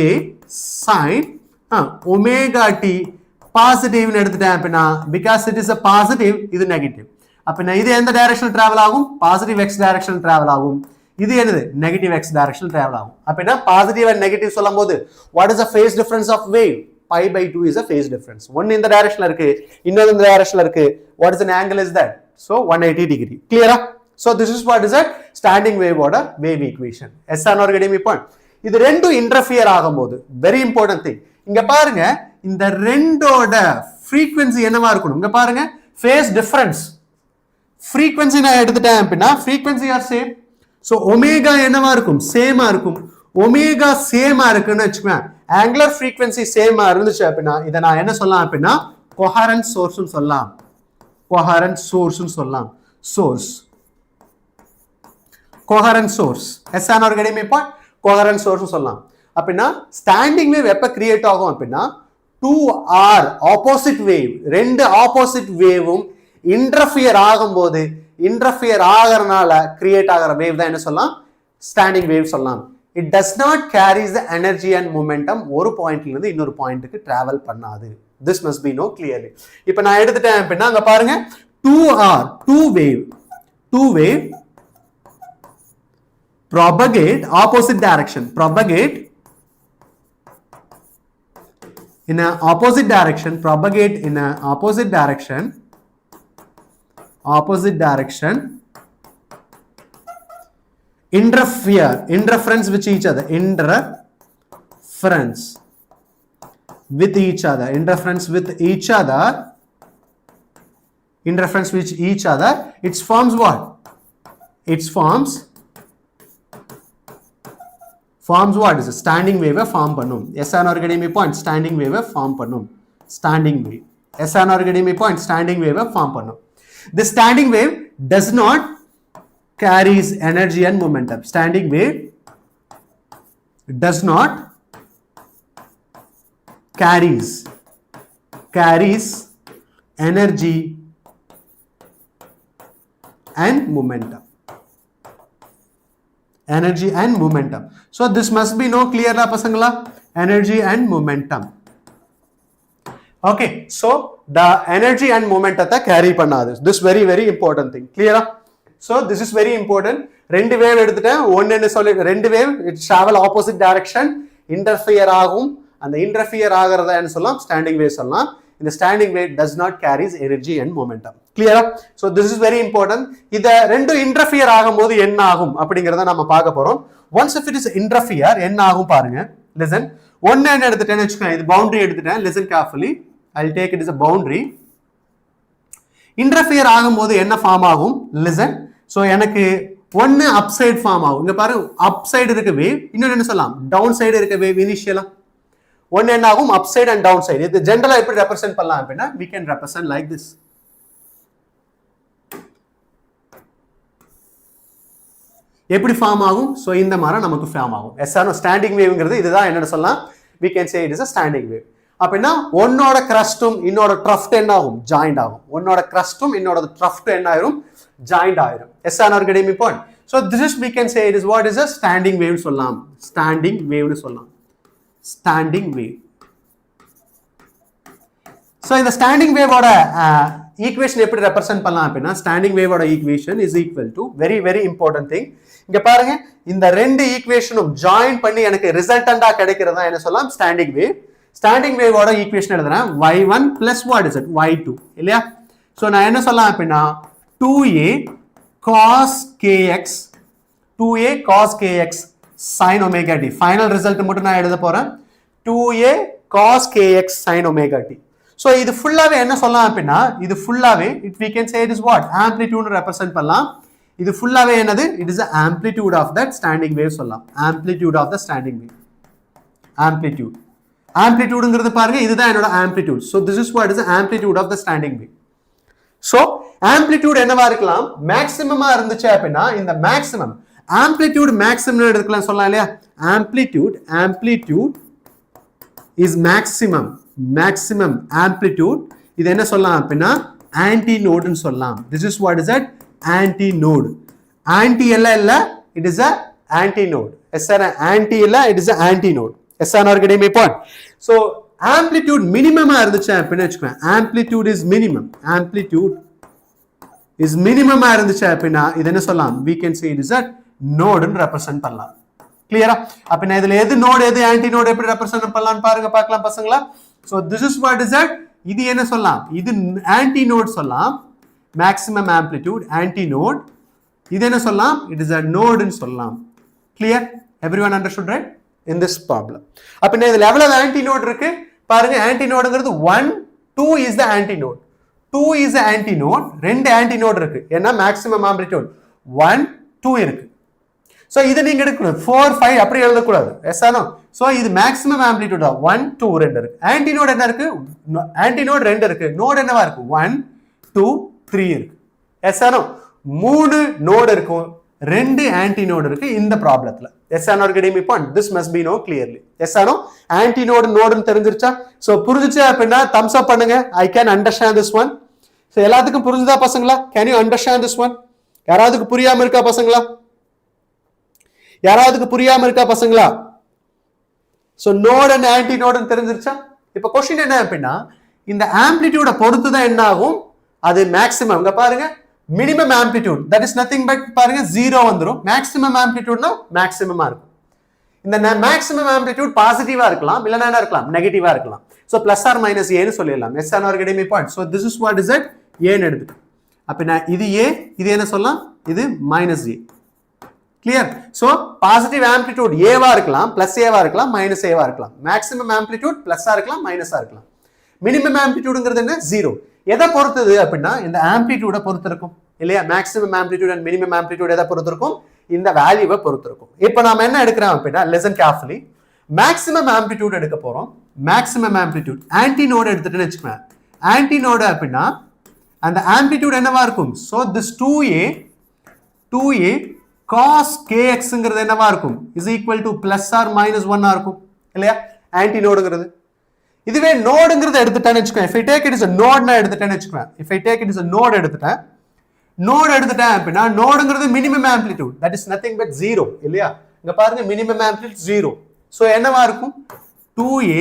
a sin omega t positive ன்னு எடுத்துட்டேன் அப்படினா because it is a positive, இது நெகட்டிவ். அப்படினா இது எந்த டைரக்ஷன் டிராவல் ஆகும்? பாசிட்டிவ் x டைரக்ஷன் டிராவல் ஆகும். இது என்னது? நெகட்டிவ் x டைரக்ஷன் டிராவல் ஆகும். அப்படினா பாசிட்டிவ் and நெகட்டிவ் சொல்லும்போது what is the phase difference of wave? pi by 2 is a phase difference. One in the direction இருக்கு, இன்னொரு இந்த டைரக்ஷன்ல இருக்கு. What is an angle is that? So 180 degree. Clear? So this is what is a standing wave order wave equation. S anorgadimi point. இது ரெண்டும் interfere ஆகும்போது very important thing. இங்க பாருங்க இந்த ரெண்டோட frequency என்னவா இருக்கணும்? இங்க பாருங்க phase difference. frequency நான் எடுத்துட்டேன் அப்படினா frequency are same. So omega என்னவா இருக்கும்? சேமா இருக்கும். omega சேமா இருக்குன்னு வெச்சுக்கோங்க. angular frequency சேமா இருந்துச்சு அப்படினா இத நான் என்ன சொல்லலாம் அப்படினா coherent source ன்னு சொல்லலாம். coherent source ன்னு சொல்லலாம். source. coherent source. S anorgadimi point coherent source ன்னு சொல்லலாம். அப்படினா ஸ்டாண்டிங் வேவ் எப்ப கிரியேட் ஆகும் அப்படினா 2r ஆப்போசிட் வேவ், ரெண்டு ஆப்போசிட் வேவும் இன்டர்ஃபியர் ஆகும்போது இன்டர்ஃபியர் ஆகறனால கிரியேட் ஆகற வேவ் தான் என்ன சொல்லலாம்? ஸ்டாண்டிங் வேவ் சொல்லலாம். it does not carries the energy and momentum. ஒரு பாயிண்ட்ல இருந்து இன்னொரு பாயிண்ட்க்கு டிராவல் பண்ணாது. this must be know clearly. இப்போ நான் எடுத்துட்டேன் அப்படினா அங்க பாருங்க 2r two wave propagate opposite direction, propagate in a opposite direction, propagate in a opposite direction, interference with each other, interference with each other, it forms what? It forms what is a standing wave form பண்ணும். S anorgadimi point standing wave form பண்ணும். standing wave. S anorgadimi point standing wave form பண்ணும். The standing wave does not carries energy and momentum. Standing wave does not carries energy and momentum. Energy and momentum. So this must be no clear la pasangala? Energy and momentum. Okay, so the energy and momentum ta carry பண்ணாது. This very important thing. Clear? So this is very important. ரெண்டு wave எடுத்துட்டேன். ஒன்னு என்ன சொல்லி ரெண்டு wave it travel opposite direction, interfere ஆகும். அந்த interfere ஆகறத என்ன சொல்லலாம்? Standing wave சொல்லலாம். இந்த standing wave does not carries energy and momentum. Clear? So this is very important. இத ரெண்டு interfere ஆகும்போது என்ன ஆகும் அப்படிங்கறத நாம பார்க்க போறோம். Once if it is interfere என்ன ஆகும் பாருங்க. Listen. ஒன்னு என்ன எடுத்துட்டேன்னு வெச்சுக்கோங்க. இது boundary எடுத்துட்டேன். Listen carefully. I'll take it as a boundary. Interfere ஆகும்போது என்ன ஃபார்ம் ஆகும்? Listen. So எனக்கு ஒன்னு upside ஃபார்ம் ஆகும். இங்க பாருங்க upside இருக்க வேவ், இன்னொன்னு என்ன சொல்லலாம்? downside இருக்க வேவ் இனிஷியலா. ஒன்னு என்ன ஆகும்? upside and downside. இது ஜெனரலா எப்படி ரெப்ரசன்ட் பண்ணலாம் அப்படினா we can represent like this. எப்படி ஃபார்ம் ஆகும்? சோ இந்த மாதிரி நமக்கு ஃபார்ம் ஆகும். எஸ்ஆர் ஸ்டாண்டிங் வேவ்ங்கிறது இதுதான் என்ன சொல்லலாம்? we can say it is a standing wave. அப்படினா ஒன்னோட கிரஸ்டும் இன்னோட ட்ரஃப்ட் என்ன ஆகும்? ஜாயிண்ட் ஆகும். ஒன்னோட கிரஸ்டும் இன்னோட ட்ரஃப்ட் என்ன ஆயிரும்? ஜாயிண்ட் ஆயிரும். எஸ்ஆர் ஆர்கடிமி point. So this is we can say it is what is a standing wave சொல்லலாம். ஸ்டாண்டிங் வேவ்னு சொல்லலாம். standing wave. So இந்த ஸ்டாண்டிங் வேவோட ஈக்குவேஷன் எப்படி ரெப்ரசென்ட் பண்ணலாம் அப்படின்னா ஸ்டாண்டிங் வேவோட equation is equal to very very important thing. இங்க பாருங்க இந்த ரெண்டு ஈக்குவேஷனும் ஜாயின் பண்ணி எனக்கு ரிசல்டண்டா கிடைக்கிறதா என்ன சொல்லலாம் ஸ்டாண்டிங் வேவ். ஸ்டாண்டிங் வேவோட ஈக்குவேஷன் எழுதுறேன் y1 plus what is it y2 இல்லையா. சோ நான் என்ன சொல்லலாம் அப்படின்னா 2a cos kx 2a cos kx sin omega t. Final result மட்டும் நான் எழுத போறேன் 2a cos kx sin omega t. So இது ஃபுல்லாவே என்ன சொல்லலாம் அப்படின்னா இது ஃபுல்லாவே we can say it is what amplitude represent பண்ணலாம். இது ஃபுல்லாவே என்னது it is the amplitude of that standing wave சொல்லலாம். amplitude of the standing wave. amplitudeங்கிறது பாருங்க இதுதான் என்னோட amplitude. So this is what is the amplitude of the standing wave. So amplitude என்னவா இருக்கலாம் மேக்ஸிமமா இருந்துச்சு அப்படின்னா இந்த மேக்ஸிமம் amplitude maximum எடுக்கலாம் சொல்லலாம் இல்லையா. amplitude is maximum amplitude. இது என்ன சொல்லலாம் அப்படின்னா antinode ன்னு சொல்லலாம். This is what is that antinode. anti இல்ல it is a antinode. yes sir anti இல்ல it is a antinode. yes sir or getting my point. So amplitude minimum இருந்துச்சு அப்படினா வெச்சுக்கோங்க amplitude is minimum இருந்துச்சு அப்படினா இது என்ன சொல்லலாம் we can say it is a node ன்னு ரெப்ரசன்ட் பண்ணலாம். கிளியரா? அப்படினா இதுல எது நோட் எது ஆன்டி நோட் எப்படி ரெப்ரசன்ட் பண்ணலாம்னு பாருங்க பார்க்கலாம் பசங்களா. So this is what is that இது என்ன சொல்லலாம் இது ஆன்டி நோட் சொல்லலாம் maximum amplitude anti node. இது என்ன சொல்லலாம் it is a node ன்னு சொல்லலாம். clear everyone understood right in this problem. அப்படினா இதுல எவ்வளவு ஆன்டி நோட் இருக்கு பாருங்க. ஆன்டி நோட்ங்கிறது 1 2 is the anti node. 2 is the anti node. ரெண்டு ஆன்டி நோட் இருக்கு. ஏன்னா maximum amplitude 1 2 இருக்கு. சோ இது நீங்க எடுக்கணும் 4 5 அப்படி எழுத கூடாது. S or no. சோ இது மேக்ஸிமம் ஆம்ப்ளிட்யூட் 1 2 ரெண்டு இருக்கு. ஆன்டி நோட் என்ன இருக்கு? ஆன்டி நோட் ரெண்டு இருக்கு. நோட் என்னவா இருக்கு? 1 2 3 இருக்கு. Yes or no. மூணு நோட் இருக்கும். ரெண்டு ஆன்டி நோட் இருக்கு இந்த ப்ராப்ளத்துல. Yes or no getting me point. This must be no clearly. Yes or no. Anti node node தெரிஞ்சிருச்சா? சோ புரிஞ்சுச்சு அப்படினா தம்ஸ் அப் பண்ணுங்க. I can understand this one. So எல்லாத்துக்கும் புரிஞ்சுதா பசங்களா? Can you understand this one? யாராவதுக்கு புரியாம இருக்கா பசங்களா? யாராவதுக்கு புரியாம இருக்கா பசங்களா? So node and anti node தெரிஞ்சிருச்சா? இப்போ क्वेश्चन என்ன அப்படினா இந்த ஆம்ப்ளிட்யூட பொறுத்து தான் என்ன ஆகும் அது மேக்ஸிமம். இங்க பாருங்க minimum amplitude that is nothing but பாருங்க 0 வந்துரும். மேக்ஸிமம் ஆம்ப்ளிட்யூட்னா மேக்ஸிமமா இருக்கும். இந்த மேக்ஸிமம் ஆம்ப்ளிட்யூட் பாசிட்டிவா இருக்கலாம் இல்லனா என்ன இருக்கலாம் நெகட்டிவா இருக்கலாம். So plus or minus a ன்னு சொல்லிடலாம். Yes R getting me point. So this is what is it a ன்னு எடுத்துட்டு. அப்படினா இது a இது என்ன சொல்லலாம் இது minus a. clear. so positive amplitude a வா இருக்கலாம் plus a வா இருக்கலாம் minus a வா இருக்கலாம். maximum amplitude plus ஆ இருக்கலாம் minus ஆ இருக்கலாம். minimum amplitudeங்கிறது என்ன 0. எதை பொறுத்தது அப்படினா இந்த amplitude பொறுத்து இருக்கும் இல்லையா. maximum amplitude and minimum amplitude எதை பொறுத்து இருக்கும் இந்த வேல்யூவை பொறுத்து இருக்கும். இப்போ நாம என்ன எடுக்கறோம் அப்படினா listen carefully. maximum amplitude எடுக்க போறோம். maximum amplitude anti node எடுத்துட்டேன்னு வெச்சுக்கோங்க. anti node அப்படினா அந்த amplitude என்னவா இருக்கும்? so this 2a cos kxங்கிறது என்னவா இருக்கும் is equal to plus or minus 1 ஆ இருக்கும் இல்லையா ஆன்டி நோட்ங்கிறது. இதுவே நோட்ங்கிறது எடுத்துட்டேன்னு வெச்சுக்கோங்க. if I take it as a node நான் எடுத்துட்டேன்னு வெச்சுக்கோங்க. if I take it as a node எடுத்துட்டேன் அப்படினா நோட்ங்கிறது minimum amplitude that is nothing but 0 இல்லையா. இங்க பாருங்க மினிமம் ஆம்ப்ளிட்யூட் 0. சோ என்னவா இருக்கும் 2a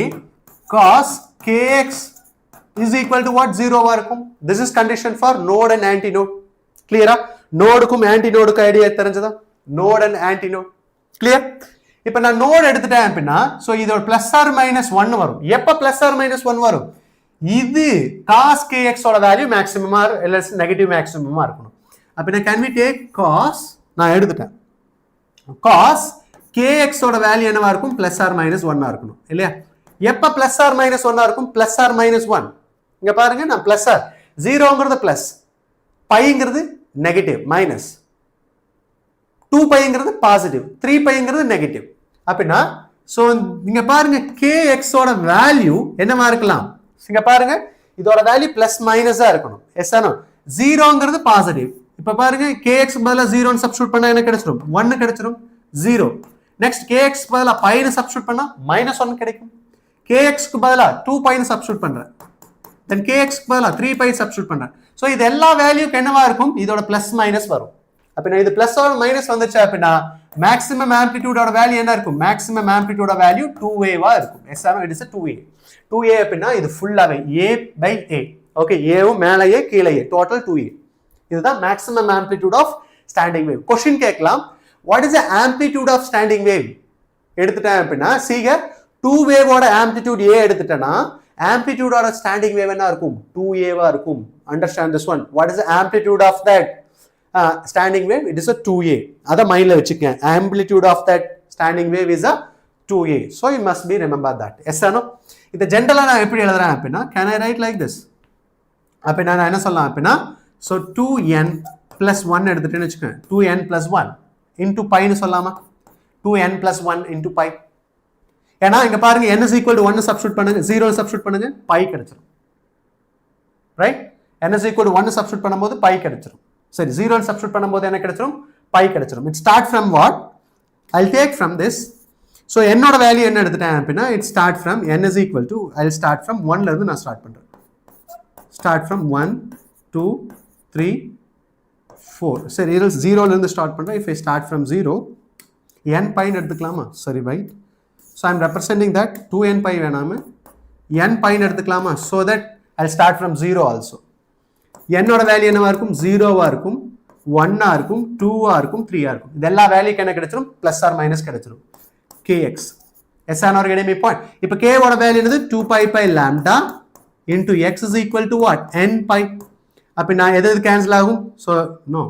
cos kx is equal to what 0 வா இருக்கும். this is condition for node and anti node. clear-ஆ? நோடுக்கும் ஆன்டி நோடுக்கும் ஐடியா தெரிஞ்சதா? Node and anti node. Clear? இப்போ நான் நோட் எடுத்துட்டேன் அப்படினா சோ இதோட பிளஸ் ஆர் மைனஸ் 1 வரும். எப்ப பிளஸ் ஆர் மைனஸ் 1 வரும்? இது cos kx ஓட வேல்யூ மேக்ஸிமமா இல்ல நெகட்டிவ் மேக்ஸிமமா இருக்கணும். அப்படினா can we take cos நான் எடுத்துட்டேன். cos kx ஓட வேல்யூ என்னவா இருக்கும்? பிளஸ் ஆர் மைனஸ் 1 ஆ இருக்கணும் இல்லையா. எப்ப பிளஸ் ஆர் மைனஸ் 1 ஆ இருக்கும்? Plus or minus 1. இங்க பாருங்க நான் பிளஸ் ஆர் 0ங்கிறது பிளஸ் பைங்கிறது நெகட்டிவ் மைனஸ் 2 பைங்கிறது பாசிட்டிவ் 3 பைங்கிறது நெகட்டிவ். அப்படினா சோ நீங்க பாருங்க kx ஓட வேல்யூ என்னவா இருக்கலாம்? இங்க பாருங்க இதோட வேல்யூ பிளஸ் மைனஸா இருக்கணும். எஸ் ஆனோ 0ங்கிறது பாசிட்டிவ். இப்ப பாருங்க kx பதிலா 0 ன்னு சப்ஸ்டிட்யூட் பண்ணா என்ன கிடைச்சிரும்? 1 கிடைச்சிரும் 0. நெக்ஸ்ட் kx பதிலா π ன்னு சப்ஸ்டிட்யூட் பண்ணா -1 கிடைக்கும். kx க்கு பதிலா 2 π ன்னு சப்ஸ்டிட்யூட் பண்றேன். then kx க்கு பதிலா 3 π சப்ஸ்டிட்யூட் பண்றேன். சோ இது எல்லா வேல்யூக்கு என்னவா இருக்கும்? இதோட பிளஸ் மைனஸ் வரும். அப்படினா இது பிளஸ் ஆர் மைனஸ் வந்துச்சு அப்படினா மேக்ஸிமம் ஆம்ப்ளிட்யூடோட வேல்யூ என்ன இருக்கும்? மேக்ஸிமம் ஆம்ப்ளிட்யூடோட வேல்யூ 2a வா இருக்கும். Yes are it is a 2a. 2a அப்படினா இது ஃபுல்லாவே a by a ஓகே, ஏவும் மேலேயே கீழேயே டோட்டல் 2a. இதுதான் maximum amplitude of standing wave. Question கேட்கலாம், what is the amplitude of standing wave எடுத்துட்டேன் அப்படின்னா, சீக 2 வேவோட ஆம்ப்ளிடியூட் a எடுத்துட்டேன்னா ஆம்ப்ளிடியூட் ஆஃப் ஸ்டாண்டிங் வேவ் என்ன இருக்கும்? 2a வா இருக்கும். Understand this one. What is the amplitude of that standing wave? It is a 2a. அத மைண்ட்ல வச்சுக்கங்க. Amplitude of that standing wave is a 2a. So you must be remember that. Yes or no? இத ஜெனரலா நான் எப்படி எழுதுறேன் அப்படின்னா, can I write like this? அப்ப நான் என்ன சொல்லலாம் அப்படின்னா, so 2n plus 1 எடுத்துட்டேன்னு வச்சுக்கோங்க. 2n plus 1 into pi ன்னு சொல்லலாமா? 2n plus 1 into pi. ஏன்னா இங்க பாருங்க n is equal to 1 substitute பண்ணுங்க, 0 சப்ஸ்டிட்யூட் பண்ணுங்க, pi கிடைச்சிரும். Right? n is equal to 1 substitute பண்ணும்போது pi கிடைச்சிரும். சரி, 0 சப்ஸ்டிட்யூட் பண்ணும்போது என்ன கிடைச்சிரும்? pi கிடைச்சிரும். It start from what? I'll take from this. So n ஓட வேல்யூ என்ன எடுத்துட்டேன் அப்படின்னா, it start from n is equal to, I'll start from 1ல இருந்து நான் ஸ்டார்ட் பண்றேன். Start from 1 2 3 4. சரி, இதுல 0ல இருந்து ஸ்டார்ட் பண்றேன். If I start from 0, n pi எடுத்துக்கலாமா? சரி, right. So I'm representing that 2n pi வேணாம n pi எடுத்துக்கலாமா? So that I'll start from 0 also. n ஓட வேல்யூ என்னவா இருக்கும்? 0வா இருக்கும், 1ஆ இருக்கும், 2ஆ இருக்கும், 3ஆ இருக்கும். இது எல்லா வேல்யூக்கு என்ன கிடைச்சிரும்? பிளஸ் ஆர் மைனஸ் கிடைச்சிரும். kx. S and or getting me point. இப்போ k ஓட வேல்யூ என்னது? 2 pi pi lambda into x is equal to what? n pi. அப்ப நான் எது கேன்சல் ஆகும்? So no,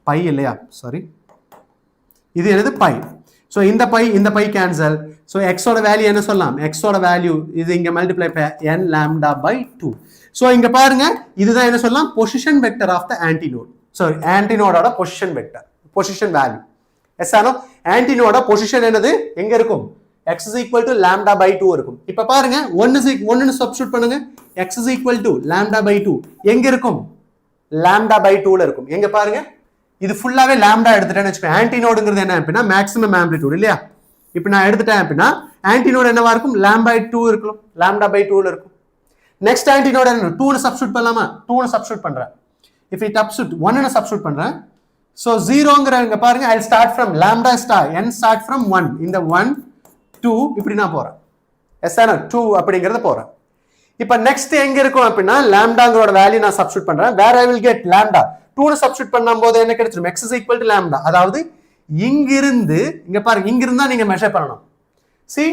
pi இல்லையா? சாரி, இது என்னது? pi. So இந்த pi cancel. So x ஓட வேல்யூ என்ன சொல்லலாம்? x ஓட வேல்யூ இது இங்க multiply by n lambda by 2. So இங்க பாருங்க, இதுதான் என்ன சொல்லலாம்? Position vector of the antinode. Sorry, ஆன்டினோடோட position vector, position value. Yes or no? ஆன்டினோட பொசிஷன் என்னது? எங்க இருக்கும்? x is equal to lambda by 2 இருக்கும். இப்ப பாருங்க, 1 சப்ஸ்டிட்யூட் பண்ணுங்க, x is equal to lambda by 2 எங்க இருக்கும்? lambda by 2ல இருக்கும். எங்க பாருங்க, இது ஃபுல்லாவே lambda எடுத்துட்டேன்னு வெச்சுக்கோங்க. ஆன்டினோட்ங்கிறது என்ன அப்படின்னா மேக்ஸிமம் ஆம்ப்ளிடியூட் இல்லையா? இப்போ நான் எடுத்துட்டேன் அப்படின்னா ஆன்டினோட் என்னவா இருக்கும்? lambda by 2 இருக்கும், lambda by 2ல இருக்கும். நெக்ஸ்ட் ஆன்டினோட் என்ன? 2 ன்னு சப்ஸ்டிட்யூட் பண்ணலாமா? 2 ன்னு சப்ஸ்டிட்யூட் பண்றேன். if I substitute 1 ன்னு சப்ஸ்டிட்யூட் பண்றேன், so 0ங்கறங்க பாருங்க, I'll start from lambda star, n start from 1, இந்த 1 2 இப்படி நான் போறேன். எஸ் ஆனா 2 அப்படிங்கறத போறேன். இப்போ நெக்ஸ்ட் எங்க இருக்கும் அப்படின்னா lambdaங்கரோட வேல்யூ நான் சப்ஸ்டிட்யூட் பண்றேன். where I will get lambda 2 ன்னு சப்ஸ்டிட்யூட் பண்ணும்போது என்ன கிடைச்சிரும்? x is equal to lambda. அதாவது இங்கிருந்து இங்க பாருங்க, இங்கிருந்து தான் நீங்க மெஷர் பண்ணணும். see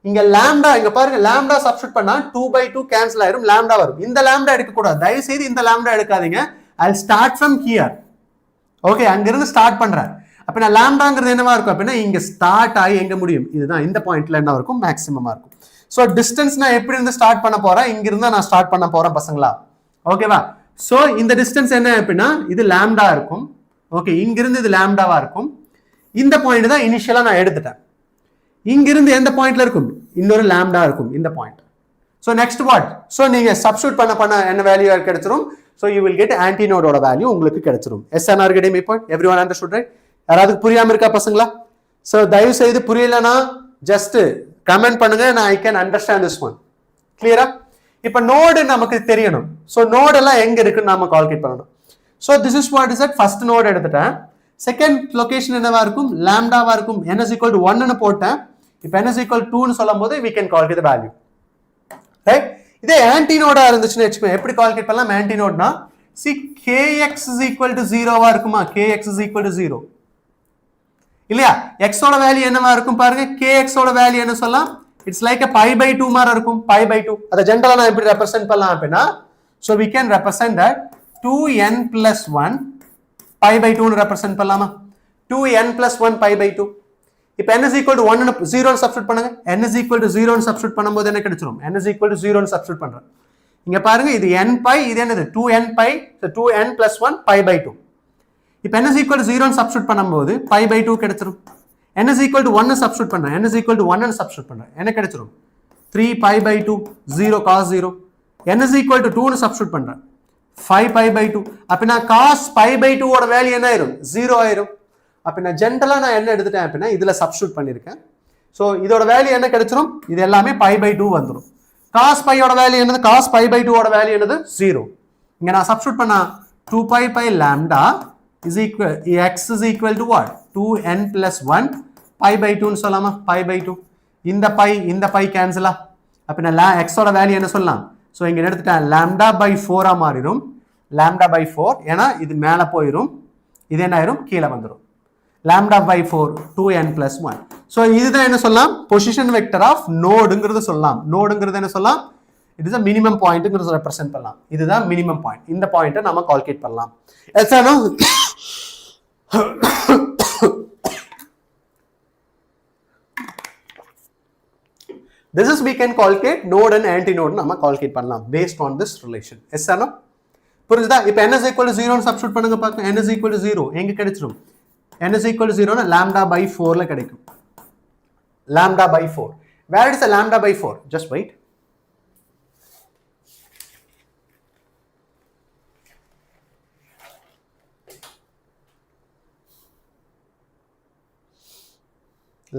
இங்க lambda, இங்க பாருங்க lambda சப்ஸ்டிட்யூட் பண்ணா 2 by 2 கேன்சல் ஆயிரும், lambda வரும். இந்த lambda எடுக்க கூடாது, தயவு செய்து இந்த lambda எடுக்காதீங்க. I'll start from here. Okay, அங்கிருந்து ஸ்டார்ட் பண்றேன். அப்ப நான் லாம்டாங்கிறது என்னவா இருக்கும் அப்படின்னா இங்க ஸ்டார்ட் ஆகி எங்க முடியும்? இதுதான், இந்த பாயிண்ட்ல என்ன இருக்கும்? மேக்ஸிமமா இருக்கும். சோ டிஸ்டன்ஸ் நான் எப்படி இருந்து ஸ்டார்ட் பண்ண போறேன்? இங்க இருந்து நான் ஸ்டார்ட் பண்ண போறேன் பசங்களா. ஓகேவா? சோ இந்த டிஸ்டன்ஸ் என்ன அப்படின்னா இது லாம்டா இருக்கும். ஓகே, இங்க இருந்து இது லாம்டாவா இருக்கும். இந்த பாயிண்ட் தான் இனிஷியலா நான் எடுத்துட்டேன். இங்க இருந்து எந்த பாயிண்ட்ல இருக்கும்? இன்னொரு லாம்டா இருக்கும், இந்த point. So next what? So நீங்க சப்ஸ்டிட்யூட் பண்ண என்ன வேல்யூ கிடைச்சிரும்? So you will get antinode ஓட வேல்யூ உங்களுக்கு கிடைச்சிரும். SNR getting my point? Everyone understood, right? யாராவது புரியாம இருக்கா பசங்களா? So தயவு செய்து புரியலனா just கமெண்ட் பண்ணுங்க, நான் I can understand this one. கிளியரா? இப்போ நோட் நமக்கு தெரியணும். So நோட் எல்லாம் எங்க இருக்குன்னு நாம கால்குலேட் பண்ணணும். So this is what is that first node எடுத்துட்டேன். செகண்ட் லொகேஷன் என்னவா இருக்கும்? லாம்டாவா இருக்கும். n is equal to 1 ன்னு போட்டேன். இப்போ n is equal to 2 ன்னு சொல்லும்போது we can calculate the value. Right? இதே ஆன்டினோடா இருந்துச்சுன்னு வெச்சுக்கோங்க, எப்படி கால்குலேட் பண்ணலாம்? ஆன்டினோட்னா see kx is equal to 0வா இருக்குமா? kx is equal to 0 இல்லையா? x ஓட வேல்யூ என்னவா இருக்கும் பாருங்க, kx ஓட வேல்யூ என்ன சொல்லலாம்? It's like a pi by 2 மாதிரி இருக்கும், pi by 2. அத ஜெனரலா நான் எப்படி ரெப்ரசன்ட் பண்ணலாம் அப்படினா, so we can represent that 2n plus 1 pi by 2 னு ரெப்ரசன்ட் பண்ணலாமா? 2n plus 1 pi by 2. இப்போ n is equal to 1 னு 0 னு சப்ஸ்டிட்யூட் பண்ணுங்க. n is equal to 0 னு சப்ஸ்டிட்யூட் பண்ணும்போது என்ன கிடைச்சிரும்? n is equal to 0 னு சப்ஸ்டிட்யூட் பண்றேன். இங்க பாருங்க, இது n pi, இது என்னது? 2n pi, so 2n plus 1 pi by 2. இப்போ n is equal to 0 னு சப்ஸ்டிட்யூட் பண்ணும்போது pi by 2 கிடைச்சிரும். n is equal to 1 னு சப்ஸ்டிட்யூட் பண்றேன். n is equal to 1 னு சப்ஸ்டிட்யூட் பண்றேன். என்ன கிடைச்சிரும்? 3 pi by 2, 0 cos 0. n is equal to 2 னு சப்ஸ்டிட்யூட் பண்றேன். 5 pi by 2. அப்ப நான் cos pi by 2 ஓட வேல்யூ என்ன ஆயிரும்? 0 ஆயிரும். அப்ப நான் ஜெனரலா நான் என்ன எடுத்துட்டேன் அப்படினா இதுல சப்ஸ்டிட்யூட் பண்ணிருக்கேன். சோ இதோட வேல்யூ என்ன கிடைச்சிரும்? இது எல்லாமே pi by 2 வந்துரும். cos pi ஓட வேல்யூ என்னது? cos pi by 2 ஓட வேல்யூ என்னது? 0. இங்க நான் சப்ஸ்டிட்யூட் பண்ணா 2 pi pi lambda is equal x is equal to what? 2n plus 1 pi by 2 னு சொல்லலாமா? pi by 2. இந்த pi கேன்சலா? அப்ப நான் x ஓட வேல்யூ என்ன சொல்லலாம்? ஸோ இங்கே எடுத்துட்டேன் lambda by 4 மாறிடும். lambda by 4 ஏன்னா இது மேலே போயிடும், இது என்ன ஆயிரும் கீழே வந்துடும். lambda by 4 2n plus 1. So இதுதான் என்ன சொல்லலாம், பொசிஷன் வெக்டர் ஆஃப் நோடுங்கிறது சொல்லலாம். நோடுங்கிறது என்ன சொல்லலாம், இட் இஸ் அ மினிமம் பாயிண்ட்ங்கிறது ரெப்ரசென்ட் பண்ணலாம். இதுதான் மினிமம் பாயிண்ட். இந்த பாயிண்ட்டை நம்ம கால்குலேட் பண்ணலாம். This is we can calculate node and antinode நம்ம calculate பண்ணலாம் based on this relation. Yes or no? புரியுதா? இப்போ n is equal to 0 னு சப்ஸ்டிட்யூட் பண்ணுங்க பார்க்கலாம். n is equal to 0 எங்க கிடைச்சிரும்? n is equal to 0 னா lambda by 4 ல கிடைக்கும். lambda by 4. Where is the lambda by 4? Just wait.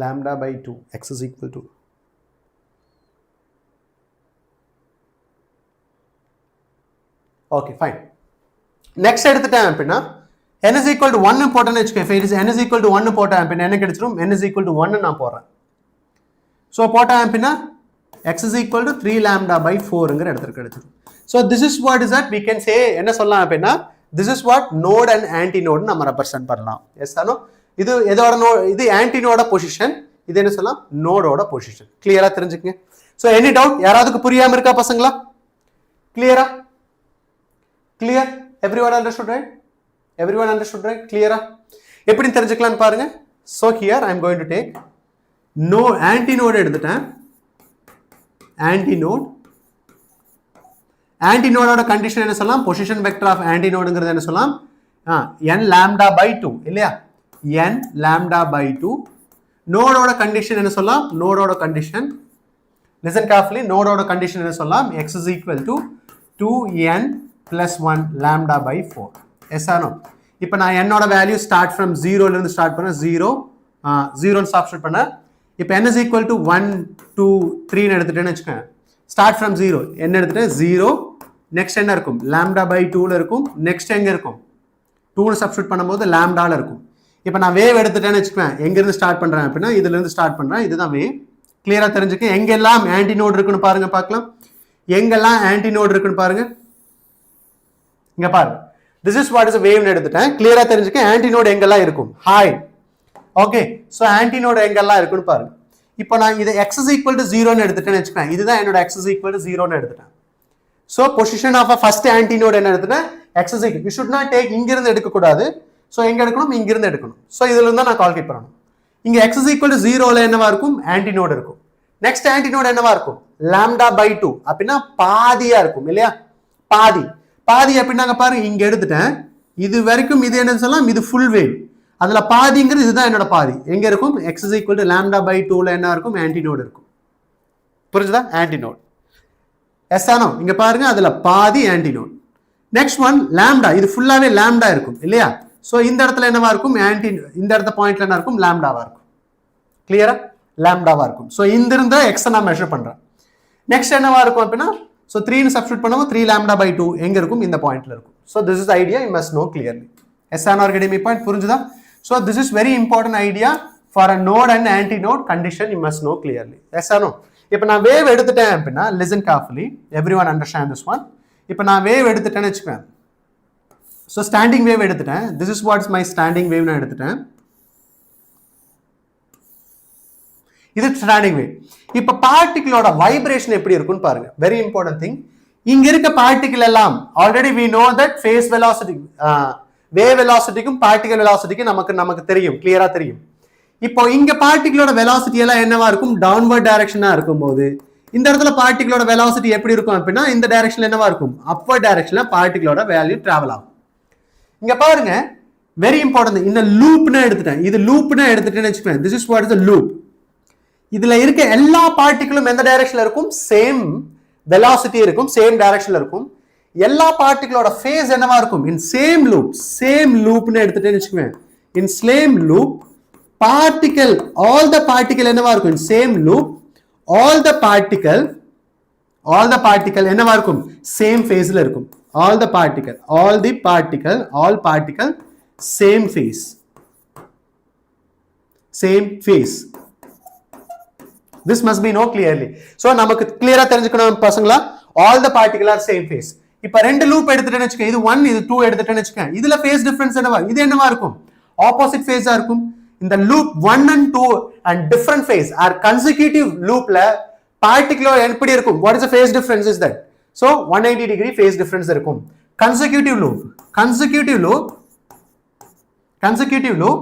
Lambda by 2, x is equal to okay, fine. Next எடுத்துட்டேன் அப்படின்னா n is equal to 1 போட்டேன்னு வச்சுக்கோ. if it is n is equal to 1 போட்டேன் அப்படின்னா என்ன கிடைச்சிரும், n is equal to 1 நான் போடுறேன். ஸோ போட்டேன் அப்படின்னா x is equal to 3 lambda by 4ங்கிற இடத்துல கிடைச்சிரும். So this is what is that we can say, என்ன சொல்லலாம் அப்படின்னா this is what node and antinode நம்ம ரெப்ரசென்ட் பண்ணலாம். எஸ் ஆனோ, இது எதோட இது ஆன்டினோட பொசிஷன், இது என்ன சொல்லலாம் நோடோட பொசிஷன். கிளியரா தெரிஞ்சுக்கங்க. ஸோ எனி டவுட், யாராவதுக்கு புரியாம இருக்கா பசங்களா? கிளியரா? Clear? Everyone understood, right? Everyone understood, right? Clear? எப்படி தெரிஞ்சுக்கலாம்னு பாருங்க. So here I am going to take no antinode எடுத்துட்டேன். antinode கண்டிஷன் என்ன சொல்லலாம், பொசிஷன் வெக்டர் ஆஃப் ஆன்டினோடுங்கிறது என்ன சொல்லலாம், n lambda by 2 இல்லையா, n lambda by 2. நோடோட கண்டிஷன் என்ன சொல்லலாம், நோடோட கண்டிஷன் listen carefully, நோடோட கண்டிஷன் என்ன சொல்லலாம், x is equal to 2n plus 1 lambda by 4. Yes or no? இப்போ நான் என்னோட வேல்யூ ஸ்டார்ட் ஃப்ரம் 0 ல இருந்து ஸ்டார்ட் பண்ண 0 ன்னு சப்ஸ்டிட்யூட் பண்ண. இப்போ n is equal to 1 2 3 ன்னு எடுத்துட்டேன்னு வெச்சுக்கோங்க. ஸ்டார்ட் ஃப்ரம் 0 n எடுத்துட்டேன் 0, நெக்ஸ்ட் என்ன இருக்கும் lambda by 2 ல இருக்கும், நெக்ஸ்ட் எங்க இருக்கும் 2 ன்னு சப்ஸ்டிட்யூட் பண்ணும்போது lambda ல இருக்கும். இப்போ நான் வேவ் எடுத்துட்டேன்னு வெச்சுக்கோங்க. எங்க இருந்து ஸ்டார்ட் பண்றேன் அப்படின்னா இதுல இருந்து ஸ்டார்ட் பண்றேன். இதுதான் வேவ். கிளியரா தெரிஞ்சுக்க. எங்கெல்லாம் ஆன்டினோட் இருக்குன்னு பாருங்க பார்க்கலாம். எங்கெல்லாம் ஆன்டினோட் இருக்குன்னு பாருங்க. இங்க பாருங்க, this is what is a wave னு எடுத்துட்டேன். கிளியரா தெரிஞ்சுக்க ஆன்டினோட் எங்கெல்லாம் இருக்கும். Hi, okay. சோ ஆன்டினோட் எங்கெல்லாம் இருக்குன்னு பாருங்க. இப்போ நான் இது x is equal to 0 னு எடுத்துட்டேன்னு வெச்சுக்கேன். இதுதான் என்னோட x is equal to 0 னு எடுத்துட்டேன். So position of a first antnode என்ன எடுத்துட்டேன், x is equal. you should not take இங்க இருந்து எடுக்க கூடாது. சோ எங்க எடுக்கணும், இங்க இருந்து எடுக்கணும். சோ இதுல இருந்து நான் கால்குலேட் பண்ணனும். இங்க x is equal to 0 ல என்னவா இருக்கும், ஆன்டினோட் இருக்கும். நெக்ஸ்ட் ஆன்டினோட் என்னவா இருக்கும், lambda by 2 அப்படினா பாதியா இருக்கும் இல்லையா, பாதி. பாதி அப்படின்னாங்க பாருங்க, இங்க எடுத்துட்டேன். இது வரைக்கும் இது என்ன சொல்லலாம், இது ஃபுல் வேவ். அதுல பாதிங்கிறது இதுதான் என்னோட பாதி. எங்க இருக்கும், x is equal to lambda by 2 ல என்ன இருக்கும், ஆன்டினோட் இருக்கும். புரியுதா, ஆன்டினோட். எஸ் ஆனோ, இங்க பாருங்க அதுல பாதி ஆன்டினோட். நெக்ஸ்ட் ஒன் லாம்டா, இது ஃபுல்லாவே லாம்டா இருக்கும் இல்லையா. சோ இந்த இடத்துல என்னவா இருக்கும், இந்த இடத்த பாயிண்ட்ல என்ன இருக்கும், லாம்டாவா இருக்கும். கிளியரா, லாம்டாவா இருக்கும். சோ இந்த இருந்த x நான் மெஷர் பண்றேன். நெக்ஸ்ட் என்னவா இருக்கும் அப்படின்னா, so 3 னு சப்ஸ்டிட்யூட் பண்ணுவோம். 3 lambda by 2 எங்க இருக்கும், இந்த பாயிண்ட்ல இருக்கும். so this is the idea, you must know clearly. yes or no, academic point புரிஞ்சுதா? so this is very important idea for a node and antinode condition, you must know clearly. yes or no? இப்போ நான் wave எடுத்துட்டேன் அப்படின்னா listen carefully, everyone understand this one. இப்போ நான் wave எடுத்துட்டேன்னு வெச்சுக்கேன். so standing wave எடுத்துட்டேன். this is what's my standing wave நான் எடுத்துட்டேன். இது ஸ்டாண்டிங் வேவ். இப்ப பார்ட்டிகிளோட வைப்ரேஷன் எப்படி இருக்குன்னு பாருங்க. Very important thing. இங்க இருக்க பார்ட்டிகிள் எல்லாம் already we know that phase velocity, wave வெலாசிட்டிக்கும் பார்ட்டிகல் வெலாசிட்டிக்கும் நமக்கு தெரியும், கிளியரா தெரியும். இப்போ இங்க பார்ட்டிகிளோட வெலாசிட்டி எல்லாம் என்னவா இருக்கும், டவுன்வர்ட் டைரக்ஷனா இருக்கும்போது இந்த இடத்துல பார்ட்டிகிளோட வெலாசிட்டி எப்படி இருக்கும் அப்படின்னா இந்த டைரக்ஷன்ல என்னவா இருக்கும், அப்வர்ட் டைரக்ஷன்ல பார்ட்டிகிளோட வேல்யூ டிராவல் ஆகும். இங்க பாருங்க, வெரி இம்பார்ட்டன்ட். இந்த லூப்னா எடுத்துட்டேன். இது லூப்னா எடுத்துட்டேன்னு வெச்சுக்கோங்க. this is what is the loop. இதுல இருக்க எல்லா பார்ட்டிகிளும் எந்த டைரக்ஷன்ல இருக்கும், சேம் வெலாசிட்டி இருக்கும், சேம் டைரக்ஷன்ல இருக்கும். எல்லா பார்ட்டிகிளோட ஃபேஸ் என்னவா இருக்கும், இன் சேம் லூப். சேம் லூப்னு எடுத்துட்டேன்னு வெச்சுக்கோங்க. In same loop particle, all the particle என்னவா இருக்கும், in same loop all the particle என்னவா இருக்கும், சேம் ஃபேஸ்ல இருக்கும். All particle same phase. This must be know clearly. So நமக்கு கிளியரா தெரிஞ்சுக்கணும் பசங்களா. all the particle are same phase. இப்ப ரெண்டு லூப் எடுத்துட்டேன்னு வெச்சுக்க, இது 1 இது 2 எடுத்துட்டேன்னு வெச்சுக்க, இதுல phase difference என்னவா, இது என்னவா இருக்கும், opposite phase ஆ இருக்கும். இந்த loop 1 and 2 and different phase are consecutive loopல particle எப்படி இருக்கும், what is the phase difference is that, so 180 degree phase difference இருக்கும். consecutive loop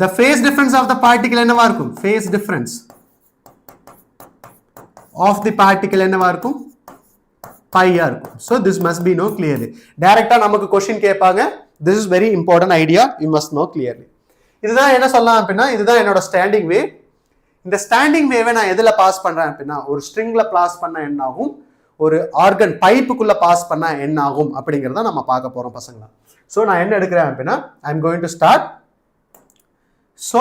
the phase difference of the particle என்னவா இருக்கும், phase difference of the particle என்னவா இருக்கும், pi ஆ இருக்கும். so this must be know clearly. டைரக்டா நமக்கு question கேட்பாங்க, this is very important idea, you must know clearly. இதுதான் என்ன சொல்லலாம் அப்படின்னா, இதுதான் என்னோட ஸ்டாண்டிங் வேவ். இந்த ஸ்டாண்டிங் வேவை நான் எதுல பாஸ் பண்றேன் அப்படின்னா, ஒரு ஸ்ட்ரிங்ல பாஸ் பண்ண என்ன ஆகும், ஒரு ஆர்கன் பைப்புக்குள்ள பாஸ் பண்ண என்ன ஆகும் அப்படிங்கறத நம்ம பார்க்க போறோம் பசங்களா. சோ நான் என்ன எடுக்கிறேன் அப்படின்னா, I am going to start. so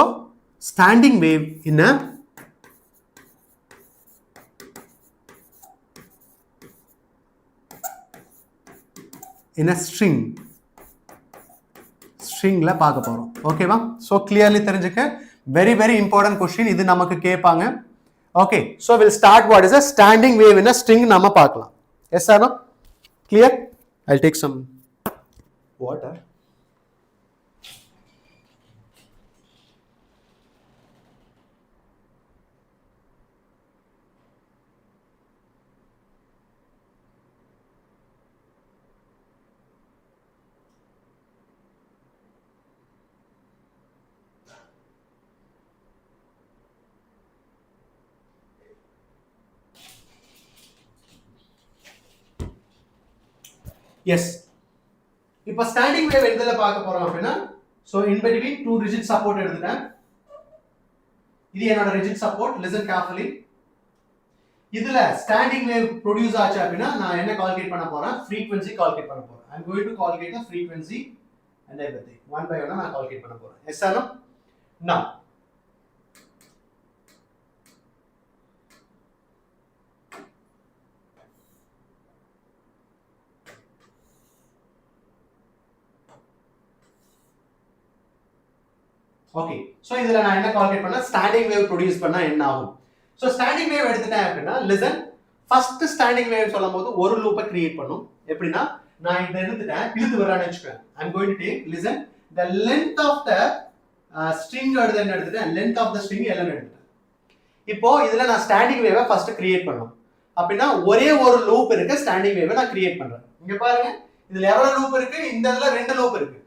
standing wave in a stringல பார்க்க போறோம். ஓகேவா? சோ clearly தெரிஞ்சுக்க, very very important question, இது நமக்கு கேட்பாங்க. okay, so we'll start what is a standing wave in a string நாம பார்க்கலாம். yes or no? clear? I'll take some water. yes, இப்போ ஸ்டாண்டிங் வேவ் எதுல பார்க்க போறோம் அப்படின்னா, so in between two rigid support எடுத்துட்டேன். இது என்னோட rigid support, listen carefully. இதுல ஸ்டாண்டிங் வேவ் ப்ரொடியூஸ் ஆச்சு அப்படின்னா நான் என்ன கால்குலேட் பண்ண போறேன், frequency கால்குலேட் பண்ண போறேன். I am going to calculate the frequency and everything one by one நான் கால்குலேட் பண்ண போறேன். yes or no? now okay, so இதுல நான் என்ன கால்குலேட் பண்ணா, ஸ்டாண்டிங் வேவ் ப்ரொடியூஸ் பண்ணா என்ன ஆகும். so ஸ்டாண்டிங் வேவ் எடுத்துட்டேன் அப்படின்னா, listen, ஃபர்ஸ்ட் ஸ்டாண்டிங் வேவ் சொல்லும்போது ஒரு லூப்பை கிரியேட் பண்ணும். எப்படின்னா, நான் இத எடுத்துட்டேன், இழுத்து வரான்னு வெச்சுக்கேன். I am going to take, listen, the length of the string என்ன எடுத்துட்டேன், length of the string L எடுத்துட்டேன். இப்போ இதுல நான் ஸ்டாண்டிங் வேவை ஃபர்ஸ்ட் கிரியேட் பண்ணனும். அப்படினா ஒரே ஒரு லூப் இருக்கு, ஸ்டாண்டிங் வேவை நான் கிரியேட் பண்றேன். இங்க பாருங்க, இதுல எவ்வளவு லூப் இருக்கு, இந்த இதுல ரெண்டு லூப் இருக்கு.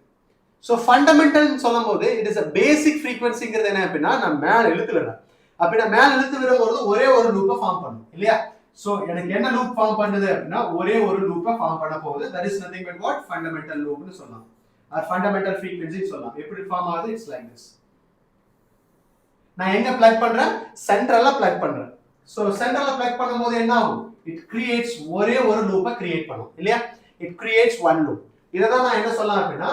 சோ ஃபண்டமெண்டல் சொல்லும்போது it is a basic frequencyங்கிறது என்ன அப்படினா, நான் மேல இழுத்து விடுறேன். அப்படினா மேல இழுத்து விடும்போது ஒரே ஒரு லூப்பை ஃபார்ம் பண்ணும் இல்லையா. சோ எனக்கு என்ன லூப் ஃபார்ம் பண்ணுது அப்படினா, ஒரே ஒரு லூப்பை ஃபார்ம் பண்ண போகுது. that is nothing but what, fundamental loop னு சொல்லலாம், or fundamental frequency சொல்லலாம். எப்படி ஃபார்ம் ஆகுது, it's like this. நான் எங்க பிளக் பண்றேன், சென்ட்ரல்ல பிளக் பண்றேன். சோ சென்ட்ரல்ல பிளக் பண்ணும்போது என்ன ஆகும், it creates ஒரே ஒரு லூப்பை கிரியேட் பண்ணும் இல்லையா. it creates one loop. இத தான் நான் என்ன சொல்லலாம் அப்படினா,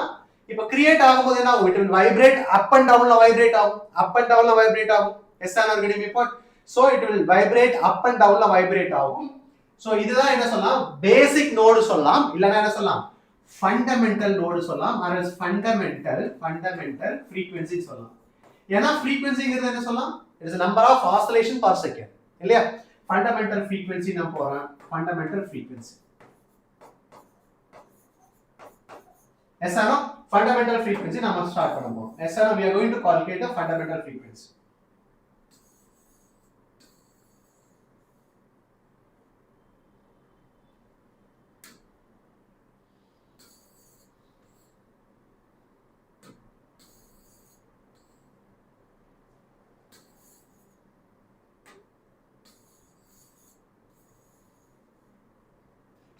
இப்போ கிரியேட் ஆகும்போது என்ன ஆகும், it will vibrate up and down ல வைப்ரேட் ஆகும், up and down ல வைப்ரேட் ஆகும். Yes are getting my point. so it will vibrate up and down ல வைப்ரேட் ஆகும். சோ இதுதான் என்ன சொல்லலாம், பேசிக் நோட் சொல்லலாம், இல்லனா என்ன சொல்லலாம், ஃபண்டமெண்டல் நோட் சொல்லலாம், or else fundamental frequency சொல்லலாம். ஏனா frequencyங்கிறது என்ன சொல்லலாம், it is a number of oscillation per second இல்லையா. fundamental frequency நான் போறேன், fundamental frequency. yes or no, fundamental frequency நாம ஸ்டார்ட் பண்ண போறோம். yes or no, we are going to calculate the fundamental frequency.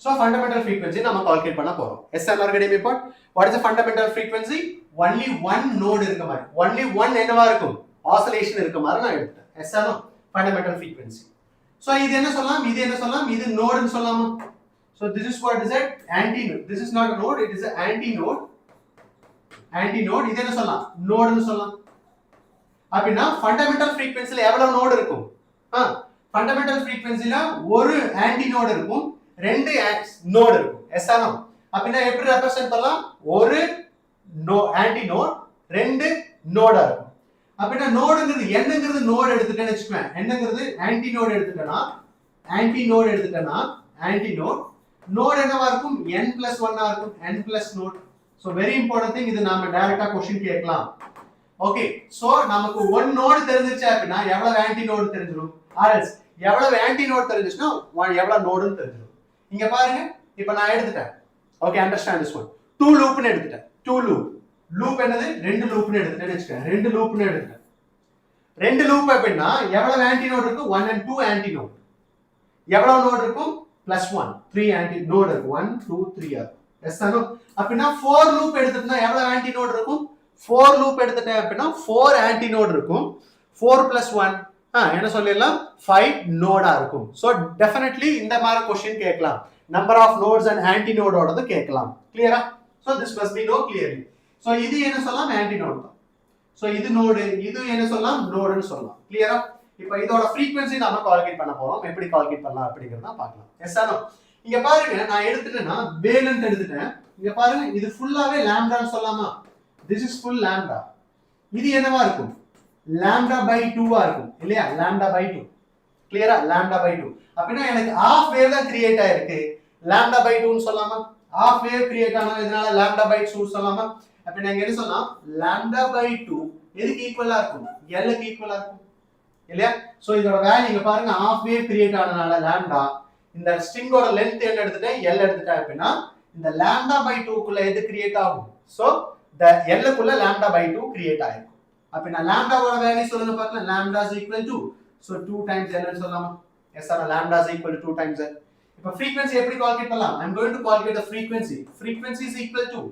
So fundamental frequency நாம calculate பண்ண போறோம். yes or no, getting my point. what is the fundamental frequency, only one node இருக்க மாதிரி, only one என்னவா இருக்கும், oscillation இருக்க மாதிரி நான் எடுத்தேன். yes or no, fundamental frequency. so இது என்ன சொல்லலாம், இது என்ன சொல்லலாம், இது node னு சொல்லலாமா. so this is what is that, antinode. this is not a node, it is an antinode. இது என்ன சொல்லலாம், node னு சொல்லலாம். அப்படினா fundamental frequency ல எவ்வளவு நோட் இருக்கும், fundamental frequency ல ஒரு antinode இருக்கும், ரெண்டு நோட் இருக்கும். yes or no, அப்படினா எப்படி ரெப்ரசன்ட் பண்ணலாம், ஒரு ஆன்டி நோட் ரெண்டு நோடா இருக்கும். அப்படினா நோட்ங்கிறது என்னங்கிறது நோட் எடுத்துட்டேன்னு வெச்சுக்கேன், என்னங்கிறது ஆன்டி நோட் எடுத்துட்டேனா antinode. Node என்னவா இருக்கும் n plus 1 ஆ இருக்கும், n plus node. So very important thing, இது நாம டைரக்டா क्वेश्चन கேட்கலாம். ஓகே, சோ நமக்கு one node தெரிஞ்சிருச்சு அப்படினா எவ்வளவு antinode தெரிஞ்சிரும், or else எவ்வளவு antinode தெரிஞ்சிச்சுனா எவ்வளவு node னு தெரிஞ்சிரும். இங்க பாருங்க, இப்போ நான் எடுத்துட்டேன். Okay, understand this one. 2 loop னு எடுத்துட்டேன். 2 லூப். லூப் என்னது? 2 லூப் னு எடுத்துட்டேன்னு வெச்சுக்கங்க. 2 லூப் னு எடுத்துட்டேன். 2 லூப் அப்படினா எவ்வளவு antinode இருக்கு? 1 and 2 antinode. எவ்வளவு நோட் இருக்கும்? +1. 3 antinode இருக்கு. 1 2 3 ஆ. எஸ் ஆனோ? அப்படினா 4 லூப் எடுத்துட்டா எவ்வளவு antinode இருக்கும்? 4 லூப் எடுத்துட்டேன் அப்படினா 4 antinode இருக்கும். 4 + 1 என்ன சொல்லிடலாம்? 5 நோடா இருக்கும். சோ டெஃபினெட்லி இந்த மாதிரி क्वेश्चन கேட்கலாம். நம்பர் ஆஃப் நோட்ஸ் அண்ட் ஆன்டினோட் ஓடது கேட்கலாம். கிளியரா? So this must be know clearly. So இது என்ன சொல்லலாம்? ஆன்டினோட் தான். சோ இது நோடு, இது என்ன சொல்லலாம்? நோடுன்னு சொல்லலாம். கிளியரா? இப்போ இதோட frequency நாம கால்குலேட் பண்ண போறோம். எப்படி கால்குலேட் பண்ணலாம் அப்படிங்கறத பார்க்கலாம். எஸ் ஆனோ? இங்க பாருங்க, நான் எடுத்துட்டேனா வேலன்ட் எடுத்துட்டேன். இங்க பாருங்க, இது ஃபுல்லாவே லாம்டான்னு சொல்லலாமா? This is full lambda. இது என்னவா இருக்கும்? lambda by 2 ஆ இருக்கும் இல்லையா? lambda by 2. கிளியரா? lambda by 2. அப்படினா எனக்கு half wave தான் கிரியேட் ஆயிருக்கு. lambda by 2 னு சொல்லலாமா? half wave கிரியேட் ஆனா இதனால lambda by 2 சொல்லலாமா? அப்ப நான் என்ன சொல்லலாம்? lambda by 2 எதுக்கு ஈக்குவலா இருக்கும்? L க்கு ஈக்குவலா இருக்கும் இல்லையா? சோ இதோட வேல்யூ இங்க பாருங்க, half wave கிரியேட் ஆனனால lambda, இந்த ஸ்ட்ரிங்கோட லெந்த் என்ன எடுத்துட்டேன்? L எடுத்துட்டேன். அப்படினா இந்த lambda by 2 குள்ள எது கிரியேட் ஆகும்? சோ the L குள்ள lambda by 2 கிரியேட் ஆயிருக்கும். அப்ப நான் lambda ஓட வேல்யூ சொல்லுங்க பார்க்கலாம். lambda is equal to, so 2 times L ன்னு சொல்லலாமா? yes sir, lambda is equal to 2 times L. இப்போ frequency எப்படி கால்குலேட் பண்ணலாம்? I am going to calculate the frequency. Frequency is equal to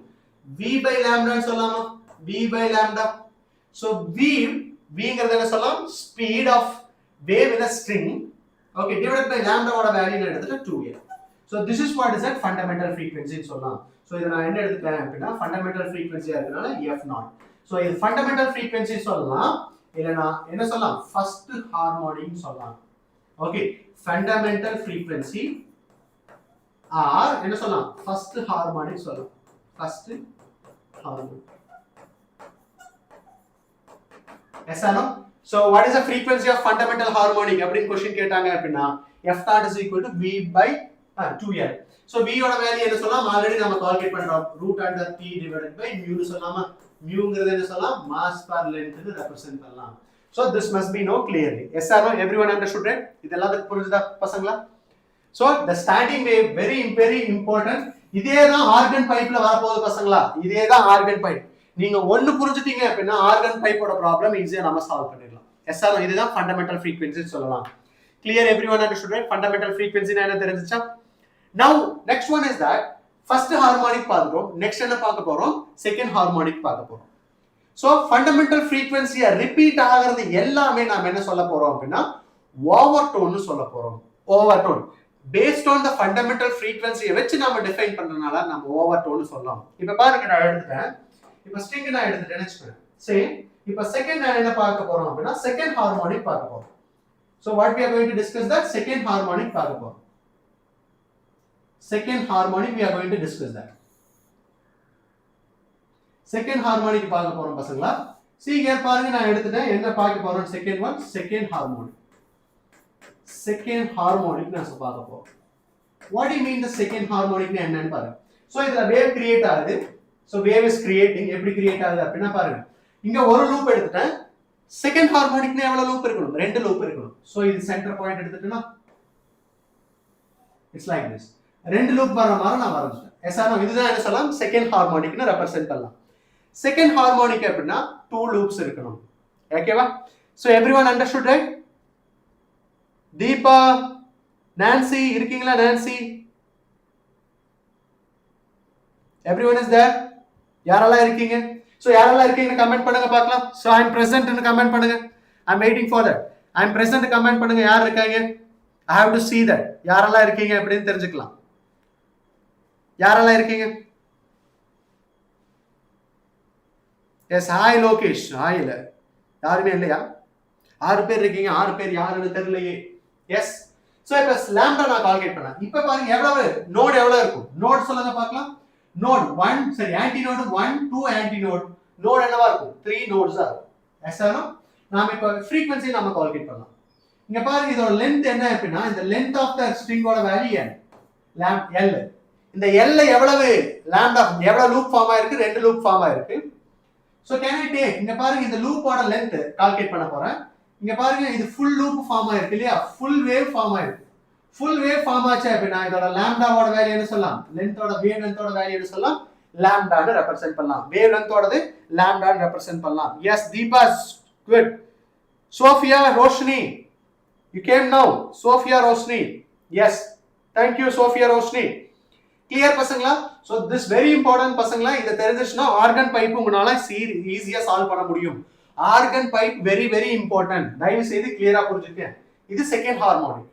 v by lambda ன்னு சொல்லலாமா? v by lambda. so vங்கிறது என்ன சொல்லலாம்? speed of wave in a string, okay, divided by lambda ஓட value எடுத்துட்டு 2L. so this is what is that fundamental frequency ன்னு சொல்லலாம். so இத நான் என்ன எடுத்துட்டேன் அப்படினா fundamental frequency இருக்கனால f0. so இது fundamental frequency சொல்லலாம், இல்லனா என்ன சொல்லலாம்? first harmonic சொல்லலாம். okay, fundamental frequency or என்ன சொல்லலாம்? first harmonic சொல்லலாம். first harmonic. yes or no? so what is the frequency of fundamental harmonic அப்படி क्वेश्चन கேட்டாங்க அப்படினா f0 is equal to v by 2L. so v ஓட value என்ன சொல்லலாம்? ஆல்ரெடி நாம கால்குலேட் பண்றோம். √p divided by mu னு சொல்லலாமா? muங்கிறது என்ன சொல்லலாம்? mass per length னு ரெப்ரசன்ட் பண்ணலாம். so this must be know clearly. yes or no? everyone understood it? இதெல்லாம் புரிஞ்சுதா பசங்களா? so the standing wave very important. இதேதான் ஆர்கன் பைப்ல வரப்போகுது பசங்களா. இதேதான் ஆர்கன் பைப். நீங்க ஒன்னு புரிஞ்சிட்டீங்க அப்படினா ஆர்கன் பைப்போட ப்ராப்ளம் ஈஸியா நம்ம சால்வ் பண்ணிடலாம். Yes R? இதுதான் ஃபண்டமெண்டல் ஃப்ரீக்வென்சி சொல்லலாம். clear everyone understood right? Fundamental frequency என்ன தெரிஞ்சுச்சா? now next one is that first harmonic பார்த்துட்டோம். next என்ன பார்க்க போறோம்? second harmonic பார்க்க போறோம். so fundamental frequency ரிப்பீட் ஆகிறது எல்லாமே நாம என்ன சொல்ல போறோம் அப்படினா ஓவர்டோன் னு சொல்ல போறோம். ஓவர்டோன் based on the fundamental frequency வெச்சு நாம டிஃபைன் பண்றனால நாம ஓவர்டோன் னு சொல்லலாம். இப்போ பாருங்க, நான் எடுத்துட்டேன். இப்போ ஸ்ட்ரிங் நான் எடுத்துட்டேன்னு வெச்சுக்கோங்க. சரி, இப்போ செகண்ட் நான் என்ன பார்க்க போறோம் அப்படினா செகண்ட் ஹார்மோனிக் பார்க்க போறோம். so what we are going to discuss that second harmonic பார்க்க போறோம். second harmonic we are going to discuss that. second harmonic பார்க்க போறோம் பசங்களா. see here பாருங்க, நான் எடுத்துட்டேன். என்ன பார்க்க போறோம்? second one, second harmonic. second harmonic நான் பார்க்க போறோம். what do you mean the second harmonic னா என்னன்னு பாருங்க. so இதுல wave create ஆகுது. so wave is creating. எப்படி கிரியேட் ஆகுது அப்படினா பாருங்க, இங்க ஒரு லூப் எடுத்துட்டேன். செகண்ட் ஹார்மோனிக்னா எவ்வளவு லூப் இருக்கணும்? ரெண்டு லூப் இருக்கணும். so இது சென்டர் பாயிண்ட் எடுத்துட்டேனா it's like this. ரெண்டு லூப் வர மாதிரி நான் வரைஞ்சிட்டேன். Yes R? இதுதான் என்ன சொல்லலாம்? செகண்ட் ஹார்மோனிக்னு ரெப்ரசன்ட் பண்ணலாம். செகண்ட் ஹார்மோனிக் அப்படினா 2 லூப்ஸ் இருக்கணும். ஓகேவா? so everyone understood right? Deepa, Nancy இருக்கீங்களா? Nancy, everyone is there? யாரெல்லாம் இருக்கீங்க? so யாரெல்லாம் இருக்கீங்க கமெண்ட் பண்ணுங்க பார்க்கலாம். so I am present னு கமெண்ட் பண்ணுங்க. I am waiting for that. I am present comment பண்ணுங்க. யார் இருக்காங்க? I have to see that. யாரெல்லாம் இருக்கீங்க அப்படினு தெரிஞ்சுக்கலாம். யாரெல்லாம் இருக்கீங்க? yes, hi Lokesh. hi இல்ல, யாருமே இல்லையா? 6 பேர் இருக்கீங்க. 6 பேர் யாருன்னு தெரியலையே. எஸ். சோ இப்போ லாம்டா நான் கால்குலேட் பண்ணேன். இப்போ பாருங்க எவ்வளவு நோட் எவ்வளவு இருக்கும்? நோட் சொல்லுங்க பார்க்கலாம். நோட் 1, சரி, ஆன்டினோட் 1, 2 ஆன்டினோட். நோட் என்னவா இருக்கும்? 3 நோட்ஸா இருக்கும். Yes are? நாம இப்போ ஃப்ரீக்வென்சி நாம கால்குலேட் பண்ணலாம். இங்க பாருங்க, இதோட லெந்த் என்ன அப்படினா இந்த லெந்த் ஆஃப் தி ஸ்ட்ரிங்கோட வேல்யூ n. L. இந்த L எவ்வளவு lambda எவ்வளவு லூப் ஃபார்ம் ஆயிருக்கு ரெண்டு லூப் ஃபார்ம் ஆயிருக்கு சோ கேன் ஐ டேக் இங்க பாருங்க இந்த லூப்போட லெந்த் கால்குலேட் பண்ண போறேன் இங்க பாருங்க இது ஃபுல் லூப் ஃபார்ம் ஆயிருக்கு இல்லையா ஃபுல் வேவ் ஃபார்ம் ஆயிருக்கு ஃபுல் வேவ் ஃபார்ம் ஆச்சு அப்படினா இதோட லாம்டாவோட வேல்யூ என்ன சொல்லலாம் லெந்த்தோட வேவ் லெந்த்தோட வேல்யூ என்ன சொல்லலாம் லாம்டான்னு ரெப்ரசன்ட் பண்ணலாம் வேவ் லெந்த்தோடது லாம்டான்னு ரெப்ரசன்ட் பண்ணலாம் yes Deepa good Sophia Roshini you came now Sophia Roshni yes thank you Sophia Roshni clear பசங்களா so this very important பசங்களா இத தெரிஞ்சிச்சுனா ஆர்கன் பைப் உங்களால ஈஸியா சால்வ் பண்ண முடியும் organ pipe very very important தயவு செய்து கிளியரா புரிஞ்சுக்கங்க இது செகண்ட் ஹார்மோனிக்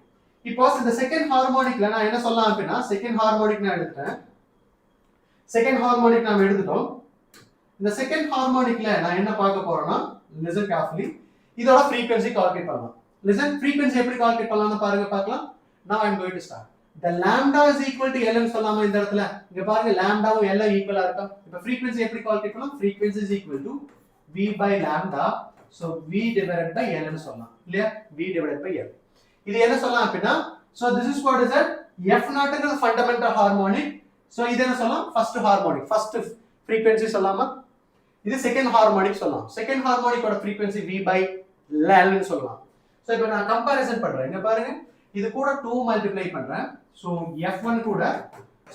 இப்போ இந்த செகண்ட் ஹார்மோனிக்ல நான் என்ன சொல்லலாம் அப்படினா செகண்ட் ஹார்மோனிக் நான் எடுத்துட்டேன் செகண்ட் ஹார்மோனிக் நாம எடுத்துட்டோம் இந்த செகண்ட் ஹார்மோனிக்ல நான் என்ன பார்க்க போறேன்னா listen carefully இதோட frequency கால்குலேட் பண்ணலாம் listen frequency எப்படி கால்குலேட் பண்ணலாம்னு பாருங்க பார்க்கலாம் now I am going to start the lambda is equal to L ன்னு சொல்லாமா இந்த இடத்துல இங்க பாருங்க lambdaவும் L ஈக்குவலா இருக்கா இப்போ frequency எப்படி கால்குலேட் பண்ணலாம் frequency is equal to V by lambda so V divided by L ன்னு சொல்லலாம் இல்லையா V divided by L இது என்ன சொல்லலாம் அப்படினா so this is what is that F0 ங்கிறது fundamental harmonic so இது என்ன சொல்லலாம் first harmonic first frequency சொல்லலாமா இது செகண்ட் ஹார்மோனிக் சொல்லலாம் second ஹார்மோனிக்கோட frequency V by L ன்னு சொல்லலாம் சோ இப்போ நான் கம்பேரிசன் பண்றேன் இங்க பாருங்க இது கூட 2 மல்டிப்ளை பண்றேன் சோ f1 கூட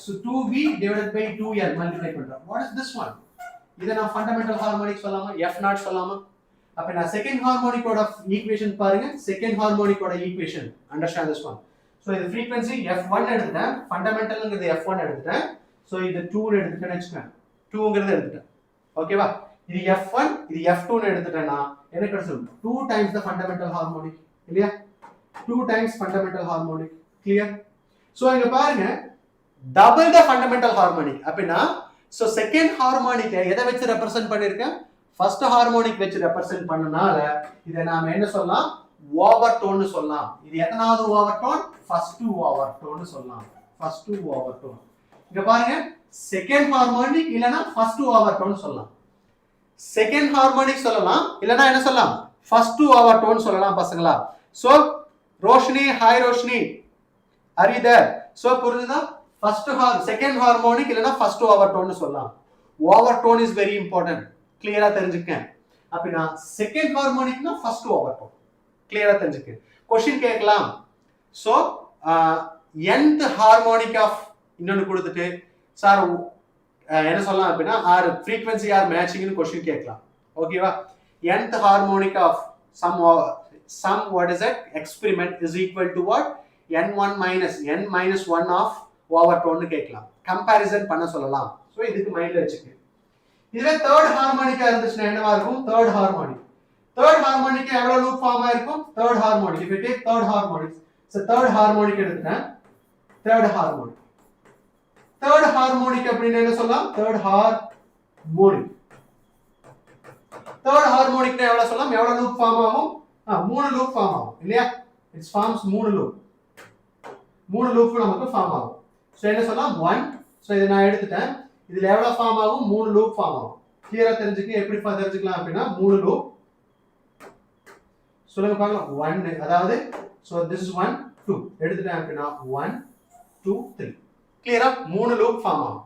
so 2v divided by 2l multiply பண்றேன் what is this one இத நான் ஃபண்டமெண்டல் ஹார்மோனிக் சொல்லலாமா f0 சொல்லலாமா அப்ப நான் செகண்ட் ஹார்மோனிக்கோட ஈக்குவேஷன் பாருங்க செகண்ட் ஹார்மோனிக்கோட equation understand this one so இது frequency f1 எடுத்துட்டேன் ஃபண்டமெண்டல்ங்கிறது f1 எடுத்துட்டேன் சோ இது 2 ன்னு எடுத்துட்டேன்னு வெச்சுக்கங்க 2 ங்கிறது எடுத்துட்டேன் ஓகேவா இது f1 இது f2 ன்னு எடுத்துட்டேனா என்ன கிடைக்கும் 2 times the fundamental harmonic இல்லையா 2 times fundamental harmonic clear so இங்க பாருங்க double the fundamental harmonic அப்படினா சோ செகண்ட் ஹார்மோனிக் எதை வச்சு ரெப்ரசன்ட் பண்ணிருக்கேன் ஃபர்ஸ்ட் ஹார்மோனிக் வச்சு ரெப்ரசன்ட் பண்ணனால இத நாம என்ன சொல்லலாம் ஓவர்டோன் னு சொல்லலாம் இது எத்தனாவது ஓவர்டோன் ஃபர்ஸ்ட் ஓவர்டோன் னு சொல்லலாம் ஃபர்ஸ்ட் ஓவர்டோன் இங்க பாருங்க செகண்ட் ஹார்மோனிக் இல்லனா ஃபர்ஸ்ட் ஓவர்டோன் சொல்லலாம் செகண்ட் ஹார்மோனிக் சொல்லலாம் இல்லனா என்ன சொல்லலாம் ஃபர்ஸ்ட் ஓவர்டோன் சொல்லலாம் பசங்களா so Roshini hi Roshini are you there so புரியுதா ஃபர்ஸ்ட் செகண்ட் ஹார்மோனிக் இல்லனா ஃபர்ஸ்ட் ஓவர்டோன் னு சொல்லலாம் ஓவர்டோன் இஸ் வெரி இம்பார்ட்டன்ட் கிளியரா தெரிஞ்சுக்கங்க அப்படினா செகண்ட் ஹார்மோனிக்னா ஃபர்ஸ்ட் ஓவர்டோன் கிளியரா தெரிஞ்சுக்கங்க क्वेश्चन கேட்கலாம் சோ nth ஹார்மோனிக் ஆஃப் இன்னொன்னு கொடுத்துட்டு சார் என்ன சொல்லலாம் அப்படினா ஆர் frequency ஆர் மேட்சிங் னு क्वेश्चन கேட்கலாம் ஓகேவா nth harmonic of some what is that experiment is equal to what n1 minus n minus 1 of overtone னு கேட்கலாம் கம்பேரிசன் பண்ண சொல்லலாம் சோ இதுக்கு மைண்ட்ல வெச்சுக்கங்க இதுவே third harmonic இருந்துச்சுனா என்னவா இருக்கும் third harmonic எவ்வளவு லூப் ஃபார்ம் ஆயிருக்கும் third harmonic if you take third harmonic so third harmonic எடுத்துட்டேன் third harmonic அப்படினா என்ன சொல்லலாம் third harmonic னா எவ்வளவு சொல்லலாம் எவ்வளவு லூப் ஃபார்ம் ஆகும் மூணு லூப் ஃபார்ம் ஆகும் இல்லையா இட்ஸ் ஃபார்ம்ஸ் மூணு லூப் நமக்கு ஃபார்ம் ஆகும் சோ என்ன சொல்லலாம் 1 சோ இத நான் எடுத்துட்டேன் இதுல எவ்வளவு ஃபார்ம் ஆகும் மூணு லூப் ஃபார்ம் ஆகும் கிளியரா தெரிஞ்சுக்க எப்படி தெரிஞ்சுக்கலாம் அப்படினா மூணு லூப் சொல்லுங்க பார்க்கலாம் 1 அதாவது சோ this is 1 2 எடுத்துட்டேன் அப்படினா 1 2 3 கிளியரா மூணு லூப் ஃபார்ம் ஆகும்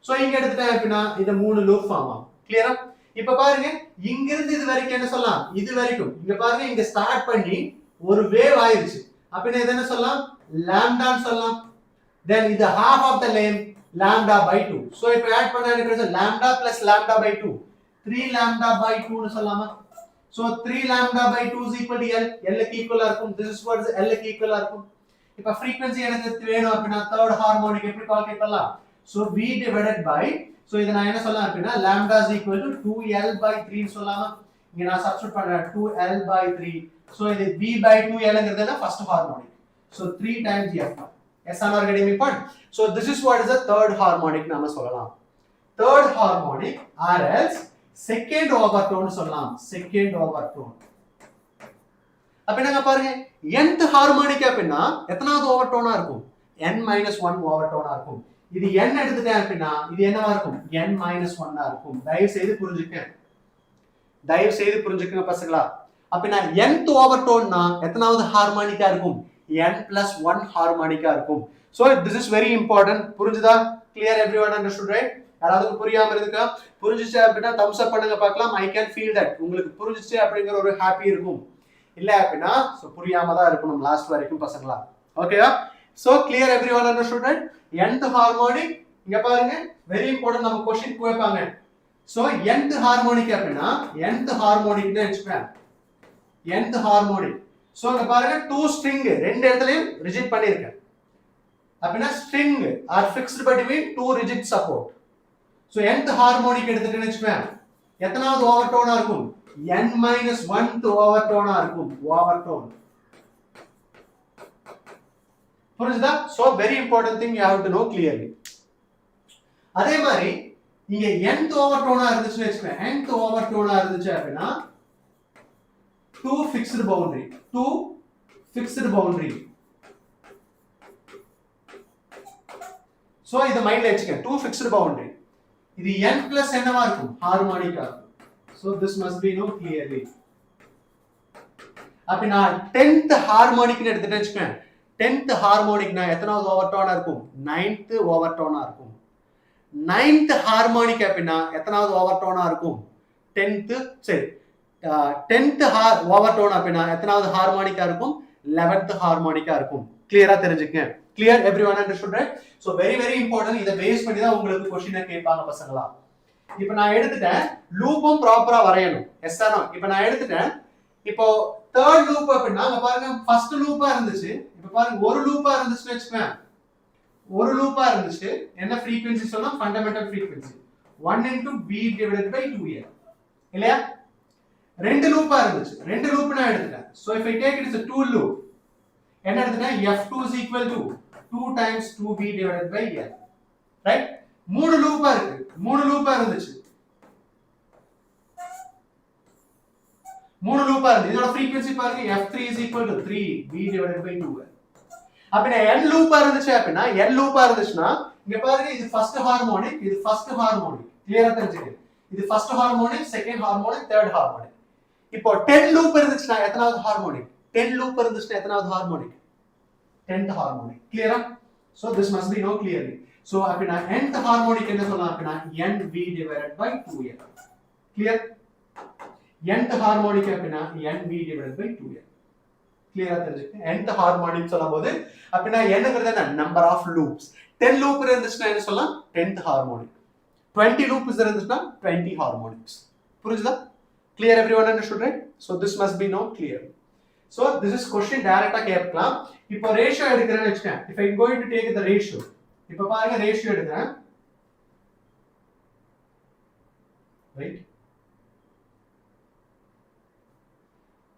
சோ இங்க எடுத்துட்டேன் அப்படினா இந்த மூணு லூப் ஃபார்ம் ஆகும் கிளியரா இப்ப பாருங்க இங்க இருந்து இது வரைக்கும் என்ன சொல்லலாம் இது வரைக்கும் இங்க பாருங்க இங்க ஸ்டார்ட் பண்ணி ஒரு வேவ் ஆயிருச்சு அப்படினா இத என்ன சொல்லலாம் lambda ன்னு சொல்லலாம் then இது half of the length lambda by 2 so இப்ப ஆட் பண்ணா என்ன கிடைக்கும் lambda plus lambda by 2 3 lambda by 2 ன்னு சொல்லலாமா so 3 lambda by 2 is equal to L க்கு ஈக்குவலா இருக்கும் this is what is L க்கு ஈக்குவலா இருக்கும் இப்ப frequency எனக்கு வேணும் அப்படினா third harmonic எப்படி கால்குலேட் பண்ணலாம் so V divided by so இத நான் என்ன சொல்லலாம் அப்படினா lambda is equal to 2L by 3 ன்னு சொல்லலாமா இங்க நான் சப்ஸ்டிட்யூட் பண்றேன் 2L by 3 so இது V by 2L ங்கிறது first harmonic so 3 times F1 yes or not getting me point so this is what is the third harmonic நாம சொல்லலாம் third harmonic or else second overtone சொல்லலாம் second overtone அப்ப என்னங்க பாருங்க nth harmonic அப்படினா எத்தனாவது ஓவர்டோனா இருக்கும் n minus 1 ஓவர்டோனா இருக்கும் இது n எடுத்துட்டேன் அப்படினா இது என்னவா இருக்கும் n minus 1 ஆ இருக்கும் தயவு செய்து புரிஞ்சுக்கங்க பசங்களா அப்படினா nth ஓவர்டோன்னா எத்தனாவது ஹார்மோனிக்கா இருக்கும் n plus 1 ஹார்மோனிக்கா இருக்கும் So this is very important. புரிஞ்சுதா? Clear, everyone understood, right? யாராவது புரியாம இருக்கா? புரிஞ்சிச்சு அப்படினா thumbs up பண்ணுங்க பார்க்கலாம். I can feel that உங்களுக்கு புரிஞ்சிச்சு அப்படிங்கற ஒரு ஹாப்பி இருக்கும். இல்ல அப்படினா சோ புரியாம தான் இருக்கணும் லாஸ்ட் வரைக்கும் பசங்களா. ஓகேயா? So clear, everyone understood, right? nth harmonic இங்க பாருங்க very important நம்ம क्वेश्चन கேட்பாங்க. So nth harmonic அப்படினா nth harmonic ன்னு வெச்சுப்பேன். nth harmonic. So இங்க பாருங்க two string ரெண்டு இடத்துலயும் ரிஜிட் பண்ணிருக்கேன். அப்படினா string are fixed between two rigid support. So nth harmonic எடுத்துட்டேன்னு வெச்சுப்பேன். எத்தனாவது ஓவர்டோனா இருக்கும்? n-1th ஓவர்டோனா இருக்கும். ஓவர்டோன். புரியுதா? So very important thing you have to know clearly. அதே மாதிரி இங்க nth ஓவர்டோனா இருந்துச்சுன்னு வெச்சுப்பேன். nth ஓவர்டோனா இருந்துச்சு அப்படினா two fixed boundary. Two fixed boundary. So இத மைண்ட்ல வெச்சுக்க. Two fixed boundary. இது n plus என்னவா இருக்கும்? Harmonica. So this must be known clearly. அப்படினா 10th harmonic ன்னு எடுத்துட்டு வெச்சுக்க. 10th harmonic னா எத்தனாவது ஓவர்டோனா இருக்கும்? 9th ஓவர்டோனா இருக்கும். 9th harmonic அப்படினா எத்தனாவது ஓவர்டோனா இருக்கும்? 10th சரி 10th ஓவர்டோன் அப்படினா எத்தனாவது ஹார்மோனிக்கா இருக்கும்? 11th ஹார்மோனிக்கா இருக்கும். கிளியரா தெரிஞ்சுக்கங்க. Clear, everyone understood, right? So very very important. இத பேஸ் பண்ணி தான் உங்களுக்கு क्वेश्चन கேட்பாங்க பசங்களா. இப்போ நான் எடுத்துட்டேன் லூப்பும் ப்ராப்பரா வரையணும். Yes or no? இப்போ நான் எடுத்துட்டேன். இப்போ தேர்ட் லூப் அப்படினா அங்க பாருங்க ஃபர்ஸ்ட் லூப்பா இருந்துச்சு. இப்போ பாருங்க ஒரு லூப்பா இருந்துச்சுன்னு வெச்சுப்பேன். ஒரு லூப்பா இருந்துச்சு. என்ன frequency சொன்னா fundamental frequency 1 * v divided by 2l. இல்லையா? ரெண்டு லூப்பா இருந்துச்சு. ரெண்டு லூப் நான் எடுத்துட்டேன். So if I take it as a two loop என்ன எடுத்துட்டேன்? f2 is equal to 2 times 2v divided by l. Right? மூணு லூப்பா இருக்கு. மூணு லூப்பா இருந்துச்சு. மூணு லூப்பா இருக்கு. இதோட frequency பாருங்க f3 is equal to 3v divided by 2l. அப்படினா n லூப்பா இருந்துச்சு அப்படினா n லூப்பா இருந்துச்சுனா இங்க பாருங்க இது ஃபர்ஸ்ட் ஹார்மோனிக், இது ஃபர்ஸ்ட் ஹார்மோனிக். கிளியரா தெரிஞ்சுக்கங்க. இது first harmonic, second harmonic, third harmonic. இப்போ 10 லூப் இருந்துச்சுனா எத்தனாவது ஹார்மோனிக்? 10 லூப் இருந்துச்சுனா எத்தனாவது harmonic? 10th harmonic. Clear? So this must be known clearly. So அப்படினா nth harmonic என்ன சொல்லலாம் அப்படினா nv divided by 2l. Clear? nth harmonic அப்படினா nv divided by 2l. Clear தெரிஞ்சுக்கங்க. nth harmonic சொல்லும்போது அப்படினா என்னங்கிறது என்ன? Number of loops. 10 loop இருந்துச்சுனா என்ன சொல்லலாம்? 10th harmonic. 20 loops இருந்துச்சுனா 20 harmonics. புரியுதா? Clear, everyone understood, right? So this must be known clearly. So this is question டைரக்டா கேட்கலாம். இப்போ ratio எடுக்கறேன்னு வெச்சுக்கேன். If I am going to take the ratio. இப்போ பாருங்க ratio எடுக்கறேன். Right?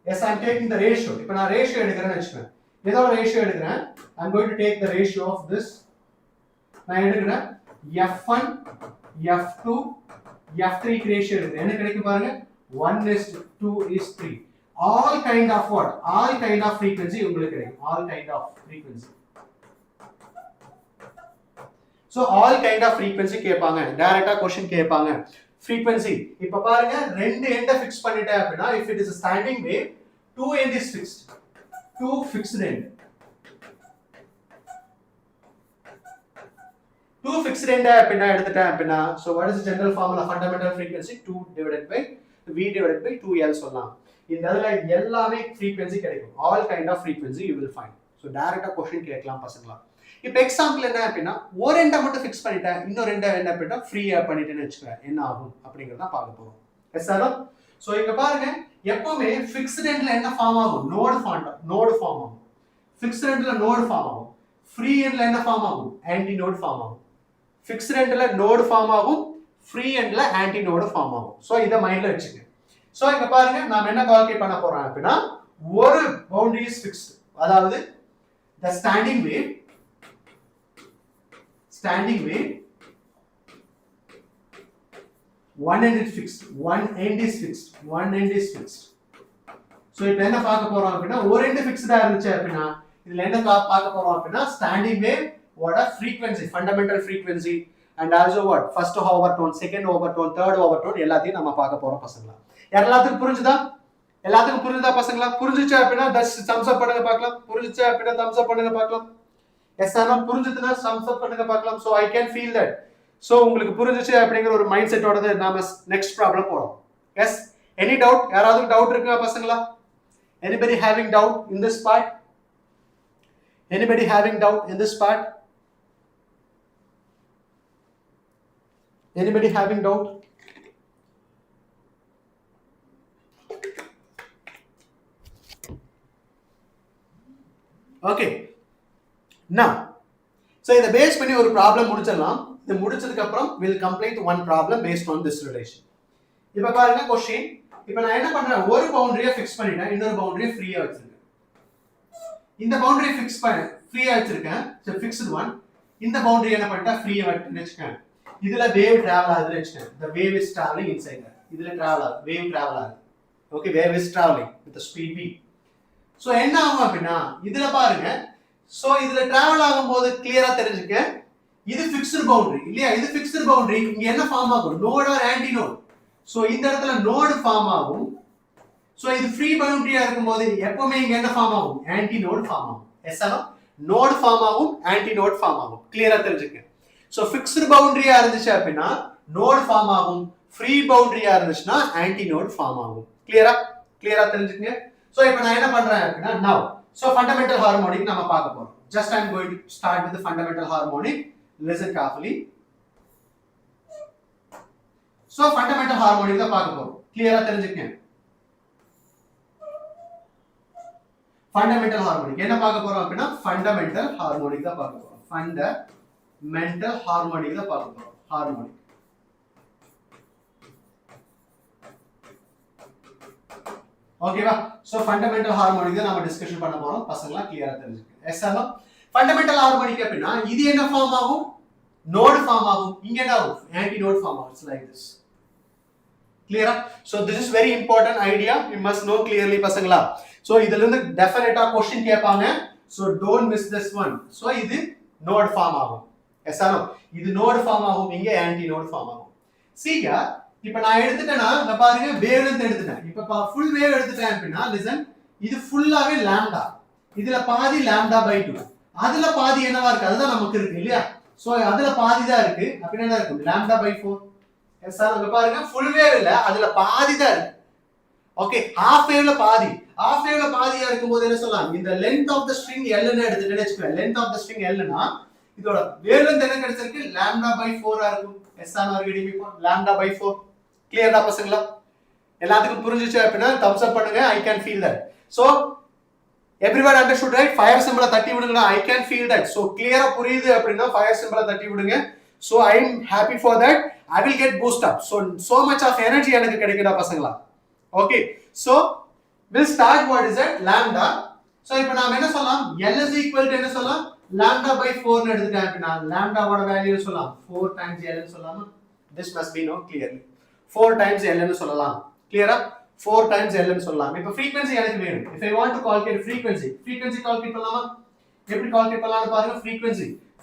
Yes, I am taking the ratio. இப்போ நான் ratio எடுக்கறேன்னு வெச்சுக்கேன். எதோட ratio எடுக்கறேன்? I am going to take the ratio of this. நான் எடுக்கறேன் f1 f2 f3 க்கு ratio எடுக்கறேன். என்ன கிடைக்கும் பாருங்க 1:2:3. all kind of what? all kind of frequency உங்களுக்கு கிடைக்கும். all kind of frequency. so all kind of frequency கேட்பாங்க. டைரக்டா question கேட்பாங்க. frequency இப்ப பாருங்க ரெண்டு எண்ட ஃபிக்ஸ் பண்ணிட்டேன் அப்படினா if it is a standing wave two end is fixed. two fixed end. two fixed end அப்படினா எடுத்துட்டேன் அப்படினா so what is the general formula? fundamental frequency 2 divided by v divided by 2l சொல்லலாம். இதனால எல்லாமே frequency கிடைக்கும். all kind of frequency you will find. so டைரக்டா question கேட்கலாம் பசங்களா. இப்போ எக்ஸாம்பிள் என்ன அப்படினா ஒரு எண்ட மட்டும் ஃபிக்ஸ் பண்ணிட்டேன், இன்னொரு எண்ட என்ன பண்ணிட்டா ஃப்ரீயா பண்ணிட்டேன்னு வெச்சுக்கறேன். என்ன ஆகும் அப்படிங்கறத பார்க்க போறோம். Yes sir? சோ இங்க பாருங்க எப்பவுமே ஃபிக்ஸ்ட் எண்ட்ல என்ன ஃபார்ம் ஆகும்? நோட் ஃபார்ம் ஆகும். ஃபிக்ஸ்ட் எண்ட்ல நோட் ஃபார்ம் ஆகும். ஃப்ரீ எண்ட்ல என்ன ஃபார்ம் ஆகும்? ஆன்டி நோட் ஃபார்ம் ஆகும். ஃபிக்ஸ்ட் எண்ட்ல நோட் ஃபார்ம் ஆகும், ஃப்ரீ எண்ட்ல ஆன்டி நோட் ஃபார்ம் ஆகும். சோ இத மைண்ட்ல வெச்சுக்கங்க. சோ இங்க பாருங்க நாம என்ன கால்குலேட் பண்ண போறோம் அப்படினா ஒரு பவுண்டரி இஸ் ஃபிக்ஸ்ட். அதாவது the standing wave one end is fixed. so இப்போ என்ன பார்க்க போறோம் அப்படினா ஒரு end ஃபிக்ஸ்டா இருந்துச்சு அப்படினா இதுல என்ன பார்க்க போறோம் அப்படினா standing wave what a frequency, fundamental frequency and also what first overtone, second overtone, third overtone எல்லாத்தையும் நாம பார்க்க போறோம் பசங்களா. எல்லாத்துக்கும் புரிஞ்சுதா பசங்களா? புரிஞ்சிச்சா அப்படினா thumbs up பண்ணுங்க பார்க்கலாம். புரிஞ்சிச்சா அப்படினா thumbs up பண்ணுங்க பார்க்கலாம். எஸ் ஆனா புரிஞ்சதுன்னா thumbs up பண்ணுங்க பார்க்கலாம். So I can feel that. So உங்களுக்கு புரிஞ்சிச்சு அப்படிங்கிற ஒரு மைண்ட் செட்டோட நாம நெக்ஸ்ட் ப்ராப்ளம் போறோம். Yes any doubt? யாராவது டவுட் இருக்கா பசங்களா? Anybody having doubt in this part? Anybody having doubt in this part? Anybody having doubt? Okay. Now, so இத பேஸ் பண்ணி ஒரு ப்ராப்ளம் முடிச்சிடலாம். இது முடிச்சதுக்கு அப்புறம் we'll complete one problem based on this relation. இப்ப பாருங்க क्वेश्चन. இப்போ நான் என்ன பண்றேன்? ஒரு பவுண்டரியை ஃபிக்ஸ் பண்ணிட்டேன், இன்னொரு பவுண்டரியை ஃப்ரீயா வச்சிருக்கேன். இந்த பவுண்டரியை ஃபிக்ஸ் பண்ண ஃப்ரீயா வச்சிருக்கேன். So fixed one. இந்த பவுண்டரி என்ன பண்ணிட்டா ஃப்ரீயா வச்சிருக்கேன். இதுல வேவ் டிராவல் ஆகுதுன்னு வெச்சேன். The wave is traveling inside that. இதுல டிராவல் ஆகுது, வேவ் டிராவல் ஆகுது. Okay, wave is traveling with the speed v. So என்ன ஆகும் அப்படினா இதுல பாருங்க. சோ இதுல டிராவல் ஆகும்போது கிளியரா தெரிஞ்சுக்க இது ஃபிக்ஸ்ட் பவுண்டரி இல்லையா? இது ஃபிக்ஸ்ட் பவுண்டரி. இங்க என்ன ஃபார்ம் ஆகும்? Node or anti node. So இந்த இடத்துல நோட் ஃபார்ம் ஆகும். சோ இது ஃப்ரீ பவுண்டரியா இருக்கும்போது எப்பவுமே இங்க என்ன ஃபார்ம் ஆகும்? ஆன்டி நோட் ஃபார்ம் ஆகும். எஸ்ஆனா நோட் ஃபார்ம் ஆகும், ஆன்டி நோட் ஃபார்ம் ஆகும். கிளியரா தெரிஞ்சுக்க. சோ ஃபிக்ஸ்ட் பவுண்டரியா இருந்துச்சு அப்படினா நோட் ஃபார்ம் ஆகும், ஃப்ரீ பவுண்டரியா இருந்துச்சுனா ஆன்டி நோட் ஃபார்ம் ஆகும். கிளியரா தெரிஞ்சுக்கங்க. சோ இப்போ நான் என்ன பண்றேன் அப்படினா now so fundamental harmonic நாம பார்க்க போறோம். Just I am going to start with the fundamental harmonic. Listen carefully. So fundamental harmonic தான் பார்க்க போறோம். கிளியரா தெரிஞ்சுக்கங்க. fundamental harmonic என்ன பார்க்க போறோம் அப்படினா fundamental harmonic தான் பார்க்க போறோம். fundamental harmonic தான் பார்க்க போறோம். harmonic. ஓகேவா? சோ ஃபண்டமெண்டல் ஹார்மோனிக் தான் நாம டிஸ்கஷன் பண்ண போறோம். பசங்களா கிளியரா தெரிஞ்சுக்கங்க. Yes or no? Fundamental harmonic அப்படினா இது என்ன ஃபார்ம் ஆகும்? நோட் ஃபார்ம் ஆகும். இங்க என்ன ஆகும்? ஆன்டி நோட் ஃபார்ம் ஆகும். It's like this. கிளியரா? So this is very important idea. You must know clearly பசங்களா. சோ இதுல இருந்து டெஃபினட்டா क्वेश्चन கேட்பாங்க. So don't miss this one. So இது நோட் ஃபார்ம் ஆகும். Yes or no? இது நோட் ஃபார்ம் ஆகும், இங்க ஆன்டி நோட் ஃபார்ம் ஆகும். சீங்க இப்போ நான் எடுத்துட்டேனா நான் பாருங்க வேவ் லெந்த் எடுத்துட்டேன். இப்போ ஃபுல் வேவ் எடுத்துட்டேன் அப்படினா லிசன், இது ஃபுல்லாவே லாம்டா. இதுல பாதி லாம்டா பை 2. அதுல பாதி என்னவா இருக்கு? அதுதான் நமக்கு இருக்கு இல்லையா? சோ அதுல பாதி தான் இருக்கு. அப்ப என்ன இருக்கு? Lambda by 4. எஸ் சார், இங்க பாருங்க ஃபுல் வேவ் இல்ல, அதுல பாதி தான் இருக்கு. ஓகே, ஹாஃப் வேவ்ல பாதி. ஹாஃப் வேவ்ல பாதியா இருக்கும்போது என்ன சொல்லலாம்? இந்த length of the string L ன்னு எடுத்துட்டேன்னு வெச்சுக்கோ. Length of the string L னா இதோட வேவ் லெந்த் என்ன கிடைச்சிருக்கு? லாம்டா பை 4 ஆ இருக்கும். எஸ் சார், நான் ரெடி பண்ணி லாம்டா பை 4. கிளியரா பசங்களா? எல்லாத்துக்கும் புரிஞ்சிச்சு அப்படினா thumbs up பண்ணுங்க. I can feel that. So everyone understood, right? fire symbol தட்டி விடுங்க. I can feel that. So clear புரியுது அப்படினா fire symbol தட்டி விடுங்க. So I am happy for that. I will get boost up. So much of energy எனக்கு கிடைக்குதா பசங்களா? Okay, so we'll start. What is that? Lambda. So இப்போ நாம என்ன சொல்லலாம்? L is equal to என்ன சொல்லலாம்? lambda by 4 ன்னு எடுத்துட்டேன் அப்படினா lambda ஓட வேல்யூ சொல்லலாம் 4 times L ன்னு சொல்லலாமா? This must be known clearly. 4 times L ன்னு சொல்லலாம். கிளியரா? 4 times L ன்னு சொல்லலாம். இப்போ frequency எனக்கு வேணும். If I want to calculate frequency calculate பண்ணலாமா? எப்படி calculate பண்ணலாம்னு பாருங்க.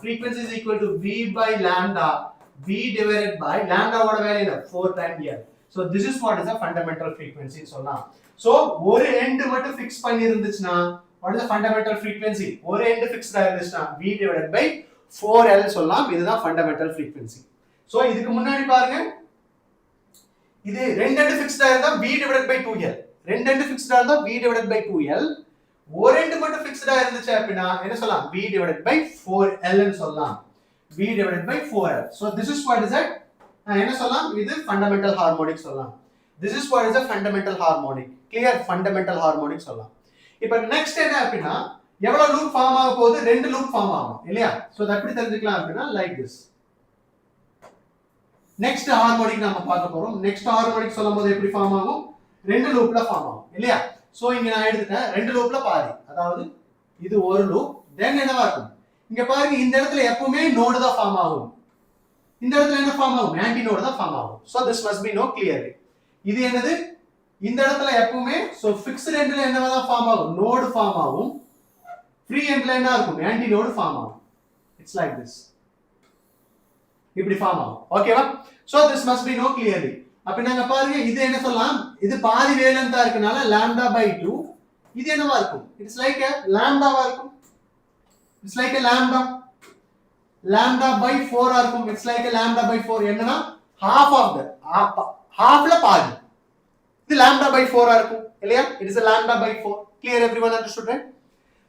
frequency is equal to v by lambda, v divided by lambda ஓட வேல்யூ என்ன? 4 times L. So this is what is the fundamental frequency ன்னு சொல்லலாம். So ஒரு end மட்டும் fix பண்ணி இருந்துச்சுனா what is the fundamental frequency? ஒரு end fixed ஆ இருந்துச்சுனா v divided by 4L சொல்லலாம். இதுதான் fundamental frequency. So இதுக்கு முன்னாடி பாருங்க, இது ரெண்டு எண்ட் ஃபிக்ஸ்டா இருந்தா v divided by 2L. ரெண்டு எண்ட் ஃபிக்ஸ்டா இருந்தா v divided by 2L. ஒரு எண்ட் மட்டும் ஃபிக்ஸ்டா இருந்துச்சு அப்படினா என்ன சொல்லலாம்? v divided by 4L ன்னு சொல்லலாம். v divided by 4L. So this is what is that? என்ன சொல்லலாம்? இது fundamental harmonic சொல்லலாம். This is what is a fundamental harmonic. Clear? Fundamental harmonic சொல்லலாம். இப்போ next என்ன அப்படினா எவ்வளவு லூப் ஃபார்ம் ஆக போகுது? ரெண்டு லூப் ஃபார்ம் ஆகும் இல்லையா? சோ அத எப்படி தெரிஞ்சுக்கலாம் அப்படினா like this. நெக்ஸ்ட் ஹார்மோனிக் நாம பார்க்க போறோம். நெக்ஸ்ட் ஹார்மோனிக் சொல்லும்போது எப்படி ஃபார்ம் ஆகும்? ரெண்டு லூப்ல ஃபார்ம் ஆகும் இல்லையா? சோ இங்க நான் எடுத்துட்டேன் ரெண்டு லூப்ல பாதி. அதாவது இது ஒரு லூப், தென் என்னவா இருக்கும்? இங்க பாருங்க இந்த இடத்துல எப்பவுமே நோட் தான் ஃபார்ம் ஆகும். இந்த இடத்துல என்ன ஃபார்ம் ஆகும்? ஆன்டி நோட் தான் ஃபார்ம் ஆகும். So this must be know clearly. இது என்னது? இந்த இடத்துல எப்பவுமே சோ ஃபிக்ஸ்ட் எண்ட்ல என்னவா தான் ஃபார்ம் ஆகும்? நோட் ஃபார்ம் ஆகும். ஃப்ரீ எண்ட்ல என்ன இருக்கும்? ஆன்டி நோட் ஃபார்ம் ஆகும். It's like this. இப்படி ஃபார்ம் ஆகும். ஓகேவா? So this must be know clearly. அப்ப நாங்க பாருங்க இது என்ன சொல்லலாம்? இது பாதி வேவ் லெந்த்தா இருக்கனால lambda by 2. இது என்னவா இருக்கும்? இட்ஸ் லைக் a lambda வா இருக்கும். It's like a lambda. Lambda by 4 இருக்கும். It's like a lambda by 4. என்னன்னா half of the halfல பாதி. இது lambda by 4 இருக்கும். இல்லையா? It is a lambda by 4. Clear, everyone understood, right?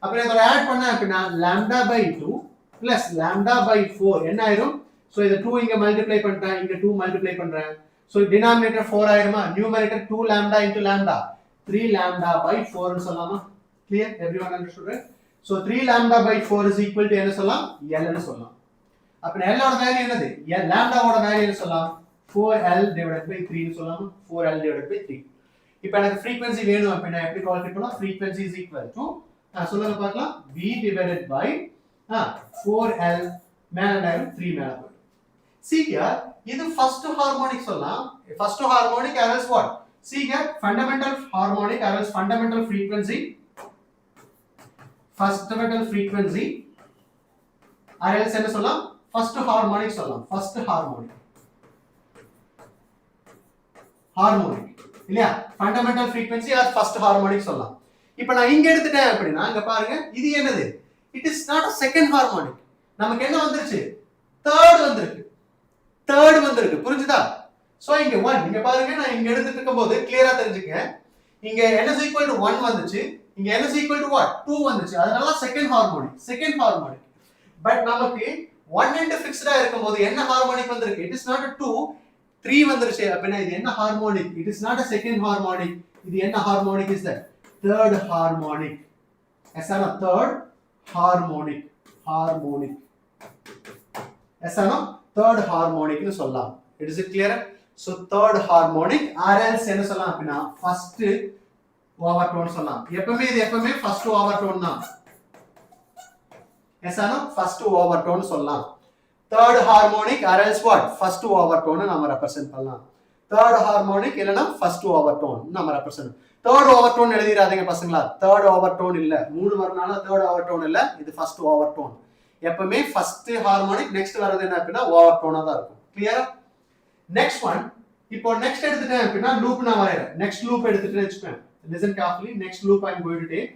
அப்ப இத ஆட் பண்ணா அப்படினா lambda by 2 plus lambda by 4 என்ன ஆயிரும்? So இத 2 இங்க மல்டிப்ளை பண்றேன், இங்க 2 மல்டிப்ளை பண்றேன். So denominator 4 ஆயிருமா? Numerator 2 lambda into lambda 3 lambda by 4 னு சொல்லலாமா? Clear, everyone understood, right? So 3 lambda by 4 is equal to என்ன சொல்லலாம்? L னு சொல்லலாம். அப்ப L ஓட வேல்யூ என்னது? lambda ஓட வேல்யூ என்ன சொல்லலாம்? 4L divided by 3 னு சொல்லலாமா? 4L divided by 3. இப்போ எனக்கு frequency வேணும் அப்படினா எப்படி கால்குலேட் பண்ணலாம்? Frequency is equal to சொல்லுங்க பார்க்கலாம், V divided by 4L மேல 3 மேல போய்டும். See here, இது first harmonic சொல்லலாம். First harmonic as what? See here, fundamental harmonic as fundamental frequency. Fundamental frequency as என்ன சொல்லலாம்? First harmonic சொல்லலாம். First harmonic. Harmonic. இல்லையா? Fundamental frequency as first harmonic சொல்லலாம். இப்போ நான் இங்க எடுத்துட்டேன் அப்படினா இங்க பாருங்க, இது என்னது? It is not a second harmonic. நமக்கு என்ன வந்துருச்சு? third வந்திருக்கு. third வந்திருக்கு. புரிஞ்சுதா? சோ இங்க 1 இங்க பாருங்க, நான் இங்க எடுத்துட்டு இருக்கும்போது கிளியரா தெரிஞ்சுக்கங்க. இங்க n is equal to 1 வந்துச்சு. இங்க n is equal to what? 2 வந்துச்சு. அதனால second harmonic. Second harmonic. But நமக்கு 1 and fixed ஆ இருக்கும்போது என்ன ஹார்மோனிக் வந்திருக்கு? It is not a 2, 3 வந்துருச்சு. அப்படினா இது என்ன harmonic? It is not a second harmonic. இது என்ன harmonic is that? Third harmonic. Yes or no? Third harmonic. Harmonic. Yes or no? Third harmonic னு சொல்லலாம். It is clear? So third harmonic or else என்ன சொல்லலாம் அப்படினா first overtone சொல்லலாம். எப்பவுமே இது எப்பவுமே first overtone தான். Yes or no? First overtone சொல்லலாம். Third harmonic or else what? First overtone நாம ரெப்ரசன்ட் பண்ணலாம். Third harmonic இல்லனா first overtone நாம ரெப்ரசன்ட். Third overtone எழுதிராதீங்க பசங்களா. Third overtone இல்ல. மூணு வரனால third overtone இல்ல. இது first overtone. எப்பவுமே first harmonic next வரது என்ன அப்படினா overtone தான் இருக்கும். Clear? Next one. இப்போ next எடுத்துட்டேன் அப்படினா loop நான் வரையறேன். Next loop எடுத்துட்டேன்னு வெச்சுக்கேன். Listen carefully. Next loop I am going to take.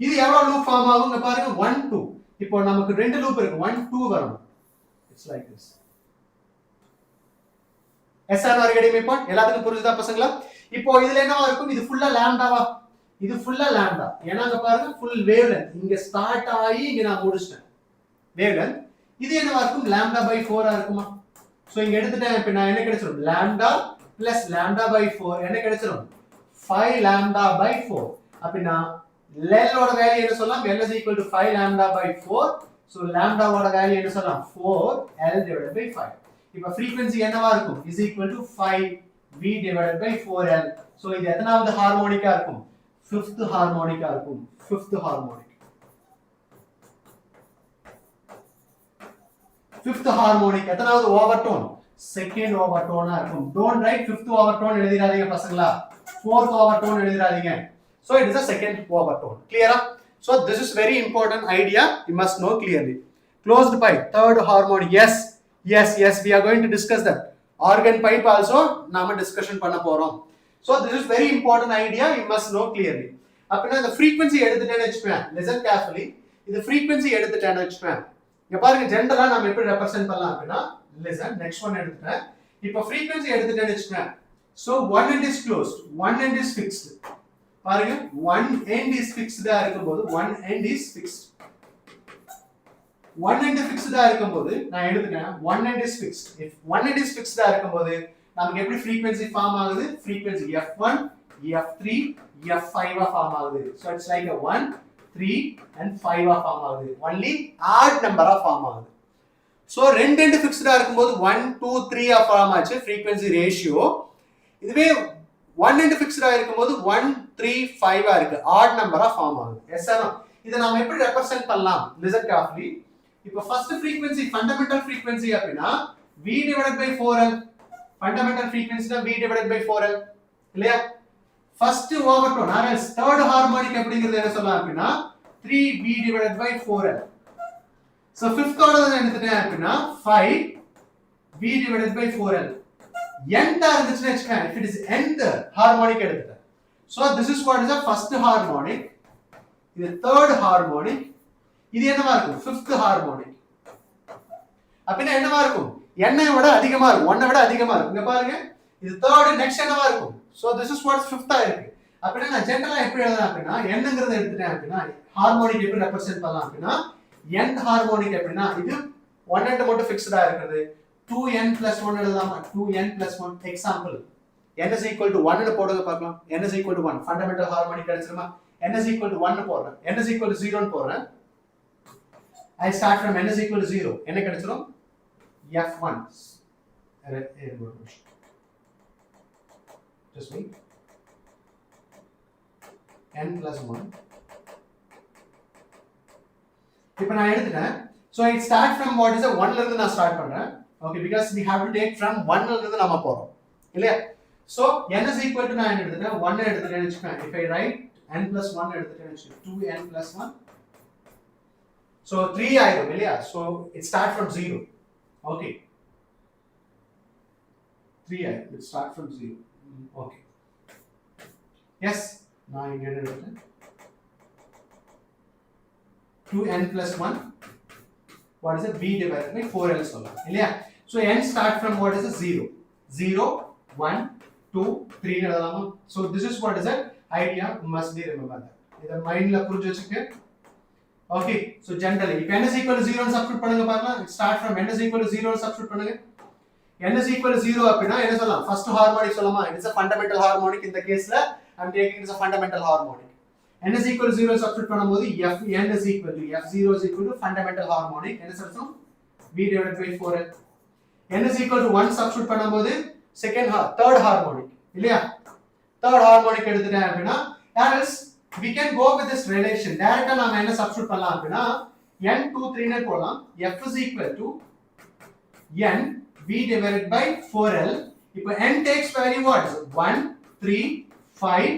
இது எவ்வளவு லூப் ஃபார்ம் ஆகுங்க பாருங்க, 1 2. இப்போ நமக்கு ரெண்டு லூப் இருக்கு, 1 2 வரணும். It's like this. SR getting my point? எல்லாத்துக்கும் புரியுதா பசங்களா? இப்போ இதுல என்னவா இருக்கும்? இது ஃபுல்லா லாம்டாவா? இது ஃபுல்லா லாம்டா. ஏன்னா அங்க பாருங்க full wavelength. இங்க ஸ்டார்ட் ஆகி இங்க நான் முடிச்சிட்டேன். wavelength. இது என்னவா இருக்கும்? லாம்டா by 4 ஆ இருக்குமா? சோ இங்க எடுத்துட்டேன், இப்போ நான் என்ன கிடைச்சிரும்? லாம்டா plus லாம்டா by 4 என்ன கிடைச்சிரும்? 5 லாம்டா by 4. அப்படினா L ஓட வேல்யூ என்ன சொல்லலாம்? L is equal to 5 lambda by 4. So lambda ஓட வேல்யூ என்ன சொல்லலாம்? 4 L divided by 5. இப்போ frequency என்னவா இருக்கும்? Is equal to 5 V divided by 4L. So இது எத்தனாவது ஹார்மோனிக்கா இருக்கும்? 5th ஹார்மோனிக்கா இருக்கும். 5th harmonic. 5th ஹார்மோனிக் எத்தனாவது ஓவர்டோன்? செகண்ட் ஓவர்டோனா இருக்கும். Don't write 5th ஓவர்டோன் எழுதிராதீங்க பசங்களா. 4th ஓவர்டோன் எழுதிராதீங்க. So it is a second overtone. Clear? So this is very important idea. You must know clearly. Closed pipe, third harmonic. Yes. We are going to discuss that. Organ pipe also நாம discussion பண்ண போறோம். So this is very important idea. You must know clearly. அப்படினா இந்த frequency எடுத்துட்டேன்னு வெச்சுப்பேன். Listen carefully. இந்த frequency எடுத்துட்டேன்னு வெச்சுப்பேன். இங்க பாருங்க ஜெனரலா நாம எப்படி ரெப்ரசன்ட் பண்ணலாம் அப்படினா listen, next one எடுத்துட்டேன். இப்போ frequency எடுத்துட்டேன்னு வெச்சுப்பேன். So one end is closed, one end is fixed. பாருங்க, one end is fixed ஆ இருக்கும்போது one end is fixed. one end fixed ஆ இருக்கும்போது நான் எடுத்துட்டேன் one end is fixed. If one end is fixed ஆ இருக்கும்போது நமக்கு எப்படி frequency ஃபார்ம் ஆகுது? frequency F1, F3, F5 ஆ ஃபார்ம் ஆகுது. So it's like a 1, 3 and 5 ஆ ஃபார்ம் ஆகுது. Only odd number ஆ ஃபார்ம் ஆகுது. So ரெண்டு end fixed ஆ இருக்கும்போது 1, 2, 3 ஆ ஃபார்ம் ஆச்சு frequency ratio. இதுவே 1 end fixed ஆ இருக்கும்போது 1, 3, 5 ஆ இருக்கு. odd number ஆ ஃபார்ம் ஆகுது. Yes or no? இத நாம எப்படி ரெப்ரசன்ட் பண்ணலாம்? Listen carefully. இப்போ first frequency fundamental frequency அப்படினா V divided by 4L. fundamental frequency na V divided by 4L. இல்லையா? first overtone or else third harmonic அப்படிங்கிறது என்ன சொல்லலாம் அப்படினா 3V divided by 4L. So fifth order தான் எடுத்துட்டேன் அப்படினா 5V divided by 4L. nth இருந்துச்சுன்னு வெச்சுக்கேன். if it is nth harmonic எடுத்துட்டேன். So this is what is the first harmonic. இது third harmonic, இது என்னவா இருக்கும்? fifth harmonic. அப்படினா என்னவா இருக்கும்? n ஐ விட அதிகமா இருக்கும், 1 ஐ விட அதிகமா இருக்கும். இங்க பாருங்க, இது third, next என்னவா இருக்கும்? So this is what fifth ஆ இருக்கு. அப்படினா நான் ஜெனரலா எப்படி எழுதலாம் அப்படினா n-ங்கறத எடுத்துட்டேன் அப்படினா ஹார்மோனிக் எப்படி ரெப்ரசன்ட் பண்ணலாம் அப்படினா n ஹார்மோனிக் அப்படினா இது 1 and மட்டும் ஃபிக்ஸ்டா இருக்குது. 2n + 1 எழுதலாமா? 2n + 1 example n is equal to 1 ன்னு போடுங்க பார்க்கலாம். n is equal to 1 fundamental harmonic கிடைச்சிருமா? n is equal to 1 ன்னு போடுறேன். n is equal to 0 ன்னு போடுறேன். I start from n is equal to 0. என்ன கிடைச்சிரும்? f1. Just wait. n + 1. இப்போ நான் எடுத்துட்டேன். So it start from what is a 1 ல இருந்து நான் ஸ்டார்ட் பண்றேன். Okay, because we have to take from 1 ல இருந்து நாம போறோம். இல்லையா? So n is equal to நான் எடுத்துட்டேன் 1 எடுத்துட்டேன்னு வெச்சுக்கேன். If I write n + 1 எடுத்துட்டேன்னு வெச்சுக்கேன் 2n + 1. So 3 ஆயிடும் இல்லையா? So it start from 0. Okay. 3 ஆயிடும். It start from 0. Okay. Yes. நான் இங்க எடுத்துட்டேன் 2n + 1. What is it? V divided by 4l சொல்லலாம் இல்லையா? So n start from what is it? 0. 0, 1, 2, 3 ன்னு எழுதலாமா? So this is what is it? Idea must be remembered. இத மைண்ட்ல புரிஞ்சு வச்சுக்க. Okay, so generally if n is equal to 0 ன்னு substitute பண்ணுங்க பார்க்கலாம். Start from n is equal to 0 ன்னு சப்ஸ்டிட்யூட் பண்ணுங்க. n is equal to 0 அப்படினா என்ன சொல்லலாம்? ஃபர்ஸ்ட் ஹார்மோனிக் சொல்லலாமா? It is a fundamental harmonic. in the caseல I'm taking it as a fundamental harmonic. n is equal to 0 substitute பண்ணும்போது fn is equal to f0 is equal to fundamental harmonic. என்ன சொல்றோம்? v divided by 4l. n is equal to 1 substitute பண்ணும்போது third harmonic இல்லையா? third harmonic எடுத்துட்டேன் அப்படினா else we can go with this relation. டைரக்ட்டா நாம என்ன சப்ஸ்டிட்யூட் பண்ணலாம் அப்படினா n 2 3 ன்னு போடலாம். f is equal to n v divided by 4l. இப்போ n takes value what? 1 3 5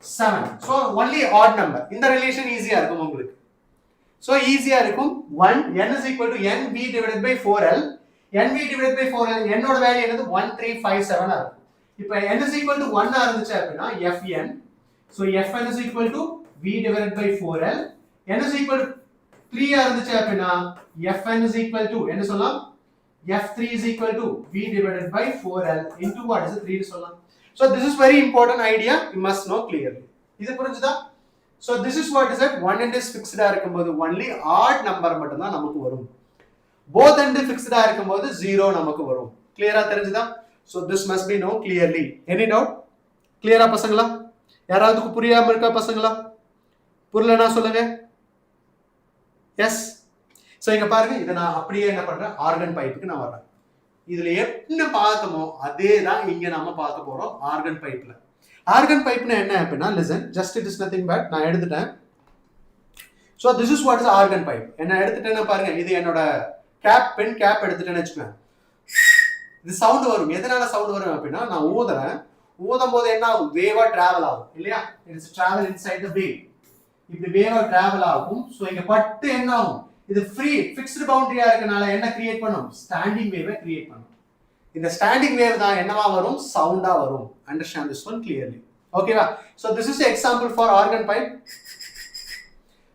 7. So only odd number. இந்த ரிலேஷன் ஈஸியா இருக்கும் உங்களுக்கு. So ஈஸியா இருக்கும். 1 n is equal to n v divided by 4l. n v divided by 4l n ஓட value என்னது? 1 3 5 7 ஆ இருக்கும். இப்போ n is equal to 1 ஆ இருந்துச்சு அப்படினா fn. So fn is equal to v divided by 4l. n is equal to 3 ஆ இருந்துச்சு அப்படினா fn is equal to என்ன சொல்லலாம்? f3 is equal to v divided by 4l into what is it? 3 ன்னு சொல்லலாம். So this is very important idea, you must know clearly. இது புரிஞ்சுதா? So this is what is it? 1 end is fixed ஆ இருக்கும்போது only odd number மட்டும் தான் நமக்கு வரும். Both end fixed ஆ இருக்கும்போது 0 நமக்கு வரும். கிளியரா தெரிஞ்சுதா? So this must be known clearly. Any doubt? கிளியரா பசங்களா? யாராவது புரியாம இருக்கா பசங்களா? புரியலனா சொல்லுங்க. Yes. So இங்க பாருங்க, இத நான் அப்படியே என்ன பண்றேன்? ஆர்கன் பைப்புக்கு நான் வரேன். இதுல என்ன பார்த்தோமோ அதே தான் இங்க நாம பார்க்க போறோம் ஆர்கன் பைப்ல. ஆர்கன் பைப்னா என்ன அப்படினா listen, just it is nothing but நான் எடுத்துட்டேன். So this is what is organ pipe. என்ன எடுத்துட்டேன்னா பாருங்க, இது என்னோட கேப், பென் கேப் எடுத்துட்டேன்னு வெச்சுக்கோங்க. இது சவுண்ட் வரும். எதனால சவுண்ட் வரும் அப்படினா நான் ஊதுறேன். ஊதும்போது என்ன ஆகும்? வேவா டிராவல் ஆகும் இல்லையா? It's travel inside the wave. இப்படி வேவா டிராவல் ஆகும். சோ இங்க பட்டு என்ன ஆகும்? இது ஃப்ரீ ஃபிக்ஸ்ட் பவுண்டரியா இருக்கனால என்ன கிரியேட் பண்ணும்? ஸ்டாண்டிங் வேவை கிரியேட் பண்ணும். இந்த ஸ்டாண்டிங் வேவ் தான் என்னவா வரும்? சவுண்டா வரும். Understand this one clearly. ஓகேவா? So this is example for organ pipe.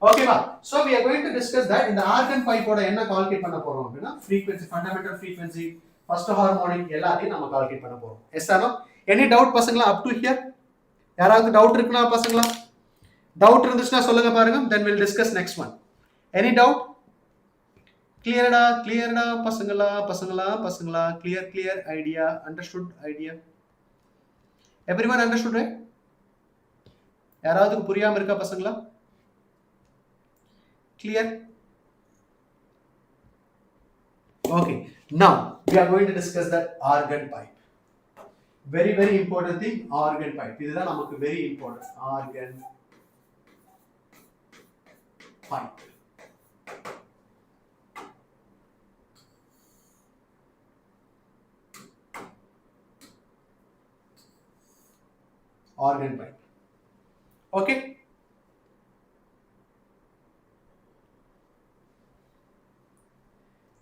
ஓகேவா? சோ we are going to discuss that. இந்த ஆர்கன் பைப்போட என்ன கால்குலேட் பண்ண போறோம் அப்படினா frequency, fundamental frequency, first harmonic எல்லாத்தையும் நம்ம கால்குலேட் பண்ண போறோம். Yes or no? Any doubt பசங்களா அப் டு ஹியர்? யாராவது டவுட் இருக்குனா பசங்களா? டவுட் இருந்துச்சுனா சொல்லுங்க பாருங்க. then we'll discuss next one. Any doubt? Clear pasangala, clear idea, understood idea. Everyone understood, right? யாராவது புரியாம இருக்கா பசங்களா? Clear? Okay, now we are going to discuss that organ pipe. Very important thing, organ pipe. இதுதான் நமக்கு very important. Organ pipe. Organ pipe. Okay?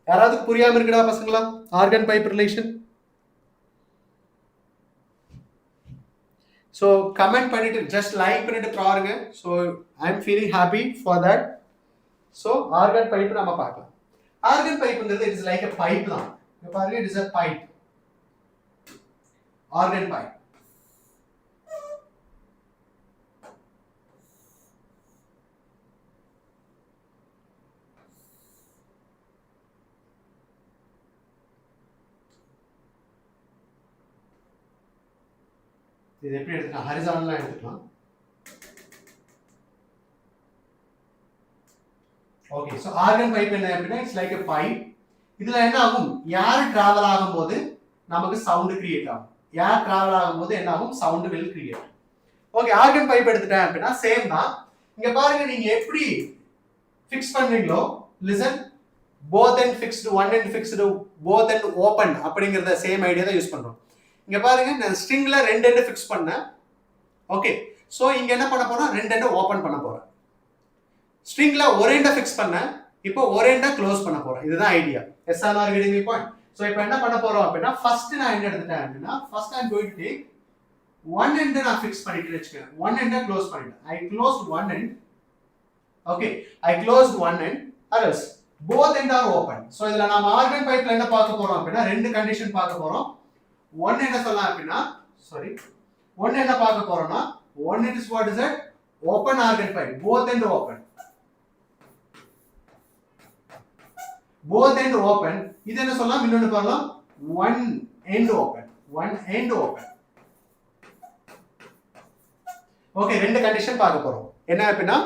யாராவது புரியாம இருக்குடா பசங்களா? Organ pipe relation. So comment பண்ணிட்டு just like பண்ணிட்டு பாருங்க. So I am feeling happy for that. So organ pipe நாம பார்க்கலாம். Organ pipeங்கிறது it is like a pipe தான். இங்க பாருங்க it is a pipe. Organ pipe. இது எப்படி எடுத்துக்கலாம் ஹரிசாண்டலா எடுத்துக்கலாம் ஓகே சோ ஆர்கன் பைப் என்ன அப்படினா இட்ஸ் லைக் a pipe இதுல என்ன ஆகும் ஏர் டிராவல் ஆகும்போது நமக்கு சவுண்ட் கிரியேட் ஆகும் ஏர் டிராவல் ஆகும்போது என்ன ஆகும் sound will create okay organ pipe எடுத்துட்டேன் அப்படினா சேம் தான் இங்க பாருங்க நீங்க எப்படி ஃபிக்ஸ் பண்றீங்களோ listen both end fixed one end fixed both end open அப்படிங்கறத சேம் ஐடியா தான் யூஸ் பண்றோம் இங்க பாருங்க நான் ஸ்ட்ரிங்ல ரெண்டு எண்ட் ஃபிக்ஸ் பண்ணேன் ஓகே சோ இங்க என்ன பண்ண போறோம் ரெண்டு எண்ட் ஓபன் பண்ண போறேன் ஸ்ட்ரிங்ல ஒரு எண்ட் ஃபிக்ஸ் பண்ணேன் இப்போ ஒரு எண்ட் க்ளோஸ் பண்ண போறேன் இதுதான் idea yes are are getting me point so இப்போ என்ன பண்ண போறோம் அப்படினா ஃபர்ஸ்ட் நான் என்ன எடுத்துட்டேன் அப்படினா first I am going to take one end நான் ஃபிக்ஸ் பண்ணிட்டு வெச்சுக்கிறேன் one end க்ளோஸ் பண்ணிட்டேன் I closed one end okay I closed one end others both end are open so இதுல நாம ஆர்கன் பைப்ல என்ன பார்க்க போறோம் அப்படினா ரெண்டு கண்டிஷன் பார்க்க போறோம் one என்ன சொல்லலாம் அப்படினா sorry one என்ன பார்க்க போறோம்னா one it is what is it open organ pipe both end open both end open இது என்ன சொல்லலாம் இன்னொன்னு பார்க்கலாம் one end open ஓகே ரெண்டு கண்டிஷன் பார்க்க போறோம் என்ன அப்படினா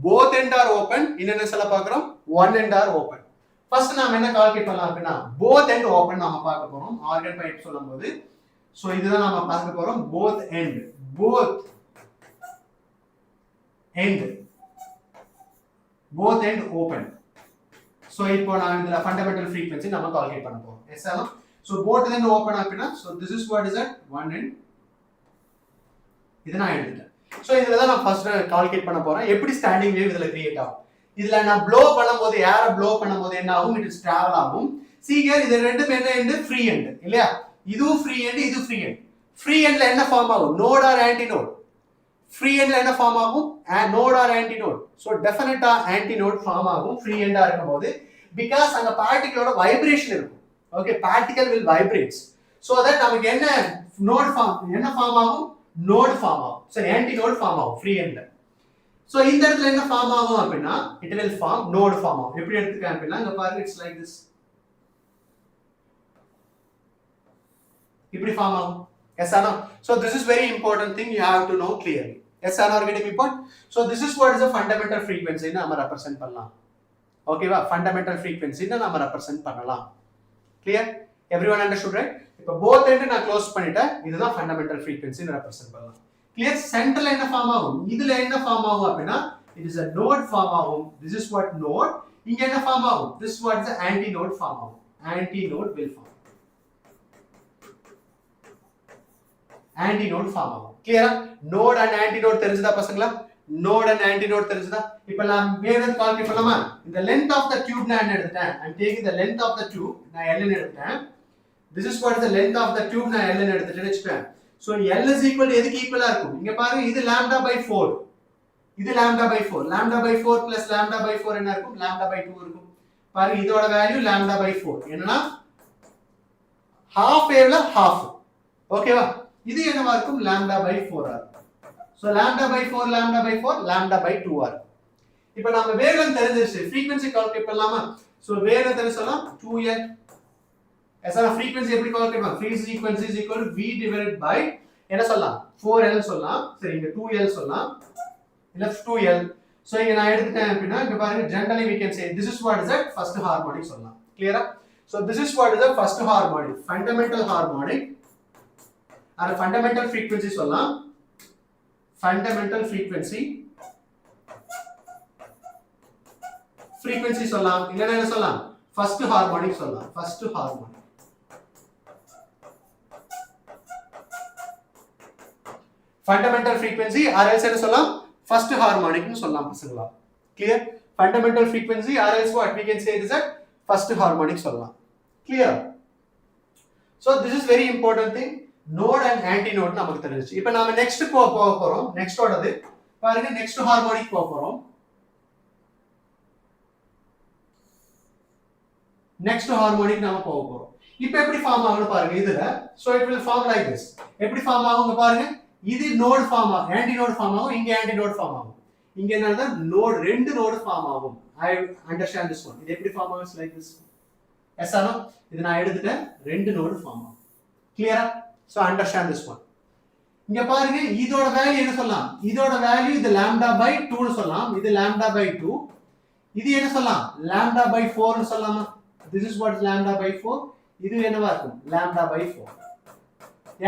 both end are open இன்னொன்னு சொல்ல பார்க்கறோம் one end are open first நாம என்ன கால்குலேட் பண்ணலாம் அப்படினா both end open நாம பார்க்க போறோம் ஆர்கன் பைப் சொல்லும்போது சோ இதுதான் நாம பார்க்க போறோம் both end open சோ இப்போ நான் இதுல ஃபண்டமெண்டல் frequency நாம கால்குலேட் பண்ண போறோம் எஸ் ஆமா சோ both end open அப்படினா so this is what is at one end இத நான் எழுதிட்டேன் சோ இதுல தான் நான் ஃபர்ஸ்ட் கால்குலேட் பண்ண போறேன் எப்படி ஸ்டாண்டிங் வேவ் இதுல கிரியேட் ஆகும் இதுல நான் ப்ளோ பண்ணும்போது ஏரை ப்ளோ பண்ணும்போது என்ன ஆகும் இட் இஸ் டிராவல் ஆகும் see here இது ரெண்டும் என்ன எண்ட் ஃப்ரீ எண்ட் இல்லையா இதுவும் ஃப்ரீ எண்ட் இது ஃப்ரீ எண்ட் ஃப்ரீ எண்ட்ல என்ன ஃபார்ம் ஆகும் node or anti node free எண்ட்ல என்ன ஃபார்ம் ஆகும் node or anti node so டெஃபினட்டா ஆன்டி நோட் ஃபார்ம் ஆகும் ஃப்ரீ எண்டா இருக்கும்போது because அங்க பார்ட்டிகிளோட வைப்ரேஷன் இருக்கும் okay particle will vibrates so that நமக்கு என்ன நோட் ஃபார்ம் என்ன ஃபார்ம் ஆகும் நோட் ஃபார்ம் ஆகும் சரி ஆன்டி நோட் ஃபார்ம் ஆகும் ஃப்ரீ எண்ட்ல சோ இந்த இடத்துல என்ன ஃபார்ம் ஆகும் அப்படினா it will form node form ஆகும் எப்படி எடுத்துக்க அப்படினா இங்க பாருங்க இட்ஸ் லைக் this இப்படி ஃபார்ம் ஆகும் yes or no so this is very important thing you have to know clearly yes or no getting me point so this is what is a fundamental frequency ன்னு நாம represent பண்ணலாம் ஓகேவா fundamental frequency ன்னு நாம represent பண்ணலாம் clear everyone understood right இப்போ both end நான் close பண்ணிட்டேன் இதுதான் ஃபண்டமெண்டல் frequency ன்னு ரெப்ரசன்ட் பண்ணலாம் clear சென்டர்ல என்ன ஃபார்ம் ஆகும் இதுல என்ன ஃபார்ம் ஆகும் அப்படினா it is a node form ஆகும் this is what node இங்க என்ன ஃபார்ம் ஆகும் this is what is the anti node form ஆகும் anti node will form anti node form ஆகும் clear node and anti node தெரிஞ்சதா பசங்களா node and anti node தெரிஞ்சதா இப்போ நான் வேற கால்குலேட் பண்ணலாமா இந்த length of the tube நான் எடுத்துட்டேன் I'm taking the length of the tube நான் l ன்னு எடுத்துட்டேன் this is what is the length of the tube நான் l ன்னு எடுத்துட்டேன்னு வெச்சுப்பேன் so l is equal எதுக்கு ஈக்குவலா இருக்கும் இங்க பாருங்க இது lambda by 4 இது lambda by 4 plus lambda by 4 என்ன இருக்கும் lambda by 2 இருக்கும் பாருங்க இதோட வேல்யூ lambda by 4 என்னன்னா half வேவ்ல half ஓகேவா இது என்னவா இருக்கும் lambda by 4 ah so lambda by 4 lambda by 2 ஆ இப்போ நாம வேகம் தெரிஞ்சிருச்சு frequency கால்குலேட் பண்ணலாமா so வேகம் தெரிஞ்சலாம் 2l as a frequency எப்படி கால்குலேட் பண்ணலாம் frequency is equal to v divided by என்ன சொல்லலாம் 4l சொல்லலாம் சரி இங்க 2l சொல்லலாம் இல்ல 2l so இங்க நான் எடுத்துட்டேன் அப்படினா இங்க பாருங்க generally we can say this is what is that first harmonic சொல்லலாம் clear so this is what is the first harmonic fundamental harmonic or fundamental frequency சொல்லலாம் fundamental frequency சொல்லலாம் இல்லனா என்ன சொல்லலாம் first harmonic சொல்லலாம் first harmonic fundamental frequency or else என்ன சொல்லலாம் first harmonic னு சொல்லலாம் பசங்களா clear fundamental frequency or else what we can say is that first harmonic சொல்லலாம் clear so this is very important thing node and anti node நமக்கு தெரிஞ்சிச்சு. இப்போ நாம நெக்ஸ்ட் போக போறோம். நெக்ஸ்டோடது பாருங்க, நெக்ஸ்ட் ஹார்மோனிக் போக போறோம். நெக்ஸ்ட் ஹார்மோனிக் நாம போக போறோம். இப்போ எப்படி ஃபார்ம் ஆகும்னு பாருங்க இதுல. So it will form like this. எப்படி ஃபார்ம் ஆகுங்க பாருங்க, இது நோட் ஃபார்ம் ஆகும், ஆன்டி நோட் ஃபார்ம் ஆகும், இங்க ஆன்டி நோட் ஃபார்ம் ஆகும். இங்க என்னன்னா நோட், ரெண்டு நோட் ஃபார்ம் ஆகும். I understand this one. இது எப்படி ஃபார்ம் ஆகும் like this. எஸ் ஆனோ, இது நான் எடுத்துட்டேன், ரெண்டு நோட் ஃபார்ம் ஆகும். கிளியரா? So understand this one. இங்க பாருங்க, இதோட வேல்யூ என்ன சொல்லலாம், இதோட வேல்யூ இது lambda by 2 னு சொல்லலாம், இது lambda by 2. இது என்ன சொல்லலாம், lambda by 4 னு சொல்லலாமா? This is what is lambda by 4. இது என்னவா இருக்கும், lambda by 4.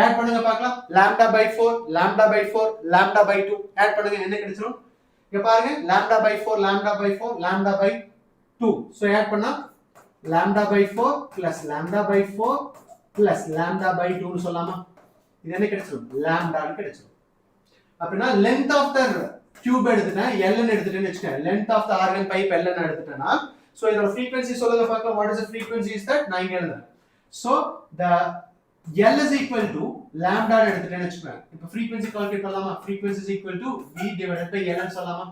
ஆட் பண்ணுங்க பார்க்கலாம். lambda by 4, lambda by 4, lambda by 2 add பண்ணுங்க, என்ன கிடைச்சிரும்? இங்க பாருங்க, lambda by 4, lambda by 4, lambda by 2. So add பண்ணா lambda by 4 plus lambda by 4 plus lambda by 2 னு சொல்லலாமா? இது என்ன கிடைச்சிரும், lambda னு கிடைச்சிரும். அப்படினா length of the tube எடுத்துட்டா L ன்னு எடுத்துட்டேன்னு வெச்சுக்கங்க. length of the organ pipe L ன்னு எடுத்துட்டேனா, so இதோட frequency சொல்லுங்க பார்க்கலாம். what is the frequency is that 9 எழுதுறேன். so the L is equal to lambda ன்னு எடுத்துட்டேன்னு வெச்சுக்கங்க. இப்போ frequency கால்குலேட் பண்ணலாமா? frequency is equal to V divided by L ன்னு சொல்லலாமா?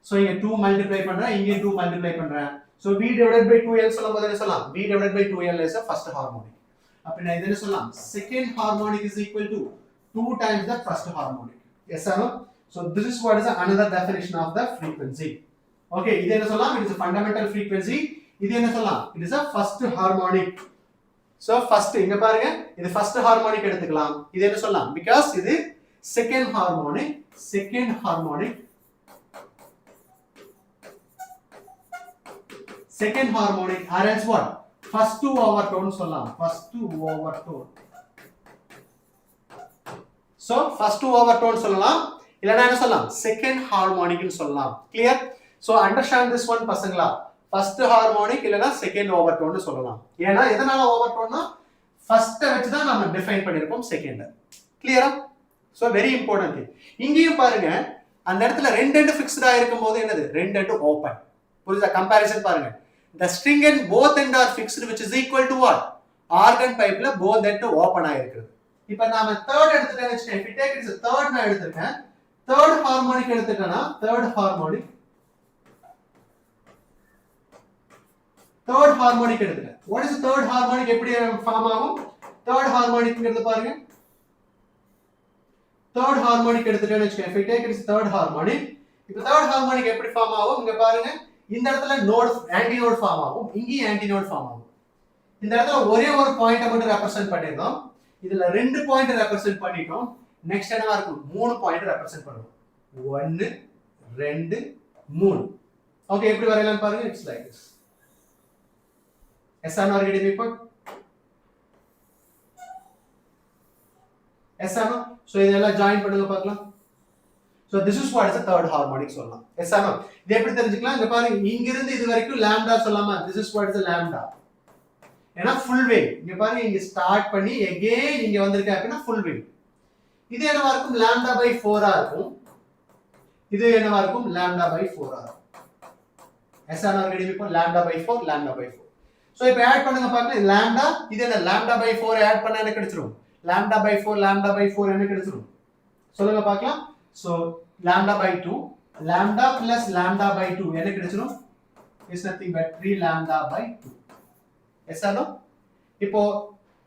so இங்க 2 மல்டிப்ளை பண்றேன், இங்க 2 மல்டிப்ளை பண்றேன். so V divided by 2L சொல்லும்போது என்ன சொல்லலாம், V divided by 2L is the first harmonic. அப்படினா இது என்ன சொல்லலாம், second harmonic is equal to 2 times the first harmonic. yes or no? so this is what is another definition of the frequency. okay, இது என்ன சொல்லலாம், it is a fundamental frequency. இது என்ன சொல்லலாம், it is a first harmonic. so first இங்க பாருங்க, இது first harmonic எடுத்துக்கலாம். இது என்ன சொல்லலாம், because இது second harmonic, second harmonic, second harmonic or else what, first two overtone சொல்லலாம், first two overtone. so first two overtone சொல்லலாம், இல்லனா என்ன சொல்லலாம், second harmonic னு சொல்லலாம். clear? so understand this one பசங்களா. first harmonic இல்லனா second overtone னு சொல்லலாம். ஏனா எதனால overtone னா first வெச்சு தான் நாம டிஃபைன் பண்ணிருக்கோம் second. clear-ஆ? so very important thing. இங்கேயும் பாருங்க, அந்த இடத்துல ரெண்டு எண்ட் ஃபிக்ஸ்டா இருக்கும்போது என்னது, ரெண்டு எண்ட் ஓபன். புரியுதா? கம்பேரிசன் பாருங்க. the string and both end are fixed which is equal to what, organ pipeல both end open ஆயிருக்கு. இப்போ நாம third எடுத்துட்டேன்னு வெச்சுக்கங்க. if you take it third நான் எடுத்துட்டேன், third harmonic எடுத்துட்டேனா third harmonic எடுத்துட்டேன். what is the third harmonic, எப்படி form ஆகும்? third harmonicங்கிறது பாருங்க, third harmonic எடுத்துட்டேன்னு வெச்சுக்கங்க. if you take it third harmonic, இப்போ third harmonic எப்படி ஃபார்ம் ஆகும், இங்க பாருங்க, இந்த இடத்துல நோட் ஆன்டி நோட் ஃபார்ம் ஆகும், இங்கேயும் ஆன்டி நோட் ஃபார்ம் ஆகும். இந்த இடத்துல ஒரே ஒரு பாயிண்ட் மட்டும் ரெப்ரசன்ட் பண்ணிருந்தோம், இதுல ரெண்டு பாயிண்ட் ரெப்ரசன்ட் பண்ணிட்டோம். நெக்ஸ்ட் என்னவா இருக்கும், மூணு பாயிண்ட் ரெப்ரசன்ட் பண்ணுவோம். 1 2 3. ஓகே, எப்படி வரையலாம் பாருங்க. It's like this. Yes or no getting me point? Yes or no? So இதெல்லாம் ஜாயின் பண்ணுங்க பார்க்கலாம். so this is what is the third harmonic சொல்லலாம். Yes or no? இது எப்படி தெரிஞ்சுக்கலாம், இங்க பாருங்க, இங்க இருந்து இது வரைக்கும் lambda சொல்லலாமா? this is what is the lambda. ஏனா full wave. இங்க பாருங்க, இங்க ஸ்டார்ட் பண்ணி again இங்க வந்திருக்கு அப்படினா full wave. இது என்னவா இருக்கும், lambda by 4 ஆ இருக்கும். இது என்னவா இருக்கும், lambda by 4 ஆ இருக்கும். Yes or no getting me point? lambda by 4, lambda by 4. so இப்போ ஆட் பண்ணுங்க பார்க்கலாம். lambda, இது என்ன, lambda by 4 ஆட் பண்ணா என்ன கிடைச்சிரும், lambda by 4, lambda by 4 என்ன கிடைச்சிரும் சொல்லுங்க பார்க்கலாம். so lambda by 2, lambda plus lambda by 2 என்ன கிடைச்சிரும், is nothing but 3 lambda by 2. yes or no? இப்போ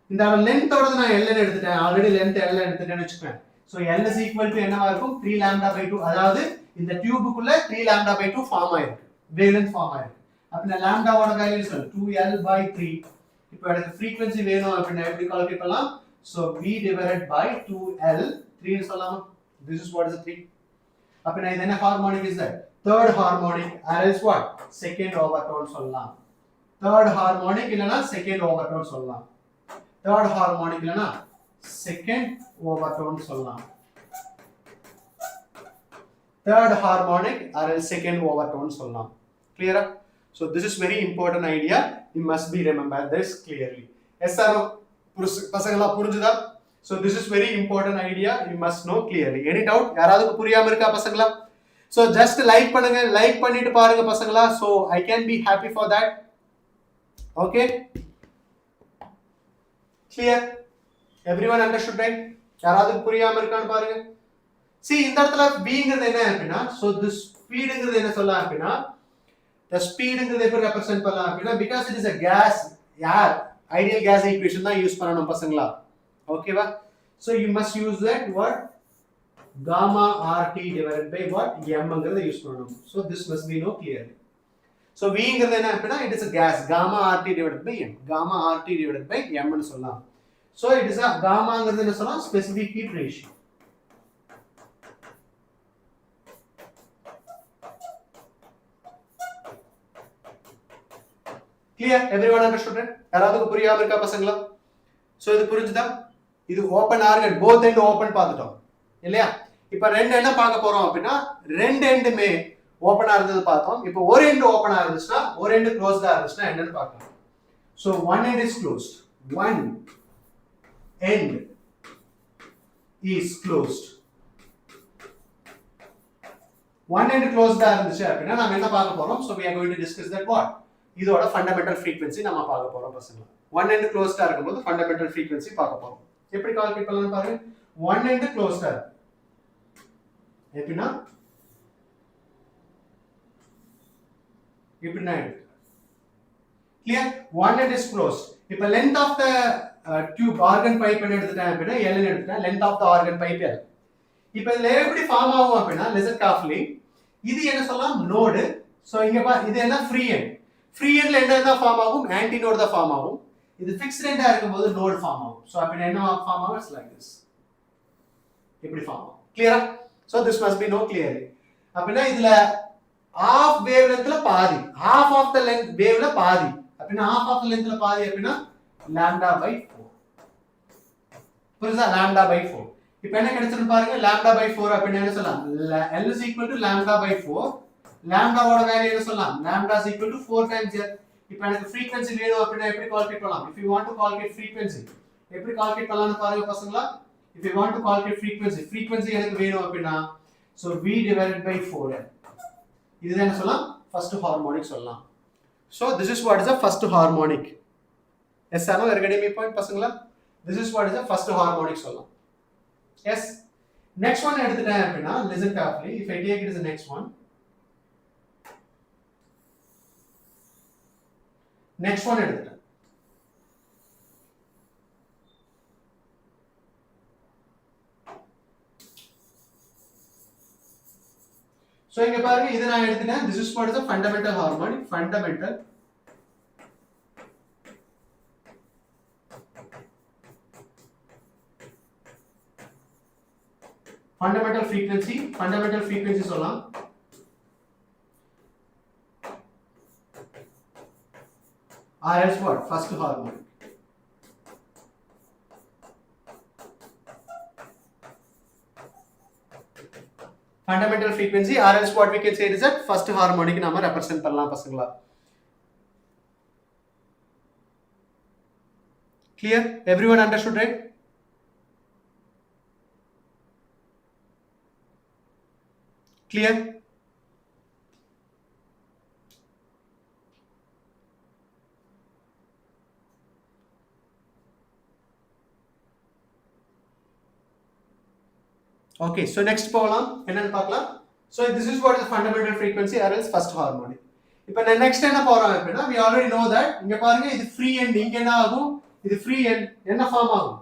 இந்த லெந்த் ஓட நான் L ன்னு எடுத்துட்டேன், already length L எடுத்துட்டேன்னு வெச்சுக்கேன். so L is equal to என்னவா இருக்கும், 3 lambda by 2. அதாவது இந்த டியூபுக்குள்ள 3 lambda by 2 ஃபார்ம் ஆயிருக்கு, வேலன்ஸ் ஃபார்ம் ஆயிருக்கு. அப்படினா lambda ஓட வேல்யூ சொல்ல 2L by 3. இப்போ எனக்கு frequency வேணும் அப்படினா எப்படி கால்குலேட் பண்ணலாம், so V divided by 2L, 3 ன்னு சொல்லலாமா? this is what is the 3. அப்படினா இது என்ன harmonic is that, third harmonic or else what, second overtone சொல்லலாம். third harmonic இல்லனா second overtone சொல்லலாம். third harmonic இல்லனா second overtone சொல்லலாம். third harmonic or else second overtone சொல்லலாம். clear? so this is very important idea, you must be remember this clearly. yes or no? பசங்களா புரிஞ்சுதா? so this is very important idea, you must know clearly. any doubt, யாராவது புரியாம இருக்கா பசங்களா? so just like பண்ணுங்க, like பண்ணிட்டு பாருங்க பசங்களா, so I can be happy for that. okay, clear? Everyone understood, right? யாராவது புரியாம இருக்கான்னு பாருங்க. See, இந்த இடத்துல v-ங்கிறது என்ன அப்படினா, so this speed-ங்கிறது என்ன சொல்லலாம் அப்படினா, the speed-ங்கிறது எப்படி represent பண்ணலாம் அப்படினா, because it is a gas, air, ideal gas equation தான் யூஸ் பண்ணணும் பசங்களா. ஓகேவா? So you must use that what? Gamma RT divided by what? M-ங்கிறது யூஸ் பண்ணணும். So this must be know clearly. So v-ங்கிறது என்ன அப்படினா, it is a gas, gamma RT divided by M. Gamma RT divided by M ன்னு சொல்லலாம். So it is a gamma-ங்கிறது என்ன சொல்லலாம்? Specific heat ratio. Clear? Everyone understood it? யாராவது புரியாம இருக்கா பசங்களா? So இது புரிஞ்சுதா? இது open organ, both end open பார்த்துட்டோம் இல்லையா? இப்போ ரெண்டு என்ன பார்க்க போறோம் அப்படினா, ரெண்டு எண்டுமே ஓபனா இருந்தது பார்த்தோம். இப்போ ஒரு எண்ட் ஓபனா இருந்துச்சுனா, ஒரு எண்ட் க்ளோஸ்டா இருந்துச்சுனா என்னன்னு பார்க்கலாம். So one end is closed. One end is closed. One end closed இருந்துச்சு அப்படினா நாம என்ன பார்க்க போறோம்? So we are going to discuss that what? இதோட ஃபண்டமெண்டல் ஃப்ரீக்வென்சி நம்ம பார்க்க போறோம் பசங்க. ஒன் எண்ட் க்ளோஸ்டா இருக்கும்போது ஃபண்டமெண்டல் ஃப்ரீக்வென்சி பார்க்க போறோம். எப்படி கால்குலேட் பண்ணலாம்னு பாருங்க. ஒன் எண்ட் க்ளோஸ்டா எப்படினா இப்படினா clear. One end is closed. இப்போ length of the tube organ pipe எடுத்துட்டேன் அப்படினா L ன்னு எடுத்துட்டேன். Length of the organ pipe L. இப்போ இதுல எப்படி ஃபார்ம் ஆகும் அப்படினா 𝑧𝒑𝒂𝒏𝒕𝒖. இது என்ன சொல்லலாம்? நோடு. சோ இங்க பா, இது என்ன? Free end. ஃப்ரீ எண்ட்ல என்ன தான் ஃபார்ம் ஆகும்? ஆன்டி நோட் தான் ஃபார்ம் ஆகும். இது ஃபிக்ஸ்ட் எண்டா இருக்கும்போது நோட் ஃபார்ம் ஆகும். சோ அப்ப என்ன ஃபார்ம் ஆகும்? It's like this. இப்படி ஃபார்ம் ஆகும். கிளியரா? So this must be no clearly. அப்படினா இதுல half wavelengthல பாதி, half of the length waveல பாதி. அப்படினா half of the lengthல பாதி அப்படினா λ/4. புரியுதா? λ/4. இப்போ என்ன கிடைச்சிருக்கு பாருங்க. λ/4 அப்படினா என்ன சொல்லலாம்? L is equal to λ/4. லாம்டாவோட value என்ன சொல்லலாம்? lambda is equal to 4 times L. இப்போ எனக்கு frequency வேணும் அப்படினா எப்படி கால்குலேட் பண்ணலாம்? If you want to calculate frequency, எப்படி கால்குலேட் பண்ணலாம்னு பாருங்க பசங்களா. If you want to calculate frequency எனக்கு வேணும் அப்படினா, so v divided by 4L. இதுதான் என்ன சொல்லலாம்? first harmonic சொல்லலாம். So this is what is the first harmonic. Yes or no? Are you getting my point பசங்களா? This is what is the first harmonic சொல்லலாம். Yes. Next one எடுத்துட்டேன் அப்படினா, listen carefully. If I take it as the next one. Next one எடுத்துட்டேன். So இங்க பாருங்க, இது நான் எடுத்துட்டேன். This is what is the fundamental harmonic. Fundamental frequency சொல்லலாம். Or else what? First harmonic. Fundamental frequency or else what we can say is that first harmonic நாம represent பண்ணலாம் பசங்களா. Clear? Everyone understood, right? Clear? Okay, so next போகலாம். என்னன்னு பார்க்கலாம். So this is what is the fundamental frequency or else first harmonic. இப்போ நான் next என்ன போறோம் அப்படினா, we already know that இங்க பாருங்க, இது free end. இங்க என்ன ஆகும்? இது free end என்ன ஃபார்ம் ஆகும்?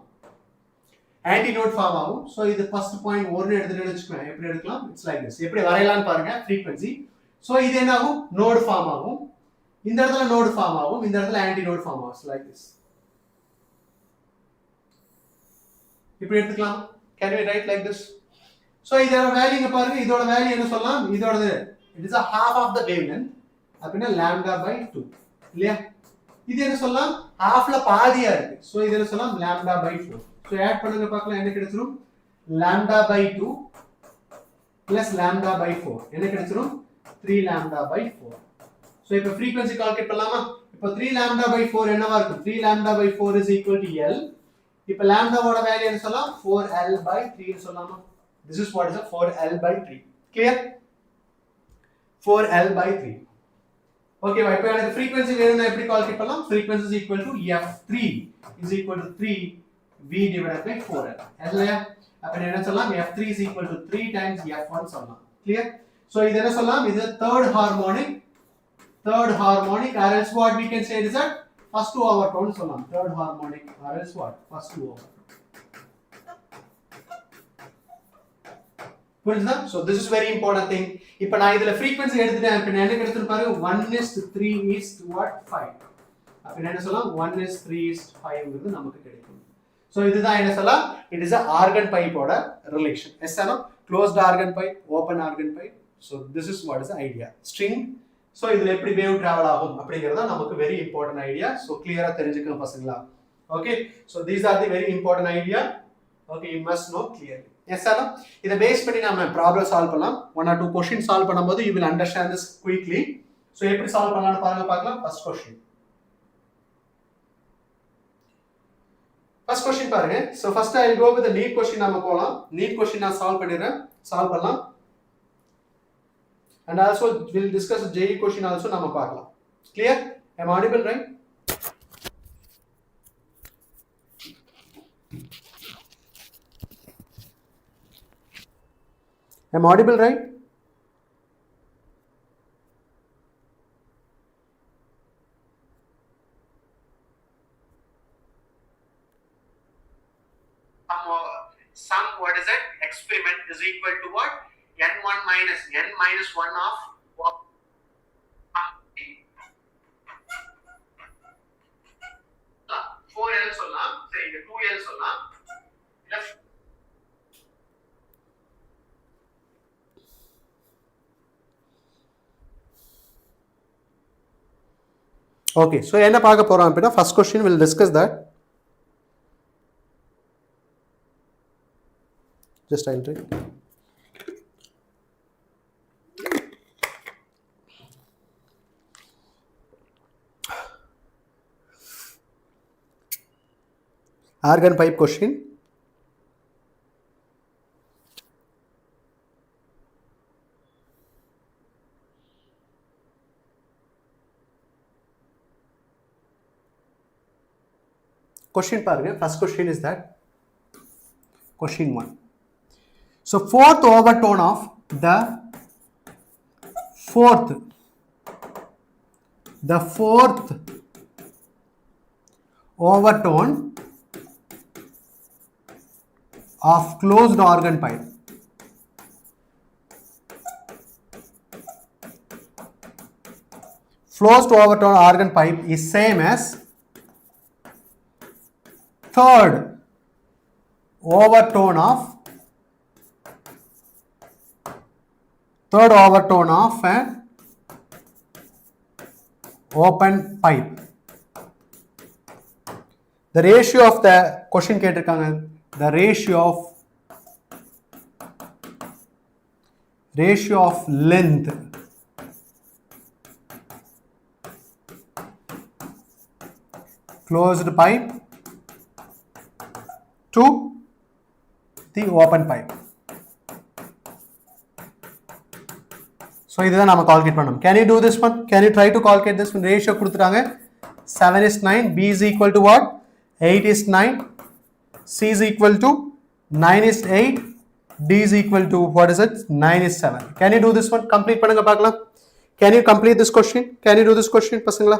ஆன்டி நோட் ஃபார்ம் ஆகும். So இது first point 1 எடுத்துட்டு வெச்சுக்கலாம். எப்படி எடுக்கலாம்? It's like this. எப்படி வரையலாம்னு பாருங்க. frequency. So இது என்ன ஆகும்? நோட் ஃபார்ம் ஆகும். இந்த இடத்துல நோட் ஃபார்ம் ஆகும். இந்த இடத்துல ஆன்டி நோட் ஃபார்ம் ஆகும். Like this. இப்படி எடுத்துக்கலாம். Can we write like this? So இதோட வேல்யூ இங்க பாருங்க. இதோட வேல்யூ என்ன சொல்லலாம்? இதோடது it is a half of the wavelength. அப்படினா λ/2 இல்லையா? இது என்ன சொல்லலாம்? halfல பாதியா இருக்கு. So இது என்ன சொல்லலாம்? λ/4. So ஆட் பண்ணுங்க பார்க்கலாம் என்ன கிடைச்சிரும்? λ/2 plus λ/4 என்ன கிடைச்சிரும்? 3λ/4. So இப்போ frequency கால்குலேட் பண்ணலாமா? இப்போ 3λ/4 என்னவா இருக்கும்? 3λ/4 is equal to L. இப்போ λ-ஓட வேல்யூ என்ன சொல்லலாம்? 4L/3 ன்னு சொல்லலாமா? This is what is a 4L/3. Clear? 4L/3. Okay, இப்போ எனக்கு frequency வேணும்னா எப்படி கால்குலேட் பண்ணலாம்? Frequency is equal to F3 is equal to 3 V divided by 4L. இல்லையா? அப்ப என்ன சொல்லலாம்? F3 is equal to 3 times F1 சொல்லலாம். Clear? So இது என்ன சொல்லலாம்? இது third harmonic or else what we can say is that first two overtone சொல்லலாம். Third harmonic or else what? First two overtone. புரியுதா? So this is very important thing. இப்போ நான் இதுல frequency எடுத்துட்டேன். இப்போ நான் என்ன எடுத்துட்டு பாரு 1:3:5. அப்ப என்ன சொல்லலாம் 1:3:5 ங்கிறது நமக்கு கிடைக்கும். So இதுதான் என்ன சொல்லலாம்? It is a organ pipe ஓட relation. Yes or no? Closed organ pipe, open organ pipe. So this is what is the idea. String. So இதுல எப்படி wave travel ஆகும் அப்படிங்கறது நமக்கு very important idea. So clear-ஆ தெரிஞ்சுக்கணும் பசங்களா. Okay? So these are the very important idea. Okay, you must know clearly. Yes or no? இத base பண்ணி நாம problem solve பண்ணலாம். 1 or 2 questions solve பண்ணும்போது you will understand this quickly. So எப்படி solve பண்ணலாம்னு பாருங்க பார்க்கலாம். First question. First question பாருங்க. So first I will go with the NEET question நாம போலாம். NEET question நான் solve பண்ணிறேன். Solve பண்ணலாம். And also we'll discuss the JEE question also நாம பார்க்கலாம். Clear? Am I audible, right? Am I audible, right? Some what is that experiment is equal to what? n1 minus n minus 1 of 4l சொல்லலாம். சரி இங்க 2l சொல்லலாம். Okay, so என்ன பார்க்க போறோம் அப்படினா first question will discuss that. Just I'll try. Organ pipe question. Question பாருங்க. First question is that question 1. So fourth overtone of the fourth overtone of closed organ pipe closed overtone organ pipe is same as third overtone of an open pipe. The ratio of the question கேட்டிருக்காங்க. The ratio of length closed pipe to the open pipe. So இதுதான் நாம calculate பண்ணணும். Can you do this one? Can you try to calculate this one? Ratio கொடுத்துட்டாங்க 7:9. B is equal to what? 8:9. C is equal to 9:8. D is equal to what is it? 9:7. Can you do this one? Complete பண்ணுங்க பார்க்கலாம். Can you complete this question? Can you do this question பசங்களா?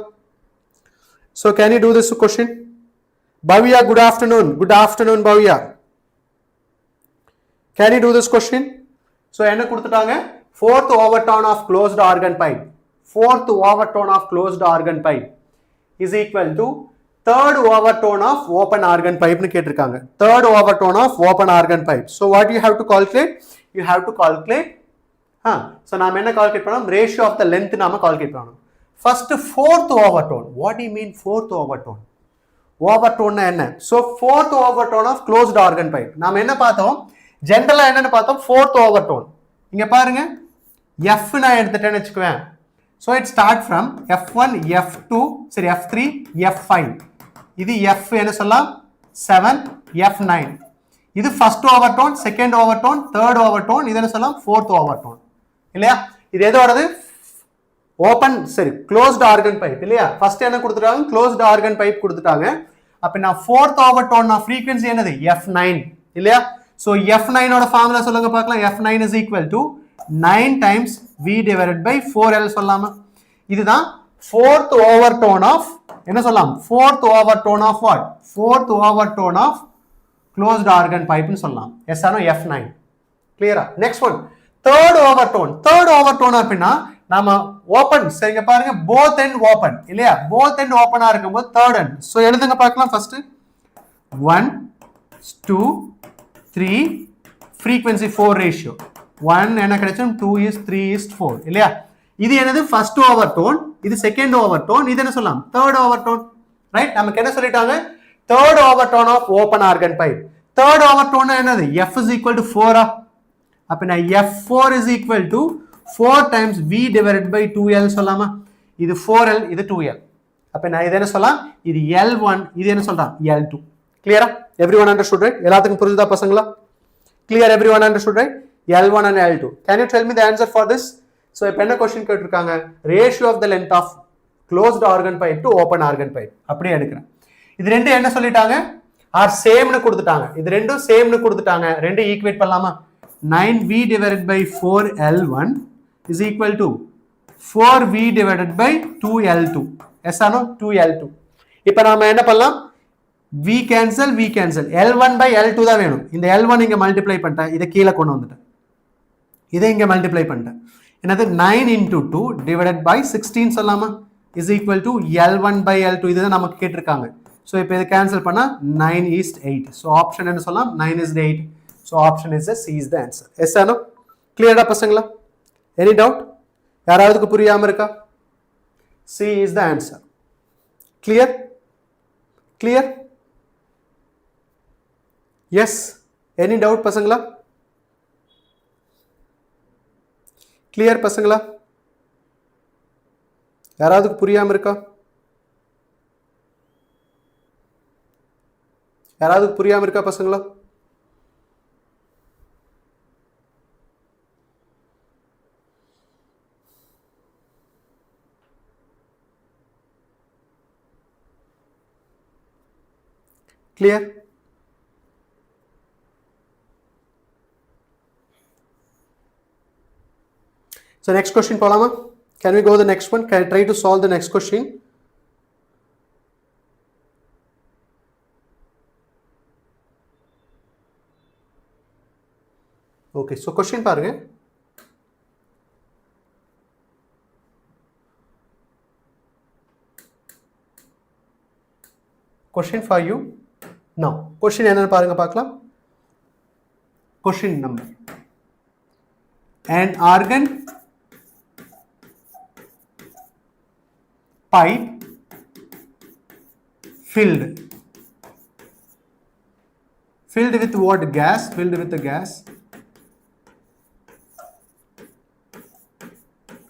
So can you do this question? Bhavya, good afternoon. Good afternoon Bhavya. Can you do this question? So என்ன கொடுத்துட்டாங்க? Fourth overtone of closed organ pipe. Fourth overtone of closed organ pipe is equal to third overtone of open organ pipe nu ketirukanga. Third overtone of open organ pipe. So what you have to calculate? You have to calculate so naam enna calculate pannom? Ratio of the length naam calculate pannom. First fourth overtone. What do you mean fourth overtone? Overtone na enna? So fourth overtone of closed organ pipe. Naam enna paathom? General enna nu paathom? Fourth overtone. Inga paarenga F na எடுத்துட்டேன்னு வெச்சுக்குவேன். So it start from F1, F2, sorry F3, F5. இது F என்ன சொல்லலாம் 7, F9. இது first overtone, second overtone, third overtone, இது என்ன சொல்லலாம் fourth overtone. இல்லையா? இது எதோடது? Open, sorry, closed organ pipe இல்லையா? First என்ன கொடுத்துட்டாங்க? Closed organ pipe கொடுத்துட்டாங்க. அப்பனா fourth overtone of frequency என்னது f9 இல்லையா so f9 ஓட ஃபார்முலா சொல்லுங்க பார்க்கலாம் f9 is equal to 9 times v divided by 4l சொல்லலாமா இதுதான் fourth overtone of என்ன சொல்லலாம் fourth overtone of what fourth overtone of closed organ pipe னு சொல்லலாம் yes or no f9 clear next one third overtone அப்படினா நாம open சரிங்க பாருங்க both end open இல்லையா both end open ஆ இருக்கும்போது third end so எழுதுங்க பார்க்கலாம் first 1 2 3 frequency 4 ratio 1 என்ன கிடைச்சோம் 2 is 3 is 4 இல்லையா இது என்னது first overtone இது second overtone இது என்ன சொல்லலாம் third overtone right நமக்கு என்ன சொல்லிட்டாங்க third overtone of open organ pipe third overtone என்னது f is equal to 4 அப்பனா f4 is equal to 4 times v divided by 2l சொல்லலாமா இது 4l இது 2l அப்பனா இது என்ன சொல்லலாம் இது l1 இது என்ன சொல்றா l2 clear everyone understood right எல்லாத்துக்கும் புரியுதா பசங்களா clear everyone understood right l1 and l2 can you tell me the answer for this so இப்ப என்ன क्वेश्चन கேட்டிருக்காங்க ratio of the length of closed organ pipe to open organ pipe அப்படியே எடுக்கிறேன் இது ரெண்டு என்ன சொல்லிட்டாங்க are same னு கொடுத்துட்டாங்க இது ரெண்டும் same னு கொடுத்துட்டாங்க ரெண்டு ஈக்குவேட் பண்ணலாமா 9v divided by 4l1 is equal to 4v divided by 2l2 yes or no 2l2 இப்போ நாம என்ன பண்ணலாம் v cancel l1 by l2 தான் வேணும் இந்த l1 இங்க மல்டிப்ளை பண்ணிட்டேன் இத கீழ கொண்டு வந்துட்டேன் இதை இங்க மல்டிப்ளை பண்ணிட்டேன் என்னது 9 into 2 divided by 16 சொல்லலாமா is equal to l1 by l2 இதுதான் நமக்கு கேட்டிருக்காங்க so இப்போ இத கேன்சல் பண்ணா 9 is 8 so ஆப்ஷன் என்ன சொல்லலாம் 9 is 8 so option is C is the answer yes or no clear டா பசங்களா any doubt யாராவதுக்கு புரியாம இருக்கா C is the answer clear yes any doubt பசங்களா clear பசங்களா யாராவதுக்கு புரியாம இருக்கா யாராவதுக்கு புரியாம இருக்கா பசங்களா clear so next question polama can we go the next one can I try to solve the next question okay so question பாருங்க question for you now question என்னன்னு பாருங்க பார்க்கலாம் question number an organ pipe filled with what gas filled with the gas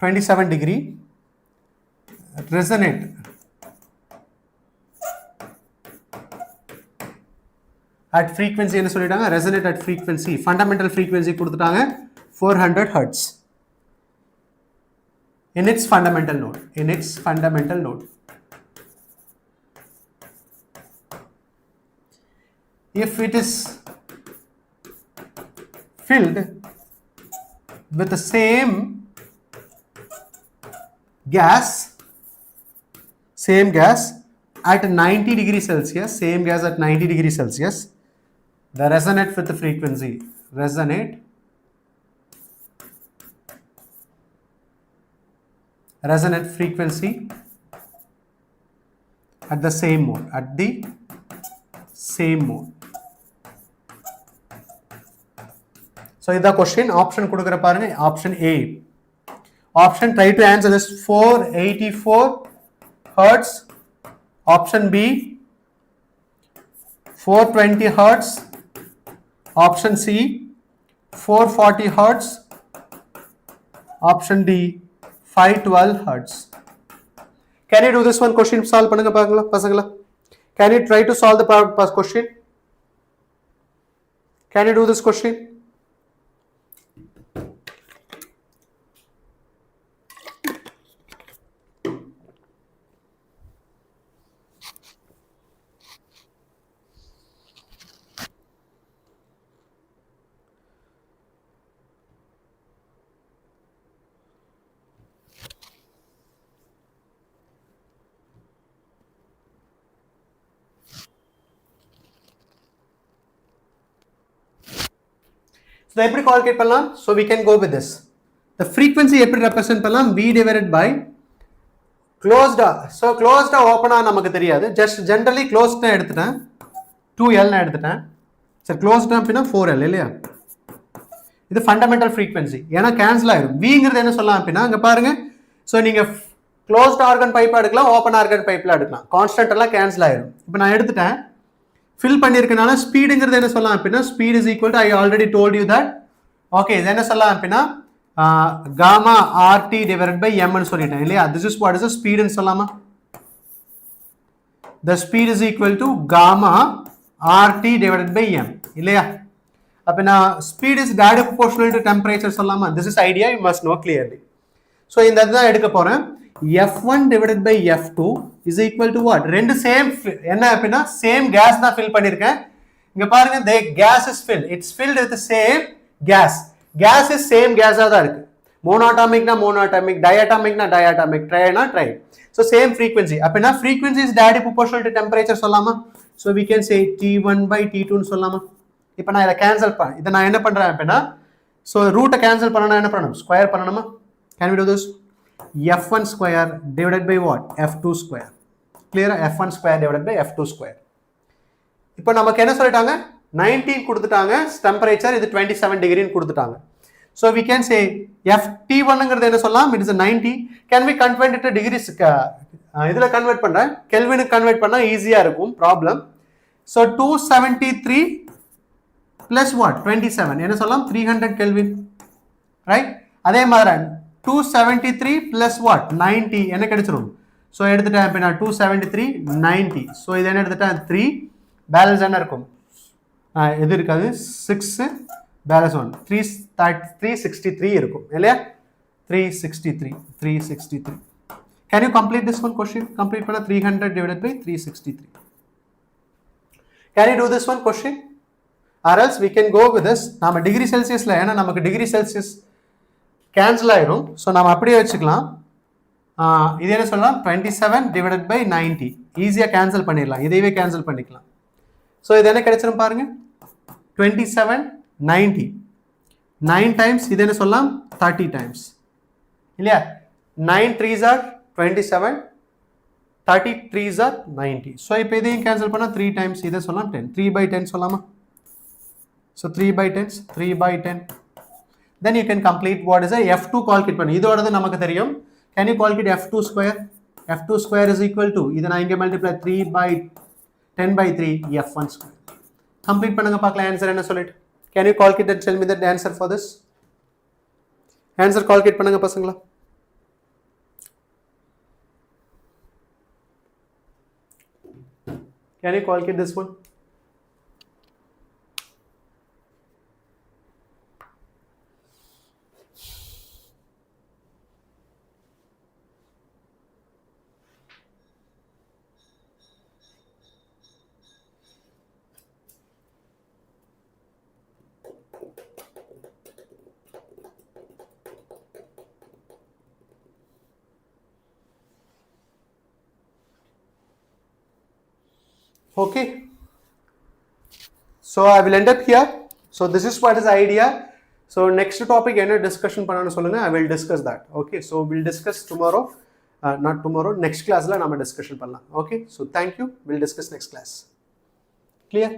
27 degree resonate at frequency என்ன சொல்லிட்டாங்க resonate at frequency fundamental frequency கொடுத்துட்டாங்க 400 hertz in its fundamental node if it is filled with the same gas at 90 degrees Celsius same gas at 90 degrees Celsius the resonate with the frequency resonate frequency at the same mode so this question option கொடுக்கிற பாருங்க option A option try to answer this 484 hertz option B 420 hertz option C 440 hertz option D 512 hertz can you do this one question solve பண்ணுங்க பாக்கலாம் பசங்களா can you try to solve the question can you do this question So எப்படி calculate பண்ணலாம்? So we can go with this. The frequency எப்படி represent பண்ணலாம்? V divided by closed. So closed open நமக்கு தெரியாது. Just generally closed னா எடுத்துட்டேன். 2L னா எடுத்துட்டேன். So closed அப்படினா 4L இல்லையா? இது ஃபண்டமெண்டல் ஃப்ரீக்வன்சி. ஏன்னா கேன்சல் ஆயிடும். விங்கிறது என்ன சொல்லலாம் அப்படின்னா இங்க பாருங்க. ஸோ நீங்க க்ளோஸ்ட் ஆர்கன் பைப்பாக எடுக்கலாம், ஓப்பன் ஆர்கன் பைப்பில் எடுக்கலாம். கான்ஸ்டன்ட் எல்லாம் கேன்சல் ஆயிடும். இப்போ நான் எடுத்துட்டேன், ஃபில் பண்ணியிருக்கனால ஸ்பீடுங்கிறது என்ன சொல்லலாம் அப்படின்னா speed is equal to I already told you that. Okay, இது என்ன சொல்லலாம் அப்படின்னா காமா ஆர்டி டிவைடட் பை எம்னு சொல்லிட்டேன் இல்லையா? This is what is the ஸ்பீடுன்னு சொல்லலாமா? The speed is equal to gamma RT divided by M இல்லையா? அப்போ நான் speed is direct proportional to temperature சொல்லலாமா? This is idea, you must know clearly. So இந்த இதுதான் எடுக்க போறேன். F1 divided by F2 is equal to what? ரெண்டு same என்ன அப்படின்னா சேம் கேஸ் தான் ஃபில் பண்ணியிருக்கேன். இங்க பாருங்க, the gas is filled. It's filled with the same gas. Gas is same gas-ஆ தான் இருக்கு. மோனோட்டாமிக்னா மோனோட்டாமிக், டயட்டாமிக்னா டயட்டாமிக், ட்ரைனா ட்ரை. So same frequency. அப்படின்னா frequency is direct proportional to temperature சொல்லலாமா? So we can say T1 by T2 ன்னு சொல்லலாமா? இப்போ நான் இதை கேன்சல் இதை நான் என்ன பண்றேன் அப்படின்னா, ஸோ ரூட்டை கேன்சல் பண்ணணும், என்ன பண்ணணும்? ஸ்கொயர் பண்ணணுமா? Can we do this? F1 square divided by what? F2 square. Clear? F1 square divided by F2 square. இப்போ நமக்கு என்ன சொல்லிட்டாங்க? 19 கொடுத்துட்டாங்க டெம்பரேச்சர், இது 27 டிகிரின்னு கொடுத்துட்டாங்க. So we can say Ft1ங்கிறது என்ன சொல்லலாம்? It is a 90. Can we convert it to degrees? இதில் கன்வெர்ட் பண்ணுறேன், கெல்வினுக்கு கன்வெர்ட் பண்ணால் ஈஸியாக இருக்கும் ப்ராப்ளம். So 273 plus what? 27 என்ன சொல்லலாம்? 300 கெல்வின், ரைட்? அதே மாதிரி 273 plus what? 90 என்ன கிடைச்சிரும்? ஸோ எடுத்துட்டேன் அப்படின்னா 273 90. ஸோ இது என்ன எடுத்துட்டேன்? 3 பேலன்ஸ் என்ன இருக்கும்? எது இருக்காது? 6 பேலன்ஸ் 1 363 இருக்கும் இல்லையா? 363. Can you complete this one question? Complete பண்ண 300 divided by 363. Can you do this one question? Or else we can go with this. நாம டிகிரி செல்சியஸ்ல, ஏன்னா நமக்கு டிகிரி செல்சியஸ் கேன்சல் ஆயிடும். ஸோ நம்ம அப்படியே வச்சுக்கலாம். இது என்ன சொல்லலாம்? 27 divided by 90. ஈஸியாக கேன்சல் பண்ணிடலாம், இதையவே கேன்சல் பண்ணிக்கலாம். ஸோ இது என்ன கிடைச்சிரும் பாருங்க, 27 90 9 டைம்ஸ் இது என்ன சொல்லலாம்? 30 டைம்ஸ் இல்லையா? 9 3s are 27, 30 3s are 90. So இப்போ இதையும் கேன்சல் பண்ணால் 3 டைம்ஸ் இதை சொல்லலாம் 10. 3 by 10 சொல்லலாமா? So 3 by 10. Then you can complete what is a F2 calculate பண்ணு. இதோடது நமக்கு தெரியும். Can you calculate F2 square? F2 square is equal to, இதை நான் இங்கே multiply 3 by 10 by 3 F1 square. Complete பண்ணுங்க பார்க்கலாம் ஆன்சர் என்ன சொல்லிட்டு. Can you calculate and tell me the answer for this? Answer calculate பண்ணுங்க பசங்களா. Can you calculate this one? Okay, so I will end up here. So this is what is the idea. So next topic என்ன discussion பண்ணனும் சொல்லுங்க, I will discuss that. Okay, so we'll discuss tomorrow, not tomorrow, next classல நாம discussion பண்ணலாம். Okay, so thank you, we'll discuss next class. Clear?